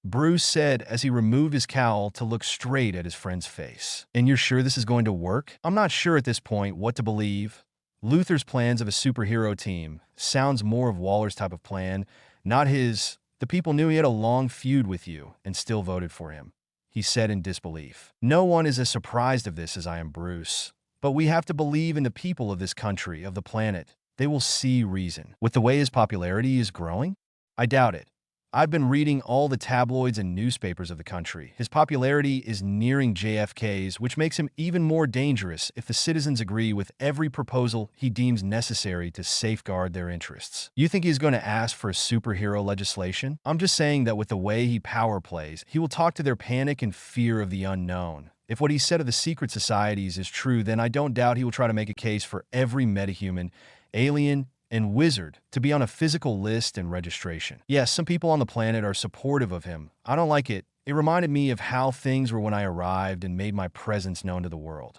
Bruce said as he removed his cowl to look straight at his friend's face. And you're sure this is going to work? I'm not sure at this point what to believe. Luther's plans of a superhero team sounds more of Waller's type of plan, not his. The people knew he had a long feud with you and still voted for him, he said in disbelief. No one is as surprised of this as I am, Bruce. But we have to believe in the people of this country, of the planet. They will see reason. With the way his popularity is growing? I doubt it. I've been reading all the tabloids and newspapers of the country. His popularity is nearing JFK's, which makes him even more dangerous if the citizens agree with every proposal he deems necessary to safeguard their interests. You think he's going to ask for superhero legislation? I'm just saying that with the way he power plays, he will talk to their panic and fear of the unknown. If what he said of the secret societies is true, then I don't doubt he will try to make a case for every metahuman, alien, and wizard to be on a physical list and registration. Yes, some people on the planet are supportive of him. I don't like it. It reminded me of how things were when I arrived and made my presence known to the world.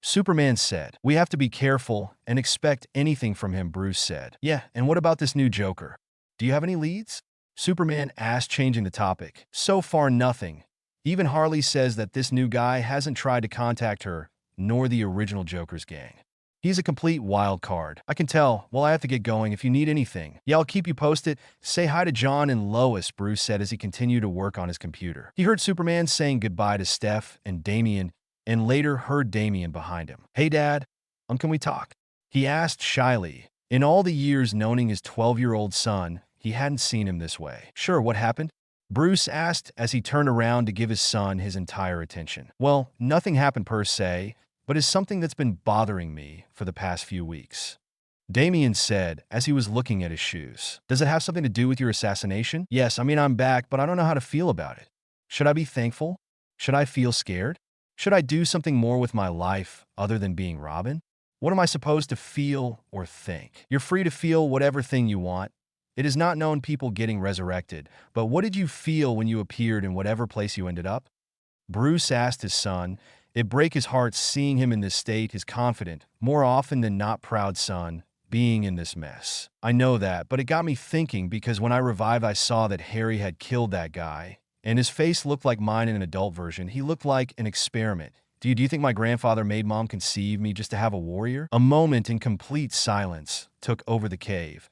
Superman said, we have to be careful and expect anything from him, Bruce said. Yeah, and what about this new Joker? Do you have any leads? Superman asked, changing the topic. So far, nothing. Even Harley says that this new guy hasn't tried to contact her, nor the original Joker's gang. He's a complete wild card. I can tell. Well, I have to get going if you need anything. Yeah, I'll keep you posted. Say hi to John and Lois, Bruce said as he continued to work on his computer. He heard Superman saying goodbye to Steph and Damian, and later heard Damian behind him. Hey, Dad, can we talk? He asked shyly. In all the years knowing his 12-year-old son, he hadn't seen him this way. Sure, what happened? Bruce asked as he turned around to give his son his entire attention. Well, nothing happened per se, but is something that's been bothering me for the past few weeks. Damian said as he was looking at his shoes. Does it have something to do with your assassination? Yes, I'm back, but I don't know how to feel about it. Should I be thankful? Should I feel scared? Should I do something more with my life other than being Robin? What am I supposed to feel or think? You're free to feel whatever thing you want. It is not known people getting resurrected, but what did you feel when you appeared in whatever place you ended up? Bruce asked his son. It broke his heart seeing him in this state, his confident, more often than not proud son, being in this mess. I know that, but it got me thinking because when I revived I saw that Harry had killed that guy, and his face looked like mine in an adult version. He looked like an experiment. Do you think my grandfather made Mom conceive me just to have a warrior? A moment in complete silence took over the cave.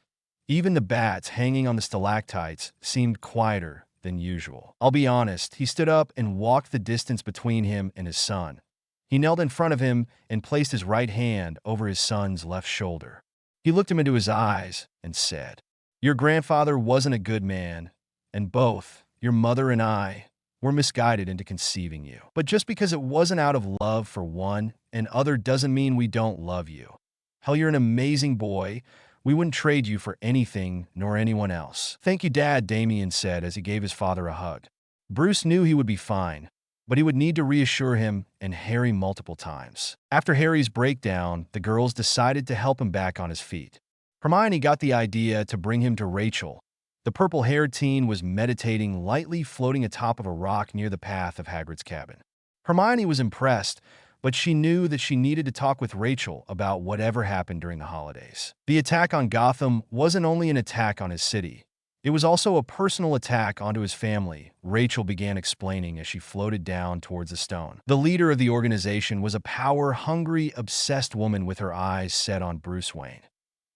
Even the bats hanging on the stalactites seemed quieter than usual. I'll be honest, he stood up and walked the distance between him and his son. He knelt in front of him and placed his right hand over his son's left shoulder. He looked him into his eyes and said, "Your grandfather wasn't a good man, and both your mother and I were misguided into conceiving you. But just because it wasn't out of love for one and other doesn't mean we don't love you. Hell, you're an amazing boy. We wouldn't trade you for anything nor anyone else." "Thank you, Dad," Damien said as he gave his father a hug. Bruce knew he would be fine, but he would need to reassure him and Harry multiple times. After Harry's breakdown, the girls decided to help him back on his feet. Hermione got the idea to bring him to Rachel. The purple-haired teen was meditating, lightly floating atop of a rock near the path of Hagrid's cabin. Hermione was impressed, but she knew that she needed to talk with Rachel about whatever happened during the holidays. The attack on Gotham wasn't only an attack on his city. It was also a personal attack onto his family, Rachel began explaining as she floated down towards the stone. The leader of the organization was a power-hungry, obsessed woman with her eyes set on Bruce Wayne.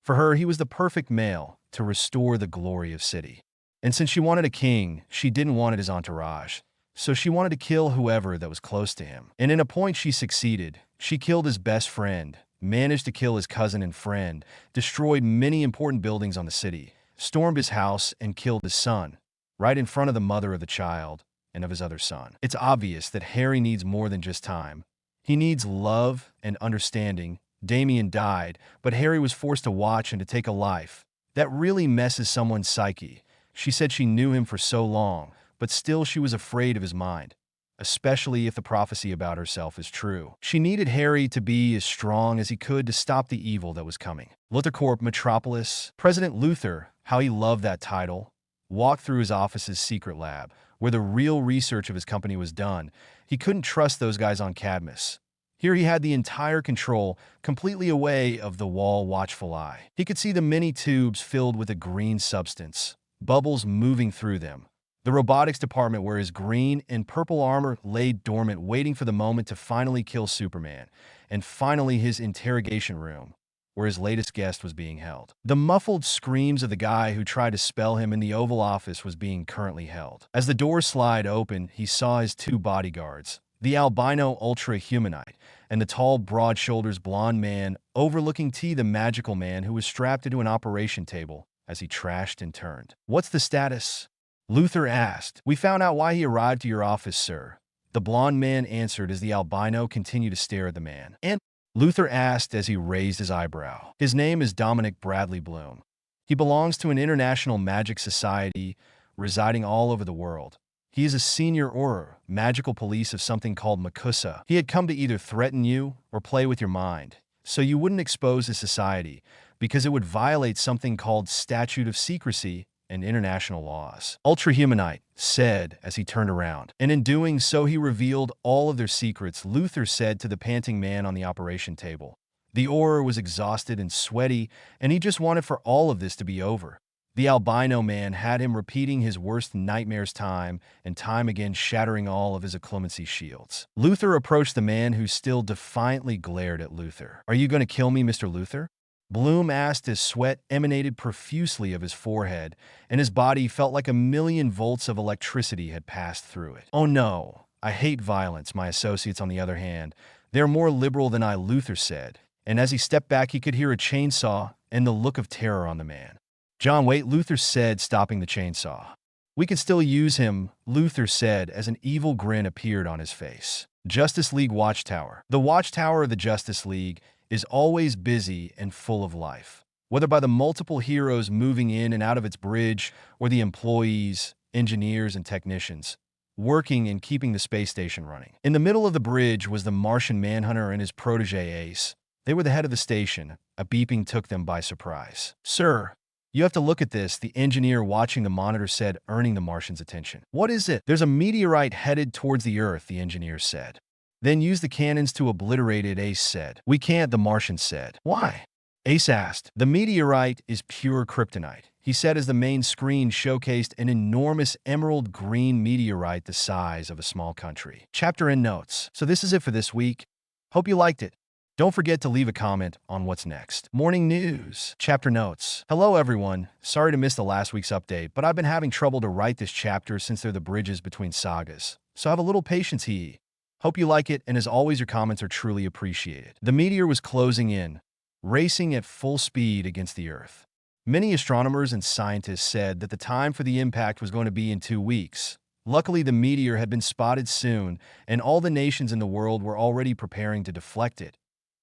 For her, he was the perfect male to restore the glory of city. And since she wanted a king, she didn't want his entourage. So she wanted to kill whoever that was close to him. And in a point she succeeded. She killed his best friend, managed to kill his cousin and friend, destroyed many important buildings on the city, stormed his house, and killed his son, right in front of the mother of the child and of his other son. It's obvious that Harry needs more than just time. He needs love and understanding. Damien died, but Harry was forced to watch and to take a life. That really messes someone's psyche. She said she knew him for so long, but still she was afraid of his mind, especially if the prophecy about herself is true. She needed Harry to be as strong as he could to stop the evil that was coming. LuthorCorp Metropolis. President Luthor, how he loved that title, walked through his office's secret lab, where the real research of his company was done. He couldn't trust those guys on Cadmus. Here he had the entire control, completely away of the wall watchful eye. He could see the many tubes filled with a green substance, bubbles moving through them. The robotics department where his green and purple armor lay dormant, waiting for the moment to finally kill Superman. And finally his interrogation room, where his latest guest was being held. The muffled screams of the guy who tried to spell him in the Oval Office was being currently held. As the door slid open, he saw his two bodyguards, the albino ultra-humanite, and the tall, broad-shoulders blonde man overlooking T, the magical man who was strapped into an operation table as he trashed and turned. "What's the status?" Luthor asked. "We found out why he arrived to your office, sir," the blonde man answered as the albino continued to stare at the man. "And?" Luthor asked as he raised his eyebrow. "His name is Dominic Bradley Bloom. He belongs to an international magic society residing all over the world. He is a senior Auror, magical police of something called Makusa. He had come to either threaten you or play with your mind, so you wouldn't expose his society, because it would violate something called Statute of Secrecy and international laws." Ultrahumanite said as he turned around, and in doing so he revealed all of their secrets. Luthor said to the panting man on the operation table. The Auror was exhausted and sweaty, and he just wanted for all of this to be over. The albino man had him repeating his worst nightmares time and time again, shattering all of his occlumency shields. Luthor approached the man who still defiantly glared at Luthor. "Are you going to kill me, Mr. Luthor?" Bloom asked as sweat emanated profusely of his forehead, and his body felt like 1,000,000 volts of electricity had passed through it. "Oh no, I hate violence." My associates, on the other hand, they're more liberal than I, Luthor said, and as he stepped back he could hear a chainsaw and the look of terror on the man. "John, wait," Luthor said, stopping the chainsaw. "We can still use him," Luthor said as an evil grin appeared on his face. Justice League Watchtower. The Watchtower of the Justice League is always busy and full of life, whether by the multiple heroes moving in and out of its bridge or the employees, engineers, and technicians working and keeping the space station running. In the middle of the bridge was the Martian Manhunter and his protege Ace. They were the head of the station. A beeping took them by surprise. "Sir, you have to look at this," the engineer watching the monitor said, earning the Martian's attention. "What is it?" "There's a meteorite headed towards the Earth," the engineer said. "Then use the cannons to obliterate it," Ace said. "We can't," the Martian said. "Why?" Ace asked. "The meteorite is pure kryptonite," he said as the main screen showcased an enormous emerald green meteorite the size of a small country. Chapter and notes. So this is it for this week. Hope you liked it. Don't forget to leave a comment on what's next. Morning news. Chapter notes. Hello everyone. Sorry to miss the last week's update, but I've been having trouble to write this chapter since they're the bridges between sagas. So have a little patience here. Hope you like it, and as always your comments are truly appreciated. The meteor was closing in, racing at full speed against the Earth. Many astronomers and scientists said that the time for the impact was going to be in 2 weeks. Luckily, the meteor had been spotted soon, and all the nations in the world were already preparing to deflect it,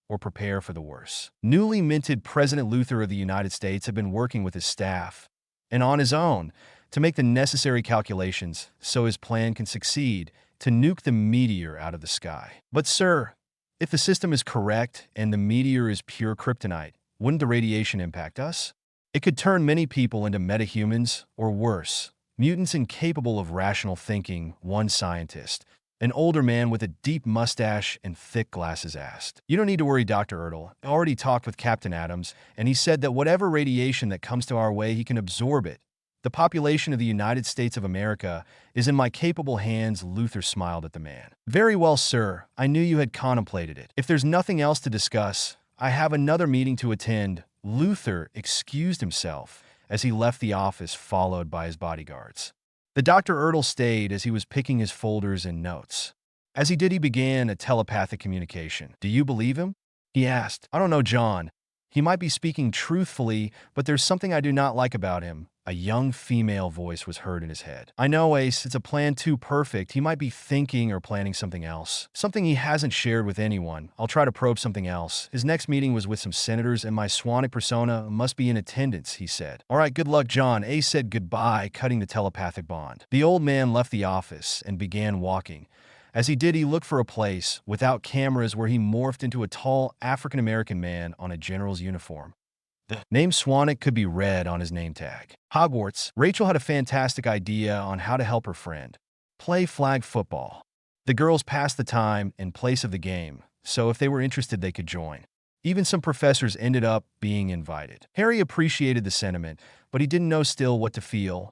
or prepare for the worst. Newly minted President Luther of the United States had been working with his staff, and on his own, to make the necessary calculations so his plan can succeed to nuke the meteor out of the sky. But sir, if the system is correct and the meteor is pure kryptonite, wouldn't the radiation impact us? It could turn many people into metahumans, or worse, mutants incapable of rational thinking, one scientist, an older man with a deep mustache and thick glasses, asked. You don't need to worry, Dr. Ertl. I already talked with Captain Adams, and he said that whatever radiation that comes to our way, he can absorb it. The population of the United States of America is in my capable hands. Luther smiled at the man. Very well, sir. I knew you had contemplated it. If there's nothing else to discuss, I have another meeting to attend. Luther excused himself as he left the office, followed by his bodyguards. The Dr. Ertl stayed as he was picking his folders and notes. As he did, he began a telepathic communication. Do you believe him? He asked. I don't know, John. He might be speaking truthfully, but there's something I do not like about him. A young female voice was heard in his head. I know, Ace, it's a plan too perfect. He might be thinking or planning something else. Something he hasn't shared with anyone. I'll try to probe something else. His next meeting was with some senators, and my Swanic persona must be in attendance, he said. All right, good luck, John. Ace said goodbye, cutting the telepathic bond. The old man left the office and began walking. As he did, he looked for a place, without cameras, where he morphed into a tall African-American man on a general's uniform. The name Swanic could be read on his name tag. Hogwarts. Rachel had a fantastic idea on how to help her friend play flag football. The girls passed the time and place of the game, so if they were interested, they could join. Even some professors ended up being invited. Harry appreciated the sentiment, but he didn't know still what to feel.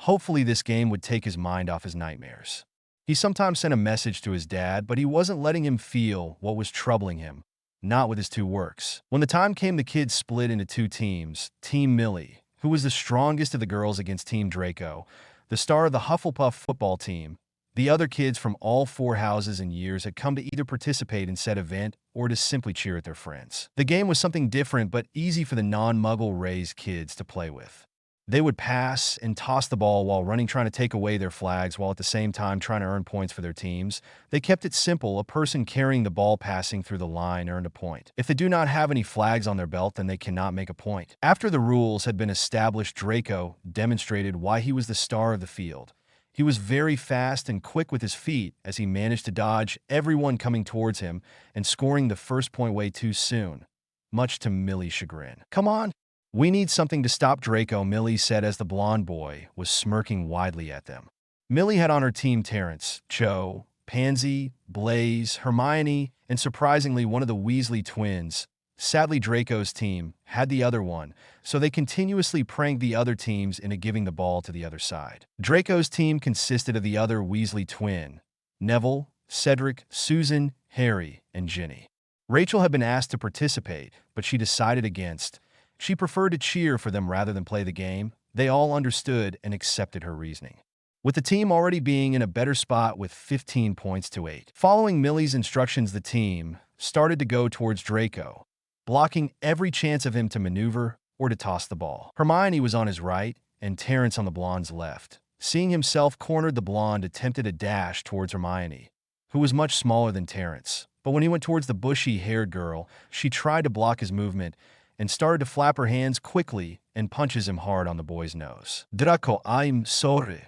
Hopefully this game would take his mind off his nightmares. He sometimes sent a message to his dad, but he wasn't letting him feel what was troubling him. Not with his 2 works. When the time came, the kids split into 2 teams. Team Millie, who was the strongest of the girls, against Team Draco, the star of the Hufflepuff football team. The other kids from all 4 houses and years had come to either participate in said event or to simply cheer at their friends. The game was something different but easy for the non-Muggle-raised kids to play with. They would pass and toss the ball while running, trying to take away their flags, while at the same time trying to earn points for their teams. They kept it simple. A person carrying the ball passing through the line earned a point. If they do not have any flags on their belt, then they cannot make a point. After the rules had been established, Draco demonstrated why he was the star of the field. He was very fast and quick with his feet as he managed to dodge everyone coming towards him and scoring the first point way too soon, much to Millie's chagrin. Come on. We need something to stop Draco, Millie said as the blonde boy was smirking widely at them. Millie had on her team Terrence, Cho, Pansy, Blaze, Hermione, and surprisingly one of the Weasley twins. Sadly, Draco's team had the other one, so they continuously pranked the other teams into giving the ball to the other side. Draco's team consisted of the other Weasley twin, Neville, Cedric, Susan, Harry, and Ginny. Rachel had been asked to participate, but she decided against. She preferred to cheer for them rather than play the game. They all understood and accepted her reasoning. With the team already being in a better spot with 15 points to 8. Following Millie's instructions, the team started to go towards Draco, blocking every chance of him to maneuver or to toss the ball. Hermione was on his right and Terrence on the blonde's left. Seeing himself cornered, the blonde attempted a dash towards Hermione, who was much smaller than Terrence. But when he went towards the bushy-haired girl, she tried to block his movement and started to flap her hands quickly and punches him hard on the boy's nose. Draco, I'm sorry.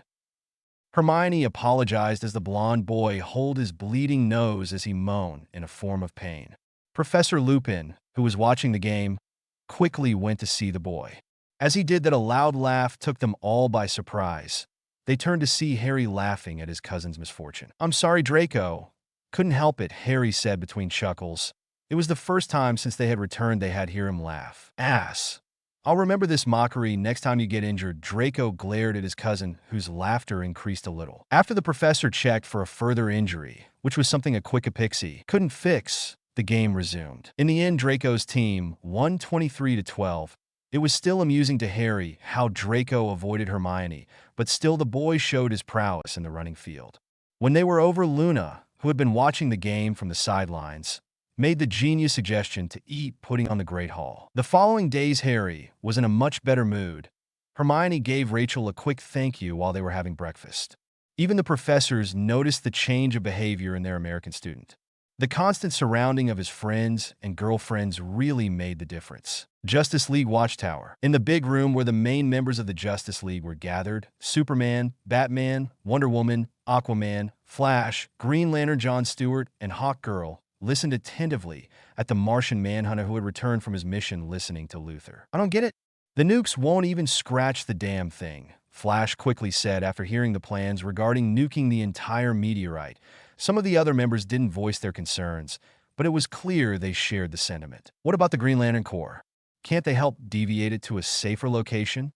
Hermione apologized as the blonde boy held his bleeding nose as he moaned in a form of pain. Professor Lupin, who was watching the game, quickly went to see the boy. As he did that, a loud laugh took them all by surprise. They turned to see Harry laughing at his cousin's misfortune. I'm sorry, Draco. Couldn't help it, Harry said between chuckles. It was the first time since they had returned they had heard him laugh. Ass. I'll remember this mockery next time you get injured. Draco glared at his cousin, whose laughter increased a little. After the professor checked for a further injury, which was something a quick pixie couldn't fix, The game resumed. In the end, Draco's team won 23-12. It was still amusing to Harry how Draco avoided Hermione, but still the boy showed his prowess in the running field. When they were over, Luna, who had been watching the game from the sidelines, made the genius suggestion to eat pudding on the Great Hall. The following days, Harry was in a much better mood. Hermione gave Rachel a quick thank you while they were having breakfast. Even the professors noticed the change of behavior in their American student. The constant surrounding of his friends and girlfriends really made the difference. Justice League Watchtower. In the big room where the main members of the Justice League were gathered, Superman, Batman, Wonder Woman, Aquaman, Flash, Green Lantern John Stewart, and Hawkgirl listened attentively at the Martian Manhunter who had returned from his mission listening to Luther. "I don't get it. The nukes won't even scratch the damn thing," Flash quickly said after hearing the plans regarding nuking the entire meteorite. Some of the other members didn't voice their concerns, but it was clear they shared the sentiment. What about the Green Lantern Corps? Can't they help deviate it to a safer location?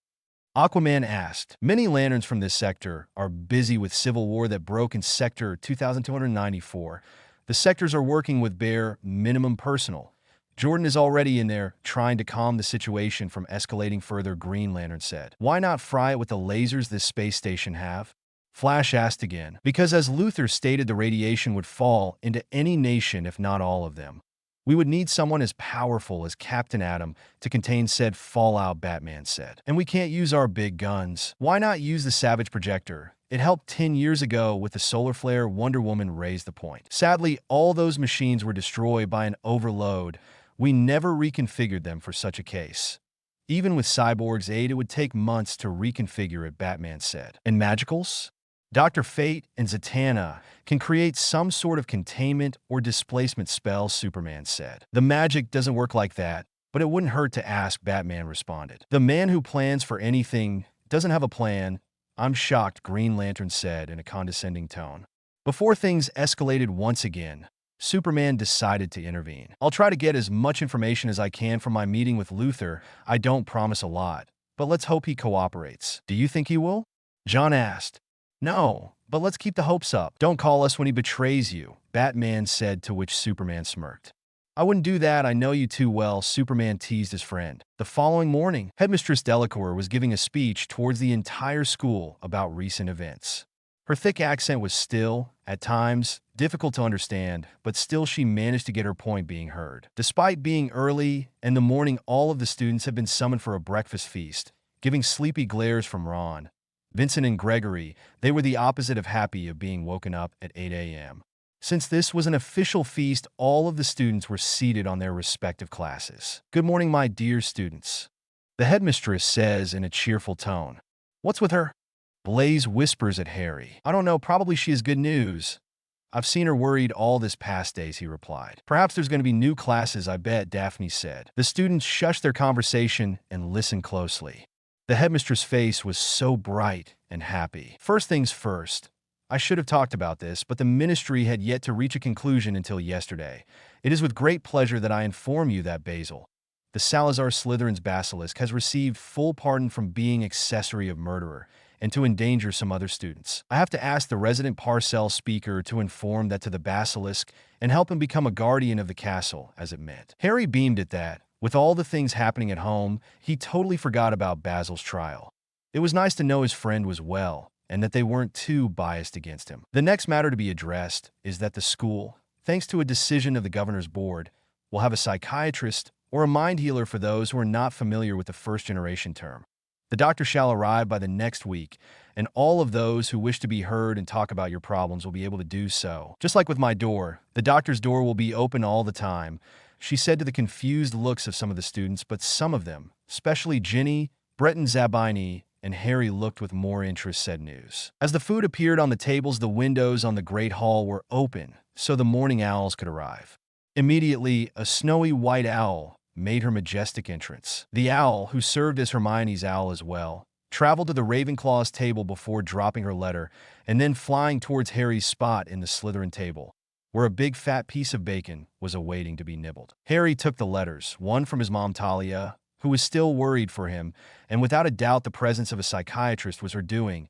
Aquaman asked. Many lanterns from this sector are busy with civil war that broke in Sector 2294. The sectors are working with bare minimum personnel. Jordan is already in there trying to calm the situation from escalating further, Green Lantern said. Why not fry it with the lasers this space station have? Flash asked again. Because as Luther stated, the radiation would fall into any nation if not all of them. We would need someone as powerful as Captain Atom to contain said fallout, Batman said. And we can't use our big guns. Why not use the Savage Projector? It helped 10 years ago with the solar flare, Wonder Woman raised the point. Sadly, all those machines were destroyed by an overload. We never reconfigured them for such a case. Even with Cyborg's aid, it would take months to reconfigure it, Batman said. And magicals? Dr. Fate and Zatanna can create some sort of containment or displacement spell, Superman said. The magic doesn't work like that, but it wouldn't hurt to ask, Batman responded. The man who plans for anything doesn't have a plan. I'm shocked, Green Lantern said in a condescending tone. Before things escalated once again, Superman decided to intervene. I'll try to get as much information as I can from my meeting with Luther. I don't promise a lot, but let's hope he cooperates. Do you think he will? John asked. No, but let's keep the hopes up. Don't call us when he betrays you, Batman said, to which Superman smirked. I wouldn't do that, I know you too well, Superman teased his friend. The following morning, Headmistress Delacour was giving a speech towards the entire school about recent events. Her thick accent was still, at times, difficult to understand, but still she managed to get her point being heard. Despite being early in the morning, all of the students had been summoned for a breakfast feast, giving sleepy glares from Ron, Vincent, and Gregory. They were the opposite of happy of being woken up at 8 a.m. Since this was an official feast, all of the students were seated on their respective classes. Good morning, my dear students, the headmistress says in a cheerful tone. What's with her? Blaze whispers at Harry. I don't know, probably she has good news. I've seen her worried all this past days, he replied. Perhaps there's going to be new classes, I bet, Daphne said. The students shushed their conversation and listened closely. The headmistress' face was so bright and happy. First things first, I should have talked about this, but the ministry had yet to reach a conclusion until yesterday. It is with great pleasure that I inform you that Basil, the Salazar Slytherin's basilisk, has received full pardon from being accessory of murderer and to endanger some other students. I have to ask the resident Parcel speaker to inform that to the basilisk and help him become a guardian of the castle, as it meant. Harry beamed at that. With all the things happening at home, he totally forgot about Basil's trial. It was nice to know his friend was well, and that they weren't too biased against him. The next matter to be addressed is that the school, thanks to a decision of the governor's board, will have a psychiatrist or a mind healer for those who are not familiar with the first-generation term. The doctor shall arrive by the next week, and all of those who wish to be heard and talk about your problems will be able to do so. Just like with my door, the doctor's door will be open all the time, she said to the confused looks of some of the students, but some of them, especially Ginny, Breton Zabini, and Harry, looked with more interest, said news. As the food appeared on the tables, the windows on the Great Hall were open, so the morning owls could arrive. Immediately, a snowy white owl made her majestic entrance. The owl, who served as Hermione's owl as well, traveled to the Ravenclaw's table before dropping her letter and then flying towards Harry's spot in the Slytherin table, where a big fat piece of bacon was awaiting to be nibbled. Harry took the letters, one from his mom Talia, who was still worried for him, and without a doubt the presence of a psychiatrist was her doing,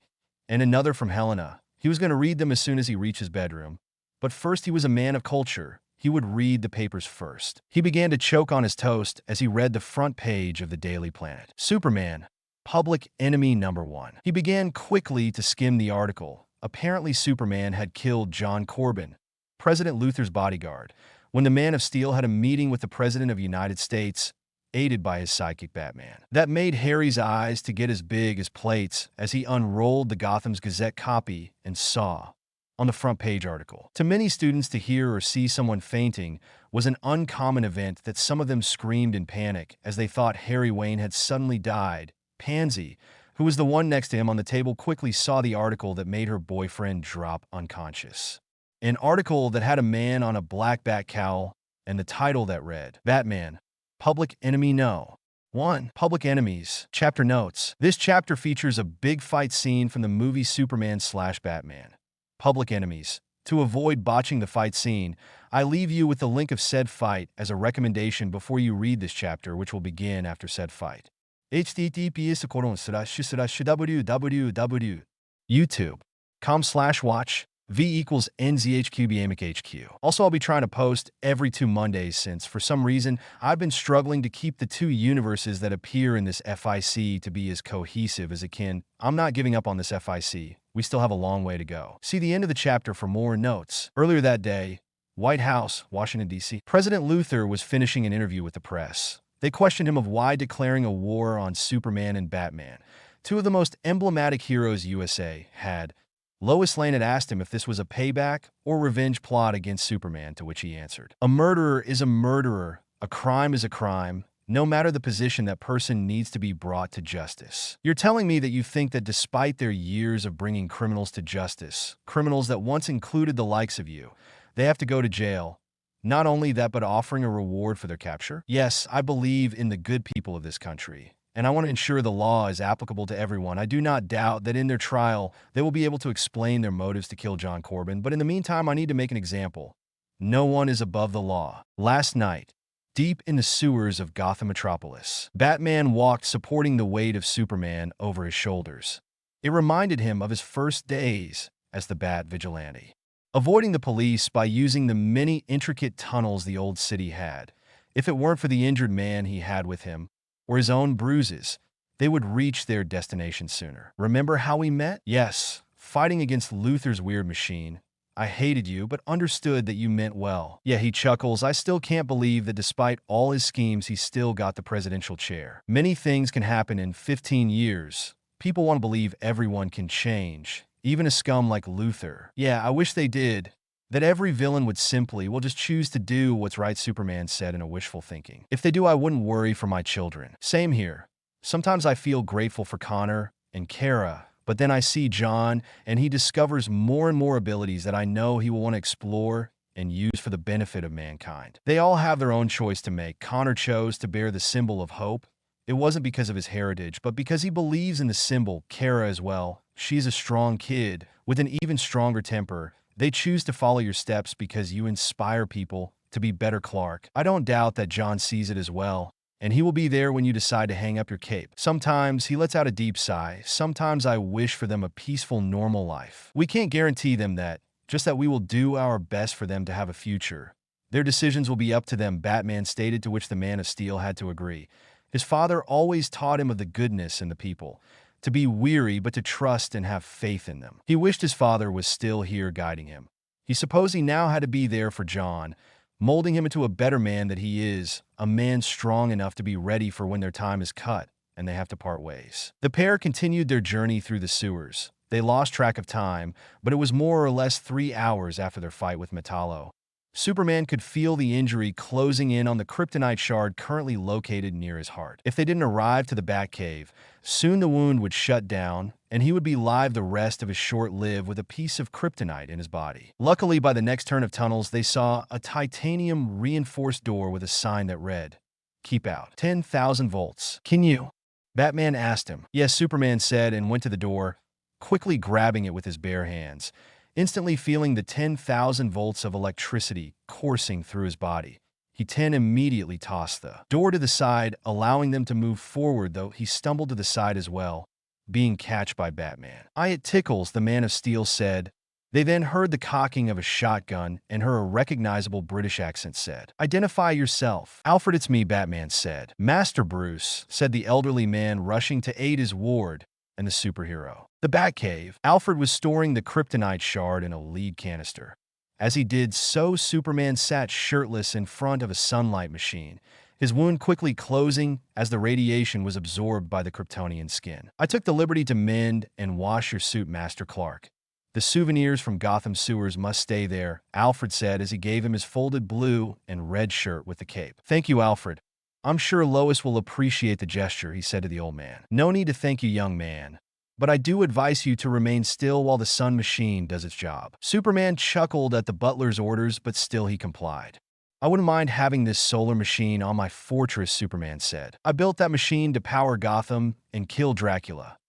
and another from Helena. He was going to read them as soon as he reached his bedroom. But first he was a man of culture, he would read the papers first. He began to choke on his toast as he read the front page of the Daily Planet. Superman, public enemy number one. He began quickly to skim the article. Apparently, Superman had killed John Corbin, President Luthor's bodyguard, when the Man of Steel had a meeting with the President of the United States, aided by his sidekick Batman. That made Harry's eyes to get as big as plates as he unrolled the Gotham's Gazette copy and saw, on the front page article, to many students, to hear or see someone fainting was an uncommon event that some of them screamed in panic as they thought Harry Wayne had suddenly died. Pansy, who was the one next to him on the table, quickly saw the article that made her boyfriend drop unconscious. An article that had a man on a black bat cowl and the title that read, Batman, Public Enemy No. 1. Public Enemies. Chapter Notes. This chapter features a big fight scene from the movie Superman/Batman. Public Enemies. To avoid botching the fight scene, I leave you with the link of said fight as a recommendation before you read this chapter, which will begin after said fight. https://www. YouTube.com/watch v=nzhqbamicHQ. Also, I'll be trying to post every 2 Mondays since, for some reason, I've been struggling to keep the two universes that appear in this FIC to be as cohesive as it can. I'm not giving up on this FIC. We still have a long way to go. See the end of the chapter for more notes. Earlier that day, White House, Washington, D.C. President Luthor was finishing an interview with the press. They questioned him of why declaring a war on Superman and Batman, two of the most emblematic heroes USA had. Lois Lane had asked him if this was a payback or revenge plot against Superman, to which he answered, "A murderer is a murderer. A crime is a crime. No matter the position, that person needs to be brought to justice." You're telling me that you think that despite their years of bringing criminals to justice, criminals that once included the likes of you, they have to go to jail. Not only that, but offering a reward for their capture? Yes, I believe in the good people of this country, and I want to ensure the law is applicable to everyone. I do not doubt that in their trial, they will be able to explain their motives to kill John Corbin, but in the meantime, I need to make an example. No one is above the law. Last night, deep in the sewers of Gotham Metropolis, Batman walked supporting the weight of Superman over his shoulders. It reminded him of his first days as the Bat Vigilante, avoiding the police by using the many intricate tunnels the old city had. If it weren't for the injured man he had with him, or his own bruises, they would reach their destination sooner. Remember how we met? Yes, fighting against Luthor's weird machine. I hated you, but understood that you meant well. Yeah, he chuckles. I still can't believe that despite all his schemes, he still got the presidential chair. Many things can happen in 15 years. People want to believe everyone can change, even a scum like Luthor. Yeah, I wish they did. That every villain would simply, just choose to do what's right, Superman said in a wishful thinking. If they do, I wouldn't worry for my children. Same here. Sometimes I feel grateful for Connor and Kara, but then I see John, and he discovers more and more abilities that I know he will want to explore and use for the benefit of mankind. They all have their own choice to make. Connor chose to bear the symbol of hope. It wasn't because of his heritage, but because he believes in the symbol. Kara as well. She's a strong kid with an even stronger temper. They choose to follow your steps because you inspire people to be better. Clark. I don't doubt that John sees it as well, and he will be there when you decide to hang up your cape. Sometimes he lets out a deep sigh. Sometimes I wish for them a peaceful, normal life. We can't guarantee them that, just that we will do our best for them to have a future. Their decisions will be up to them, Batman stated, to which the Man of Steel had to agree. His father always taught him of the goodness in the people, to be weary but to trust and have faith in them. He wished his father was still here guiding him. He supposed he now had to be there for John, molding him into a better man that he is, a man strong enough to be ready for when their time is cut and they have to part ways. The pair continued their journey through the sewers. They lost track of time, but it was more or less 3 hours after their fight with Metallo. Superman could feel the injury closing in on the kryptonite shard currently located near his heart. If they didn't arrive to the Batcave, soon the wound would shut down, and he would be live the rest of his short live with a piece of kryptonite in his body. Luckily, by the next turn of tunnels, they saw a titanium-reinforced door with a sign that read, "Keep out. 10,000 volts. Can you?" Batman asked him. Yes, Superman said, and went to the door, quickly grabbing it with his bare hands, instantly feeling the 10,000 volts of electricity coursing through his body. He immediately tossed the door to the side, allowing them to move forward, though he stumbled to the side as well, being catched by Batman. It tickles," the Man of Steel said. They then heard the cocking of a shotgun and heard a recognizable British accent said, "Identify yourself." "Alfred, it's me," Batman said. "Master Bruce," said the elderly man, rushing to aid his ward and the superhero. The Batcave. Alfred was storing the kryptonite shard in a lead canister. As he did so, Superman sat shirtless in front of a sunlight machine, his wound quickly closing as the radiation was absorbed by the Kryptonian skin. "I took the liberty to mend and wash your suit, Master Clark. The souvenirs from Gotham sewers must stay there," Alfred said as he gave him his folded blue and red shirt with the cape. "Thank you, Alfred. I'm sure Lois will appreciate the gesture," he said to the old man. "No need to thank you, young man. But I do advise you to remain still while the sun machine does its job." Superman chuckled at the butler's orders, but still he complied. "I wouldn't mind having this solar machine on my fortress," Superman said. "I built that machine to power Gotham and kill Dracula.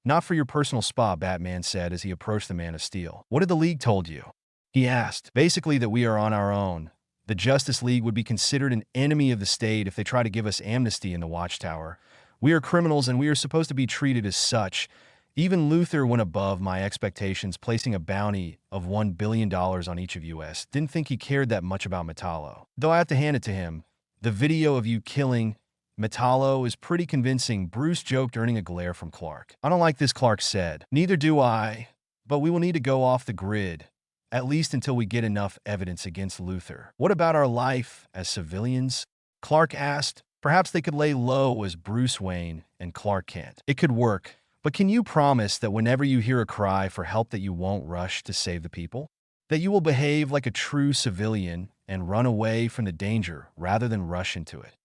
Not for your personal spa," Batman said as he approached the Man of Steel. "What did the League told you?" he asked. "Basically that we are on our own. The Justice League would be considered an enemy of the state if they try to give us amnesty in the Watchtower. We are criminals and we are supposed to be treated as such. Even Luthor went above my expectations, placing a bounty of $1 billion on each of us. Didn't think he cared that much about Metallo. Though I have to hand it to him, the video of you killing Metallo is pretty convincing," Bruce joked, earning a glare from Clark. "I don't like this," Clark said. "Neither do I, but we will need to go off the grid, at least until we get enough evidence against Luthor." "What about our life as civilians?" Clark asked. "Perhaps they could lay low as Bruce Wayne and Clark Kent. It could work, but can you promise that whenever you hear a cry for help that you won't rush to save the people? That you will behave like a true civilian and run away from the danger rather than rush into it?"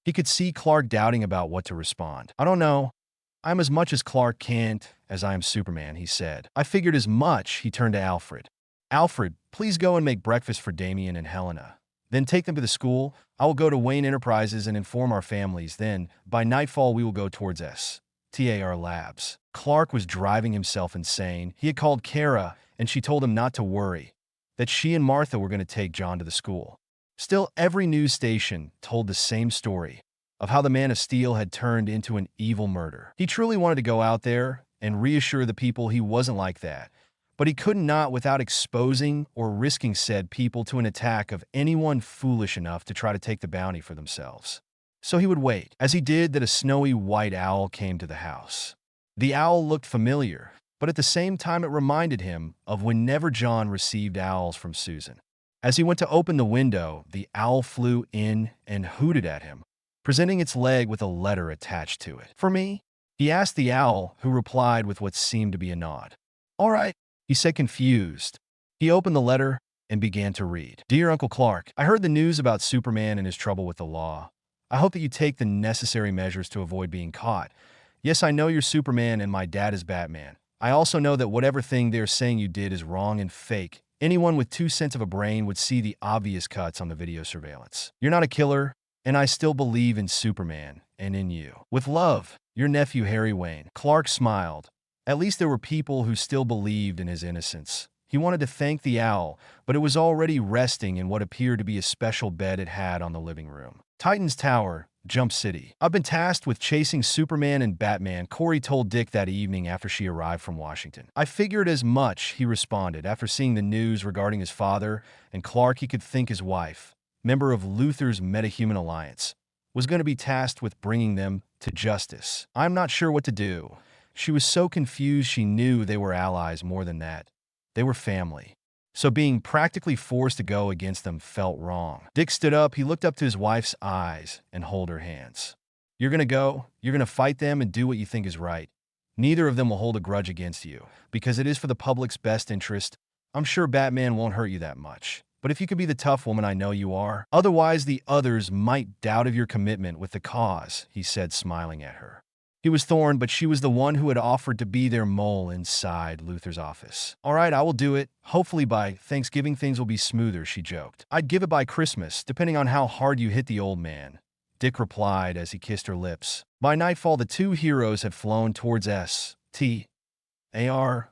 He could see Clark doubting about what to respond. "I don't know. I'm as much as Clark Kent as I am Superman," he said. "I figured as much." He turned to Alfred. "Alfred, please go and make breakfast for Damian and Helena. Then take them to the school. I will go to Wayne Enterprises and inform our families. Then, by nightfall, we will go towards STAR Labs." Clark was driving himself insane. He had called Kara, and she told him not to worry, that she and Martha were going to take John to the school. Still, every news station told the same story of how the Man of Steel had turned into an evil murderer. He truly wanted to go out there and reassure the people he wasn't like that, but he could not without exposing or risking said people to an attack of anyone foolish enough to try to take the bounty for themselves. So he would wait. As he did that, a snowy white owl came to the house. The owl looked familiar, but at the same time it reminded him of whenever John received owls from Susan. As he went to open the window, the owl flew in and hooted at him, presenting its leg with a letter attached to it. "For me?" he asked the owl, who replied with what seemed to be a nod. "All right," he said, confused. He opened the letter and began to read. "Dear Uncle Clark, I heard the news about Superman and his trouble with the law. I hope that you take the necessary measures to avoid being caught. Yes, I know you're Superman and my dad is Batman. I also know that whatever thing they're saying you did is wrong and fake. Anyone with 2 cents of a brain would see the obvious cuts on the video surveillance. You're not a killer, and I still believe in Superman and in you. With love, your nephew Harry Wayne." Clark smiled. At least there were people who still believed in his innocence. He wanted to thank the owl, but it was already resting in what appeared to be a special bed it had on the living room. "Titan's Tower, Jump City. I've been tasked with chasing Superman and Batman," Corey told Dick that evening after she arrived from Washington. "I figured as much," he responded, after seeing the news regarding his father and Clark. He could think his wife, member of Luthor's Metahuman Alliance, was going to be tasked with bringing them to justice. "I'm not sure what to do." She was so confused. She knew they were allies. More than that, they were family. So being practically forced to go against them felt wrong. Dick stood up. He looked up to his wife's eyes and held her hands. "You're going to go. You're going to fight them and do what you think is right. Neither of them will hold a grudge against you, because it is for the public's best interest. I'm sure Batman won't hurt you that much. But if you could be the tough woman I know you are, otherwise the others might doubt of your commitment with the cause," he said, smiling at her. He was Thorn, but she was the one who had offered to be their mole inside Luthor's office. "All right, I will do it. Hopefully by Thanksgiving things will be smoother," she joked. "I'd give it by Christmas, depending on how hard you hit the old man," Dick replied as he kissed her lips. By nightfall, the two heroes had flown towards STAR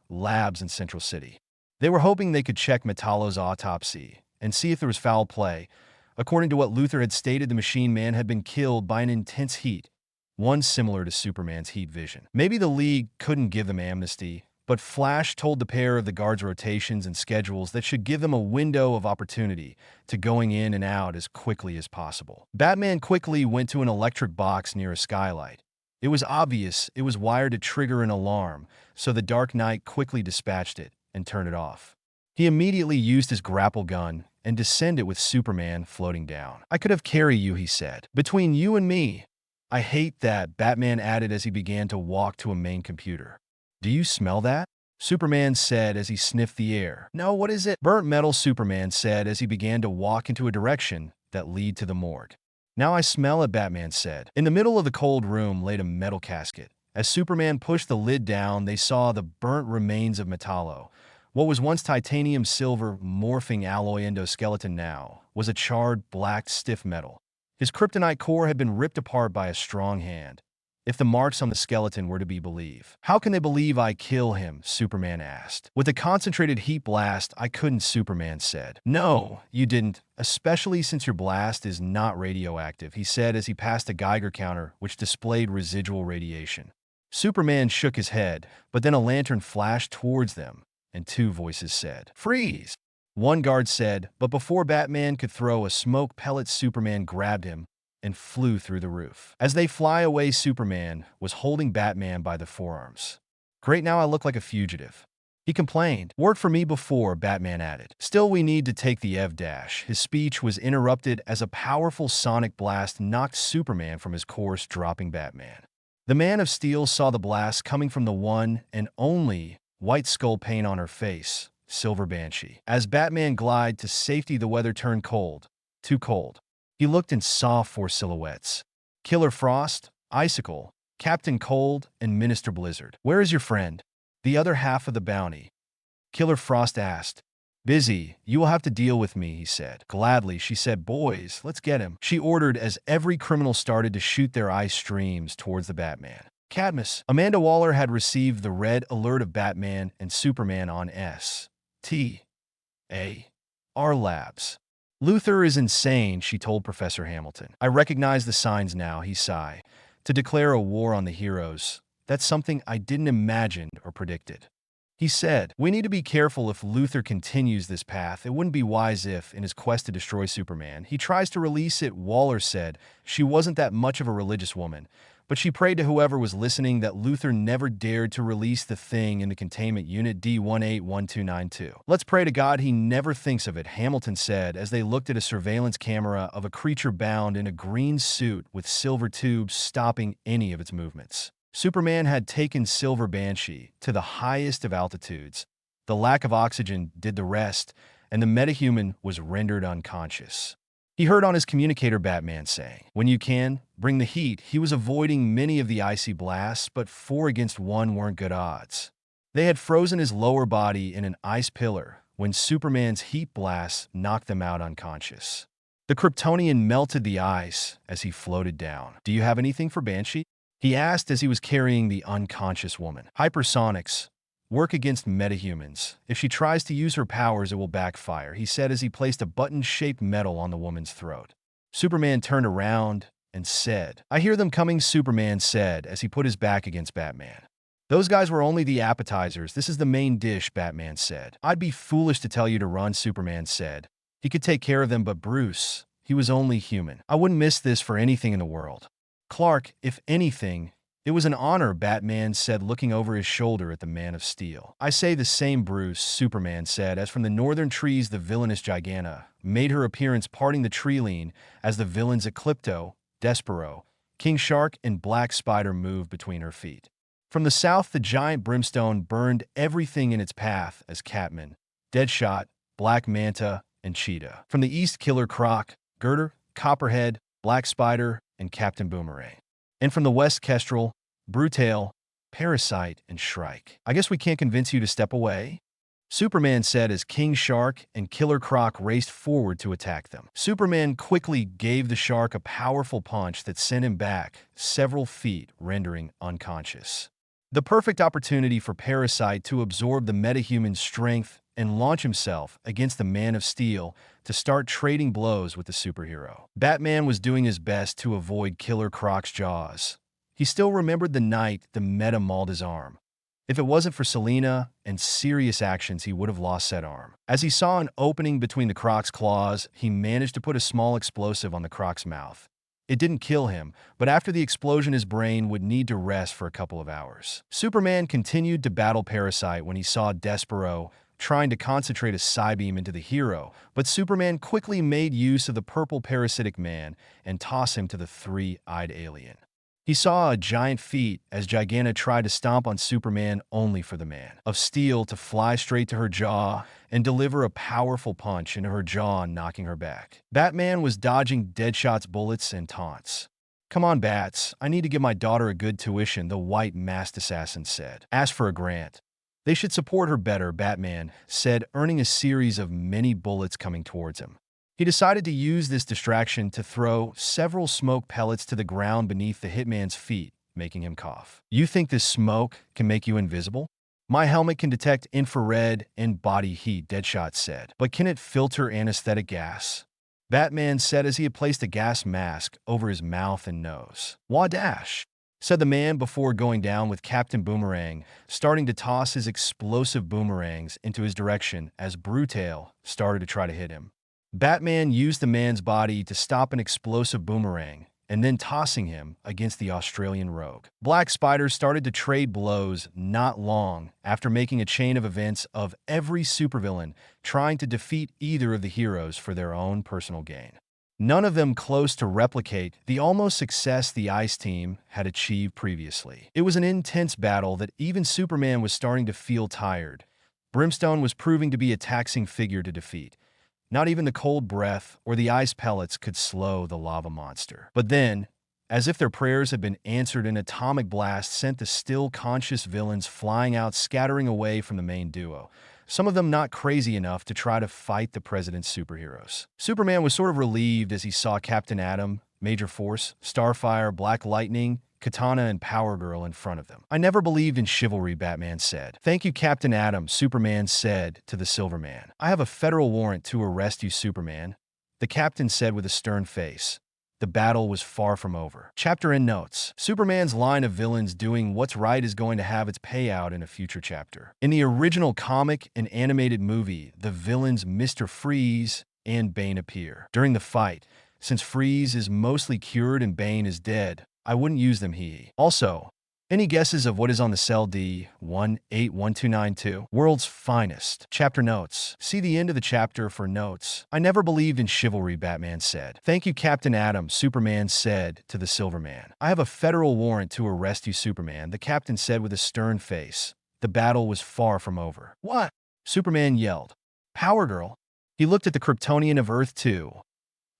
Labs in Central City. They were hoping they could check Metallo's autopsy and see if there was foul play. According to what Luthor had stated, the Machine Man had been killed by an intense heat, one similar to Superman's heat vision. Maybe the League couldn't give them amnesty, But Flash told the pair of the guards' rotations and schedules that should give them a window of opportunity to going in and out as quickly as possible. Batman quickly went to an electric box near a skylight. It was obvious it was wired to trigger an alarm, so the Dark Knight quickly dispatched it and turned it off. He immediately used his grapple gun and descended with Superman floating down. "I could have carried you," he said. "Between you and me, I hate that," Batman added as he began to walk to a main computer. "Do you smell that?" Superman said as he sniffed the air. "No, what is it?" "Burnt metal," Superman said as he began to walk into a direction that led to the morgue. "Now I smell it," Batman said. In the middle of the cold room laid a metal casket. As Superman pushed the lid down, they saw the burnt remains of Metallo. What was once titanium silver morphing alloy endoskeleton now was a charred, black, stiff metal. His kryptonite core had been ripped apart by a strong hand, if the marks on the skeleton were to be believed. "How can they believe I kill him?" Superman asked. "With a concentrated heat blast, I couldn't," Superman said. "No, you didn't, especially since your blast is not radioactive," he said as he passed a Geiger counter which displayed residual radiation. Superman shook his head, but then a lantern flashed towards them, and two voices said, "Freeze!" One guard said, but before Batman could throw a smoke pellet, Superman grabbed him and flew through the roof. As they fly away, Superman was holding Batman by the forearms. "Great, now I look like a fugitive," he complained. "Worked for me before," Batman added. "Still, we need to take the Ev-dash." His speech was interrupted as a powerful sonic blast knocked Superman from his course, dropping Batman. The Man of Steel saw the blast coming from the one and only white skull paint on her face, Silver Banshee. As Batman glided to safety, the weather turned cold. Too cold. He looked and saw four silhouettes: Killer Frost, Icicle, Captain Cold, and Minister Blizzard. "Where is your friend? The other half of the bounty?" Killer Frost asked. "Busy. You will have to deal with me," he said. "Gladly," she said. "Boys, let's get him," she ordered as every criminal started to shoot their ice streams towards the Batman. Cadmus. Amanda Waller had received the red alert of Batman and Superman on STAR labs. "Luthor is insane," she told Professor Hamilton. "I recognize the signs now," he sighed. "To declare a war on the heroes, that's something I didn't imagine or predicted." He said, "We need to be careful if Luthor continues this path. It wouldn't be wise if, in his quest to destroy Superman, he tries to release it." Waller said she wasn't that much of a religious woman, but she prayed to whoever was listening that Luthor never dared to release the thing in the containment unit D181292. "Let's pray to God he never thinks of it," Hamilton said as they looked at a surveillance camera of a creature bound in a green suit with silver tubes stopping any of its movements. Superman had taken Silver Banshee to the highest of altitudes. The lack of oxygen did the rest, and the metahuman was rendered unconscious. He heard on his communicator Batman saying, "When you can, bring the heat." He was avoiding many of the icy blasts, but 4 against 1 weren't good odds. They had frozen his lower body in an ice pillar when Superman's heat blasts knocked them out unconscious. The Kryptonian melted the ice as he floated down. "Do you have anything for Banshee?" he asked as he was carrying the unconscious woman. "Hypersonics work against metahumans. If she tries to use her powers, it will backfire," he said as he placed a button-shaped medal on the woman's throat. Superman turned around and said, "I hear them coming," Superman said as he put his back against Batman. "Those guys were only the appetizers. This is the main dish," Batman said. "I'd be foolish to tell you to run," Superman said. He could take care of them, but Bruce, he was only human. "I wouldn't miss this for anything in the world." "Clark, if anything, it was an honor," Batman said, looking over his shoulder at the Man of Steel. "I say the same, Bruce," Superman said, as from the northern trees the villainous Giganta made her appearance, parting the tree line as the villains Eclipto, Despero, King Shark, and Black Spider moved between her feet. From the south, the giant Brimstone burned everything in its path as Catman, Deadshot, Black Manta, and Cheetah. From the east, Killer Croc, Girder, Copperhead, Black Spider, and Captain Boomerang. And from the west, Kestrel, Brutail, Parasite, and Shrike. "I guess we can't convince you to step away," Superman said as King Shark and Killer Croc raced forward to attack them. Superman quickly gave the shark a powerful punch that sent him back several feet, rendering unconscious. The perfect opportunity for Parasite to absorb the metahuman's strength and launch himself against the Man of Steel to start trading blows with the superhero. Batman was doing his best to avoid Killer Croc's jaws. He still remembered the night the Meta mauled his arm. If it wasn't for Selena and serious actions, he would have lost said arm. As he saw an opening between the Croc's claws, he managed to put a small explosive on the Croc's mouth. It didn't kill him, but after the explosion his brain would need to rest for a couple of hours. Superman continued to battle Parasite when he saw Despero trying to concentrate a Psybeam into the hero, but Superman quickly made use of the purple parasitic man and tossed him to the three-eyed alien. He saw a giant feat as Giganta tried to stomp on Superman only for the Man of Steel to fly straight to her jaw and deliver a powerful punch into her jaw, knocking her back. Batman was dodging Deadshot's bullets and taunts. "Come on, Bats, I need to give my daughter a good tuition," the white masked assassin said. "Ask for a grant." "They should support her better," Batman said, earning a series of many bullets coming towards him. He decided to use this distraction to throw several smoke pellets to the ground beneath the hitman's feet, making him cough. "You think this smoke can make you invisible?" "My helmet can detect infrared and body heat," Deadshot said. "But can it filter anesthetic gas?" Batman said as he had placed a gas mask over his mouth and nose. "Wadash," said the man before going down with Captain Boomerang, starting to toss his explosive boomerangs into his direction as Brutail started to try to hit him. Batman used the man's body to stop an explosive boomerang and then tossing him against the Australian rogue. Black Spider started to trade blows not long after making a chain of events of every supervillain trying to defeat either of the heroes for their own personal gain. None of them close to replicate the almost success the Ice Team had achieved previously. It was an intense battle that even Superman was starting to feel tired. Brimstone was proving to be a taxing figure to defeat. Not even the cold breath or the ice pellets could slow the lava monster. But then, as if their prayers had been answered, an atomic blast sent the still conscious villains flying out, scattering away from the main duo, some of them not crazy enough to try to fight the president's superheroes. Superman was sort of relieved as he saw Captain Atom, Major Force, Starfire, Black Lightning, Katana, and Power Girl in front of them. "I never believed in chivalry," Batman said. "Thank you, Captain Atom," Superman said to the Silver Man. "I have a federal warrant to arrest you, Superman," the captain said with a stern face. The battle was far from over. Chapter end notes. Superman's line of villains doing what's right is going to have its payout in a future chapter. In the original comic and animated movie, the villains Mr. Freeze and Bane appear. During the fight, since Freeze is mostly cured and Bane is dead, I wouldn't use them. Also, any guesses of what is on the cell D181292? World's finest. Chapter notes. See the end of the chapter for notes. "I never believed in chivalry," Batman said. "Thank you, Captain Atom," Superman said to the Silver Man. "I have a federal warrant to arrest you, Superman," the captain said with a stern face. The battle was far from over. "What?" Superman yelled. "Power Girl." He looked at the Kryptonian of Earth 2.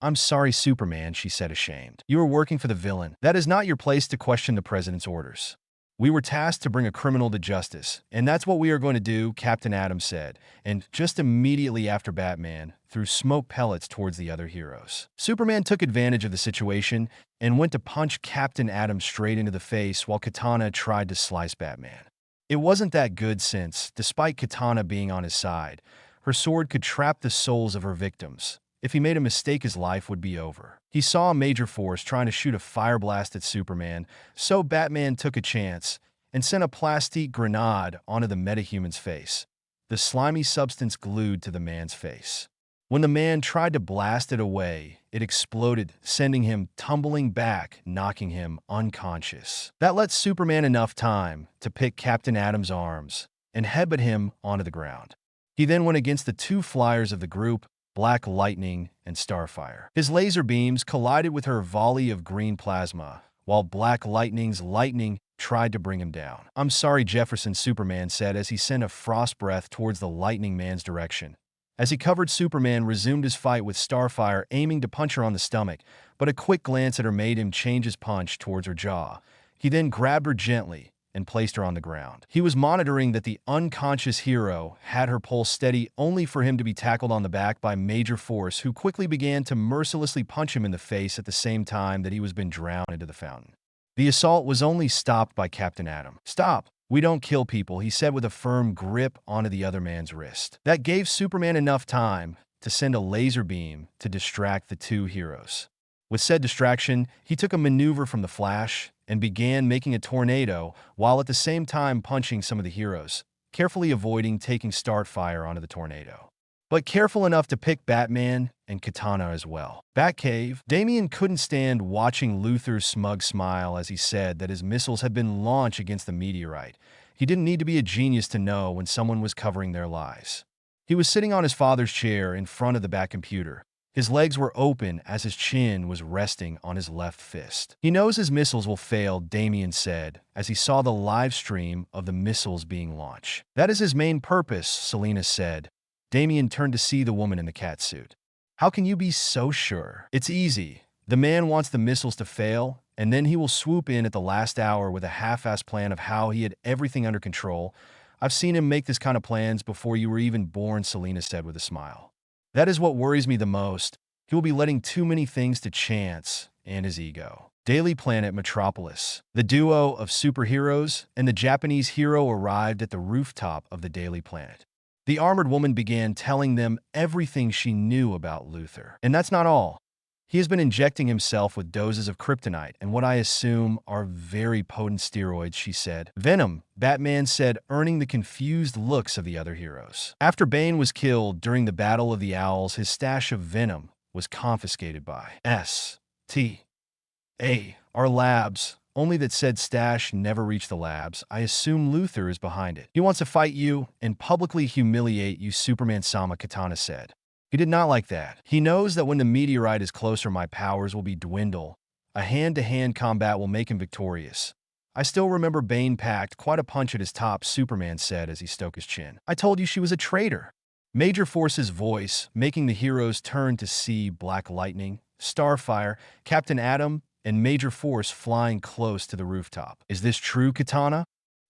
"I'm sorry, Superman," she said, ashamed. "You are working for the villain. That is not your place to question the president's orders. We were tasked to bring a criminal to justice, and that's what we are going to do," Captain Atom said, and just immediately after Batman threw smoke pellets towards the other heroes. Superman took advantage of the situation and went to punch Captain Atom straight into the face while Katana tried to slice Batman. It wasn't that good since, despite Katana being on his side, her sword could trap the souls of her victims. If he made a mistake, his life would be over. He saw Major Force trying to shoot a fire blast at Superman, so Batman took a chance and sent a plastic grenade onto the metahuman's face. The slimy substance glued to the man's face. When the man tried to blast it away, it exploded, sending him tumbling back, knocking him unconscious. That let Superman enough time to pick Captain Atom's arms and headbutt him onto the ground. He then went against the two flyers of the group, Black Lightning and Starfire. His laser beams collided with her volley of green plasma, while Black Lightning's lightning tried to bring him down. "I'm sorry, Jefferson," Superman said as he sent a frost breath towards the Lightning Man's direction. As he covered, Superman resumed his fight with Starfire, aiming to punch her on the stomach, but a quick glance at her made him change his punch towards her jaw. He then grabbed her gently and placed her on the ground. He was monitoring that the unconscious hero had her pulse steady, only for him to be tackled on the back by Major Force, who quickly began to mercilessly punch him in the face at the same time that he was being drowned into the fountain. The assault was only stopped by Captain Atom. "Stop! We don't kill people," he said with a firm grip onto the other man's wrist. That gave Superman enough time to send a laser beam to distract the two heroes. With said distraction, he took a maneuver from the Flash and began making a tornado while at the same time punching some of the heroes, carefully avoiding taking Starfire onto the tornado, but careful enough to pick Batman and Katana as well. Batcave, Damian couldn't stand watching Luthor's smug smile as he said that his missiles had been launched against the meteorite. He didn't need to be a genius to know when someone was covering their lies. He was sitting on his father's chair in front of the Batcomputer. His legs were open as his chin was resting on his left fist. He knows his missiles will fail, Damian said, as he saw the live stream of the missiles being launched. That is his main purpose, Selena said. Damian turned to see the woman in the catsuit. How can you be so sure? It's easy. The man wants the missiles to fail, and then he will swoop in at the last hour with a half-assed plan of how he had everything under control. I've seen him make this kind of plans before you were even born, Selena said with a smile. That is what worries me the most. He will be letting too many things to chance and his ego. Daily Planet Metropolis. The duo of superheroes and the Japanese hero arrived at the rooftop of the Daily Planet. The armored woman began telling them everything she knew about Luthor. And that's not all. He has been injecting himself with doses of kryptonite and what I assume are very potent steroids, she said. Venom, Batman said, earning the confused looks of the other heroes. After Bane was killed during the Battle of the Owls, his stash of venom was confiscated by S.T.A. Our labs. Only that said stash never reached the labs. I assume Luthor is behind it. He wants to fight you and publicly humiliate you, Superman-sama, Katana said. He did not like that. He knows that when the meteorite is closer, my powers will be dwindle. A hand-to-hand combat will make him victorious. I still remember Bane packed quite a punch at his top, Superman said as he stroked his chin. I told you she was a traitor. Major Force's voice, making the heroes turn to see Black Lightning, Starfire, Captain Atom, and Major Force flying close to the rooftop. Is this true, Katana?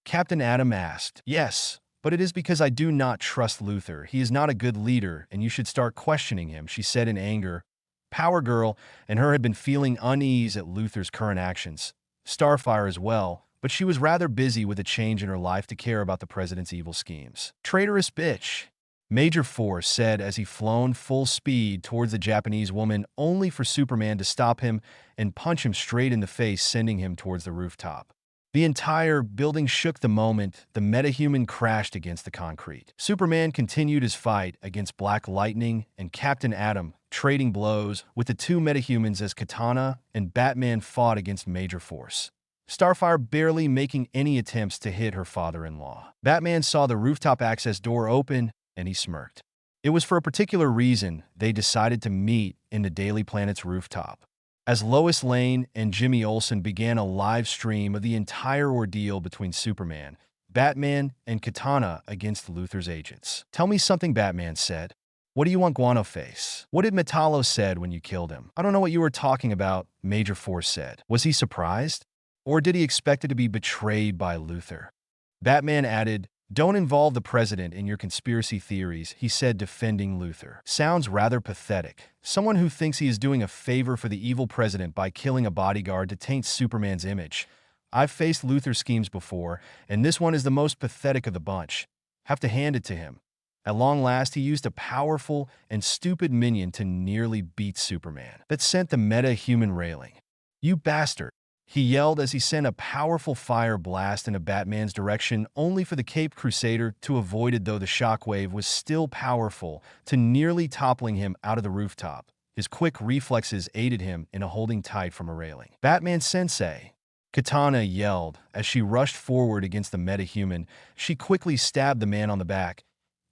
Captain Atom asked. Yes. But it is because I do not trust Luthor. He is not a good leader, and you should start questioning him, she said in anger. Power Girl and her had been feeling unease at Luthor's current actions. Starfire as well, but she was rather busy with a change in her life to care about the president's evil schemes. Traitorous bitch, Major Force said as he flown full speed towards the Japanese woman, only for Superman to stop him and punch him straight in the face, sending him towards the rooftop. The entire building shook the moment the metahuman crashed against the concrete. Superman continued his fight against Black Lightning and Captain Atom, trading blows with the two metahumans as Katana and Batman fought against Major Force. Starfire barely making any attempts to hit her father-in-law. Batman saw the rooftop access door open, and he smirked. It was for a particular reason they decided to meet in the Daily Planet's rooftop. As Lois Lane and Jimmy Olsen began a live stream of the entire ordeal between Superman, Batman, and Katana against Luthor's agents. Tell me something, Batman said. What do you want, Guano Face? What did Metallo said when you killed him? I don't know what you were talking about, Major Force said. Was he surprised? Or did he expect it to be betrayed by Luthor? Batman added, don't involve the president in your conspiracy theories, he said, defending Luthor. Sounds rather pathetic. Someone who thinks he is doing a favor for the evil president by killing a bodyguard to taint Superman's image. I've faced Luthor's schemes before, and this one is the most pathetic of the bunch. Have to hand it to him. At long last, he used a powerful and stupid minion to nearly beat Superman. That sent the meta-human railing. You bastard, he yelled as he sent a powerful fire blast in Batman's direction, only for the Caped Crusader to avoid it, though the shockwave was still powerful, to nearly toppling him out of the rooftop. His quick reflexes aided him in holding tight from a railing. Batman Sensei, Katana yelled as she rushed forward against the metahuman. She quickly stabbed the man on the back,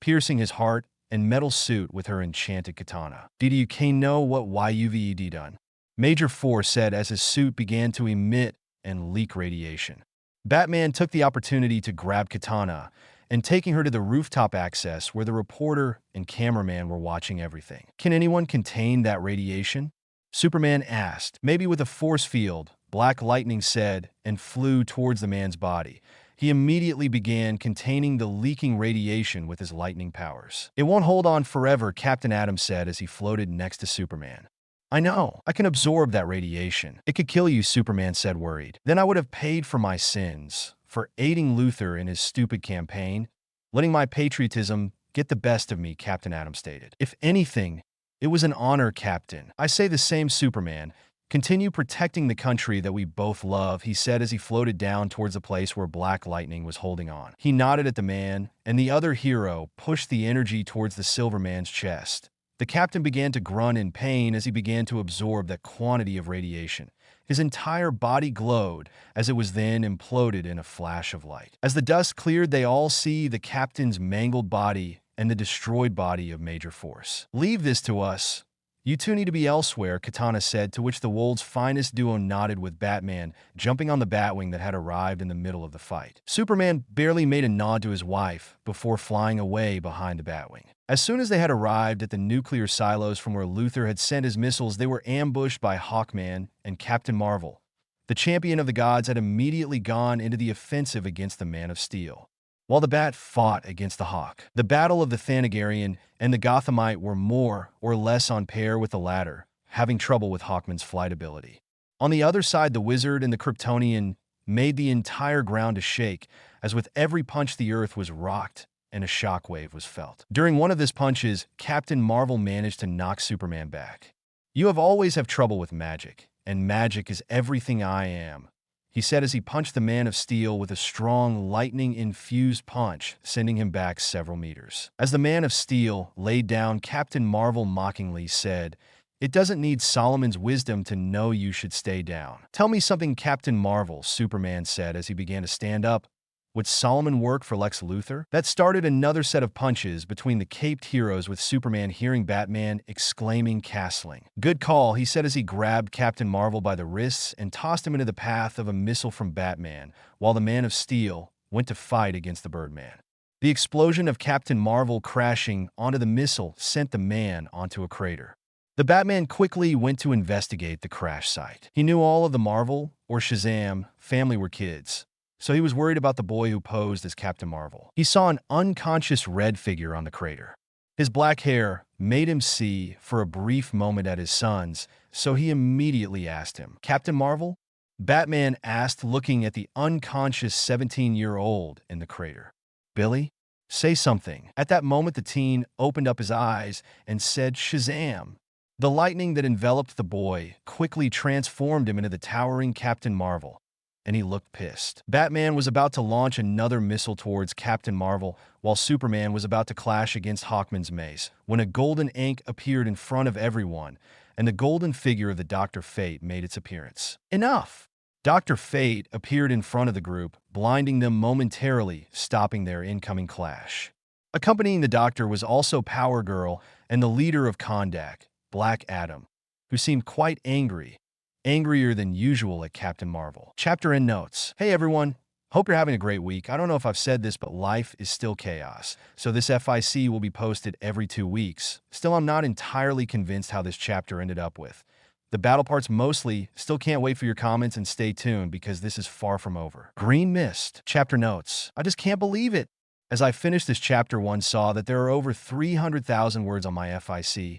piercing his heart and metal suit with her enchanted katana. Did you know what YUVED done? Major Force said as his suit began to emit and leak radiation. Batman took the opportunity to grab Katana and taking her to the rooftop access where the reporter and cameraman were watching everything. Can anyone contain that radiation? Superman asked. Maybe with a force field, Black Lightning said, and flew towards the man's body. He immediately began containing the leaking radiation with his lightning powers. It won't hold on forever, Captain Atom said as he floated next to Superman. I know. I can absorb that radiation. It could kill you, Superman said, worried. Then I would have paid for my sins, for aiding Luthor in his stupid campaign, letting my patriotism get the best of me, Captain Atom stated. If anything, it was an honor, Captain. I say the same, Superman. Continue protecting the country that we both love, he said as he floated down towards the place where Black Lightning was holding on. He nodded at the man, and the other hero pushed the energy towards the Silver Man's chest. The captain began to grunt in pain as he began to absorb that quantity of radiation. His entire body glowed as it was then imploded in a flash of light. As the dust cleared, they all see the captain's mangled body and the destroyed body of Major Force. "Leave this to us. You two need to be elsewhere," Katana said, to which the world's finest duo nodded, with Batman jumping on the Batwing that had arrived in the middle of the fight. Superman barely made a nod to his wife before flying away behind the Batwing. As soon as they had arrived at the nuclear silos from where Luthor had sent his missiles, they were ambushed by Hawkman and Captain Marvel. The champion of the gods had immediately gone into the offensive against the Man of Steel, while the Bat fought against the Hawk. The battle of the Thanagarian and the Gothamite were more or less on par, with the latter having trouble with Hawkman's flight ability. On the other side, the Wizard and the Kryptonian made the entire ground to shake, as with every punch the earth was rocked and a shockwave was felt. During one of his punches, Captain Marvel managed to knock Superman back. "You have always have trouble with magic, and magic is everything I am," he said as he punched the Man of Steel with a strong, lightning-infused punch, sending him back several meters. As the Man of Steel laid down, Captain Marvel mockingly said, "It doesn't need Solomon's wisdom to know you should stay down." "Tell me something, Captain Marvel," Superman said as he began to stand up. "Would Solomon work for Lex Luthor?" That started another set of punches between the caped heroes, with Superman hearing Batman exclaiming, "Castling." "Good call," he said as he grabbed Captain Marvel by the wrists and tossed him into the path of a missile from Batman, while the Man of Steel went to fight against the Birdman. The explosion of Captain Marvel crashing onto the missile sent the man onto a crater. The Batman quickly went to investigate the crash site. He knew all of the Marvel, or Shazam, family were kids, so he was worried about the boy who posed as Captain Marvel. He saw an unconscious red figure on the crater. His black hair made him see for a brief moment at his sons, so he immediately asked him, "Captain Marvel?" Batman asked, looking at the unconscious 17-year-old in the crater. "Billy? Say something." At that moment, the teen opened up his eyes and said, "Shazam." The lightning that enveloped the boy quickly transformed him into the towering Captain Marvel, and he looked pissed. Batman was about to launch another missile towards Captain Marvel, while Superman was about to clash against Hawkman's mace, when a golden ink appeared in front of everyone, and the golden figure of the Dr. Fate made its appearance. "Enough!" Dr. Fate appeared in front of the group, blinding them momentarily, stopping their incoming clash. Accompanying the Doctor was also Power Girl and the leader of Kondak, Black Adam, who seemed quite angrier than usual at Captain Marvel. Chapter and notes. Hey everyone, hope you're having a great week. I don't know if I've said this, but life is still chaos, so this FIC will be posted every 2 weeks. Still, I'm not entirely convinced how this chapter ended up with. The battle parts mostly. Still can't wait for your comments, and stay tuned because this is far from over. Green Mist. Chapter notes. I just can't believe it. As I finished this chapter, one saw that there are over 300,000 words on my FIC.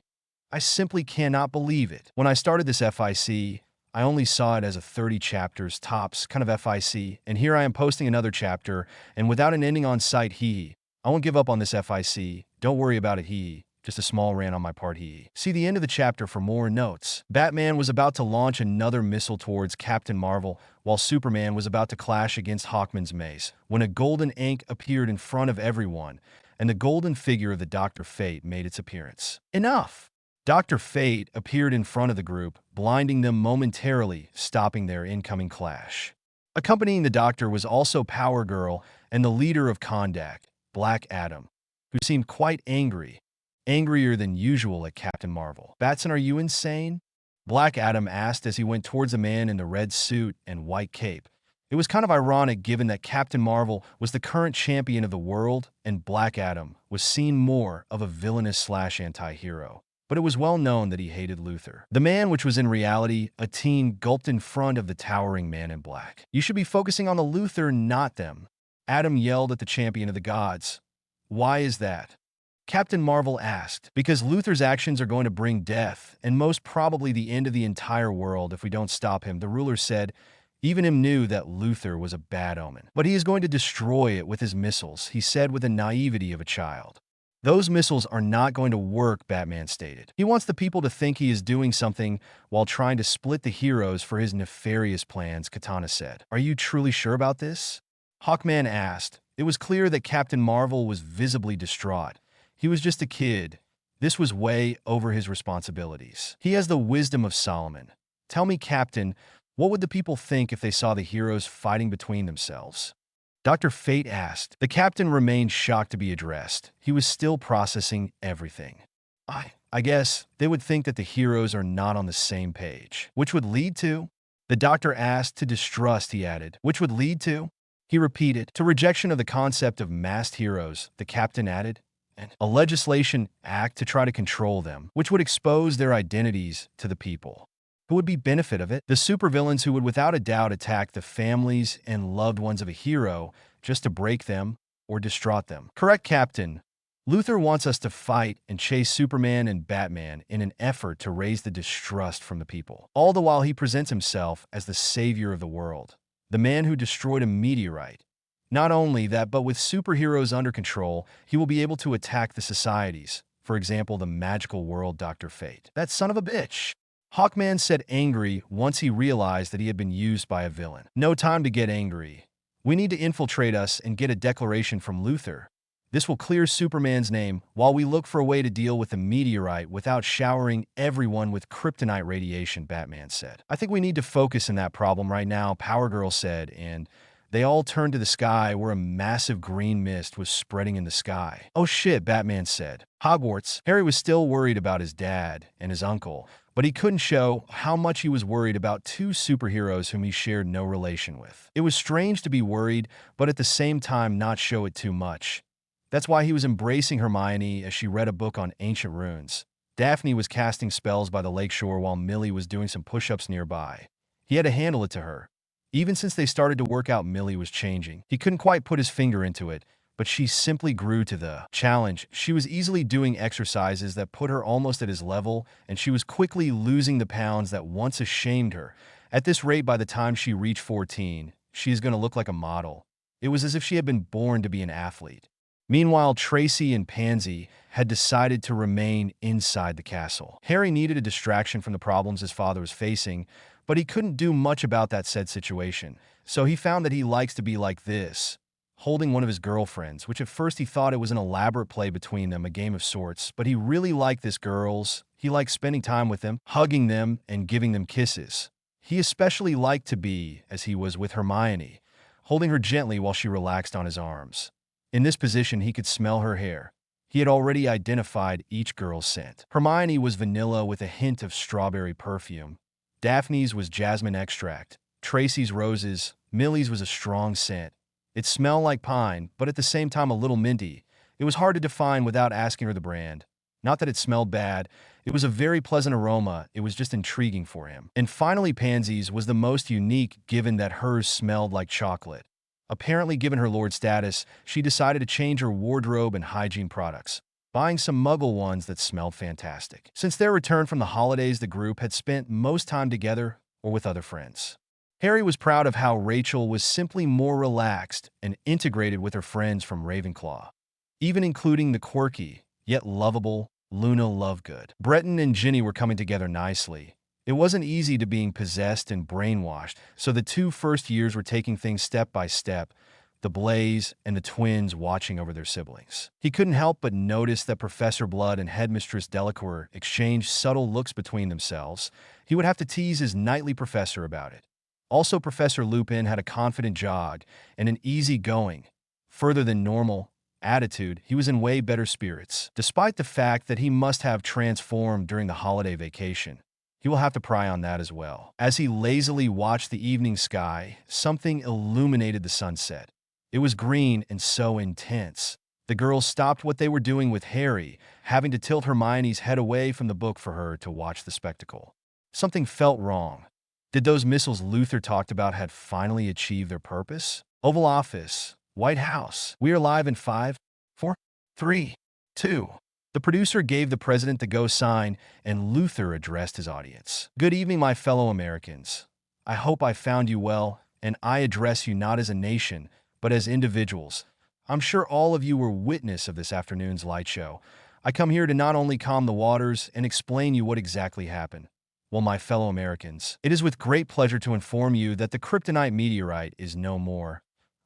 I simply cannot believe it. When I started this FIC, I only saw it as a 30 chapters tops kind of FIC, and here I am posting another chapter, and without an ending on sight, hee. I won't give up on this FIC. Don't worry about it, hee. Just a small rant on my part, hee. See the end of the chapter for more notes. Batman was about to launch another missile towards Captain Marvel, while Superman was about to clash against Hawkman's mace, when a golden ink appeared in front of everyone, and the golden figure of the Dr. Fate made its appearance. Enough! Dr. Fate appeared in front of the group, blinding them momentarily, stopping their incoming clash. Accompanying the Doctor was also Power Girl and the leader of Kondak, Black Adam, who seemed quite angrier than usual at Captain Marvel. "Batson, are you insane?" Black Adam asked as he went towards a man in the red suit and white cape. It was kind of ironic given that Captain Marvel was the current champion of the world and Black Adam was seen more of a villainous/anti-hero. But it was well known that he hated Luthor. The man, which was in reality a teen, gulped in front of the towering man in black. "You should be focusing on the Luthor, not them." Adam yelled at the champion of the gods. "Why is that?" Captain Marvel asked. "Because Luthor's actions are going to bring death, and most probably the end of the entire world if we don't stop him," the ruler said. Even him knew that Luthor was a bad omen. "But he is going to destroy it with his missiles," he said with the naivety of a child. Those missiles are not going to work, Batman stated. He wants the people to think he is doing something while trying to split the heroes for his nefarious plans, Katana said. Are you truly sure about this? Hawkman asked. It was clear that Captain Marvel was visibly distraught. He was just a kid. This was way over his responsibilities. He has the wisdom of Solomon. Tell me, Captain, what would the people think if they saw the heroes fighting between themselves? Dr. Fate asked. The captain remained shocked to be addressed. He was still processing everything. I guess they would think that the heroes are not on the same page. Which would lead to? The doctor asked. To distrust, he added. Which would lead to? He repeated. To rejection of the concept of masked heroes, the captain added. And a legislation act to try to control them, which would expose their identities to the people. Who would be benefit of it? The supervillains who would without a doubt attack the families and loved ones of a hero just to break them or distraught them. Correct, Captain. Luthor wants us to fight and chase Superman and Batman in an effort to raise the distrust from the people. All the while he presents himself as the savior of the world, the man who destroyed a meteorite. Not only that, but with superheroes under control, he will be able to attack the societies. For example, the magical world Dr. Fate. That son of a bitch. Hawkman said angry once he realized that he had been used by a villain. No time to get angry. We need to infiltrate us and get a declaration from Luthor. This will clear Superman's name while we look for a way to deal with the meteorite without showering everyone with kryptonite radiation, Batman said. I think we need to focus on that problem right now, Power Girl said, and they all turned to the sky where a massive green mist was spreading in the sky. Oh shit, Batman said. Hogwarts. Harry was still worried about his dad and his uncle, but he couldn't show how much he was worried about two superheroes whom he shared no relation with. It was strange to be worried, but at the same time not show it too much. That's why he was embracing Hermione as she read a book on ancient runes. Daphne was casting spells by the lakeshore while Millie was doing some push-ups nearby. He had to handle it to her. Even since they started to work out, Millie was changing. He couldn't quite put his finger into it, but she simply grew to the challenge. She was easily doing exercises that put her almost at his level, and she was quickly losing the pounds that once ashamed her. At this rate, by the time she reached 14, she is going to look like a model. It was as if she had been born to be an athlete. Meanwhile, Tracy and Pansy had decided to remain inside the castle. Harry needed a distraction from the problems his father was facing, but he couldn't do much about that said situation. So he found that he likes to be like this, holding one of his girlfriends, which at first he thought it was an elaborate play between them, a game of sorts, but he really liked this girls. He liked spending time with them, hugging them, and giving them kisses. He especially liked to be, as he was with Hermione, holding her gently while she relaxed on his arms. In this position, he could smell her hair. He had already identified each girl's scent. Hermione was vanilla with a hint of strawberry perfume. Daphne's was jasmine extract. Tracy's roses. Millie's was a strong scent. It smelled like pine, but at the same time a little minty. It was hard to define without asking her the brand. Not that it smelled bad. It was a very pleasant aroma. It was just intriguing for him. And finally, Pansy's was the most unique, given that hers smelled like chocolate. Apparently, given her lord status, she decided to change her wardrobe and hygiene products, buying some muggle ones that smelled fantastic. Since their return from the holidays, the group had spent most time together or with other friends. Harry was proud of how Rachel was simply more relaxed and integrated with her friends from Ravenclaw, even including the quirky, yet lovable, Luna Lovegood. Breton and Ginny were coming together nicely. It wasn't easy to being possessed and brainwashed, so the 2 first years were taking things step by step, the Blaze and the twins watching over their siblings. He couldn't help but notice that Professor Blood and Headmistress Delacour exchanged subtle looks between themselves. He would have to tease his nightly professor about it. Also, Professor Lupin had a confident jog and an easy-going, further than normal, attitude. He was in way better spirits, despite the fact that he must have transformed during the holiday vacation. He will have to pry on that as well. As he lazily watched the evening sky, something illuminated the sunset. It was green and so intense. The girls stopped what they were doing with Harry, having to tilt Hermione's head away from the book for her to watch the spectacle. Something felt wrong. Did those missiles Luthor talked about had finally achieved their purpose? Oval Office, White House. We are live in 5, 4, 3, 2. The producer gave the president the go sign, and Luthor addressed his audience. Good evening, my fellow Americans. I hope I found you well, and I address you not as a nation, but as individuals. I'm sure all of you were witness of this afternoon's light show. I come here to not only calm the waters and explain you what exactly happened. Well, my fellow Americans, it is with great pleasure to inform you that the kryptonite meteorite is no more.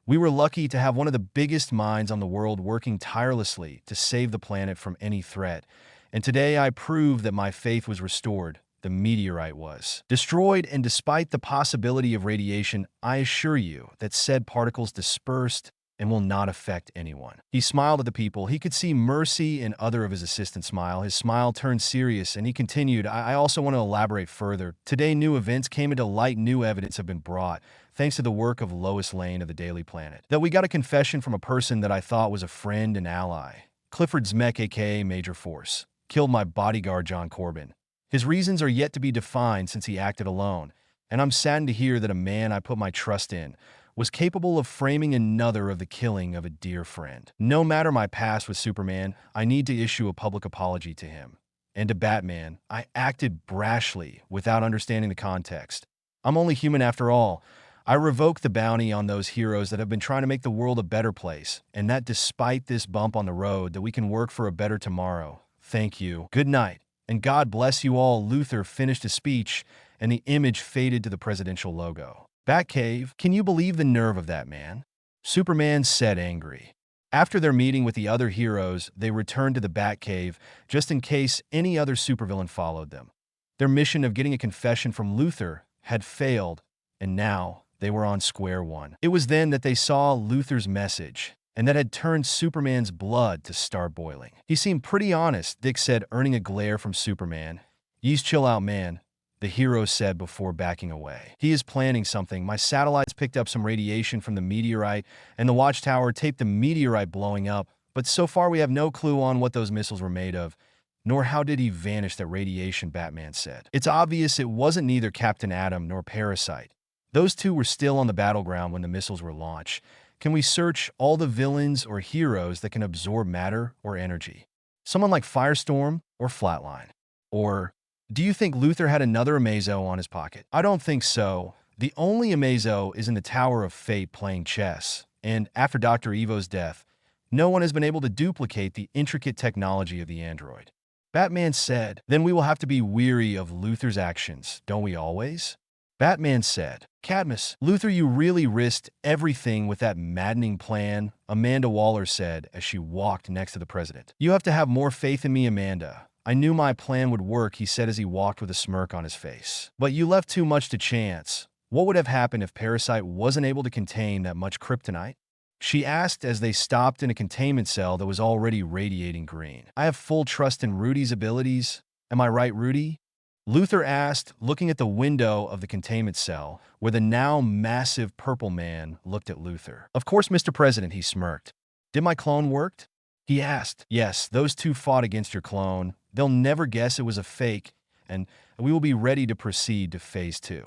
We were lucky to have one of the biggest minds on the world working tirelessly to save the planet from any threat. And today I prove that my faith was restored. The meteorite was destroyed, and despite the possibility of radiation, I assure you that said particles dispersed and will not affect anyone. He smiled at the people. He could see mercy in other of his assistants smile. His smile turned serious, and he continued, I also want to elaborate further. Today, new events came into light. New evidence have been brought, thanks to the work of Lois Lane of the Daily Planet, that we got a confession from a person that I thought was a friend and ally. Clifford Zmek, aka Major Force, killed my bodyguard John Corbin. His reasons are yet to be defined since he acted alone, and I'm saddened to hear that a man I put my trust in was capable of framing another of the killing of a dear friend. No matter my past with Superman, I need to issue a public apology to him. And to Batman, I acted brashly without understanding the context. I'm only human after all. I revoke the bounty on those heroes that have been trying to make the world a better place, and that despite this bump on the road, that we can work for a better tomorrow. Thank you. Good night. And God bless you all. Luther finished his speech, and the image faded to the presidential logo. Batcave, can you believe the nerve of that man? Superman said, angry. After their meeting with the other heroes, they returned to the Batcave just in case any other supervillain followed them. Their mission of getting a confession from Luther had failed, and now they were on square one. It was then that they saw Luther's message, and that had turned Superman's blood to start boiling. He seemed pretty honest, Dick said, earning a glare from Superman. Ye's chill out, man, the hero said before backing away. He is planning something. My satellites picked up some radiation from the meteorite, and the watchtower taped the meteorite blowing up, but so far we have no clue on what those missiles were made of, nor how did he vanish that radiation, Batman said. It's obvious it wasn't neither Captain Atom nor Parasite. Those two were still on the battleground when the missiles were launched. Can we search all the villains or heroes that can absorb matter or energy? Someone like Firestorm or Flatline? Or do you think Luther had another Amazo on his pocket? I don't think so. The only Amazo is in the Tower of Fate playing chess, and after Dr. Evo's death, no one has been able to duplicate the intricate technology of the android. Batman said, then we will have to be weary of Luther's actions, don't we always? Batman said, Cadmus, Luther, you really risked everything with that maddening plan, Amanda Waller said as she walked next to the president. You have to have more faith in me, Amanda. I knew my plan would work, he said as he walked with a smirk on his face. But you left too much to chance. What would have happened if Parasite wasn't able to contain that much kryptonite? She asked as they stopped in a containment cell that was already radiating green. I have full trust in Rudy's abilities. Am I right, Rudy? Luther asked, looking at the window of the containment cell, where the now massive purple man looked at Luther. Of course, Mr. President, he smirked. Did my clone work? He asked. Yes, those two fought against your clone. They'll never guess it was a fake, and we will be ready to proceed to Phase 2.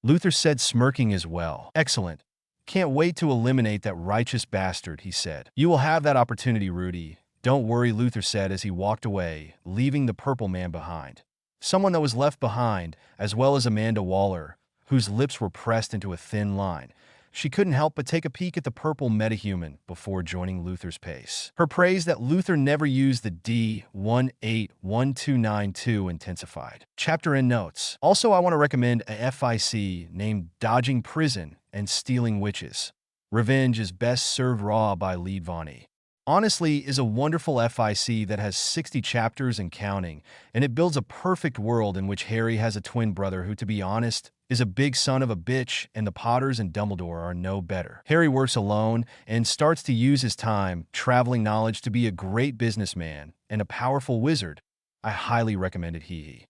Luther said, smirking as well. Excellent. Can't wait to eliminate that righteous bastard, he said. You will have that opportunity, Rudy. Don't worry, Luther said as he walked away, leaving the purple man behind. Someone that was left behind, as well as Amanda Waller, whose lips were pressed into a thin line. She couldn't help but take a peek at the purple metahuman before joining Luther's pace. Her praise that Luther never used the D181292 intensified. Chapter and notes. Also, I want to recommend a FIC named Dodging Prison and Stealing Witches. Revenge is best served raw by Lead Vonnie. Honestly is a wonderful FIC that has 60 chapters and counting, and it builds a perfect world in which Harry has a twin brother who, to be honest, is a big son of a bitch, and the Potters and Dumbledore are no better. Harry works alone and starts to use his time, traveling knowledge to be a great businessman and a powerful wizard. I highly recommend it.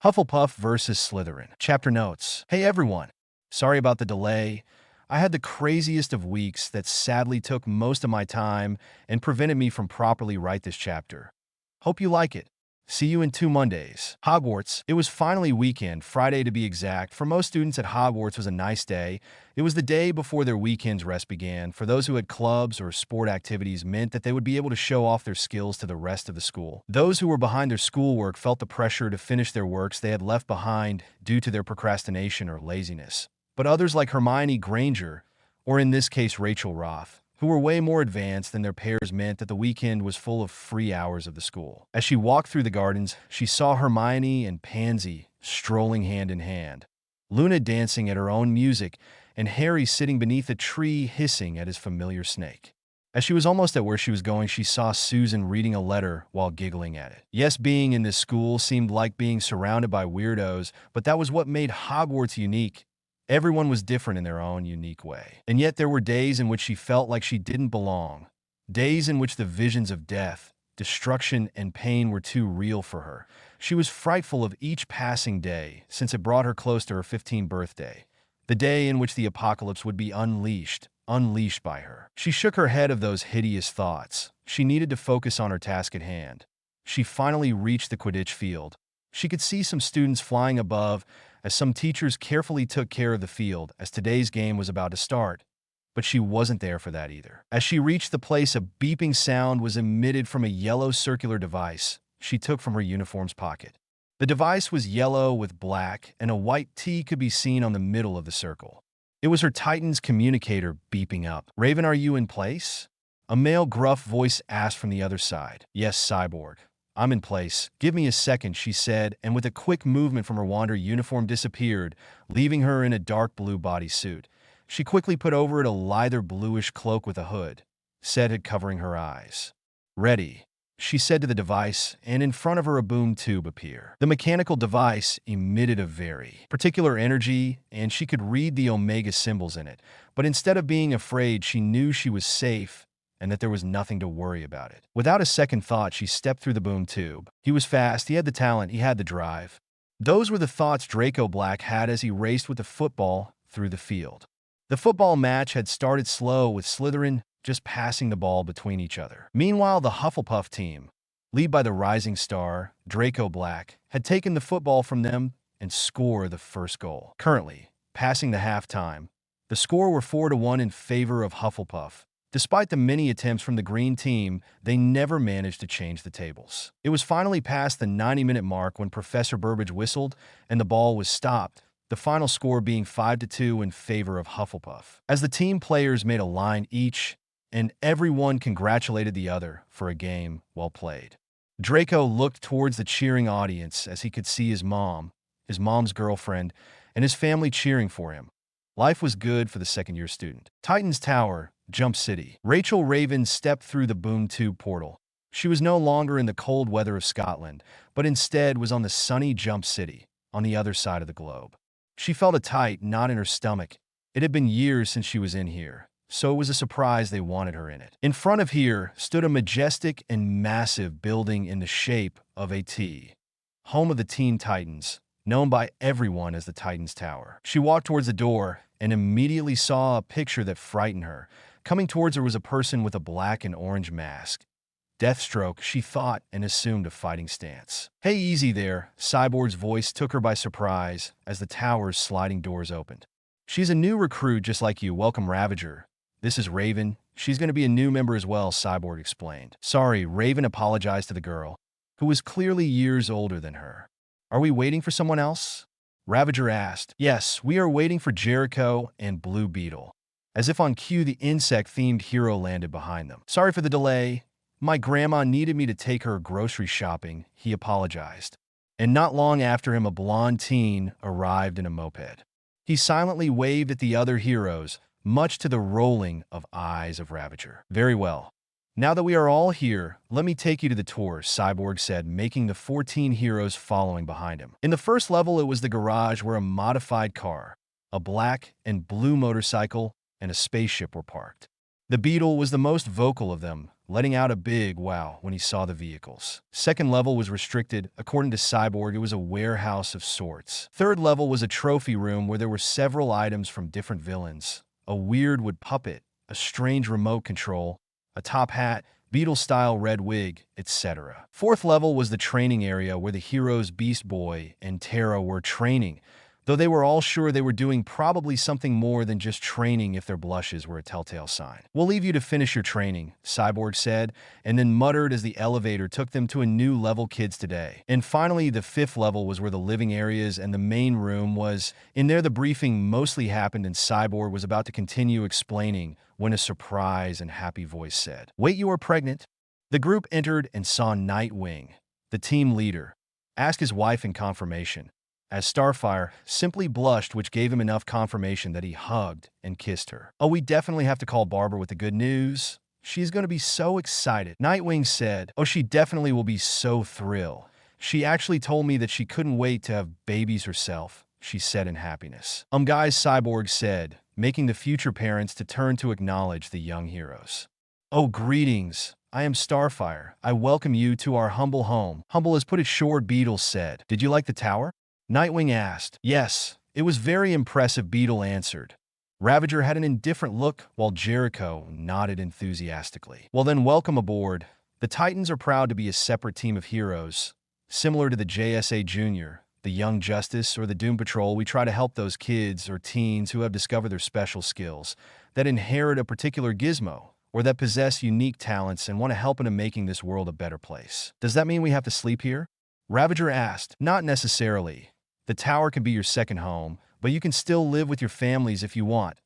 Hufflepuff versus Slytherin. Chapter notes. Hey everyone. Sorry about the delay. I had the craziest of weeks that sadly took most of my time and prevented me from properly write this chapter. Hope you like it. See you in 2 Mondays. Hogwarts. It was finally weekend, Friday to be exact. For most students at Hogwarts was a nice day. It was the day before their weekend's rest began. For those who had clubs or sport activities meant that they would be able to show off their skills to the rest of the school. Those who were behind their schoolwork felt the pressure to finish their works they had left behind due to their procrastination or laziness. But others like Hermione Granger, or in this case Rachel Roth, who were way more advanced than their peers, meant that the weekend was full of free hours of the school. As she walked through the gardens, she saw Hermione and Pansy strolling hand in hand, Luna dancing at her own music, and Harry sitting beneath a tree hissing at his familiar snake. As she was almost at where she was going, she saw Susan reading a letter while giggling at it. Yes, being in this school seemed like being surrounded by weirdos, but that was what made Hogwarts unique. Everyone was different in their own unique way. And yet there were days in which she felt like she didn't belong. Days in which the visions of death, destruction, and pain were too real for her. She was frightful of each passing day, since it brought her close to her 15th birthday, the day in which the apocalypse would be unleashed by her. She shook her head of those hideous thoughts. She needed to focus on her task at hand. She finally reached the Quidditch field. She could see some students flying above as some teachers carefully took care of the field as today's game was about to start. But she wasn't there for that either. As she reached the place, a beeping sound was emitted from a yellow circular device she took from her uniform's pocket. The device was yellow with black, and a white T could be seen on the middle of the circle. It was her Titan's communicator beeping up. "Raven, are you in place?" A male gruff voice asked from the other side. "Yes, Cyborg. I'm in place. Give me a second," she said, and with a quick movement from her wand, her uniform disappeared, leaving her in a dark blue bodysuit. She quickly put over it a lighter bluish cloak with a hood, set covering her eyes. "Ready," she said to the device, and in front of her a boom tube appeared. The mechanical device emitted a very particular energy, and she could read the Omega symbols in it. But instead of being afraid, she knew she was safe and that there was nothing to worry about it. Without a second thought, she stepped through the boom tube. He was fast, he had the talent, he had the drive. Those were the thoughts Draco Black had as he raced with the football through the field. The football match had started slow, with Slytherin just passing the ball between each other. Meanwhile, the Hufflepuff team, led by the rising star, Draco Black, had taken the football from them and scored the first goal. Currently, passing the halftime, the score were 4-1 in favor of Hufflepuff. Despite the many attempts from the green team, they never managed to change the tables. It was finally past the 90-minute mark when Professor Burbage whistled and the ball was stopped, the final score being 5-2 in favor of Hufflepuff. As the team players made a line each, and everyone congratulated the other for a game well played. Draco looked towards the cheering audience as he could see his mom's girlfriend, and his family cheering for him. Life was good for the second-year student. Titan's Tower, Jump City. Rachel Raven stepped through the boom tube portal. She was no longer in the cold weather of Scotland, but instead was on the sunny Jump City, on the other side of the globe. She felt a tight knot in her stomach. It had been years since she was in here, so it was a surprise they wanted her in it. In front of here stood a majestic and massive building in the shape of a T, home of the Teen Titans, known by everyone as the Titan's Tower. She walked towards the door and immediately saw a picture that frightened her. Coming towards her was a person with a black and orange mask. Deathstroke, she thought, and assumed a fighting stance. "Hey, easy there," Cyborg's voice took her by surprise as the tower's sliding doors opened. "She's a new recruit just like you. Welcome, Ravager. This is Raven. She's going to be a new member as well," Cyborg explained. "Sorry," Raven apologized to the girl, who was clearly years older than her. "Are we waiting for someone else?" Ravager asked. "Yes, we are waiting for Jericho and Blue Beetle." As if on cue, the insect-themed hero landed behind them. "Sorry for the delay. My grandma needed me to take her grocery shopping," he apologized. And not long after him, a blonde teen arrived in a moped. He silently waved at the other heroes, much to the rolling of eyes of Ravager. "Very well. Now that we are all here, let me take you to the tour," Cyborg said, making the 14 heroes following behind him. In the first level, it was the garage where a modified car, a black and blue motorcycle, and a spaceship were parked. The Beetle was the most vocal of them, letting out a big wow when he saw the vehicles. Second level was restricted. According to Cyborg, it was a warehouse of sorts. Third level was a trophy room where there were several items from different villains. A weird wood puppet, a strange remote control, a top hat, Beetle-style red wig, etc. Fourth level was the training area where the heroes Beast Boy and Terra were training. though they were all sure they were doing probably something more than just training if their blushes were a telltale sign. "We'll leave you to finish your training," Cyborg said, and then muttered as the elevator took them to a new level kids today. And finally, the 5th level was where the living areas and the main room was. In there, the briefing mostly happened, and Cyborg was about to continue explaining when a surprise and happy voice said, "Wait, you are pregnant?" The group entered and saw Nightwing, the team leader, ask his wife in confirmation, as Starfire simply blushed, which gave him enough confirmation that he hugged and kissed her. "Oh, we definitely have to call Barbara with the good news. She's going to be so excited," Nightwing said. "Oh, she definitely will be so thrilled. She actually told me that she couldn't wait to have babies herself," she said in happiness. Guys," Cyborg said, making the future parents to turn to acknowledge the young heroes. "Oh, greetings. I am Starfire. I welcome you to our humble home." "Humble as put it short," Beetle said. "Did you like the tower?" Nightwing asked. "Yes, it was very impressive," Beetle answered. Ravager had an indifferent look, while Jericho nodded enthusiastically. "Well then, welcome aboard. The Titans are proud to be a separate team of heroes. Similar to the JSA Junior, the Young Justice, or the Doom Patrol, we try to help those kids or teens who have discovered their special skills, that inherit a particular gizmo, or that possess unique talents and want to help into making this world a better place." "Does that mean we have to sleep here?" Ravager asked. "Not necessarily. The tower can be your second home, but you can still live with your families if you want,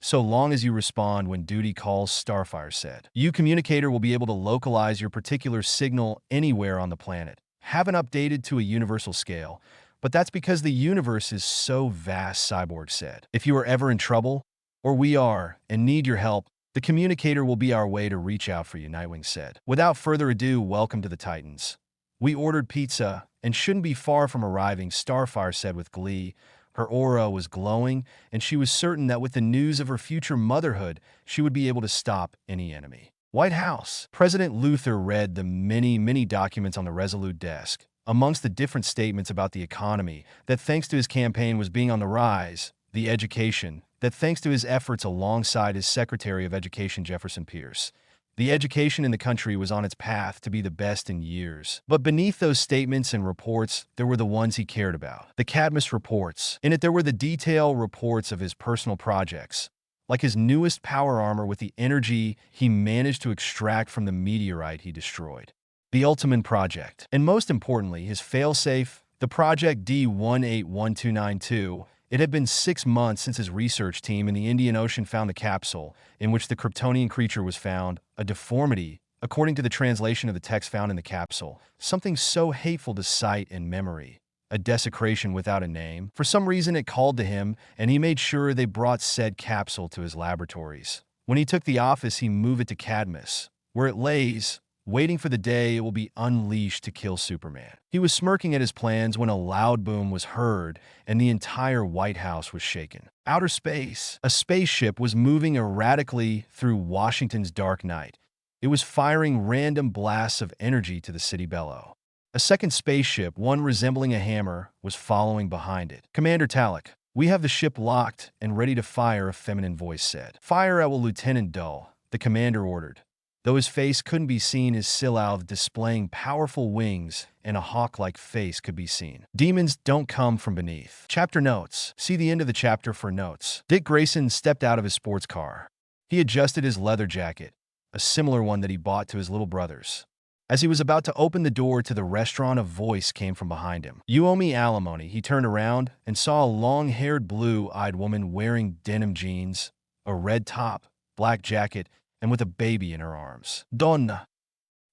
so long as you respond when duty calls," Starfire said. "You communicator will be able to localize your particular signal anywhere on the planet. Haven't updated to a universal scale, but that's because the universe is so vast," Cyborg said. "If you are ever in trouble, or we are, and need your help, the communicator will be our way to reach out for you," Nightwing said. "Without further ado, welcome to the Titans. We ordered pizza and shouldn't be far from arriving," Starfire said with glee. Her aura was glowing, and she was certain that with the news of her future motherhood, she would be able to stop any enemy. White House. President Luther read the many documents on the Resolute desk. Amongst the different statements about the economy, that thanks to his campaign was being on the rise, the education, that thanks to his efforts alongside his Secretary of Education Jefferson Pierce, the education in the country was on its path to be the best in years. But beneath those statements and reports, there were the ones he cared about. The Cadmus reports. In it, there were the detailed reports of his personal projects, like his newest power armor with the energy he managed to extract from the meteorite he destroyed. The Ultimate Project. And most importantly, his failsafe, the Project D181292. It had been 6 months since his research team in the Indian Ocean found the capsule in which the Kryptonian creature was found, a deformity, according to the translation of the text found in the capsule, something so hateful to sight and memory, a desecration without a name. For some reason it called to him, and he made sure they brought said capsule to his laboratories. When he took the office, he moved it to Cadmus, where it lays, waiting for the day it will be unleashed to kill Superman. He was smirking at his plans when a loud boom was heard and the entire White House was shaken. Outer space. A spaceship was moving erratically through Washington's dark night. It was firing random blasts of energy to the city below. A second spaceship, one resembling a hammer, was following behind it. "Commander Talek, we have the ship locked and ready to fire," a feminine voice said. "Fire at Lieutenant Dull," the commander ordered. Though his face couldn't be seen, his silhouette displaying powerful wings and a hawk-like face could be seen. Demons don't come from beneath. Chapter notes. See the end of the chapter for notes. Dick Grayson stepped out of his sports car. He adjusted his leather jacket, a similar one that he bought to his little brothers. As he was about to open the door to the restaurant, a voice came from behind him. "You owe me alimony." He turned around and saw a long-haired, blue-eyed woman wearing denim jeans, a red top, black jacket, and with a baby in her arms. "Donna,"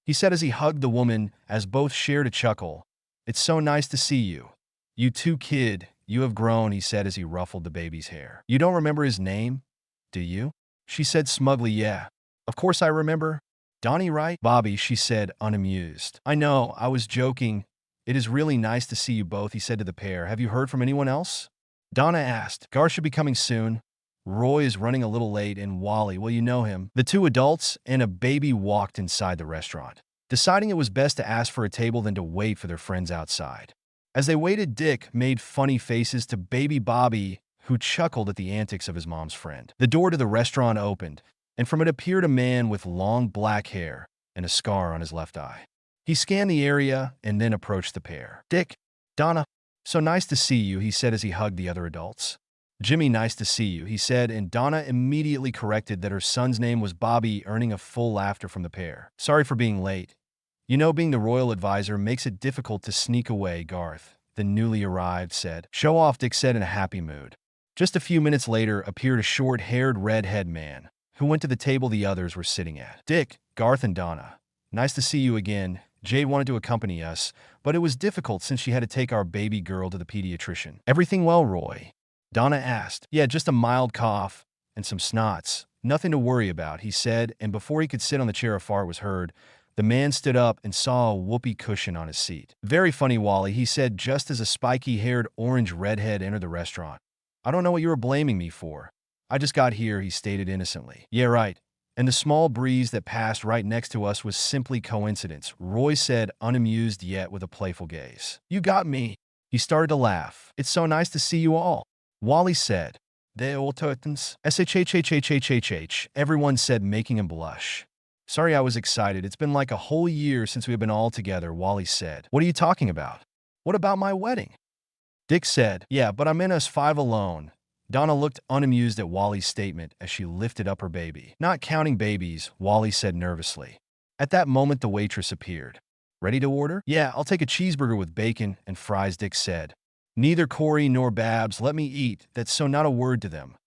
he said as he hugged the woman, as both shared a chuckle. "It's so nice to see you. You too, kid. You have grown," he said as he ruffled the baby's hair. "You don't remember his name, do you?" She said smugly. "Yeah, of course I remember. Donnie, right?" "Bobby," she said, unamused. "I know, I was joking. It is really nice to see you both," he said to the pair. "Have you heard from anyone else?" Donna asked. "Gar should be coming soon. Roy is running a little late, and Wally, well, you know him." The 2 adults and a baby walked inside the restaurant, deciding it was best to ask for a table than to wait for their friends outside. As they waited, Dick made funny faces to baby Bobby, who chuckled at the antics of his mom's friend. The door to the restaurant opened, and from it appeared a man with long black hair and a scar on his left eye. He scanned the area and then approached the pair. "Dick, Donna, "So nice to see you," he said as he hugged the other adults. "Jimmy, nice to see you," he said, and Donna immediately corrected that her son's name was Bobby, earning a full laughter from the pair. "Sorry for being late. You know, being the royal advisor makes it difficult to sneak away," Garth, the newly arrived, said. "Show off," Dick said in a happy mood. Just a few minutes later appeared a short-haired red-head man, who went to the table the others were sitting at. "Dick, Garth, and Donna. Nice to see you again. Jade wanted to accompany us, but it was difficult since she had to take our baby girl to the pediatrician." "Everything well, Roy?" Donna asked. "Yeah, just a mild cough and some snots. Nothing to worry about," he said, and before he could sit on the chair a fart was heard, the man stood up and saw a whoopee cushion on his seat. "Very funny, Wally," he said just as a spiky-haired orange redhead entered the restaurant. "I don't know what you were blaming me for. I just got here," he stated innocently. "Yeah, right. And the small breeze that passed right next to us was simply coincidence," Roy said, unamused yet with a playful gaze. "You got me." He started to laugh. "It's so nice to see you all," Wally said. "They're all turtons." "SHHHHHHH," everyone said, making him blush. "Sorry, I was excited. It's been like a whole year since we've been all together," Wally said. "What are you talking about?" "What about my wedding?" Dick said. "Yeah, but I'm in us five alone." Donna looked unamused at Wally's statement as she lifted up her baby. "Not counting babies," Wally said nervously. At that moment, the waitress appeared. "Ready to order?" "Yeah, I'll take a cheeseburger with bacon and fries," Dick said. "Neither Corey nor Babs let me eat, that's so not a word to them,"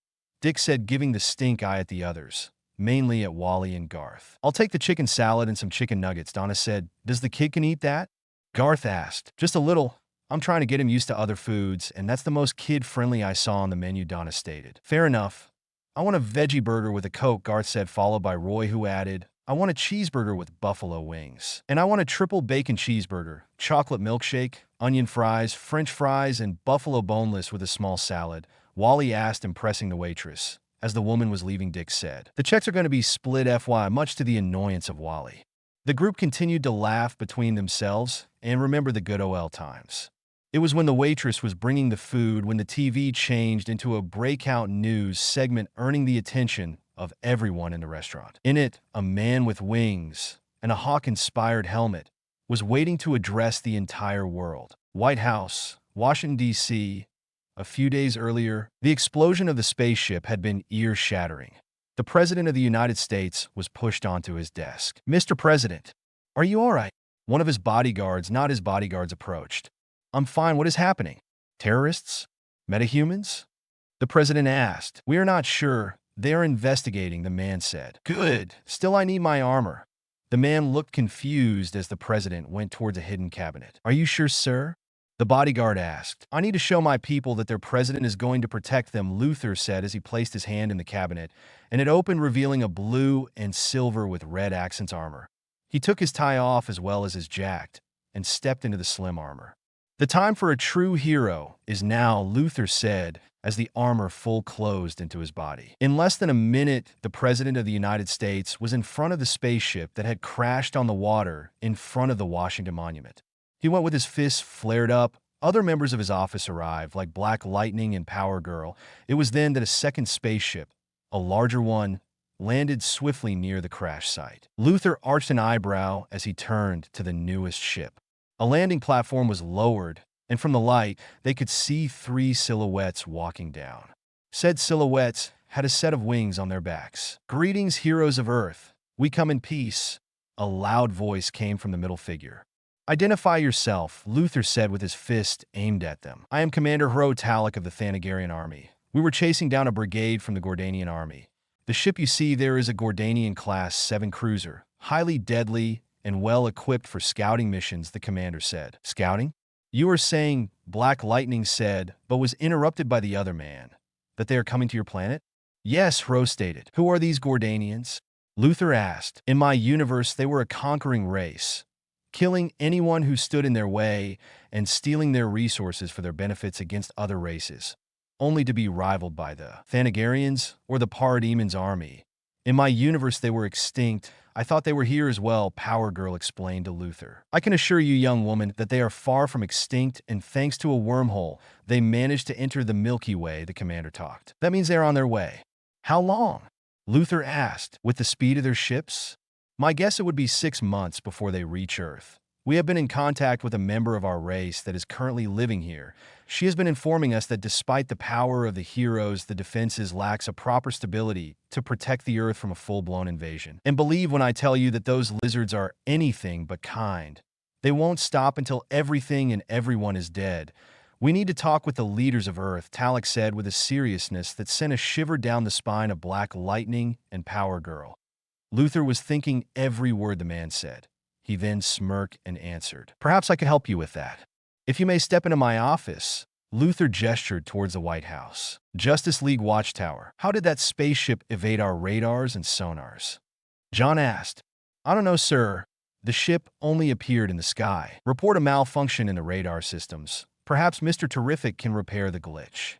Dick said, giving the stink eye at the others, mainly at Wally and Garth. "I'll take the chicken salad and some chicken nuggets," Donna said. "Does the kid can eat that?" Garth asked. "Just a little. I'm trying to get him used to other foods, and that's the most kid-friendly I saw on the menu," Donna stated. "Fair enough. I want a veggie burger with a Coke," Garth said, followed by Roy, who added, "I want a cheeseburger with buffalo wings. And I want a triple bacon cheeseburger, chocolate milkshake, onion fries, french fries, and buffalo boneless with a small salad," Wally asked, impressing the waitress. As the woman was leaving, Dick said, "The checks are going to be split FY," much to the annoyance of Wally. The group continued to laugh between themselves and remember the good OL times. It was when the waitress was bringing the food when the TV changed into a breakout news segment, earning the attention of everyone in the restaurant. In it, a man with wings and a hawk-inspired helmet was waiting to address the entire world. White House, Washington, D.C. A few days earlier, the explosion of the spaceship had been ear-shattering. The President of the United States was pushed onto his desk. "Mr. President, are you all right?" One of his bodyguards, not his bodyguards, approached. "I'm fine. What is happening? Terrorists? Metahumans?" the president asked. "We are not sure. They are investigating," the man said. "Good. Still, I need my armor." The man looked confused as the president went towards a hidden cabinet. "Are you sure, sir?" the bodyguard asked. "I need to show my people that their president is going to protect them," Luther said as he placed his hand in the cabinet, and it opened, revealing a blue and silver with red accents armor. He took his tie off as well as his jacket and stepped into the slim armor. "The time for a true hero is now," Luther said as the armor full closed into his body. In less than a minute, the President of the United States was in front of the spaceship that had crashed on the water in front of the Washington Monument. He went with his fists flared up. Other members of his office arrived, like Black Lightning and Power Girl. It was then that a second spaceship, a larger one, landed swiftly near the crash site. Luther arched an eyebrow as he turned to the newest ship. A landing platform was lowered, and from the light, they could see three silhouettes walking down. Said silhouettes had a set of wings on their backs. "Greetings, heroes of Earth. We come in peace," a loud voice came from the middle figure. "Identify yourself," Luther said with his fist aimed at them. "I am Commander Hro Talik of the Thanagarian army. We were chasing down a brigade from the Gordanian army. The ship you see there is a Gordanian-class 7 cruiser, highly deadly and well-equipped for scouting missions," the commander said. "Scouting? You are saying," Black Lightning said, but was interrupted by the other man, "that they are coming to your planet?" "Yes," Hro stated. "Who are these Gordanians?" Luther asked. "In my universe, they were a conquering race, killing anyone who stood in their way and stealing their resources for their benefits against other races, only to be rivaled by the Thanagarians or the Parademons army. In my universe, they were extinct. I thought they were here as well," Power Girl explained to Luther. "I can assure you, young woman, that they are far from extinct, and thanks to a wormhole, they managed to enter the Milky Way," the commander talked. "That means they are on their way." "How long?" Luther asked. "With the speed of their ships? My guess it would be 6 months before they reach Earth," We have been in contact with a member of our race that is currently living here. She has been informing us that despite the power of the heroes, the defenses lacks a proper stability to protect the Earth from a full-blown invasion. And believe when I tell you that those lizards are anything but kind. They won't stop until everything and everyone is dead. We need to talk with the leaders of Earth, Talek said with a seriousness that sent a shiver down the spine of Black Lightning and Power Girl. Luther was thinking every word the man said. He then smirked and answered, "Perhaps I could help you with that. If you may step into my office." Luther gestured towards the White House. "Justice League Watchtower. How did that spaceship evade our radars and sonars?" John asked. "I don't know, sir. The ship only appeared in the sky. Report a malfunction in the radar systems. Perhaps Mr. Terrific can repair the glitch."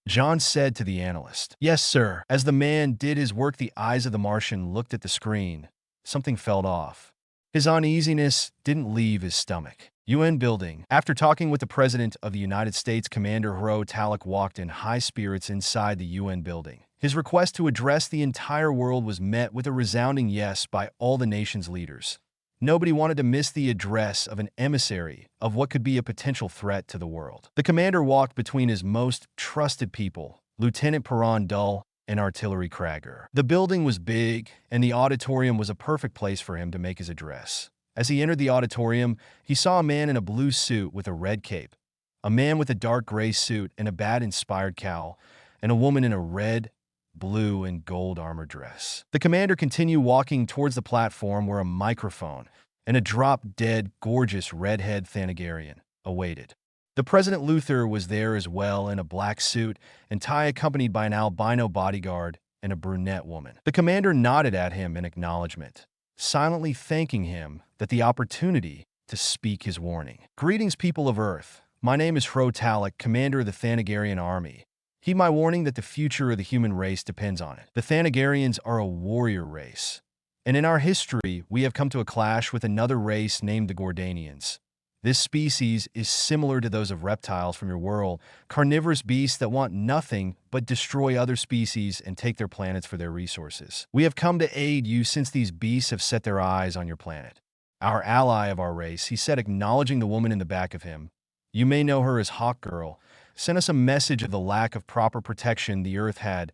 John said to the analyst. "Yes, sir." As the man did his work, the eyes of the Martian looked at the screen. Something fell off. His uneasiness didn't leave his stomach. UN building. After talking with the President of the United States, Commander Hro Talek walked in high spirits inside the UN building. His request to address the entire world was met with a resounding yes by all the nation's leaders. Nobody wanted to miss the address of an emissary of what could be a potential threat to the world. The commander walked between his most trusted people, Lieutenant Perron Dull and Artillery Krager. The building was big, and the auditorium was a perfect place for him to make his address. As he entered the auditorium, he saw a man in a blue suit with a red cape, a man with a dark gray suit and a bat-inspired cowl, and a woman in a red, blue, and gold armor dress. The commander continued walking towards the platform where a microphone and a drop-dead, gorgeous redhead Thanagarian awaited. The President Luther was there as well in a black suit and tie, accompanied by an albino bodyguard and a brunette woman. The commander nodded at him in acknowledgement, silently thanking him that the opportunity to speak his warning. "Greetings, people of Earth. My name is Hro Talek, commander of the Thanagarian army. Heed my warning that the future of the human race depends on it. The Thanagarians are a warrior race, and in our history, we have come to a clash with another race named the Gordanians. This species is similar to those of reptiles from your world, carnivorous beasts that want nothing but destroy other species and take their planets for their resources. We have come to aid you since these beasts have set their eyes on your planet. Our ally of our race," he said, acknowledging the woman in the back of him. "You may know her as Hawk Girl. Sent us a message of the lack of proper protection the Earth had.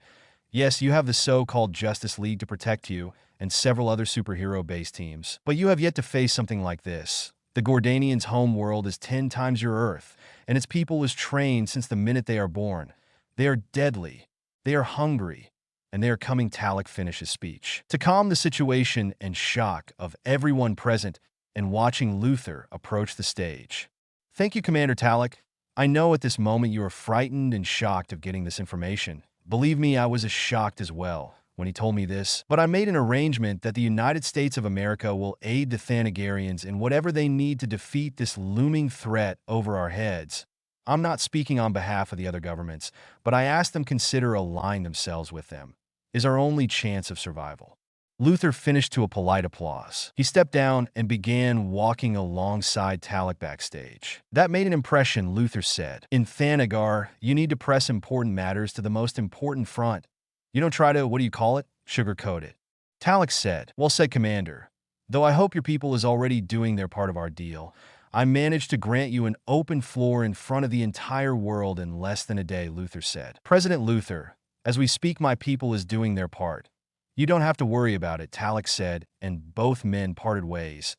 Yes, you have the so-called Justice League to protect you and several other superhero-based teams. But you have yet to face something like this. The Gordanians' home world is 10 times your Earth, and its people is trained since the minute they are born. They are deadly, they are hungry, and they are coming." Talek finished his speech. To calm the situation and shock of everyone present and watching Luther approach the stage. "Thank you, Commander Talek. I know at this moment you are frightened and shocked of getting this information. Believe me, I was as shocked as well when he told me this, but I made an arrangement that the United States of America will aid the Thanagarians in whatever they need to defeat this looming threat over our heads. I'm not speaking on behalf of the other governments, but I ask them consider aligning themselves with them. Is our only chance of survival." Luther finished to a polite applause. He stepped down and began walking alongside Talek backstage. "That made an impression," Luther said. "In Thanagar, you need to press important matters to the most important front. You don't try to, sugarcoat it." Talek said. "Well said, Commander. Though I hope your people is already doing their part of our deal. I managed to grant you an open floor in front of the entire world in less than a day," Luther said. "President Luther, as we speak, my people is doing their part. You don't have to worry about it," Talek said, and both men parted ways,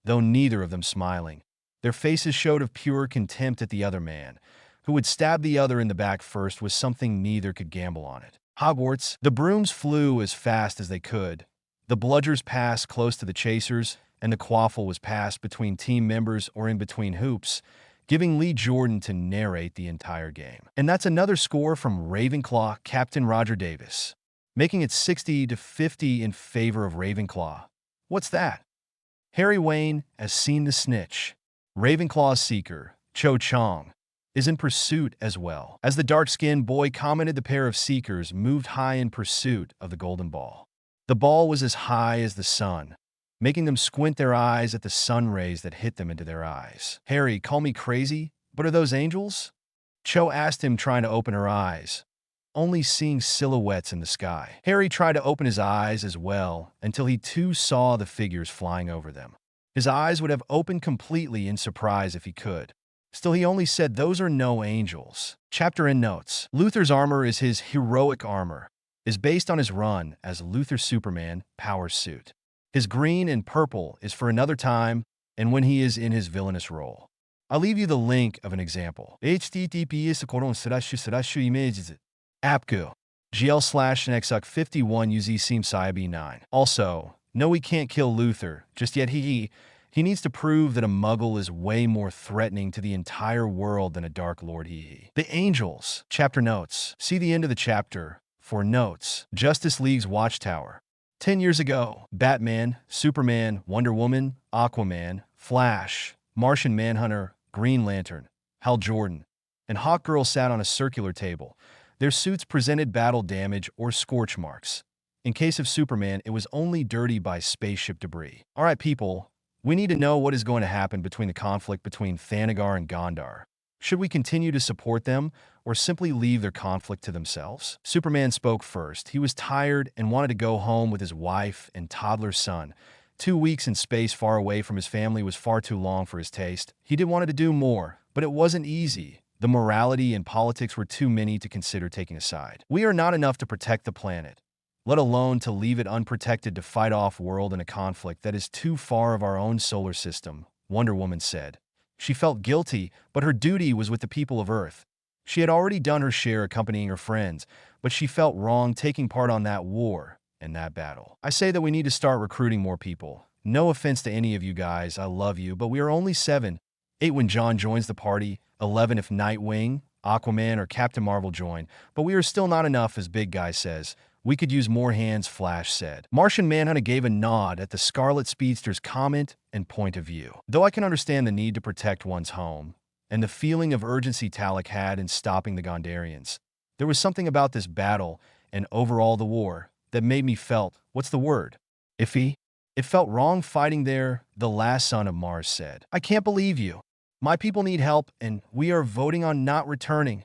though neither of them smiling. Their faces showed of pure contempt at the other man. Who would stab the other in the back first was something neither could gamble on it. Hogwarts. The brooms flew as fast as they could. The bludgers passed close to the chasers, and the quaffle was passed between team members or in between hoops, giving Lee Jordan to narrate the entire game. And that's another score from Ravenclaw Captain Roger Davis, making it 60-50 in favor of Ravenclaw. What's that? Harry Wayne has seen the snitch. Ravenclaw's seeker, Cho Chong, is in pursuit as well. As the dark-skinned boy commented, the pair of seekers moved high in pursuit of the golden ball. The ball was as high as the sun, making them squint their eyes at the sun rays that hit them into their eyes. "Harry, call me crazy, but are those angels?" Cho asked him, trying to open her eyes, only seeing silhouettes in the sky. Harry tried to open his eyes as well, until he too saw the figures flying over them. His eyes would have opened completely in surprise if he could. Still, he only said, "Those are no angels." Chapter and notes. Luther's armor is his heroic armor, is based on his run as Luther Superman power suit. His green and purple is for another time and when he is in his villainous role. I'll leave you the link of an example. https://images apku gl/nexuc51 uz-sim-9. Also, no, we can't kill Luther just yet. He needs to prove that a muggle is way more threatening to the entire world than a Dark Lord. The Angels. Chapter notes. See the end of the chapter for notes. Justice League's Watchtower. 10 years ago, Batman, Superman, Wonder Woman, Aquaman, Flash, Martian Manhunter, Green Lantern, Hal Jordan, and Hawkgirl sat on a circular table. Their suits presented battle damage or scorch marks. In case of Superman, it was only dirty by spaceship debris. All right, people, we need to know what is going to happen between the conflict between Thanagar and Gondar. Should we continue to support them, or simply leave their conflict to themselves? Superman spoke first. He was tired and wanted to go home with his wife and toddler son. 2 weeks in space far away from his family was far too long for his taste. He did want to do more, but it wasn't easy. The morality and politics were too many to consider taking a side. We are not enough to protect the planet, let alone to leave it unprotected to fight off world in a conflict that is too far of our own solar system, Wonder Woman said. She felt guilty, but her duty was with the people of Earth. She had already done her share accompanying her friends, but she felt wrong taking part on that war and that battle. I say that we need to start recruiting more people. No offense to any of you guys, I love you, but we are only 7. 8 when John joins the party, 11 if Nightwing, Aquaman, or Captain Marvel join, but we are still not enough, as Big Guy says. We could use more hands, Flash said. Martian Manhunter gave a nod at the Scarlet Speedster's comment and point of view. Though I can understand the need to protect one's home, and the feeling of urgency Talek had in stopping the Gondarians, there was something about this battle and overall the war that made me felt, what's the word? Iffy? It felt wrong fighting there, the last son of Mars said. I can't believe you. My people need help, and we are voting on not returning.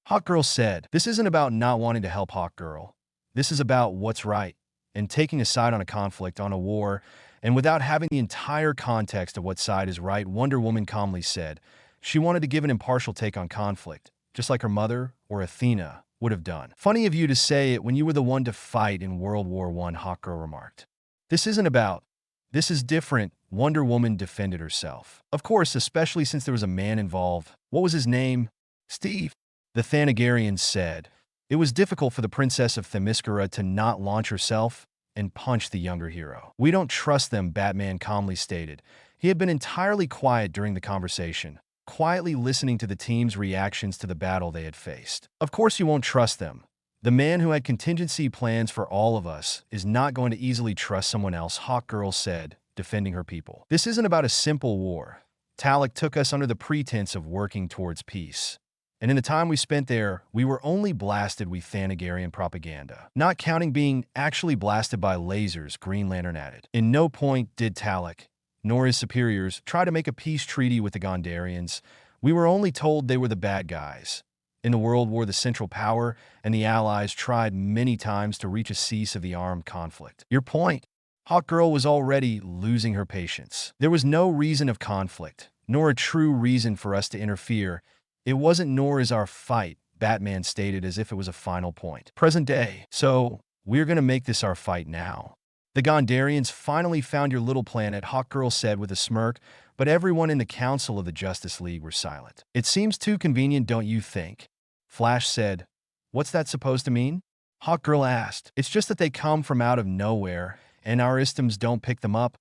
Hawkgirl said, this isn't about not wanting to help Hawkgirl. This is about what's right, and taking a side on a conflict, on a war, and without having the entire context of what side is right, Wonder Woman calmly said. She wanted to give an impartial take on conflict, just like her mother or Athena would have done. Funny of you to say it when you were the one to fight in World War I, Hawkgirl remarked. This isn't about. This is different, Wonder Woman defended herself. Of course, especially since there was a man involved. What was his name? Steve. The Thanagarians said. It was difficult for the Princess of Themyscira to not launch herself and punch the younger hero. We don't trust them, Batman calmly stated. He had been entirely quiet during the conversation, quietly listening to the team's reactions to the battle they had faced. Of course you won't trust them. The man who had contingency plans for all of us is not going to easily trust someone else, Hawkgirl said, defending her people. This isn't about a simple war. Talek took us under the pretense of working towards peace. And in the time we spent there, we were only blasted with Thanagarian propaganda. Not counting being actually blasted by lasers, Green Lantern added. In no point did Talek, nor his superiors, try to make a peace treaty with the Gondarians. We were only told they were the bad guys. In the World War, the Central Power and the Allies tried many times to reach a cease of the armed conflict. Your point? Hawkgirl was already losing her patience. There was no reason of conflict, nor a true reason for us to interfere. It wasn't, nor is our fight, Batman stated as if it was a final point. Present day. So, we're gonna make this our fight now. The Gondarians finally found your little planet, Hawkgirl said with a smirk, but everyone in the Council of the Justice League were silent. It seems too convenient, don't you think? Flash said. What's that supposed to mean? Hawkgirl asked. It's just that they come from out of nowhere, and our systems don't pick them up,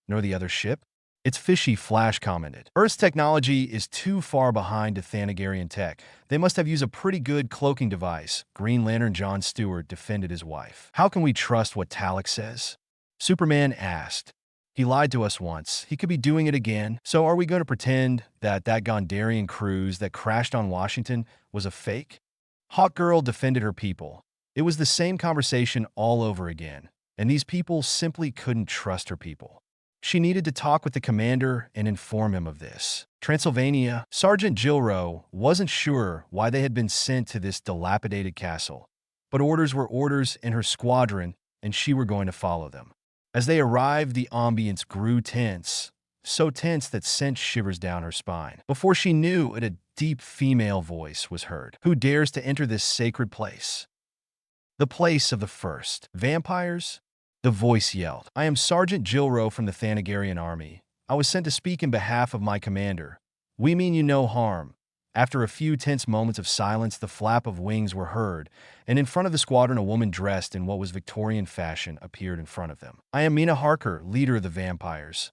nor the other ship. It's fishy, Flash commented. Earth's technology is too far behind to Thanagarian tech. They must have used a pretty good cloaking device, Green Lantern John Stewart defended his wife. How can we trust what Talek says? Superman asked. He lied to us once. He could be doing it again. So are we going to pretend that Gondarian cruise that crashed on Washington was a fake? Hawkgirl defended her people. It was the same conversation all over again, and these people simply couldn't trust her people. She needed to talk with the commander and inform him of this. Transylvania, Sergeant Gilrow wasn't sure why they had been sent to this dilapidated castle, but orders were orders, and her squadron and she were going to follow them. As they arrived, the ambience grew tense. so tense that sent shivers down her spine. Before she knew it, a deep female voice was heard. "Who dares to enter this sacred place? The place of the first vampires?" The voice yelled. "I am Sergeant Gilro from the Thanagarian army. I was sent to speak in behalf of my commander. We mean you no harm." After a few tense moments of silence, the flap of wings were heard, and in front of the squadron a woman dressed in what was Victorian fashion appeared in front of them. "I am Mina Harker, leader of the vampires.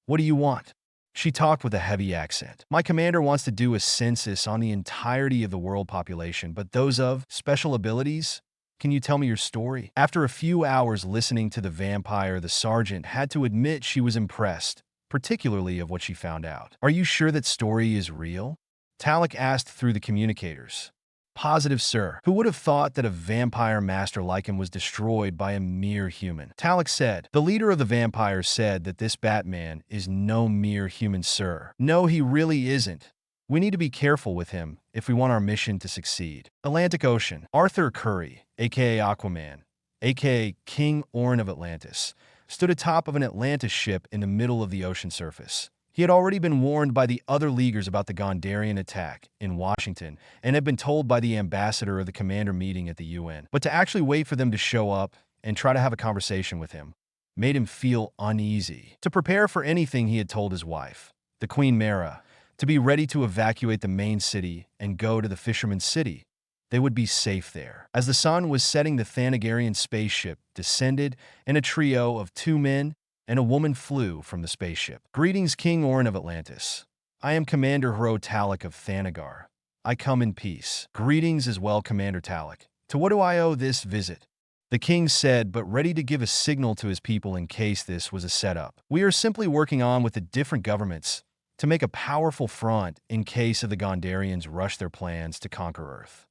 What do you want?" She talked with a heavy accent. "My commander wants to do a census on the entirety of the world population, but those of special abilities? Can you tell me your story?" After a few hours listening to the vampire, the sergeant had to admit she was impressed, particularly of what she found out. "Are you sure that story is real?" Talek asked through the communicators. "Positive, sir. Who would have thought that a vampire master like him was destroyed by a mere human?" Talek said. "The leader of the vampires said that this Batman is no mere human, sir. No, he really isn't. We need to be careful with him if we want our mission to succeed." Atlantic Ocean. Arthur Curry, a.k.a. Aquaman, a.k.a. King Orin of Atlantis, stood atop of an Atlantis ship in the middle of the ocean surface. He had already been warned by the other Leaguers about the Gondarian attack in Washington and had been told by the ambassador of the commander meeting at the UN. But to actually wait for them to show up and try to have a conversation with him made him feel uneasy. To prepare for anything, he had told his wife, the Queen Mara, to be ready to evacuate the main city and go to the Fisherman's City. They would be safe there. As the sun was setting, the Thanagarian spaceship descended, and a trio of 2 men and a woman flew from the spaceship. "Greetings, King Orin of Atlantis. I am Commander Hro Talek of Thanagar. I come in peace." "Greetings as well, Commander Talek. To what do I owe this visit?" the king said, but ready to give a signal to his people in case this was a setup. "We are simply working on with the different governments to make a powerful front in case of the Gondarians rush their plans to conquer Earth."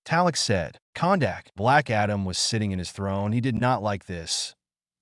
Talek said. Kondak, Black Adam, was sitting in his throne. He did not like this.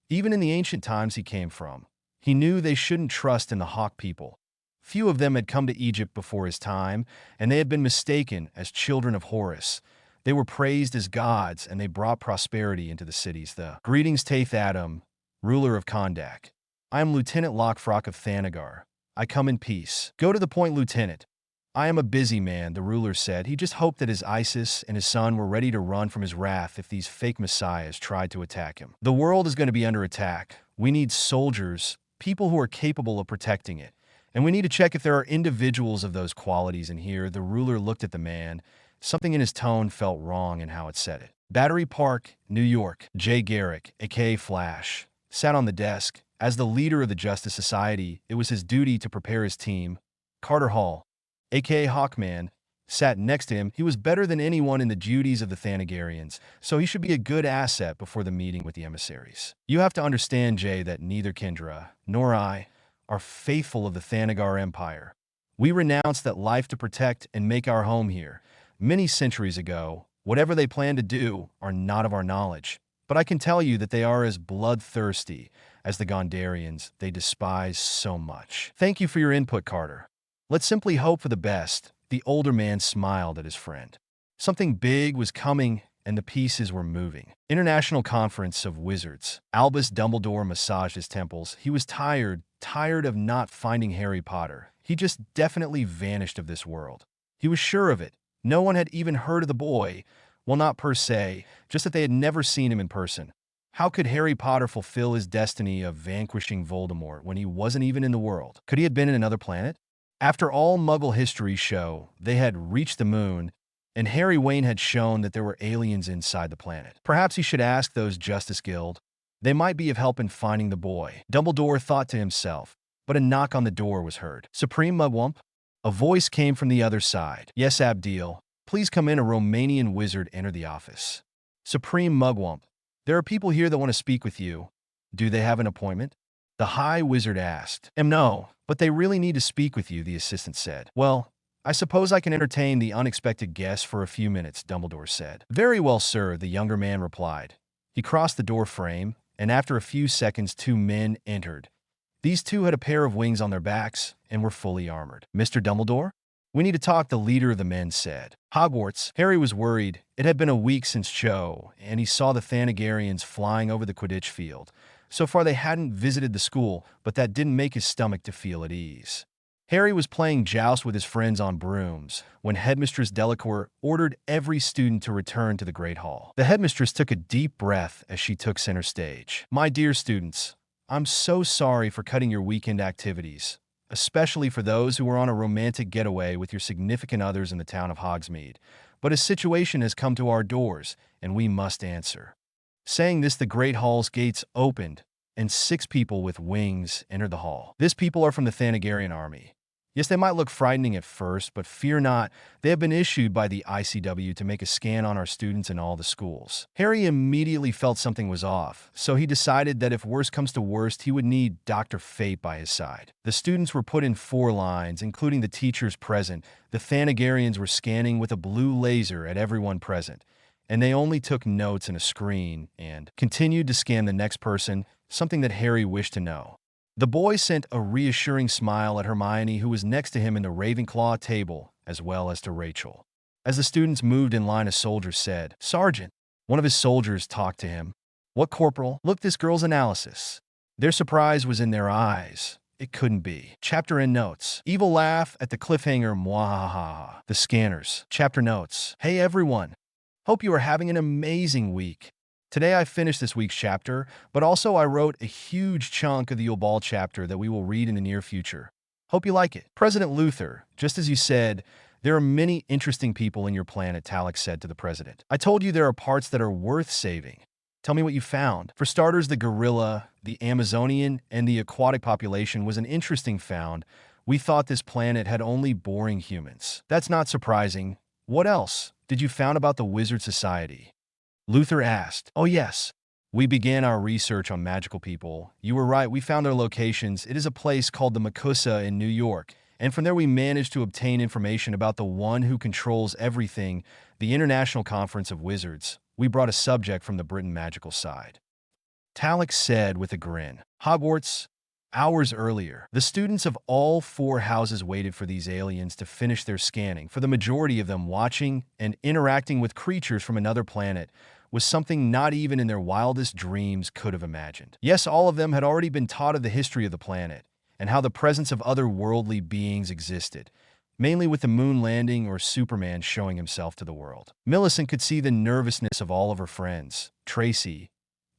Even in the ancient times he came from, he knew they shouldn't trust in the Hawk people. Few of them had come to Egypt before his time, and they had been mistaken as children of Horus. They were praised as gods, and they brought prosperity into the cities. "Greetings, Taith Adam, ruler of Kondak. I am Lieutenant Lockfrock of Thanagar. I come in peace." "Go to the point, Lieutenant. I am a busy man," the ruler said. He just hoped that his Isis and his son were ready to run from his wrath if these fake messiahs tried to attack him. "The world is going to be under attack. We need soldiers, people who are capable of protecting it. And we need to check if there are individuals of those qualities in here." The ruler looked at the man. Something in his tone felt wrong in how it said it. Battery Park, New York. Jay Garrick, a.k.a. Flash, sat on the desk. As the leader of the Justice Society, it was his duty to prepare his team. Carter Hall, a.k.a. Hawkman, sat next to him. He was better than anyone in the duties of the Thanagarians, so he should be a good asset before the meeting with the emissaries. "You have to understand, Jay, that neither Kendra nor I are faithful of the Thanagar Empire. We renounced that life to protect and make our home here many centuries ago. Whatever they plan to do are not of our knowledge. But I can tell you that they are as bloodthirsty as the Gondarians they despise so much." "Thank you for your input, Carter. Let's simply hope for the best." The older man smiled at his friend. Something big was coming, and the pieces were moving. International Conference of Wizards. Albus Dumbledore massaged his temples. He was tired of not finding Harry Potter. He just definitely vanished of this world. He was sure of it. No one had even heard of the boy. Well, not per se, just that they had never seen him in person. How could Harry Potter fulfill his destiny of vanquishing Voldemort when he wasn't even in the world? Could he have been in another planet? After all Muggle history show, they had reached the moon, and Harry Wayne had shown that there were aliens inside the planet. Perhaps he should ask those Justice Guild. They might be of help in finding the boy. Dumbledore thought to himself, but a knock on the door was heard. "Supreme Mugwump?" A voice came from the other side. "Yes, Abdil. Please come in." A Romanian wizard entered the office. "Supreme Mugwump, there are people here that want to speak with you. Do they have an appointment?" the High Wizard asked. "No, but they really need to speak with you," the assistant said. "Well, I suppose I can entertain the unexpected guest for a few minutes," Dumbledore said. "Very well, sir," the younger man replied. He crossed the door frame, and after a few seconds 2 men entered. These 2 had a pair of wings on their backs and were fully armored. "Mr. Dumbledore?" "We need to talk," the leader of the men said. Hogwarts. Harry was worried. It had been a week since Cho, and he saw the Thanagarians flying over the Quidditch field. So far they hadn't visited the school, but that didn't make his stomach to feel at ease. Harry was playing joust with his friends on brooms when Headmistress Delacour ordered every student to return to the Great Hall. The headmistress took a deep breath as she took center stage. "My dear students, I'm so sorry for cutting your weekend activities, especially for those who were on a romantic getaway with your significant others in the town of Hogsmeade. But a situation has come to our doors, and we must answer." Saying this, the Great Hall's gates opened, and 6 people with wings entered the hall. These people are from the Thanagarian army. Yes, they might look frightening at first, but fear not, they have been issued by the ICW to make a scan on our students in all the schools. Harry immediately felt something was off, so he decided that if worst comes to worst, he would need Dr. Fate by his side. The students were put in 4 lines, including the teachers present. The Thanagarians were scanning with a blue laser at everyone present, and they only took notes in a screen and continued to scan the next person, something that Harry wished to know. The boy sent a reassuring smile at Hermione, who was next to him in the Ravenclaw table, as well as to Rachel. As the students moved in line, a soldier said, "Sergeant." One of his soldiers talked to him. "What, Corporal? Look, this girl's analysis." Their surprise was in their eyes. It couldn't be. Chapter end notes. Evil laugh at the cliffhanger, mwahaha. The scanners. Chapter notes. Hey everyone. Hope you are having an amazing week. Today I finished this week's chapter, but also I wrote a huge chunk of the Obal chapter that we will read in the near future. Hope you like it. President Luther, just as you said, there are many interesting people in your planet, Talek said to the president. I told you there are parts that are worth saving. Tell me what you found. For starters, the gorilla, the Amazonian, and the aquatic population was an interesting found. We thought this planet had only boring humans. That's not surprising. What else did you found about the Wizard Society? Luther asked. Oh yes, we began our research on magical people. You were right, we found their locations. It is a place called the Makusa in New York, and from there we managed to obtain information about the one who controls everything, the International Conference of Wizards. We brought a subject from the Britain magical side. Talek said with a grin. Hogwarts. Hours earlier, the students of all 4 houses waited for these aliens to finish their scanning. For the majority of them, watching and interacting with creatures from another planet was something not even in their wildest dreams could have imagined. Yes, all of them had already been taught of the history of the planet and how the presence of other worldly beings existed, mainly with the moon landing or Superman showing himself to the world. Millicent could see the nervousness of all of her friends. Tracy,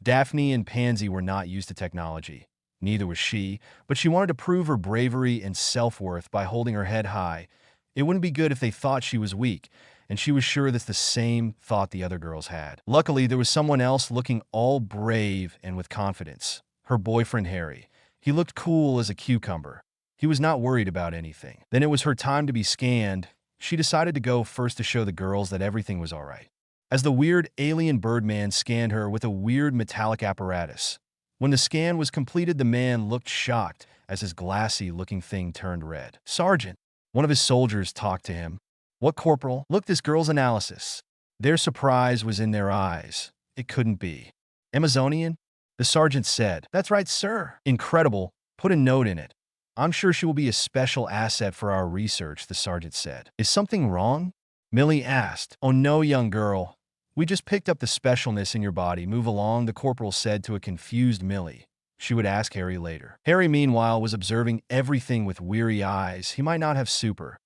Daphne, and Pansy were not used to technology. Neither was she, but she wanted to prove her bravery and self-worth by holding her head high. It wouldn't be good if they thought she was weak, and she was sure that's the same thought the other girls had. Luckily, there was someone else looking all brave and with confidence. Her boyfriend, Harry. He looked cool as a cucumber. He was not worried about anything. Then it was her time to be scanned. She decided to go first to show the girls that everything was all right. As the weird alien Birdman scanned her with a weird metallic apparatus. When the scan was completed, the man looked shocked as his glassy-looking thing turned red. Sergeant, one of his soldiers talked to him. What, Corporal? Look, this girl's analysis. Their surprise was in their eyes. It couldn't be. Amazonian? The sergeant said. That's right, sir. Incredible. Put a note in it. I'm sure she will be a special asset for our research, the sergeant said. Is something wrong? Millie asked. Oh no, young girl. We just picked up the specialness in your body. Move along, the corporal said to a confused Millie. She would ask Harry later. Harry, meanwhile, was observing everything with weary eyes. He might not have super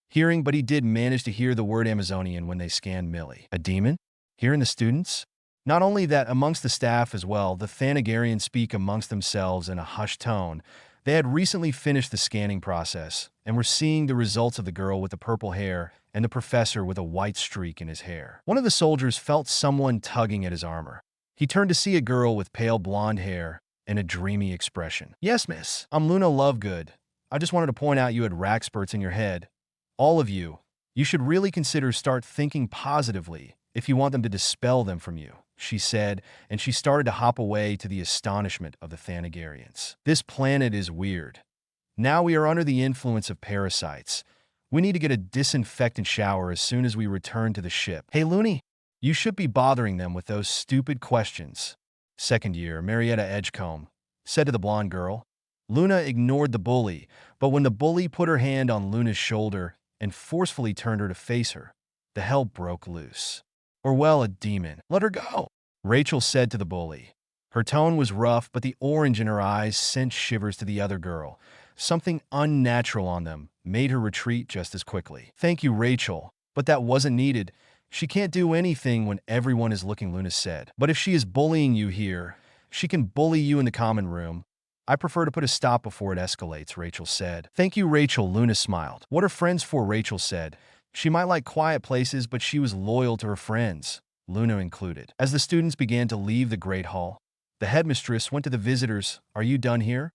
hearing, but he did manage to hear the word Amazonian when they scanned Millie. A demon? Hearing the students? Not only that, amongst the staff as well, the Thanagarians speak amongst themselves in a hushed tone. They had recently finished the scanning process and were seeing the results of the girl with the purple hair and the professor with a white streak in his hair. One of the soldiers felt someone tugging at his armor. He turned to see a girl with pale blonde hair and a dreamy expression. Yes, miss. I'm Luna Lovegood. I just wanted to point out you had rackspurts in your head. All of you. You should really consider start thinking positively if you want them to dispel them from you, she said, and she started to hop away to the astonishment of the Thanagarians. This planet is weird. Now we are under the influence of parasites. We need to get a disinfectant shower as soon as we return to the ship. Hey, Looney, you should be bothering them with those stupid questions. Second year, Marietta Edgecombe said to the blonde girl. Luna ignored the bully, but when the bully put her hand on Luna's shoulder and forcefully turned her to face her, the hell broke loose. Or well, a demon. Let her go, Rachel said to the bully. Her tone was rough, but the orange in her eyes sent shivers to the other girl. Something unnatural on them made her retreat just as quickly. "Thank you, Rachel, but that wasn't needed. She can't do anything when everyone is looking," Luna said. "But if she is bullying you here, she can bully you in the common room. I prefer to put a stop before it escalates," Rachel said. "Thank you, Rachel," Luna smiled. "What are friends for?" Rachel said. She might like quiet places, but she was loyal to her friends, Luna included. As the students began to leave the Great Hall, the headmistress went to the visitors. "Are you done here?"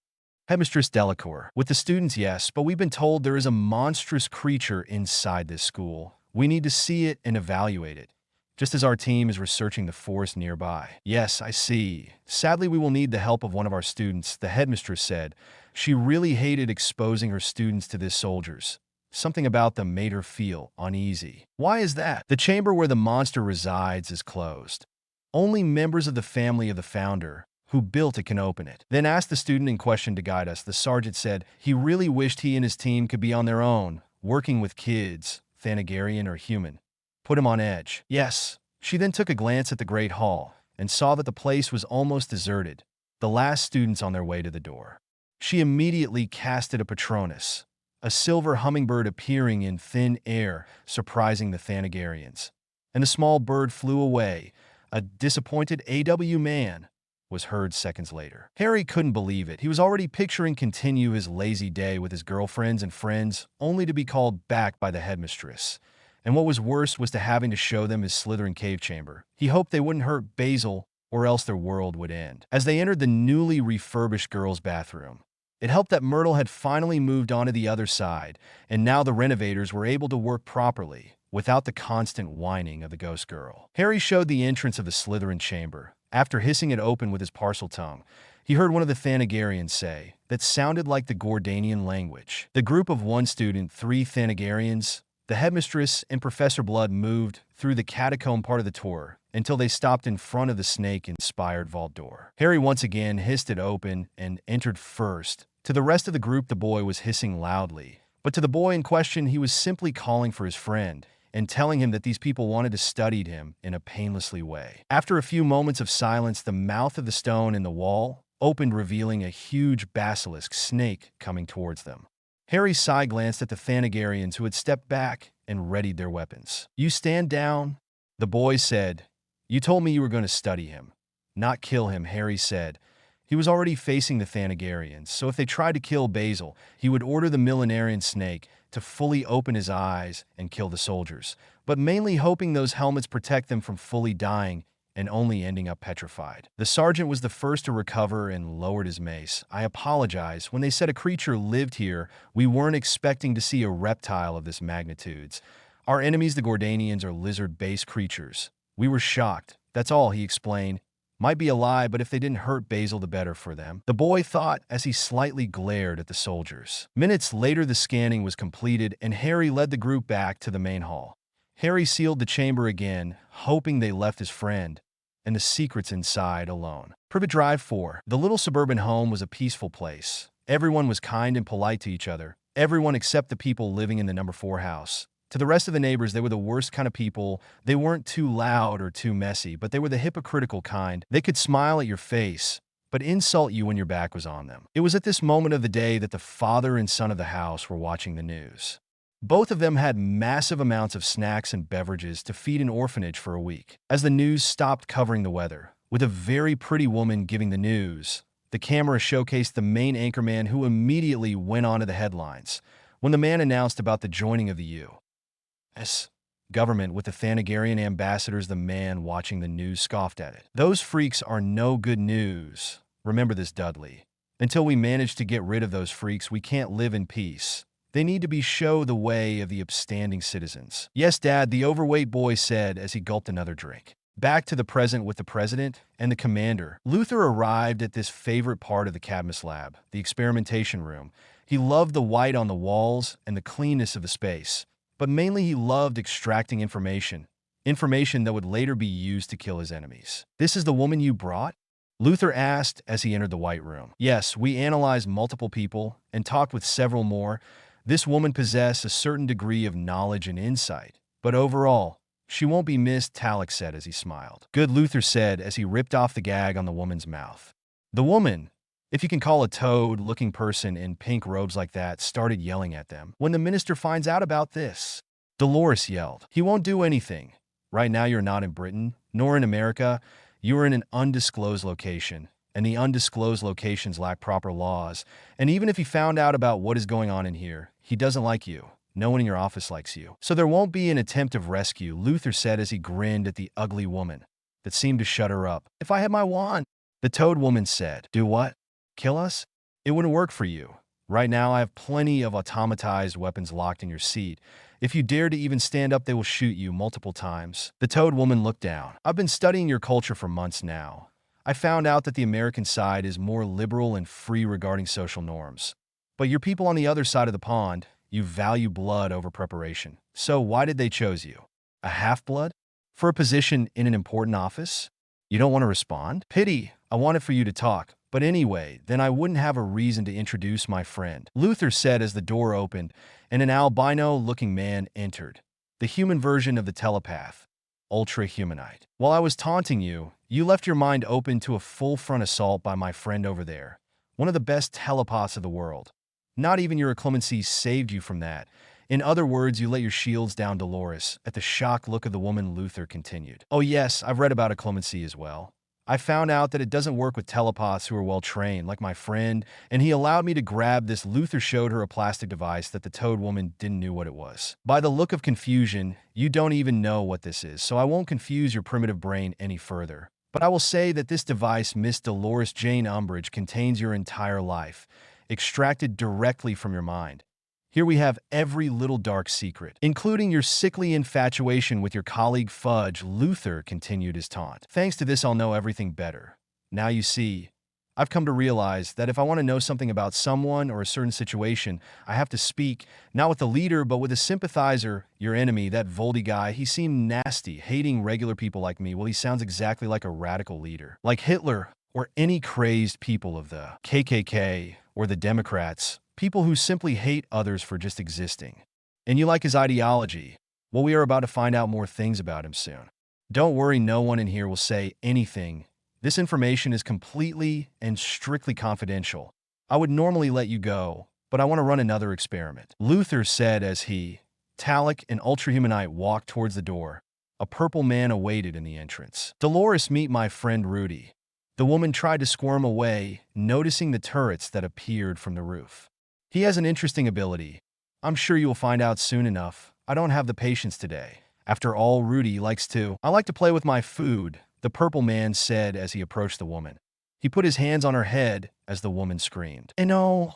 Headmistress Delacour. "With the students, yes, but we've been told there is a monstrous creature inside this school. We need to see it and evaluate it, just as our team is researching the forest nearby." "Yes, I see. Sadly, we will need the help of one of our students," the headmistress said. She really hated exposing her students to these soldiers. Something about them made her feel uneasy. "Why is that?" "The chamber where the monster resides is closed. Only members of the family of the founder who built it can open it." Then asked the student in question to guide us. The sergeant said he really wished he and his team could be on their own, working with kids, Thanagarian or human. Put him on edge. "Yes." She then took a glance at the Great Hall and saw that the place was almost deserted, the last students on their way to the door. She immediately casted a Patronus, a silver hummingbird appearing in thin air, surprising the Thanagarians. And the small bird flew away. A disappointed AW man was heard seconds later. Harry couldn't believe it. He was already picturing continue his lazy day with his girlfriends and friends, only to be called back by the headmistress. And what was worse was to having to show them his Slytherin cave chamber. He hoped they wouldn't hurt Basil, or else their world would end. As they entered the newly refurbished girls' bathroom, it helped that Myrtle had finally moved on to the other side, and now the renovators were able to work properly, without the constant whining of the ghost girl. Harry showed the entrance of the Slytherin chamber. After hissing it open with his parcel tongue, he heard one of the Thanagarians say, that sounded like the Gordanian language. The group of one student, 3 Thanagarians, the headmistress, and Professor Blood moved through the catacomb part of the tour until they stopped in front of the snake-inspired vault door. Harry once again hissed it open and entered first. To the rest of the group, the boy was hissing loudly, but to the boy in question, he was simply calling for his friend and telling him that these people wanted to study him in a painlessly way. After a few moments of silence, the mouth of the stone in the wall opened, revealing a huge basilisk snake coming towards them. Harry side-glanced at the Thanagarians who had stepped back and readied their weapons. "You stand down," the boy said. "You told me you were going to study him, not kill him," Harry said. He was already facing the Thanagarians, so if they tried to kill Basil, he would order the millenarian snake to fully open his eyes and kill the soldiers, but mainly hoping those helmets protect them from fully dying and only ending up petrified. The sergeant was the first to recover and lowered his mace. "I apologize. When they said a creature lived here, we weren't expecting to see a reptile of this magnitude. Our enemies, the Gordanians, are lizard-based creatures. We were shocked. That's all," he explained. "Might be a lie, but if they didn't hurt Basil, the better for them," the boy thought as he slightly glared at the soldiers. Minutes later, the scanning was completed, and Harry led the group back to the main hall. Harry sealed the chamber again, hoping they left his friend and the secrets inside alone. Privet Drive 4. The little suburban home was a peaceful place. Everyone was kind and polite to each other. Everyone except the people living in the number 4 house. To the rest of the neighbors, they were the worst kind of people. They weren't too loud or too messy, but they were the hypocritical kind. They could smile at your face, but insult you when your back was on them. It was at this moment of the day that the father and son of the house were watching the news. Both of them had massive amounts of snacks and beverages to feed an orphanage for a week. As the news stopped covering the weather, with a very pretty woman giving the news, the camera showcased the main anchorman, who immediately went on to the headlines when the man announced about the joining of the U.S. government with the Thanagarian ambassadors. The man watching the news scoffed at it. "Those freaks are no good news. Remember this, Dudley. Until we manage to get rid of those freaks, we can't live in peace. They need to be show the way of the upstanding citizens." "Yes, Dad," the overweight boy said as he gulped another drink. Back to the present with the president and the commander. Luther arrived at this favorite part of the Cadmus lab, the experimentation room. He loved the white on the walls and the cleanness of the space, but mainly he loved extracting information that would later be used to kill his enemies. "This is the woman you brought?" Luther asked as he entered the white room. "Yes, we analyzed multiple people and talked with several more. This woman possessed a certain degree of knowledge and insight, but overall, She won't be missed, Talek said as he smiled. Good, Luther said as he ripped off the gag on the woman's mouth. The woman, if you can call a toad-looking person in pink robes like that, started yelling at them. When the minister finds out about this, Dolores yelled, he won't do anything. Right now you're not in Britain, nor in America. You are in an undisclosed location, and the undisclosed locations lack proper laws. And even if he found out about what is going on in here, he doesn't like you. No one in your office likes you. So there won't be an attempt of rescue, Luther said as he grinned at the ugly woman that seemed to shut her up. If I had my wand, the toad woman said. Do what? Kill us? It wouldn't work for you. Right now I have plenty of automatized weapons locked in your seat. If you dare to even stand up, they will shoot you multiple times. The toad woman looked down. I've been studying your culture for months now. I found out that the American side is more liberal and free regarding social norms. But your people on the other side of the pond, you value blood over preparation. So why did they choose you? A half-blood? For a position in an important office? You don't want to respond? Pity. I wanted for you to talk. But anyway, then I wouldn't have a reason to introduce my friend, Luther said as the door opened and an albino-looking man entered. The human version of the telepath, ultra-humanite. While I was taunting you, you left your mind open to a full-front assault by my friend over there, one of the best telepaths of the world. Not even your clemency saved you from that. In other words, you let your shields down, Dolores. At the shocked look of the woman, Luther continued. Oh yes, I've read about a clemency as well. I found out that it doesn't work with telepaths who are well-trained, like my friend, and he allowed me to grab this. Luther showed her a plastic device that the toad woman didn't know what it was. By the look of confusion, you don't even know what this is, so I won't confuse your primitive brain any further. But I will say that this device, Miss Dolores Jane Umbridge, contains your entire life, extracted directly from your mind. Here we have every little dark secret, including your sickly infatuation with your colleague Fudge. Luther continued his taunt. Thanks to this, I'll know everything better. Now you see, I've come to realize that if I want to know something about someone or a certain situation, I have to speak, not with the leader, but with a sympathizer, your enemy, that Voldy guy. He seemed nasty, hating regular people like me. Well, he sounds exactly like a radical leader. Like Hitler, or any crazed people of the KKK, or the Democrats. People who simply hate others for just existing. And you like his ideology. Well, we are about to find out more things about him soon. Don't worry, no one in here will say anything. This information is completely and strictly confidential. I would normally let you go, but I want to run another experiment. Luther said as he, Talek, an ultrahumanite, walked towards the door. A purple man awaited in the entrance. Dolores, meet my friend Rudy. The woman tried to squirm away, noticing the turrets that appeared from the roof. He has an interesting ability. I'm sure you will find out soon enough. I don't have the patience today. After all, Rudy likes to. I like to play with my food, the purple man said as he approached the woman. He put his hands on her head as the woman screamed. And oh.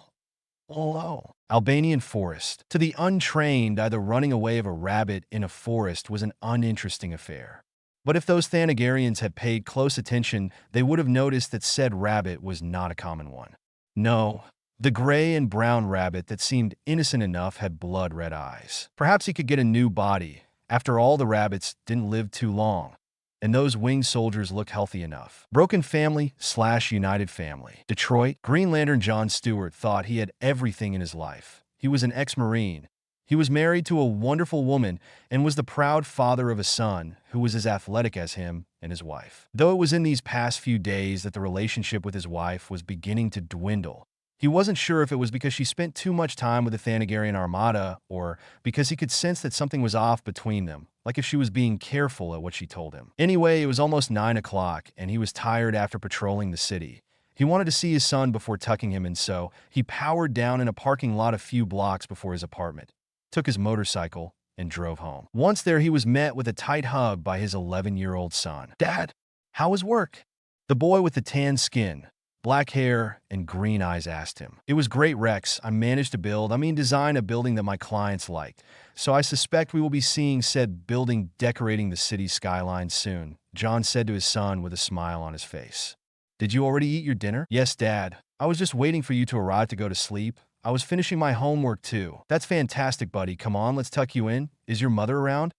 Albanian forest. To the untrained, either running away of a rabbit in a forest was an uninteresting affair. But if those Thanagarians had paid close attention, they would have noticed that said rabbit was not a common one. No. The gray and brown rabbit that seemed innocent enough had blood-red eyes. Perhaps he could get a new body. After all, the rabbits didn't live too long. And those winged soldiers looked healthy enough. Broken family / United family. Detroit, Green Lantern John Stewart thought he had everything in his life. He was an ex-Marine. He was married to a wonderful woman and was the proud father of a son who was as athletic as him and his wife. Though it was in these past few days that the relationship with his wife was beginning to dwindle, he wasn't sure if it was because she spent too much time with the Thanagarian Armada or because he could sense that something was off between them, like if she was being careful at what she told him. Anyway, it was almost 9 o'clock, and he was tired after patrolling the city. He wanted to see his son before tucking him in, so he powered down in a parking lot a few blocks before his apartment, took his motorcycle, and drove home. Once there, he was met with a tight hug by his 11-year-old son. Dad, how was work? The boy with the tan skin, black hair, and green eyes asked him. It was great, Rex. I managed to design a building that my clients liked. So I suspect we will be seeing said building decorating the city's skyline soon, John said to his son with a smile on his face. Did you already eat your dinner? Yes, Dad. I was just waiting for you to arrive to go to sleep. I was finishing my homework too. That's fantastic, buddy. Come on, let's tuck you in. Is your mother around?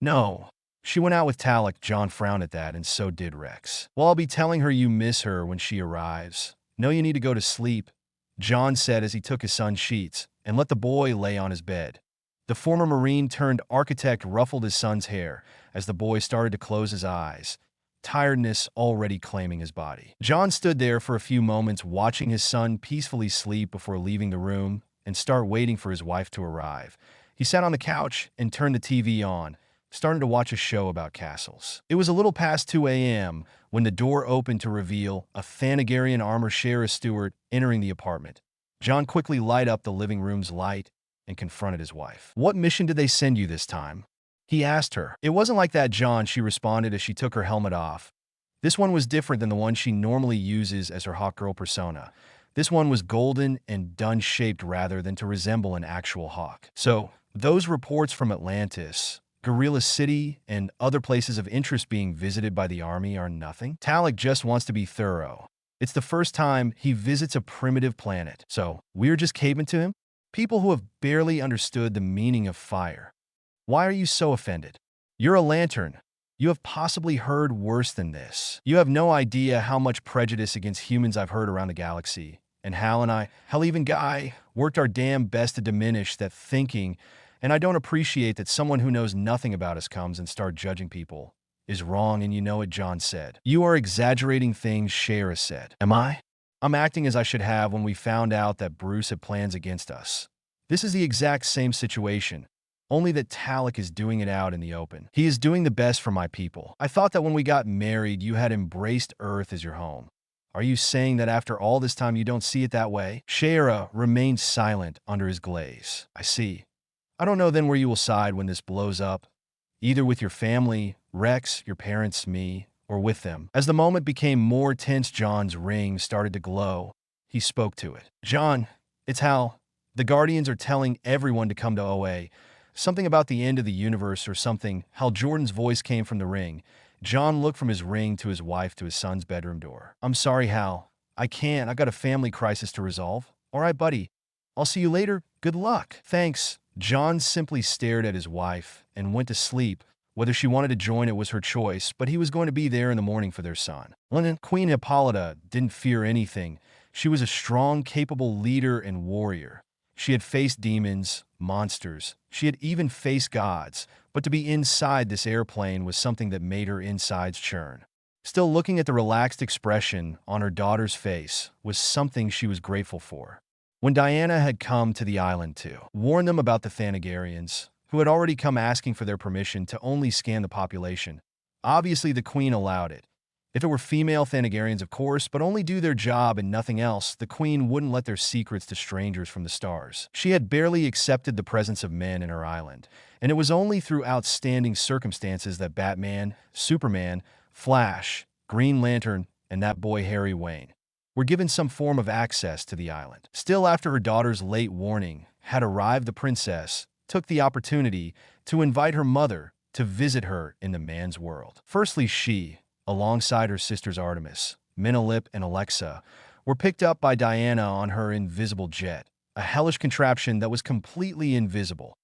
No. She went out with Talek. John frowned at that, and so did Rex. Well, I'll be telling her you miss her when she arrives. No, you need to go to sleep, John said as he took his son's sheets and let the boy lay on his bed. The former Marine turned architect ruffled his son's hair as the boy started to close his eyes, tiredness already claiming his body. John stood there for a few moments watching his son peacefully sleep before leaving the room and start waiting for his wife to arrive. He sat on the couch and turned the TV on, starting to watch a show about castles. It was a little past 2 a.m. when the door opened to reveal a Thanagarian armor sheriff steward entering the apartment. John quickly lighted up the living room's light and confronted his wife. "What mission did they send you this time?" he asked her. "It wasn't like that, John," she responded as she took her helmet off. This one was different than the one she normally uses as her hawk girl persona. This one was golden and dun-shaped rather than to resemble an actual hawk. "So, those reports from Atlantis, Gorilla City, and other places of interest being visited by the army are nothing? Talek just wants to be thorough. It's the first time he visits a primitive planet, so we're just caving to him? People who have barely understood the meaning of fire. Why are you so offended? You're a lantern. You have possibly heard worse than this. You have no idea how much prejudice against humans I've heard around the galaxy. And Hal and I, hell even Guy, worked our damn best to diminish that thinking, and I don't appreciate that someone who knows nothing about us comes and starts judging people. Is wrong, and you know it," John said. "You are exaggerating things," Shara said. "Am I? I'm acting as I should have when we found out that Bruce had plans against us. This is the exact same situation, only that Talek is doing it out in the open. He is doing the best for my people. I thought that when we got married, you had embraced Earth as your home. Are you saying that after all this time you don't see it that way?" Shara remained silent under his glaze. "I see. I don't know then where you will side when this blows up, either with your family, Rex, your parents, me, or with them." As the moment became more tense, John's ring started to glow. He spoke to it. "John, it's Hal. The Guardians are telling everyone to come to OA. Something about the end of the universe or something." Hal Jordan's voice came from the ring. John looked from his ring to his wife to his son's bedroom door. "I'm sorry, Hal. I can't. I got a family crisis to resolve." "All right, buddy. I'll see you later. Good luck." "Thanks." John simply stared at his wife and went to sleep. Whether she wanted to join it was her choice, but he was going to be there in the morning for their son. Queen Hippolyta didn't fear anything. She was a strong, capable leader and warrior. She had faced demons, monsters. She had even faced gods, but to be inside this airplane was something that made her insides churn. Still, looking at the relaxed expression on her daughter's face was something she was grateful for. When Diana had come to the island to warn them about the Thanagarians, who had already come asking for their permission to only scan the population, obviously the Queen allowed it. If it were female Thanagarians, of course, but only do their job and nothing else, the Queen wouldn't let their secrets to strangers from the stars. She had barely accepted the presence of men in her island, and it was only through outstanding circumstances that Batman, Superman, Flash, Green Lantern, and that boy Harry Wayne were given some form of access to the island. Still, after her daughter's late warning had arrived, the princess took the opportunity to invite her mother to visit her in the man's world. Firstly, she, alongside her sisters Artemis, Menelip, and Alexa, were picked up by Diana on her invisible jet, a hellish contraption that was completely invisible.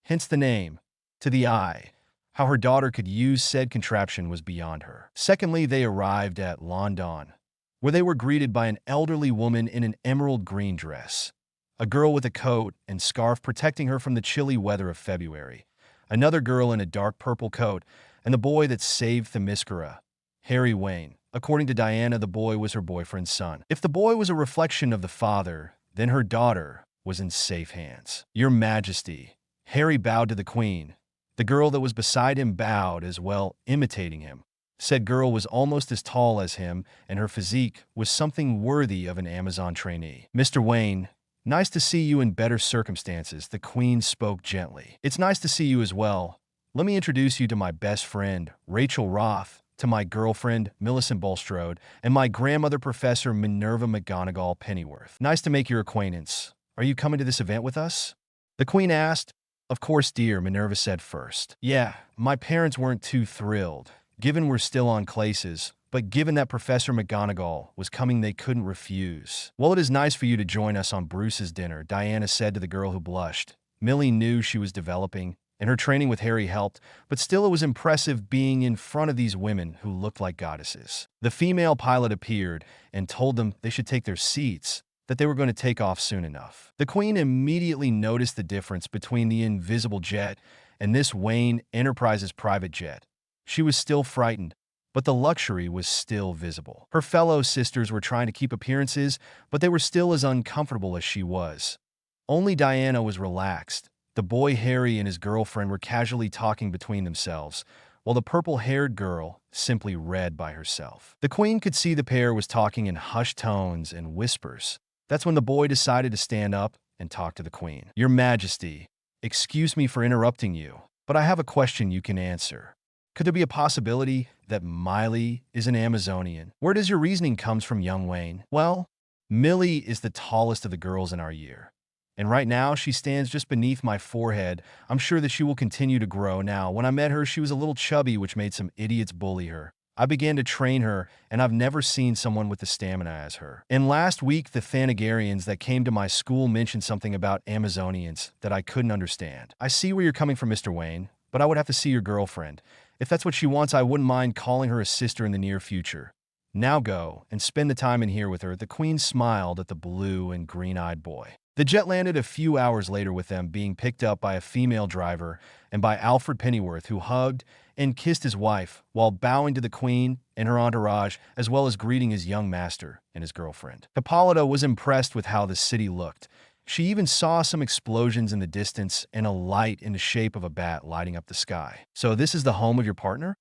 Hence the name. To the eye, how her daughter could use said contraption was beyond her. Secondly, they arrived at London, where they were greeted by an elderly woman in an emerald green dress, a girl with a coat and scarf protecting her from the chilly weather of February, another girl in a dark purple coat, and the boy that saved Themyscira, Harry Wayne. According to Diana, the boy was her boyfriend's son. If the boy was a reflection of the father, then her daughter was in safe hands. "Your Majesty." Harry bowed to the Queen. The girl that was beside him bowed as well, imitating him. Said girl was almost as tall as him, and her physique was something worthy of an Amazon trainee. "Mr. Wayne, nice to see you in better circumstances," the Queen spoke gently. "It's nice to see you as well. Let me introduce you to my best friend, Rachel Roth, to my girlfriend, Millicent Bulstrode, and my grandmother, Professor Minerva McGonagall Pennyworth. Nice to make your acquaintance. Are you coming to this event with us?" the Queen asked. "Of course, dear," Minerva said first. "Yeah, my parents weren't too thrilled, given we're still on classes, but given that Professor McGonagall was coming, they couldn't refuse." "Well, it is nice for you to join us on Bruce's dinner," Diana said to the girl who blushed. Millie knew she was developing, and her training with Harry helped, but still it was impressive being in front of these women who looked like goddesses. The female pilot appeared and told them they should take their seats. that they were going to take off soon enough. The queen immediately noticed the difference between the invisible jet and this Wayne Enterprises private jet. She was still frightened, but the luxury was still visible. Her fellow sisters were trying to keep appearances, but they were still as uncomfortable as she was. Only Diana was relaxed. The boy Harry and his girlfriend were casually talking between themselves, while the purple-haired girl simply read by herself. The queen could see the pair was talking in hushed tones and whispers. That's when the boy decided to stand up and talk to the queen. "Your Majesty, excuse me for interrupting you, but I have a question you can answer. Could there be a possibility that Miley is an Amazonian? Where does your reasoning comes from, young Wayne?" "Well, Millie is the tallest of the girls in our year, and right now she stands just beneath my forehead. I'm sure that she will continue to grow. Now, when I met her, she was a little chubby, which made some idiots bully her. I began to train her, and I've never seen someone with the stamina as her. And last week, the Thanagarians that came to my school mentioned something about Amazonians that I couldn't understand. I see where you're coming from, Mr. Wayne, but I would have to see your girlfriend. If that's what she wants, I wouldn't mind calling her a sister in the near future. Now go and spend the time in here with her." The queen smiled at the blue and green-eyed boy. The jet landed a few hours later with them being picked up by a female driver and by Alfred Pennyworth, who hugged and kissed his wife while bowing to the queen and her entourage, as well as greeting his young master and his girlfriend. Hippolyta was impressed with how the city looked. She even saw some explosions in the distance and a light in the shape of a bat lighting up the sky. "So this is the home of your partner?"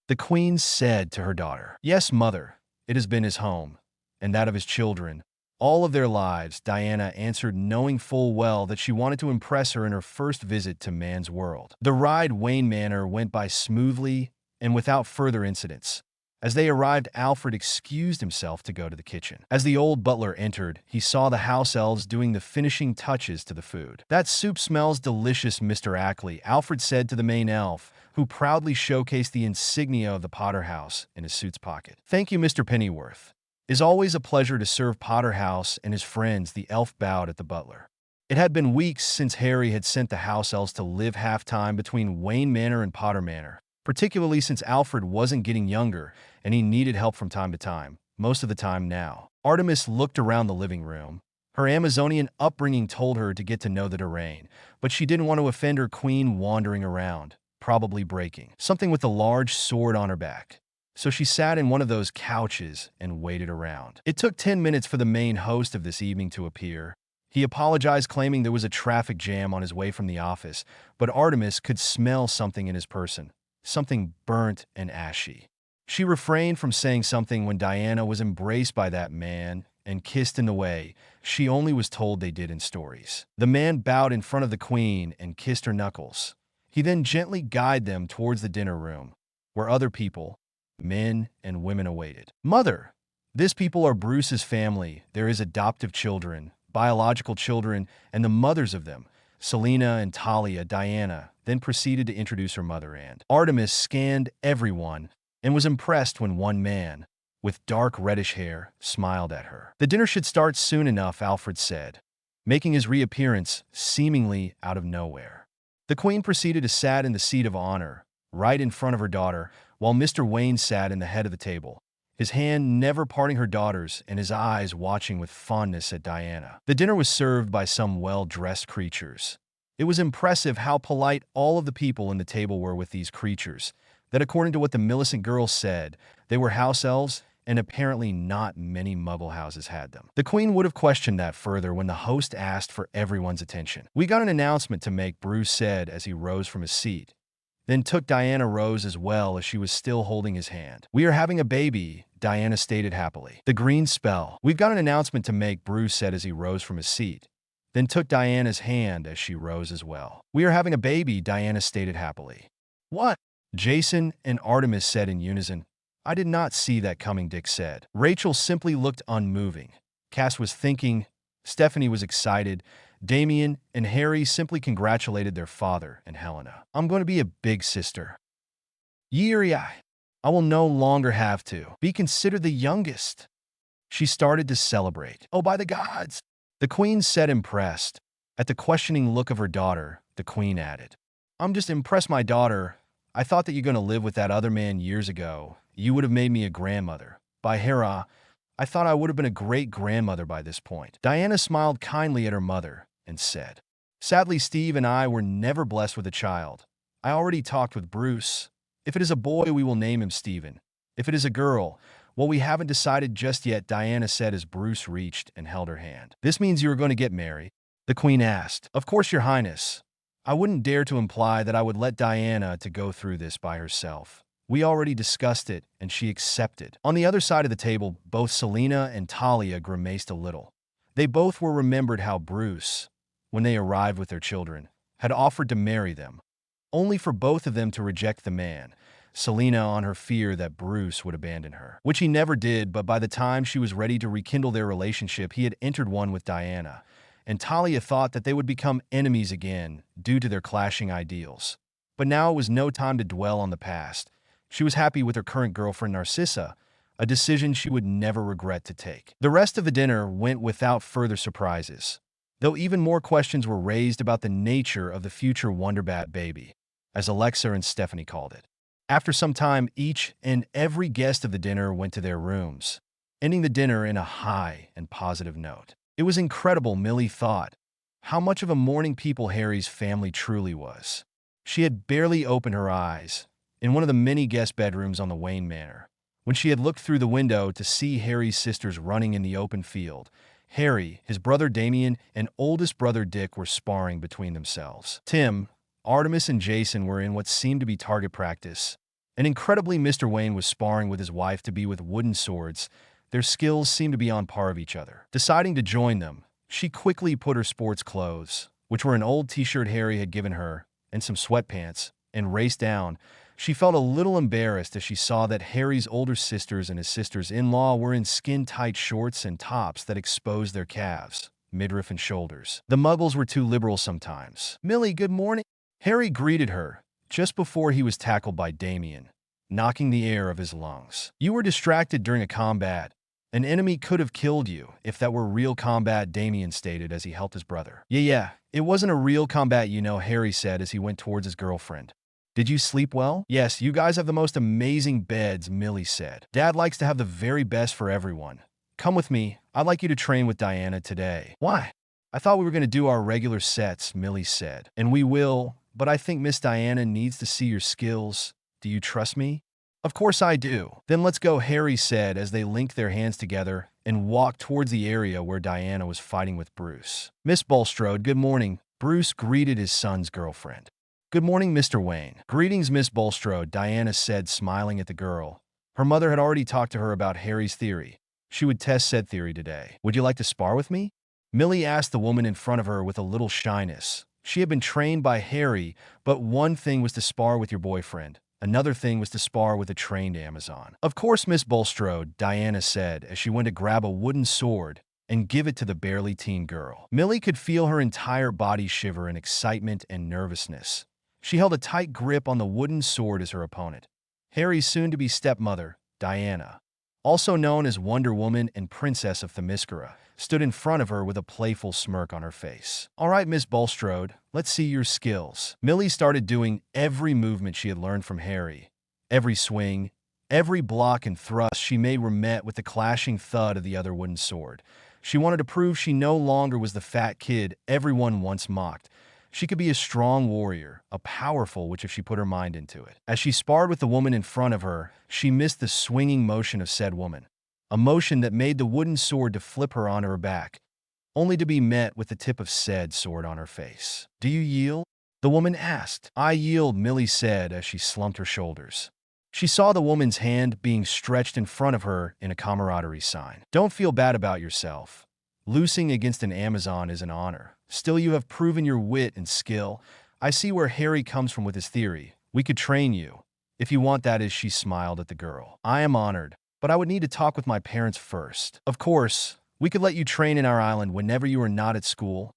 the queen said to her daughter. "Yes, mother. It has been his home, and that of his children, all of their lives," Diana answered, knowing full well that she wanted to impress her in her first visit to man's world. The ride Wayne Manor went by smoothly and without further incidents. As they arrived, Alfred excused himself to go to the kitchen. As the old butler entered, he saw the house elves doing the finishing touches to the food. "That soup smells delicious, Mr. Ackley," Alfred said to the main elf, who proudly showcased the insignia of the Potter House in his suit's pocket. "Thank you, Mr. Pennyworth. It's always a pleasure to serve Potter House and his friends," the elf bowed at the butler. It had been weeks since Harry had sent the house elves to live half-time between Wayne Manor and Potter Manor, particularly since Alfred wasn't getting younger and he needed help from time to time, most of the time now. Artemis looked around the living room. Her Amazonian upbringing told her to get to know the terrain, but she didn't want to offend her queen wandering around, probably breaking something with a large sword on her back. So she sat in one of those couches and waited around. It took 10 minutes for the main host of this evening to appear. He apologized, claiming there was a traffic jam on his way from the office, but Artemis could smell something in his person, something burnt and ashy. She refrained from saying something when Diana was embraced by that man and kissed in the way she only was told they did in stories. The man bowed in front of the queen and kissed her knuckles. He then gently guided them towards the dinner room, where other people, men and women, awaited. "Mother, this people are Bruce's family. There is adoptive children, biological children, and the mothers of them, Selena and Talia." Diana then proceeded to introduce her mother, and Artemis scanned everyone and was impressed when one man, with dark reddish hair, smiled at her. "The dinner should start soon enough," Alfred said, making his reappearance seemingly out of nowhere. The queen proceeded to sit in the seat of honor, right in front of her daughter, while Mr. Wayne sat in the head of the table, his hand never parting her daughter's and his eyes watching with fondness at Diana. The dinner was served by some well-dressed creatures. It was impressive how polite all of the people in the table were with these creatures, that according to what the Millicent girls said, they were house elves, and apparently not many muggle houses had them. The queen would have questioned that further when the host asked for everyone's attention. "We got an announcement to make," Bruce said as he rose from his seat. Then took Diana rose as well as she was still holding his hand. "We are having a baby," Diana stated happily. "The green spell." "We've got an announcement to make," Bruce said as he rose from his seat. Then took Diana's hand as she rose as well. "We are having a baby," Diana stated happily. "What?" Jason and Artemis said in unison. "I did not see that coming," Dick said. Rachel simply looked unmoving. Cass was thinking. Stephanie was excited. Damien and Harry simply congratulated their father and Helena. "I'm going to be a big sister. Yeary, I will no longer have to be considered the youngest." She started to celebrate. "Oh, by the gods!" the queen said, impressed. At the questioning look of her daughter, the queen added, "I'm just impressed, my daughter. I thought that you're going to live with that other man years ago. You would have made me a grandmother. By Hera, I thought I would have been a great grandmother by this point." Diana smiled kindly at her mother and said, "Sadly, Steve and I were never blessed with a child. I already talked with Bruce. If it is a boy, we will name him Stephen. If it is a girl, well, we haven't decided just yet," Diana said as Bruce reached and held her hand. "This means you are going to get married?" the Queen asked. "Of course, Your Highness. I wouldn't dare to imply that I would let Diana to go through this by herself. We already discussed it, and she accepted." On the other side of the table, both Selena and Talia grimaced a little. They both were remembered how Bruce, when they arrived with their children, had offered to marry them, only for both of them to reject the man. Selena on her fear that Bruce would abandon her, which he never did, but by the time she was ready to rekindle their relationship, he had entered one with Diana, and Talia thought that they would become enemies again due to their clashing ideals. But now it was no time to dwell on the past. She was happy with her current girlfriend Narcissa, a decision she would never regret to take. The rest of the dinner went without further surprises, though even more questions were raised about the nature of the future Wonderbat baby, as Alexa and Stephanie called it. After some time, each and every guest of the dinner went to their rooms, ending the dinner in a high and positive note. It was incredible, Millie thought, how much of a morning people Harry's family truly was. She had barely opened her eyes in one of the many guest bedrooms on the Wayne Manor when she had looked through the window to see Harry's sisters running in the open field. Harry, his brother Damien, and oldest brother Dick were sparring between themselves. Tim, Artemis, and Jason were in what seemed to be target practice, and incredibly Mr. Wayne was sparring with his wife to be with wooden swords. Their skills seemed to be on par of each other. Deciding to join them, she quickly put her sports clothes, which were an old t-shirt Harry had given her, and some sweatpants, and raced down. She felt a little embarrassed as she saw that Harry's older sisters and his sisters-in-law were in skin-tight shorts and tops that exposed their calves, midriff, and shoulders. The Muggles were too liberal sometimes. "Millie, good morning." Harry greeted her just before he was tackled by Damien, knocking the air of his lungs. "You were distracted during a combat. An enemy could have killed you if that were real combat," Damien stated as he helped his brother. Yeah, it wasn't a real combat, Harry said as he went towards his girlfriend. "Did you sleep well?" "Yes, you guys have the most amazing beds," Millie said. "Dad likes to have the very best for everyone. Come with me. I'd like you to train with Diana today." "Why?" "I thought we were going to do our regular sets," Millie said. "And we will, but I think Miss Diana needs to see your skills. Do you trust me?" "Of course I do." "Then let's go," Harry said as they linked their hands together and walked towards the area where Diana was fighting with Bruce. "Miss Bulstrode, good morning." Bruce greeted his son's girlfriend. "Good morning, Mr. Wayne." "Greetings, Miss Bulstrode," Diana said, smiling at the girl. Her mother had already talked to her about Harry's theory. She would test said theory today. "Would you like to spar with me?" Millie asked the woman in front of her with a little shyness. She had been trained by Harry, but one thing was to spar with your boyfriend. Another thing was to spar with a trained Amazon. "Of course, Miss Bulstrode," Diana said as she went to grab a wooden sword and give it to the barely teen girl. Millie could feel her entire body shiver in excitement and nervousness. She held a tight grip on the wooden sword as her opponent, Harry's soon-to-be stepmother, Diana, also known as Wonder Woman and Princess of Themyscira, stood in front of her with a playful smirk on her face. "All right, Miss Bulstrode, let's see your skills." Millie started doing every movement she had learned from Harry. Every swing, every block and thrust she made were met with the clashing thud of the other wooden sword. She wanted to prove she no longer was the fat kid everyone once mocked. She could be a strong warrior, a powerful which if she put her mind into it. As she sparred with the woman in front of her, she missed the swinging motion of said woman, a motion that made the wooden sword to flip her onto her back, only to be met with the tip of said sword on her face. "Do you yield?" the woman asked. "I yield," Millie said as she slumped her shoulders. She saw the woman's hand being stretched in front of her in a camaraderie sign. "Don't feel bad about yourself. Losing against an Amazon is an honor. Still, you have proven your wit and skill. I see where Harry comes from with his theory. We could train you, if you want that," as she smiled at the girl. "I am honored, but I would need to talk with my parents first." "Of course, we could let you train in our island whenever you are not at school.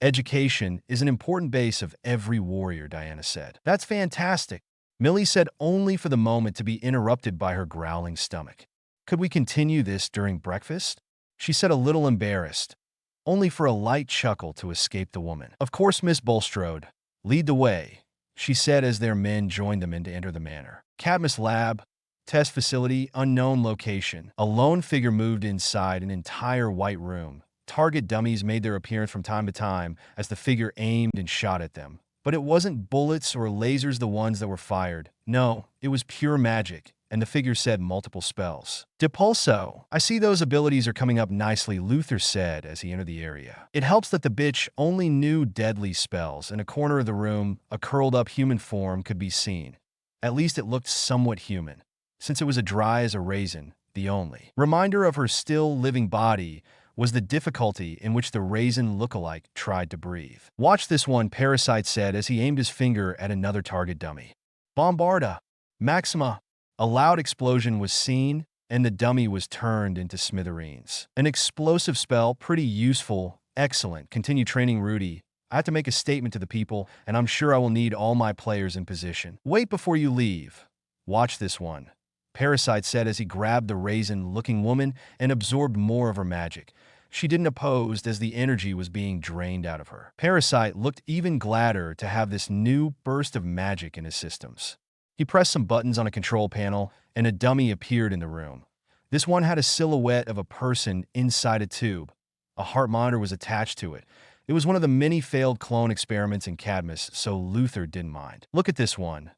Education is an important base of every warrior," Diana said. "That's fantastic," Millie said, only for the moment to be interrupted by her growling stomach. "Could we continue this during breakfast?" she said, a little embarrassed, only for a light chuckle to escape the woman. "Of course, Miss Bulstrode. Lead the way," she said as their men joined them in to enter the manor. "Cadmus Lab, Test facility, unknown location. A lone figure moved inside an entire white room. Target dummies made their appearance from time to time as the figure aimed and shot at them. But it wasn't bullets or lasers the ones that were fired. No, it was pure magic, and the figure said multiple spells. Depulso. I see those abilities are coming up nicely, Luther said as he entered the area. It helps that the bitch only knew deadly spells. In a corner of the room, a curled-up human form could be seen. At least it looked somewhat human, since it was as dry as a raisin. The only reminder of her still living body was the difficulty in which the raisin lookalike tried to breathe. Watch this one, Parasite said as he aimed his finger at another target dummy. Bombarda. Maxima. A loud explosion was seen, and the dummy was turned into smithereens. An explosive spell, pretty useful, excellent. Continue training, Rudy. I have to make a statement to the people, and I'm sure I will need all my players in position. Wait before you leave. Watch this one, Parasite said as he grabbed the raisin-looking woman and absorbed more of her magic. She didn't oppose as the energy was being drained out of her. Parasite looked even gladder to have this new burst of magic in his systems. He pressed some buttons on a control panel, and a dummy appeared in the room. This one had a silhouette of a person inside a tube. A heart monitor was attached to it. It was one of the many failed clone experiments in Cadmus, so Luther didn't mind. Look at this one,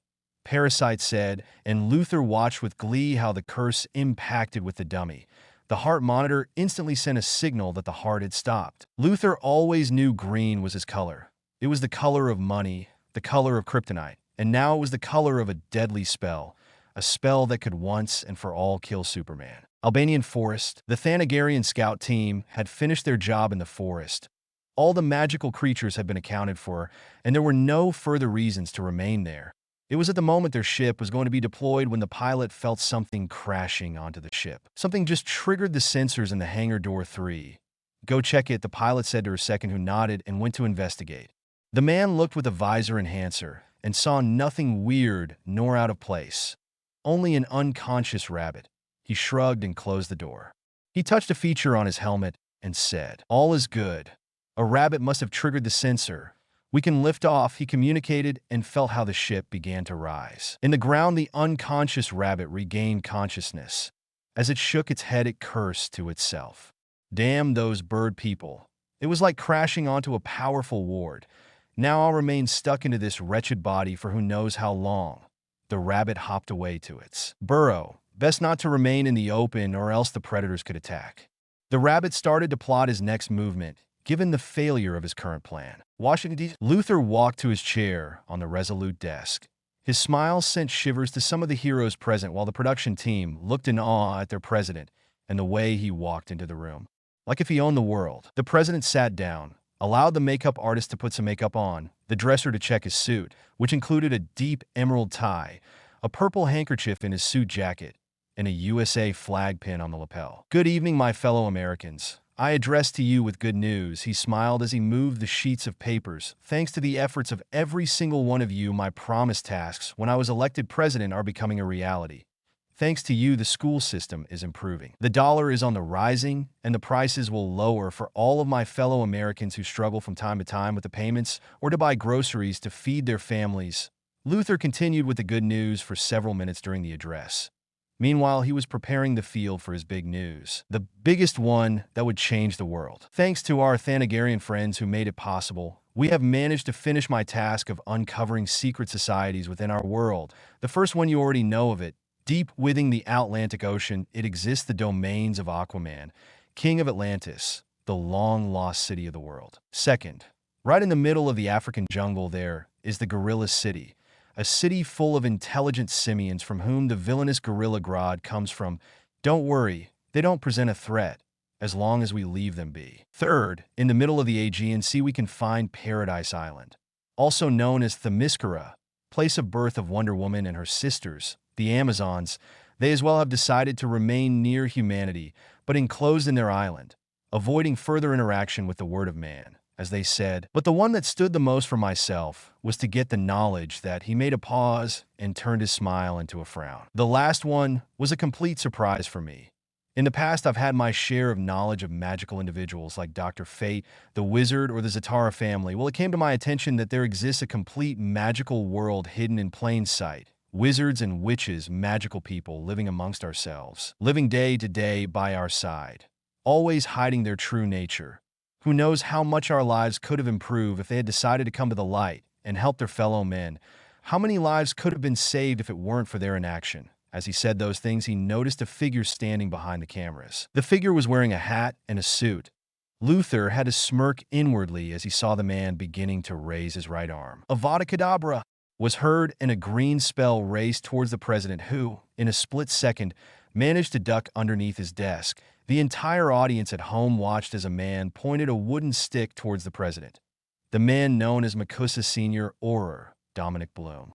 Parasite said, and Luther watched with glee how the curse impacted with the dummy. The heart monitor instantly sent a signal that the heart had stopped. Luther always knew green was his color. It was the color of money, the color of kryptonite, and now it was the color of a deadly spell, a spell that could once and for all kill Superman. Albanian Forest. The Thanagarian scout team had finished their job in the forest. All the magical creatures had been accounted for, and there were no further reasons to remain there. It was at the moment their ship was going to be deployed when the pilot felt something crashing onto the ship. Something just triggered the sensors in the hangar door 3. Go check it, the pilot said to her second, who nodded and went to investigate. The man looked with a visor enhancer and saw nothing weird nor out of place. Only an unconscious rabbit. He shrugged and closed the door. He touched a feature on his helmet and said, "All is good. A rabbit must have triggered the sensor. We can lift off," he communicated, and felt how the ship began to rise. In the ground, the unconscious rabbit regained consciousness. As it shook its head, it cursed to itself. Damn those bird people. It was like crashing onto a powerful ward. Now I'll remain stuck into this wretched body for who knows how long. The rabbit hopped away to its burrow. Best not to remain in the open or else the predators could attack. The rabbit started to plot his next movement, given the failure of his current plan. Washington, D.C. Luther walked to his chair on the resolute desk. His smile sent shivers to some of the heroes present while the production team looked in awe at their president and the way he walked into the room. Like if he owned the world. The president sat down, allowed the makeup artist to put some makeup on, the dresser to check his suit, which included a deep emerald tie, a purple handkerchief in his suit jacket, and a USA flag pin on the lapel. Good evening, my fellow Americans. I address to you with good news, he smiled as he moved the sheets of papers. Thanks to the efforts of every single one of you, my promised tasks when I was elected president are becoming a reality. Thanks to you, the school system is improving. The dollar is on the rising, and the prices will lower for all of my fellow Americans who struggle from time to time with the payments or to buy groceries to feed their families. Luther continued with the good news for several minutes during the address. Meanwhile, he was preparing the field for his big news, the biggest one that would change the world. Thanks to our Thanagarian friends who made it possible, we have managed to finish my task of uncovering secret societies within our world. The first one, you already know of it. Deep within the Atlantic Ocean, it exists, the domains of Aquaman, king of Atlantis, the long-lost city of the world. Second, right in the middle of the African jungle there is the Gorilla City, a city full of intelligent simians from whom the villainous Gorilla Grodd comes from. Don't worry, they don't present a threat, as long as we leave them be. Third, in the middle of the Aegean Sea we can find Paradise Island, also known as Themyscira, place of birth of Wonder Woman and her sisters, the Amazons. They as well have decided to remain near humanity, but enclosed in their island, avoiding further interaction with the word of man, as they said. But the one that stood the most for myself was to get the knowledge that he made a pause and turned his smile into a frown. The last one was a complete surprise for me. In the past, I've had my share of knowledge of magical individuals like Dr. Fate, the Wizard, or the Zatara family. Well, it came to my attention that there exists a complete magical world hidden in plain sight, Wizards and witches, magical people living amongst ourselves, living day to day by our side, always hiding their true nature. Who knows how much our lives could have improved if they had decided to come to the light and help their fellow men? How many lives could have been saved if it weren't for their inaction? As he said those things, he noticed a figure standing behind the cameras. The figure was wearing a hat and a suit. Luther had to smirk inwardly as he saw the man beginning to raise his right arm. Avada Kedavra was heard, and a green spell raced towards the president who, in a split second, managed to duck underneath his desk. The entire audience at home watched as a man pointed a wooden stick towards the president. The man known as Macusa Senior, or Dominic Bloom.